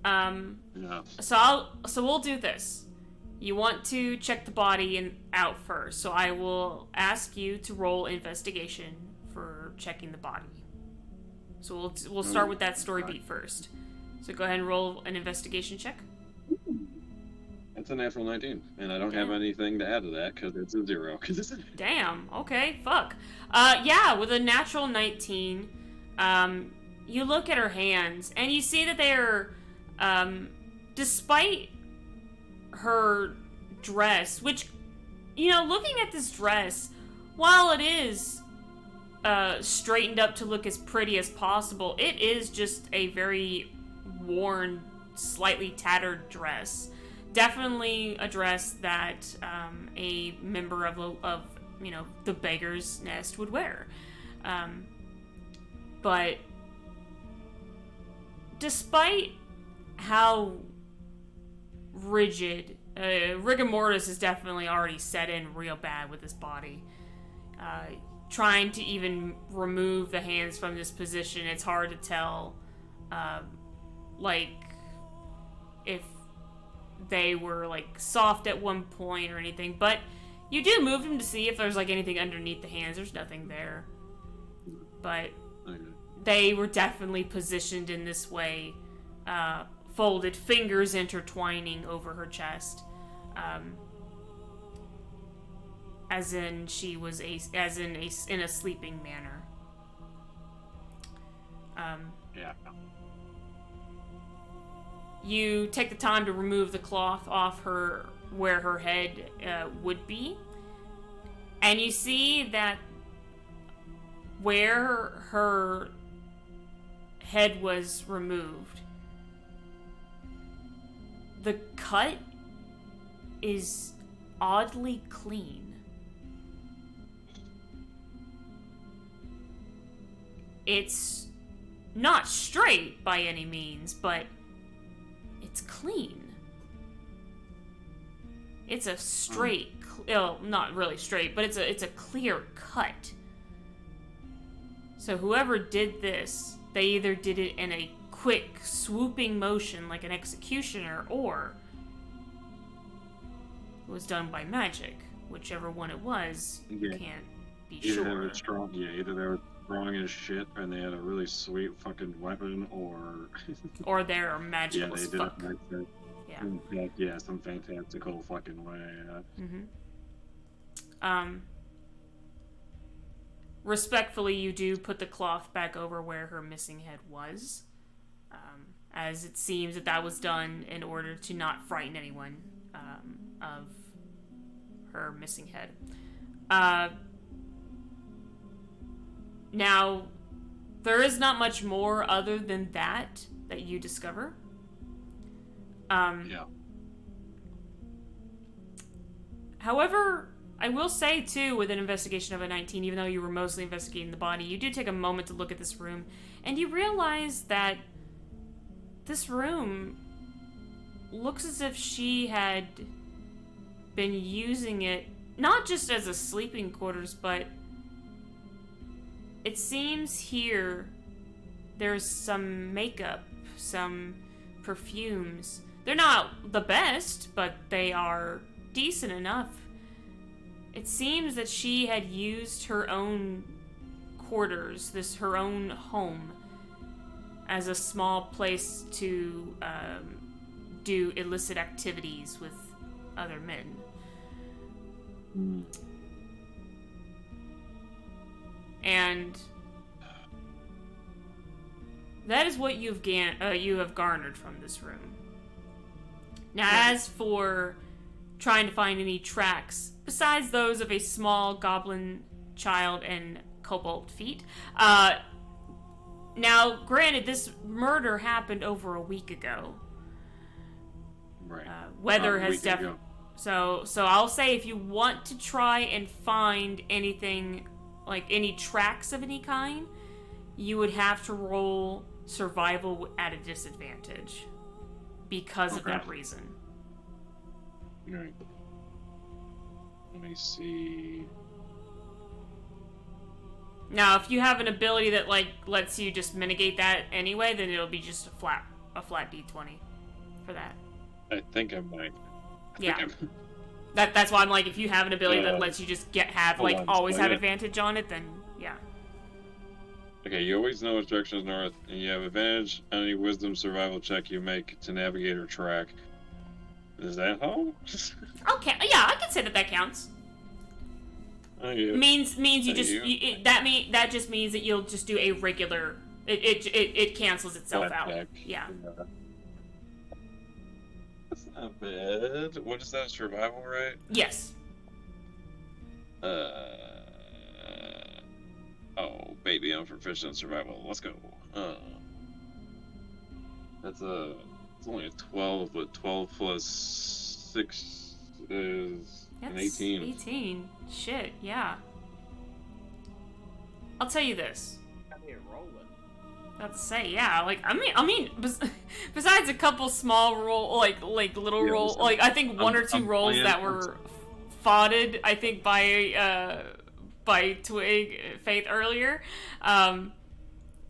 K: Yeah.
A: So we'll do this. You want to check the body out first, so I will ask you to roll investigation for checking the body. So we'll start with that story beat first. So go ahead and roll an investigation check.
K: That's a natural 19, and I don't have anything to add to that because it's a 0.
A: Damn. Okay. Fuck. Yeah. With a natural 19, you look at her hands and you see that they are, despite her dress, which, you know, looking at this dress, while it is straightened up to look as pretty as possible, it is just a very worn, slightly tattered dress. Definitely a dress that a member of you know, the beggar's nest would wear. But despite how rigid, rigor mortis is definitely already set in real bad with this body. Trying to even remove the hands from this position, it's hard to tell, like, if they were, like, soft at one point or anything, but you do move them to see if there's, like, anything underneath the hands. There's nothing there. But they were definitely positioned in this way, folded, fingers intertwining over her chest, as in she was in a sleeping manner.
K: Yeah.
A: You take the time to remove the cloth off her where her head would be, and you see that where her head was removed, the cut is oddly clean. It's not straight by any means, but it's clean. It's a straight, well, not really straight, but it's a clear cut. So whoever did this, they either did it in a quick, swooping motion like an executioner, or it was done by magic. Whichever one it was, you can't be
K: Either
A: sure.
K: they were strong, either they were strong as shit, and they had a really sweet fucking weapon, or
A: or they're magical as
K: did
A: fuck.
K: it like that. Yeah, some fantastical fucking way.
A: Respectfully, you do put the cloth back over where her missing head was, as it seems that was done in order to not frighten anyone of her missing head. Now, there is not much more other than that you discover. However, I will say, too, with an investigation of a 19, even though you were mostly investigating the body, you do take a moment to look at this room, and you realize that this room looks as if she had been using it not just as a sleeping quarters, but it seems here there's some makeup, some perfumes. They're not the best, but they are decent enough. It seems that she had used her own quarters, her own home, as a small place to do illicit activities with other men. And that is what you have garnered from this room. Now, as for trying to find any tracks besides those of a small goblin child and cobalt feet, now, granted, this murder happened over a week ago.
K: Right.
A: Weather has definitely. So I'll say if you want to try and find anything, like any tracks of any kind, you would have to roll survival at a disadvantage because of that reason.
K: Right. Let me see.
A: Now, if you have an ability that lets you just mitigate that anyway, then it'll be just a flat d20 for that.
K: I think I might.
A: That's why I'm like, if you have an ability that lets you just always have
K: Yeah.
A: advantage on it, then yeah.
K: Okay, you always know which direction is north, and you have advantage on any wisdom survival check you make to navigate or track. Is that how?
A: Okay, yeah, I can say that counts. Means you just that just means that you'll just do a regular. It cancels itself out. Yeah.
K: That's not bad. What is that? Survival, right?
A: Yes.
K: Oh, baby, I'm proficient in survival. Let's go. It's only a 12, but 12 plus 6 is an 18.
A: 18. Shit, yeah. I'll tell you this. About to say, yeah. I mean, besides a couple small little roll, I think one or two rolls that were foughted, I think by Twig Faith earlier.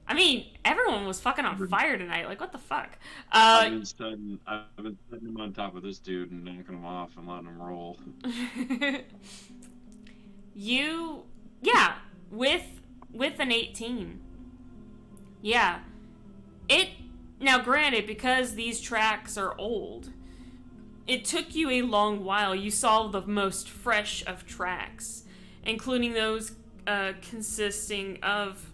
A: I mean, everyone was fucking on fire tonight. Like, what the fuck?
K: I've been setting him on top of this dude and knocking him off and letting him roll.
A: With an 18. Yeah. Now granted, because these tracks are old, it took you a long while. You saw the most fresh of tracks, including those consisting of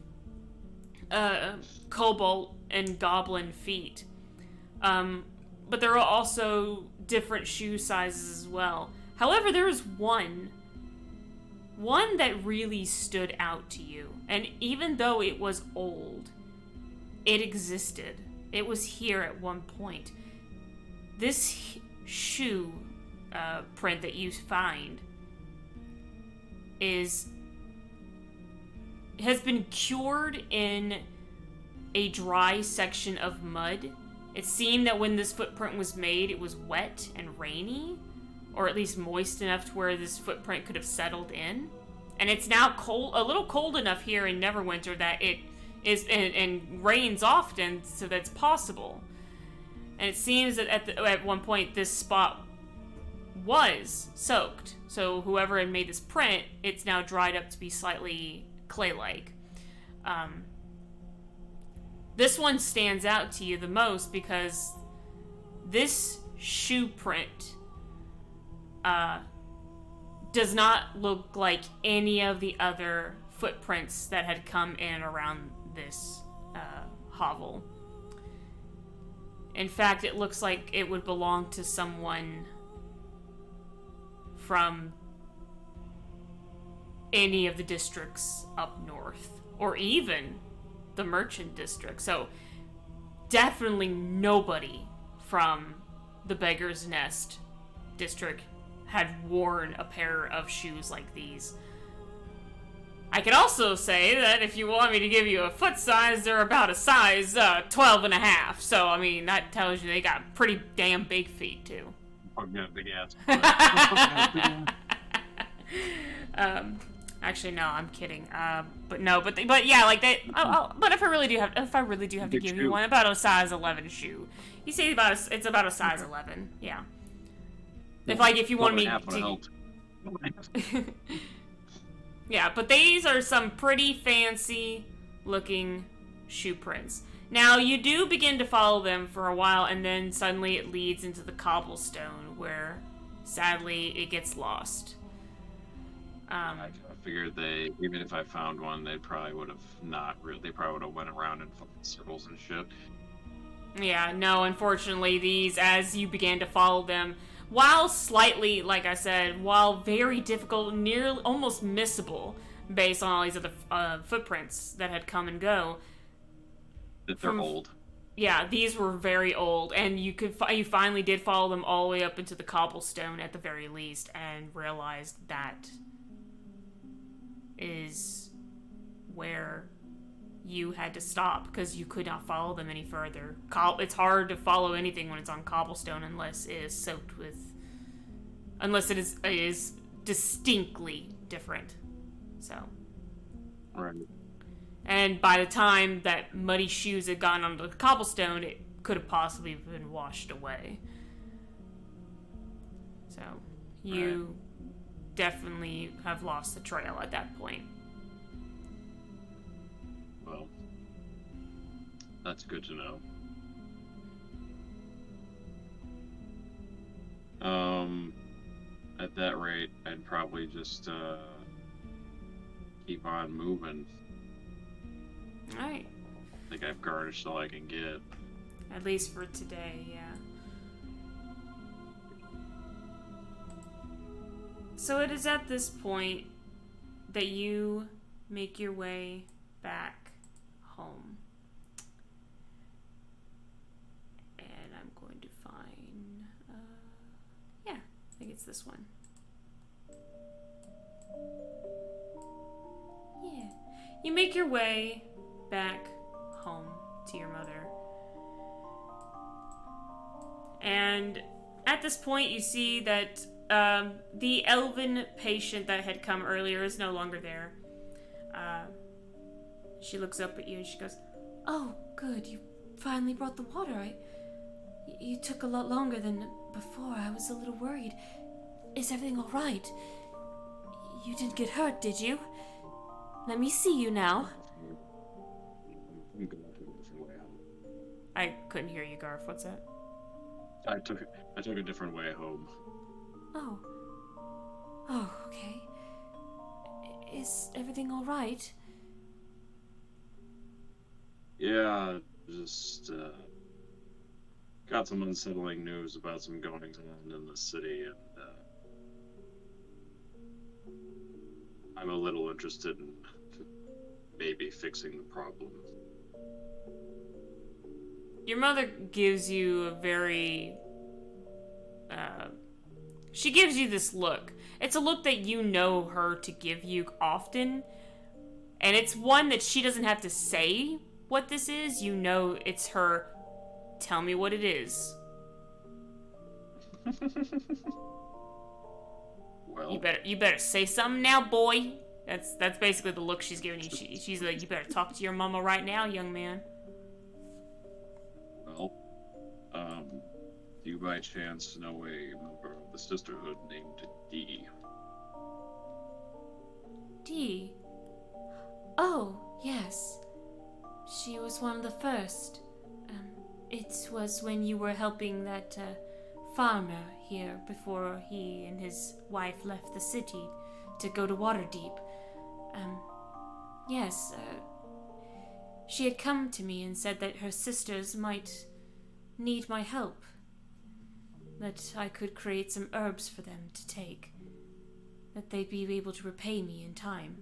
A: cobalt and goblin feet. But there are also different shoe sizes as well. However, there is one that really stood out to you. And even though it was old, it existed. It was here at one point. This shoe print that you find is has been cured in a dry section of mud. It seemed that when this footprint was made, it was wet and rainy, or at least moist enough to where this footprint could have settled in. And it's now cold, a little cold enough here in Neverwinter that it is and rains often, so that's possible. And it seems that at one point this spot was soaked. So whoever had made this print, it's now dried up to be slightly clay-like. This one stands out to you the most because this shoe print does not look like any of the other footprints that had come in and around this hovel. In fact, it looks like it would belong to someone from any of the districts up north, or even the merchant district. So definitely nobody from the Beggar's Nest district had worn a pair of shoes like these. I can also say that if you want me to give you a foot size, they're about a size 12 and a half. So, I mean, that tells you they got pretty damn big feet, too.
K: I've got a big ass.
A: Actually, no, I'm kidding. But yeah, like they. But if I really do have to give you one, about a size 11 shoe. You say it's about a size 11, yeah. If you want me to. Yeah, but these are some pretty fancy looking shoe prints. Now, you do begin to follow them for a while, and then suddenly it leads into the cobblestone, where, sadly, it gets lost.
K: I figured even if I found one, they probably would have went around in circles and shit.
A: Yeah, no, unfortunately, these, as you began to follow them, while slightly, like I said, while very difficult, nearly almost missable, based on all these other footprints that had come and go.
K: That they're old.
A: Yeah, these were very old, and you finally did follow them all the way up into the cobblestone at the very least, and realized that is where you had to stop, because you could not follow them any further. It's hard to follow anything when it's on cobblestone unless it is soaked with... Unless it is distinctly different. So...
K: Right.
A: And by the time that muddy shoes had gone onto the cobblestone, it could have possibly been washed away. So, you definitely have lost the trail at that point.
K: Well, that's good to know. At that rate, I'd probably just keep on moving.
A: Alright.
K: I think I've garnished all I can get.
A: At least for today, yeah. So it is at this point that you make your way back home. And I'm going to find, yeah, I think it's this one. Yeah. You make your way back home to your mother. And at this point you see that the elven patient that had come earlier is no longer there. She looks up at you and she goes, "Oh, good, you finally brought the water. You took a lot longer than before. I was a little worried. Is everything all right? You didn't get hurt, did you? Let me see you now." I couldn't hear you, Garth. What's that?
K: I took a different way home.
J: Oh. Oh, okay. Is everything all right?
K: Yeah, just got some unsettling news about some goings on in the city, and I'm a little interested in maybe fixing the problem.
A: Your mother gives you a very... she gives you this look. It's a look that you know her to give you often, And it's one that she doesn't have to say what this is. You know it's her, tell me what it is.
K: Well,
A: You better say something now, boy. That's basically the look she's giving you. She's like, you better talk to your mama right now, young man.
K: well, do you by chance know a member of the Sisterhood named Dee?
J: Dee. Oh, yes. She was one of the first. It was when you were helping that farmer here before he and his wife left the city to go to Waterdeep. Yes, she had come to me and said that her sisters might need my help. That I could create some herbs for them to take. That they'd be able to repay me in time.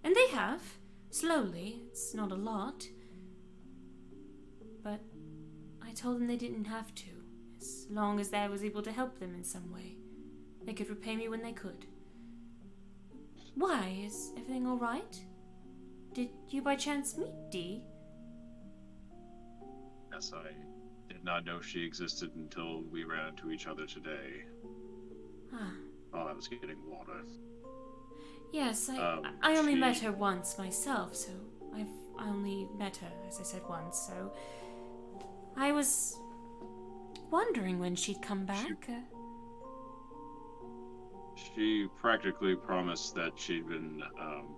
J: And they have. Slowly. It's not a lot. But I told them they didn't have to. As long as I was able to help them in some way. They could repay me when they could. Why? Is everything alright? Did you by chance meet Dee?
K: Yes, I did not know she existed until we ran into each other today.
J: Ah.
K: While I was getting water.
J: Yes, I only met her once myself, so I only met her, as I said, once, so I was wondering when she'd come back.
K: She practically promised that she'd been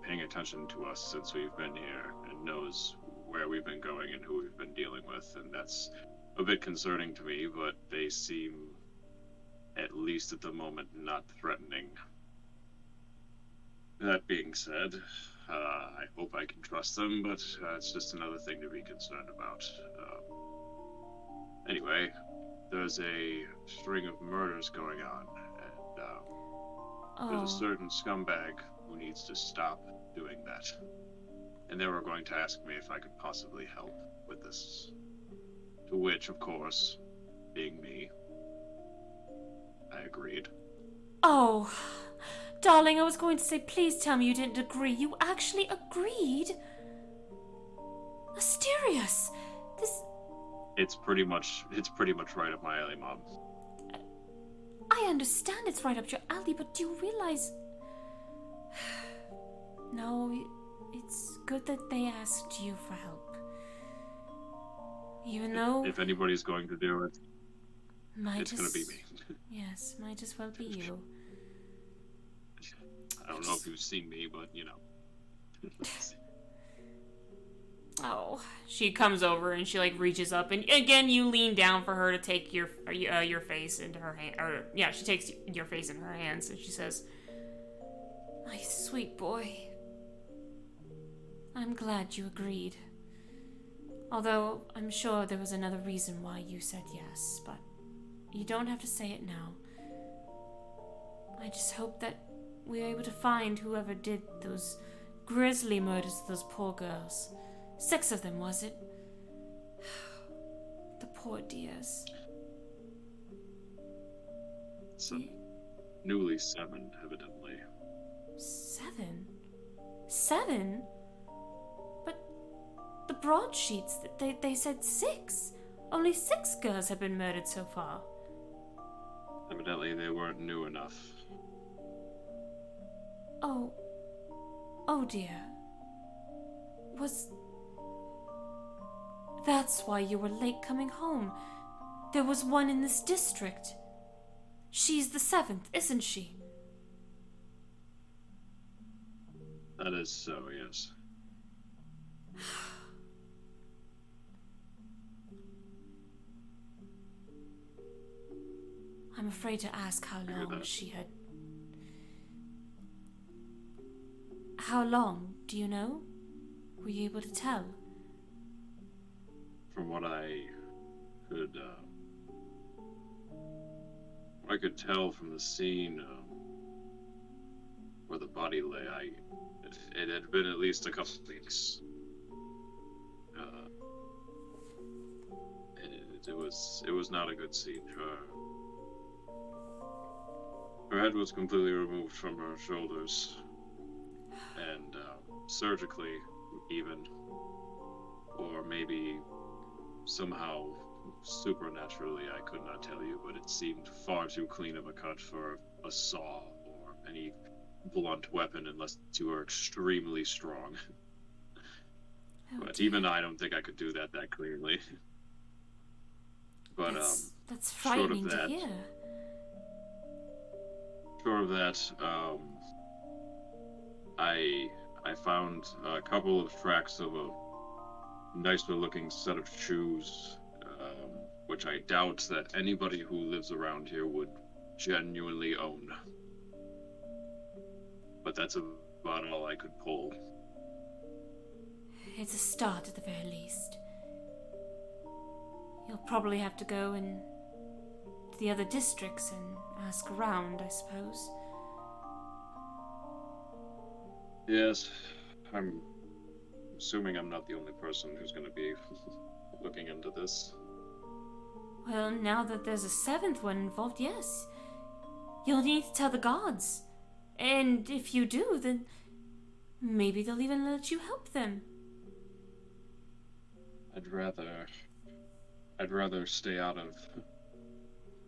K: paying attention to us since we've been here and knows where we've been going and who we've been dealing with, and that's a bit concerning to me, but they seem, at least at the moment, not threatening. That being said, I hope I can trust them, but it's just another thing to be concerned about. Anyway, there's a string of murders going on, and there's a certain scumbag who needs to stop doing that. And they were going to ask me if I could possibly help with this. To which, of course, being me, I agreed.
J: Oh, darling, I was going to say, please tell me you didn't agree. You actually agreed? Asterius, this...
K: It's pretty much right up my alley, Mom.
J: I understand it's right up your alley, but do you realize... No, it's good that they asked you for help. Even though...
K: If anybody's going to do it, it's going to be me.
J: Yes, might as well be you.
K: I don't know if you've seen me, but, you know.
A: Oh, she comes over and she like reaches up and again you lean down for her to take your face into her hand. Or yeah, she takes your face in her hands and she says,
J: "My sweet boy, I'm glad you agreed. Although I'm sure there was another reason why you said yes, but you don't have to say it now. I just hope that we're able to find whoever did those grisly murders to those poor girls. 6 of them, was it? The poor dears."
K: Newly 7, evidently.
J: 7? 7? But the broadsheets, they said 6. Only 6 girls have been murdered so far.
K: Evidently they weren't new enough.
J: Oh dear. That's why you were late coming home. There was one in this district. She's the 7th, isn't she?
K: That is so, yes.
J: I'm afraid to ask how long she had... How long, do you know? Were you able to tell?
K: From what I could tell from the scene where the body lay, it had been at least a couple of weeks. It was not a good scene. Her head was completely removed from her shoulders, and surgically, even, or maybe somehow supernaturally, I could not tell you, but it seemed far too clean of a cut for a saw or any blunt weapon unless you were extremely strong. But even I don't think I could do that cleanly. But
J: that's frightening to hear.
K: Short of that, I found a couple of tracks of a nicer looking set of shoes, which I doubt that anybody who lives around here would genuinely own. But that's about all I could pull.
J: It's a start at the very least. You'll probably have to go to the other districts and ask around, I suppose.
K: Yes, I'm assuming I'm not the only person who's going to be looking into this.
J: Well, now that there's a seventh one involved, yes. You'll need to tell the gods. And if you do, then maybe they'll even let you help them.
K: I'd rather stay out of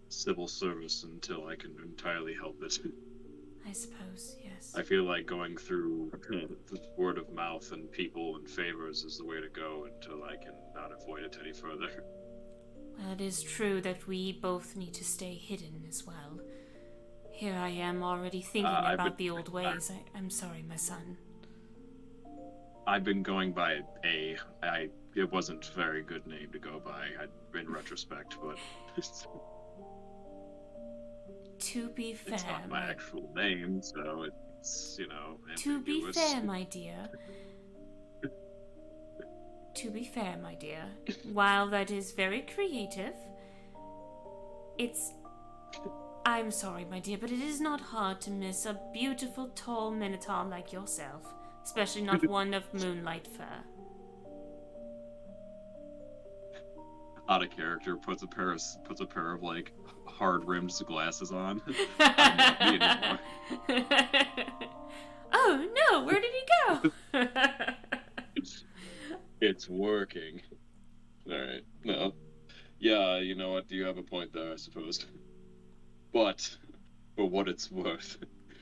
K: civil service until I can entirely help it.
J: I suppose, yes.
K: I feel like going through word of mouth and people and favors is the way to go until I can not avoid it any further.
J: Well, it is true that we both need to stay hidden as well. Here I am already thinking about the old ways. I'm sorry, my son.
K: I've been going by A. It wasn't a very good name to go by, in retrospect, but...
J: To be fair...
K: It's not my actual name, so it's, ambiguous.
J: To be fair, my dear... To be fair, my dear, while that is very creative, I'm sorry, my dear, but it is not hard to miss a beautiful, tall minotaur like yourself, especially not one of moonlight fur.
K: Out of character, puts a pair of like hard-rimmed glasses on.
J: Oh no, where did he go?
K: It's working. Alright, no. Yeah, you know what, you have a point there, I suppose. But, for what it's worth,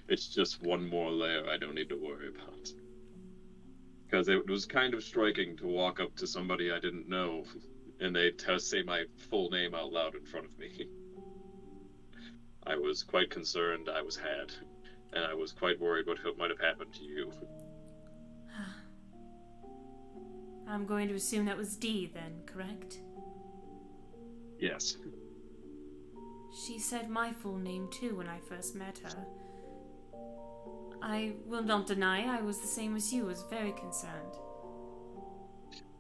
K: it's just one more layer I don't need to worry about. Because it was kind of striking to walk up to somebody I didn't know, and they'd say my full name out loud in front of me. I was quite concerned I was had, and I was quite worried what might have happened to you.
J: I'm going to assume that was Dee then, correct?
K: Yes.
J: She said my full name too when I first met her. I will not deny I was the same as you, was very concerned.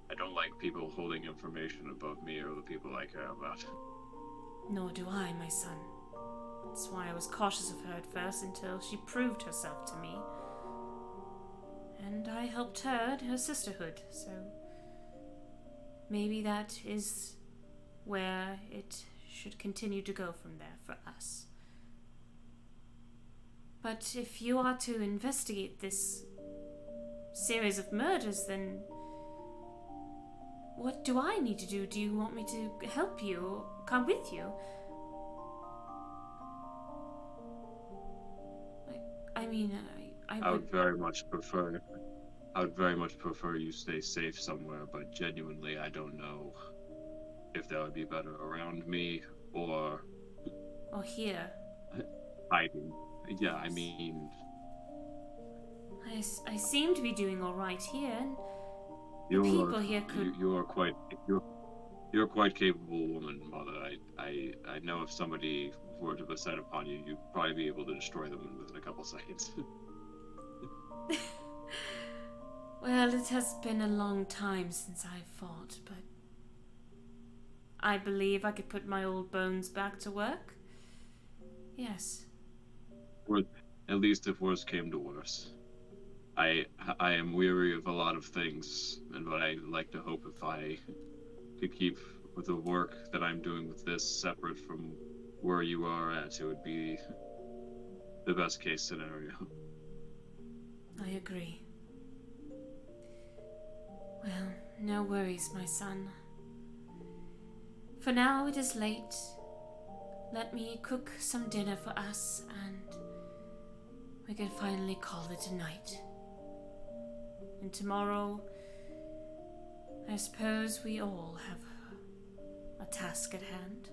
K: I don't like people holding information above me or the people I care about.
J: Nor do I, my son. That's why I was cautious of her at first until she proved herself to me. And I helped her at her sisterhood, so... maybe that is where it should continue to go from there for us. But if you are to investigate this series of murders, then what do I need to do? Do you want me to help you or come with you?
K: I would very much prefer you stay safe somewhere, but genuinely I don't know if that would be better around me or
J: here.
K: Hiding. Yeah, I mean...
J: I seem to be doing all right here, and the people here could...
K: You're quite capable woman, Mother. I know if somebody were to beset upon you, you'd probably be able to destroy them within a couple seconds.
J: Well, it has been a long time since I've fought, but I believe I could put my old bones back to work. Yes.
K: Or at least if worse came to worse. I am weary of a lot of things, but I like to hope if I could keep the work that I'm doing with this separate from where you are at, it would be the best case scenario.
J: I agree. Well, no worries, my son. For now it is late. Let me cook some dinner for us, and we can finally call it a night. And tomorrow, I suppose we all have a task at hand.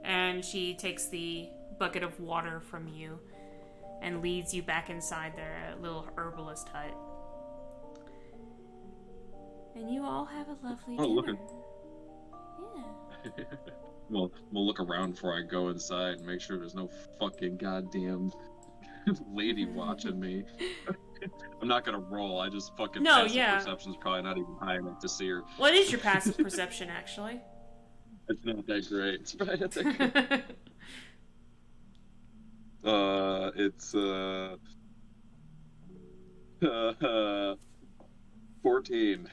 A: And she takes the bucket of water from you and leads you back inside their little herbalist hut. And you all have a lovely dinner.
K: Look at...
A: Yeah.
K: We'll look around before I go inside and make sure there's no fucking goddamn lady watching me. I'm not gonna roll. I just fucking passive perception's probably not even high enough to see her.
A: What is your passive perception, actually?
K: It's not that great. It's probably not that great. It's 14.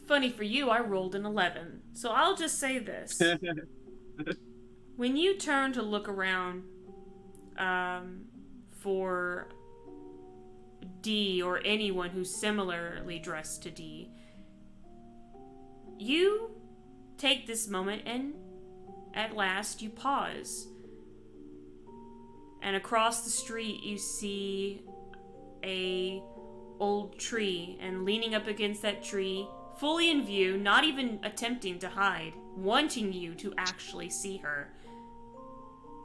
A: Funny for you, I rolled an 11. So I'll just say this. When you turn to look around for D or anyone who's similarly dressed to D, you take this moment and at last you pause. And across the street you see a old tree, and leaning up against that tree, fully in view, not even attempting to hide, wanting you to actually see her,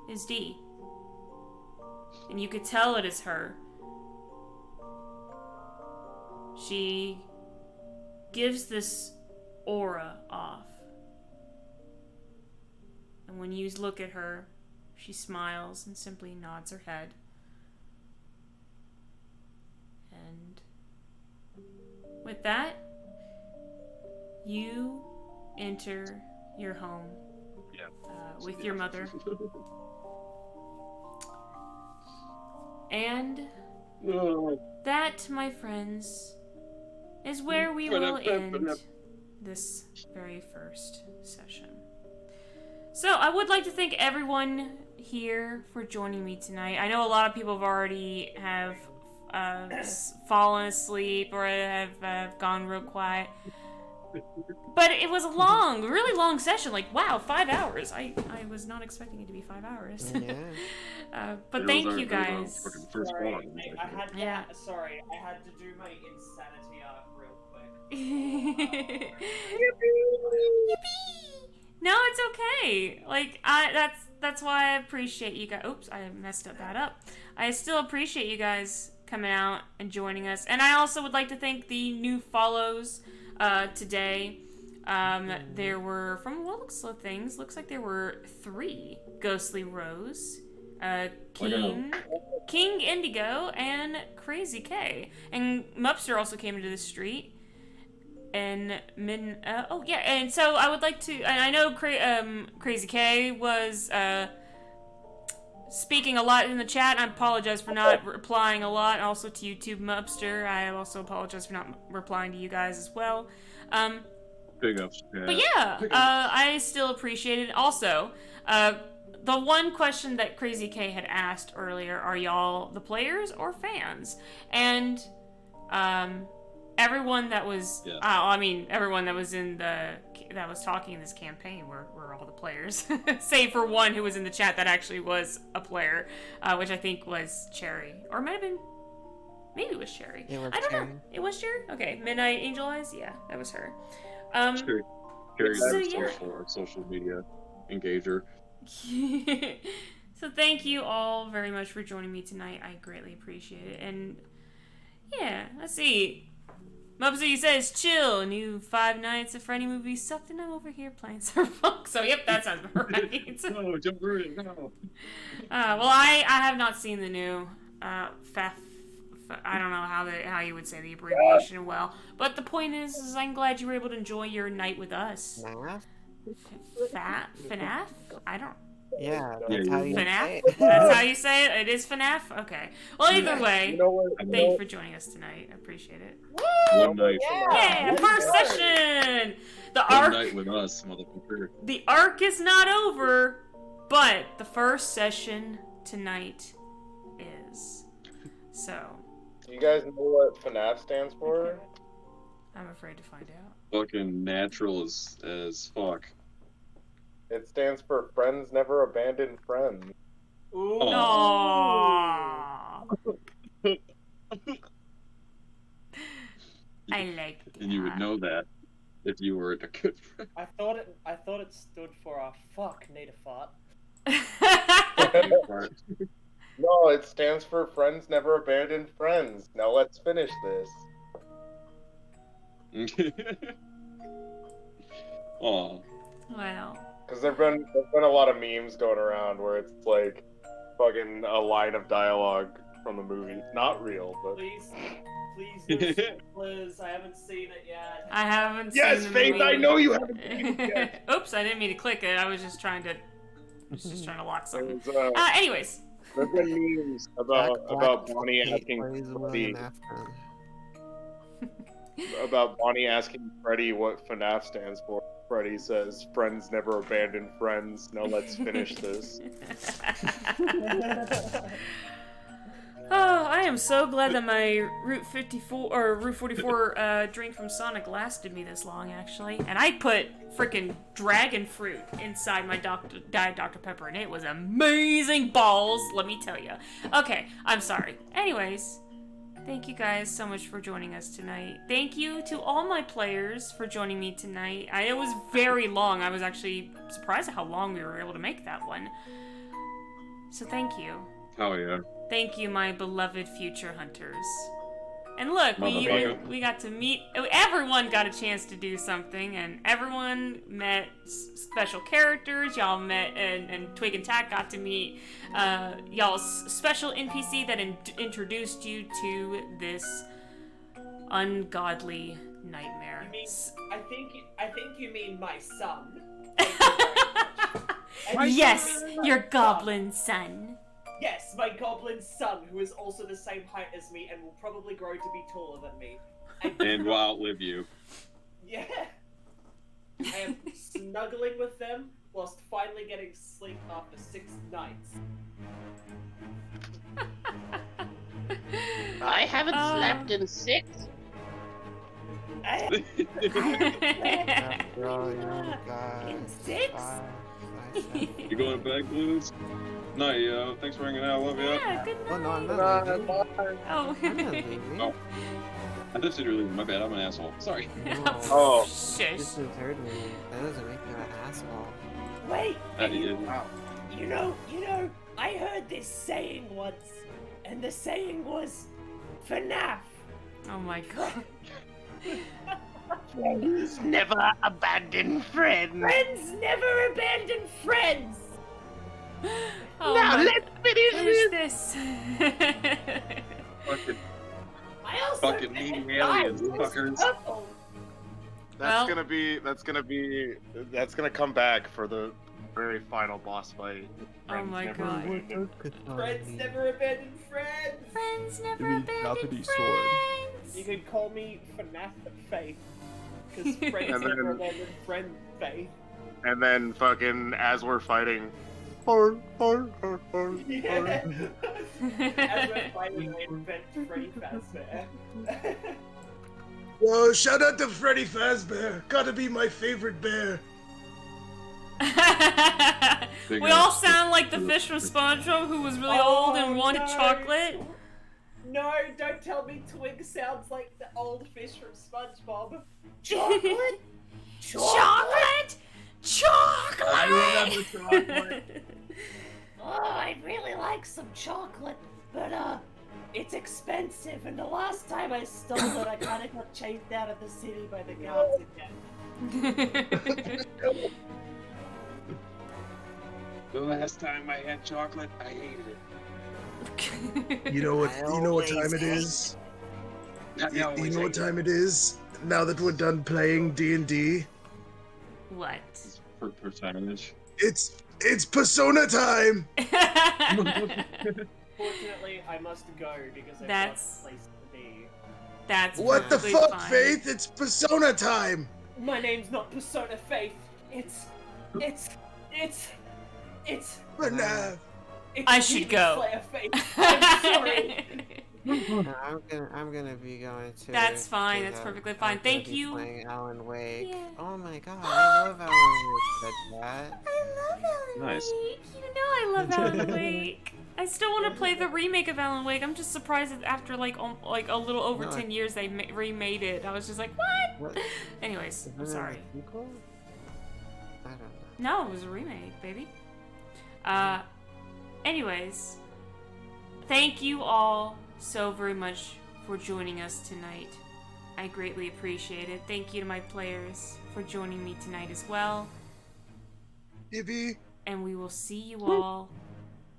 A: is Dee. And you could tell it is her. She gives this aura off. And when you look at her, she smiles and simply nods her head. And with that, you enter your home with your mother. And that, my friends, is where we will end this very first session. So I would like to thank everyone here for joining me tonight. I know a lot of people have already fallen asleep or have gone real quiet. But it was a really long session. Like, wow, 5 hours. I was not expecting it to be 5 hours.
C: Yeah.
A: But thank you guys.
E: Sorry, I had to do my insanity arc real quick.
A: No, it's okay. Like, that's why I appreciate you guys. Oops, I messed that up. I still appreciate you guys coming out and joining us. And I also would like to thank the new follows today. There were, from what looks like there were 3. Ghostly Rose, King Indigo, and Crazy K. And Mupster also came into the street. And and so I would like to, and I know Crazy K was speaking a lot in the chat. I apologize for not replying a lot. And also to YouTube Mupster, I also apologize for not replying to you guys as well.
K: Big ups. Yeah.
A: But yeah, I still appreciate it. Also, the one question that Crazy K had asked earlier, are y'all the players or fans? And everyone that was, everyone that was that was talking in this campaign were all the players, save for one who was in the chat that actually was a player, which I think was Cherry, or it might have been, maybe it was Cherry. I don't know. It was Cherry. Okay, Midnight Angel Eyes. Yeah, that was her.
K: Cherry social media engager.
A: So thank you all very much for joining me tonight. I greatly appreciate it. And yeah, let's see. Mubsy says, chill, new 5 Nights at Freddy movie sucked, and I'm over here playing Cyberpunk. So, yep, that sounds about right.
K: No, don't ruin it, no.
A: Well, I have not seen the new FAF. I don't know how you would say the abbreviation well. But the point is I'm glad you were able to enjoy your night with us. FNAF? I don't...
C: Yeah, that's how you say it.
A: That's how you say it? It is FNAF? Okay. Well, either way, thank you for joining us tonight. I appreciate it.
K: One night.
A: Yeah, first session!
K: One night with us, motherfucker.
A: The arc is not over, but the first session tonight is. So...
B: Do you guys know what FNAF stands for?
A: I'm afraid to find out.
K: Fucking natural as fuck.
B: It stands for Friends Never Abandon Friends.
E: Ooh.
A: Aww. I like that.
K: And you would know that if you were a good friend.
E: I thought it stood for fuck, need a fart.
B: No, it stands for Friends Never Abandon Friends. Now let's finish this.
K: Aw.
A: Wow.
B: Because there've been a lot of memes going around where it's like fucking a line of dialogue from the movie. Not real, but
E: Please, no spoilers. I haven't seen it yet.
A: I haven't
B: Yes,
A: seen the
B: Faith,
A: movie.
B: I know you haven't seen it yet.
A: Oops, I didn't mean to click it. I was just trying to lock something.
B: There's,
A: Anyways.
B: There's been memes about Bonnie asking Freddy, about Bonnie asking Freddy what FNAF stands for. Freddy says, "Friends never abandon friends. Now let's finish this."
A: Oh, I am so glad that my Route 44 drink from Sonic lasted me this long, actually. And I put freaking dragon fruit inside my Diet Dr. Pepper, and it was amazing balls, let me tell you. Okay, I'm sorry. Anyways, thank you guys so much for joining us tonight. Thank you to all my players for joining me tonight. It was very long. I was actually surprised at how long we were able to make that one. So thank you.
K: Oh yeah.
A: Thank you, my beloved future hunters. And look, we got to meet. Everyone got a chance to do something, and everyone met special characters. Y'all met, and Twig and Tack got to meet y'all's special NPC that introduced you to this ungodly nightmare.
E: You mean, I think you mean my son.
J: Yes, your goblin son.
E: Yes, my goblin son, who is also the same height as me and will probably grow to be taller than me.
K: And will outlive you.
E: Yeah. I am snuggling with them whilst finally getting sleep after 6 nights.
H: I haven't slept in 6.
C: After all,
E: In 6?
K: You going to bed, Blues? Night, yo. Thanks for hanging out. Love you.
A: Yeah, good night.
C: Oh, no, I'm not leaving.
A: Oh.
C: I'm not leaving.
K: Oh. I thought you were leaving. My bad. I'm an asshole. Sorry.
C: No.
B: Oh.
A: Shush.
C: This has hurt me. That doesn't make you an asshole.
E: Wait!
K: Wow.
E: You know, I heard this saying once, and the saying was, FNAF!
A: Oh my god.
H: Friends never abandon friends.
E: Friends never abandon friends!
A: Oh
H: Now
A: my,
H: let's finish
A: this.
K: Fucking,
E: I also
K: fucking meeting aliens, fuckers.
B: That's gonna come back for the very final boss fight.
A: Oh my god.
E: Friends never abandon friends!
J: Friends never abandon friends.
E: You can call me FNAF Faith, because friends
B: And then-
E: never abandon friend Faith.
B: And then fucking as we're fighting.
E: Yeah. As we're fighting, I invent Freddy Fazbear.
D: Whoa, shout out to Freddy Fazbear. Gotta be my favorite bear.
A: We all sound like the fish from SpongeBob who was really old and wanted chocolate.
E: No, don't tell me Twig sounds like the old fish from SpongeBob. Chocolate?
J: Chocolate? Chocolate!
D: I remember chocolate.
E: Oh, I'd really like some chocolate, but it's expensive, and the last time I stole it, I kind of got chased out of the city by the guards again.
K: The last time I had chocolate, I hated it.
D: You know what time it is? You know what time it is? Now that we're done playing D&D,
A: What?
K: For percentage.
D: it's Persona time.
E: Fortunately, I must go because I've
A: That's-
E: got a place to be.
A: That's
D: What the
A: perfectly
D: fuck,
A: fine.
D: Faith? It's Persona time.
E: My name's not Persona Faith. It's
D: FNAF.
E: It's
A: I should
E: Demon
A: go.
E: Slayer Faith. I'm sorry.
C: I'm gonna be going to.
A: That's fine. That's
C: because
A: perfectly
C: I'm
A: fine.
C: gonna
A: Thank
C: be
A: you.
C: Playing Alan Wake.
J: Yeah.
C: Oh my god, I love Alan Wake. Said that.
J: I love Alan
K: Nice.
J: Wake. You know I love Alan
A: Wake. I still want to play the remake of Alan Wake. I'm just surprised that after like a little over 10 years they remade it. I was just like, what? Anyways, I'm sorry.
C: Sequel? I don't know.
A: No, it was a remake, baby. Anyways, thank you all so very much for joining us tonight. I greatly appreciate it. Thank you to my players for joining me tonight as well.
D: Yippee!
A: And we will see you all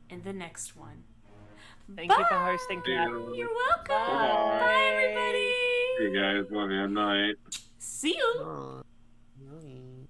A: in the next one.
E: Thank you for hosting, Kat.
A: You're welcome.
K: Bye.
A: Bye, everybody.
K: Hey guys, love you. Night.
A: See you.
C: Oh, nice.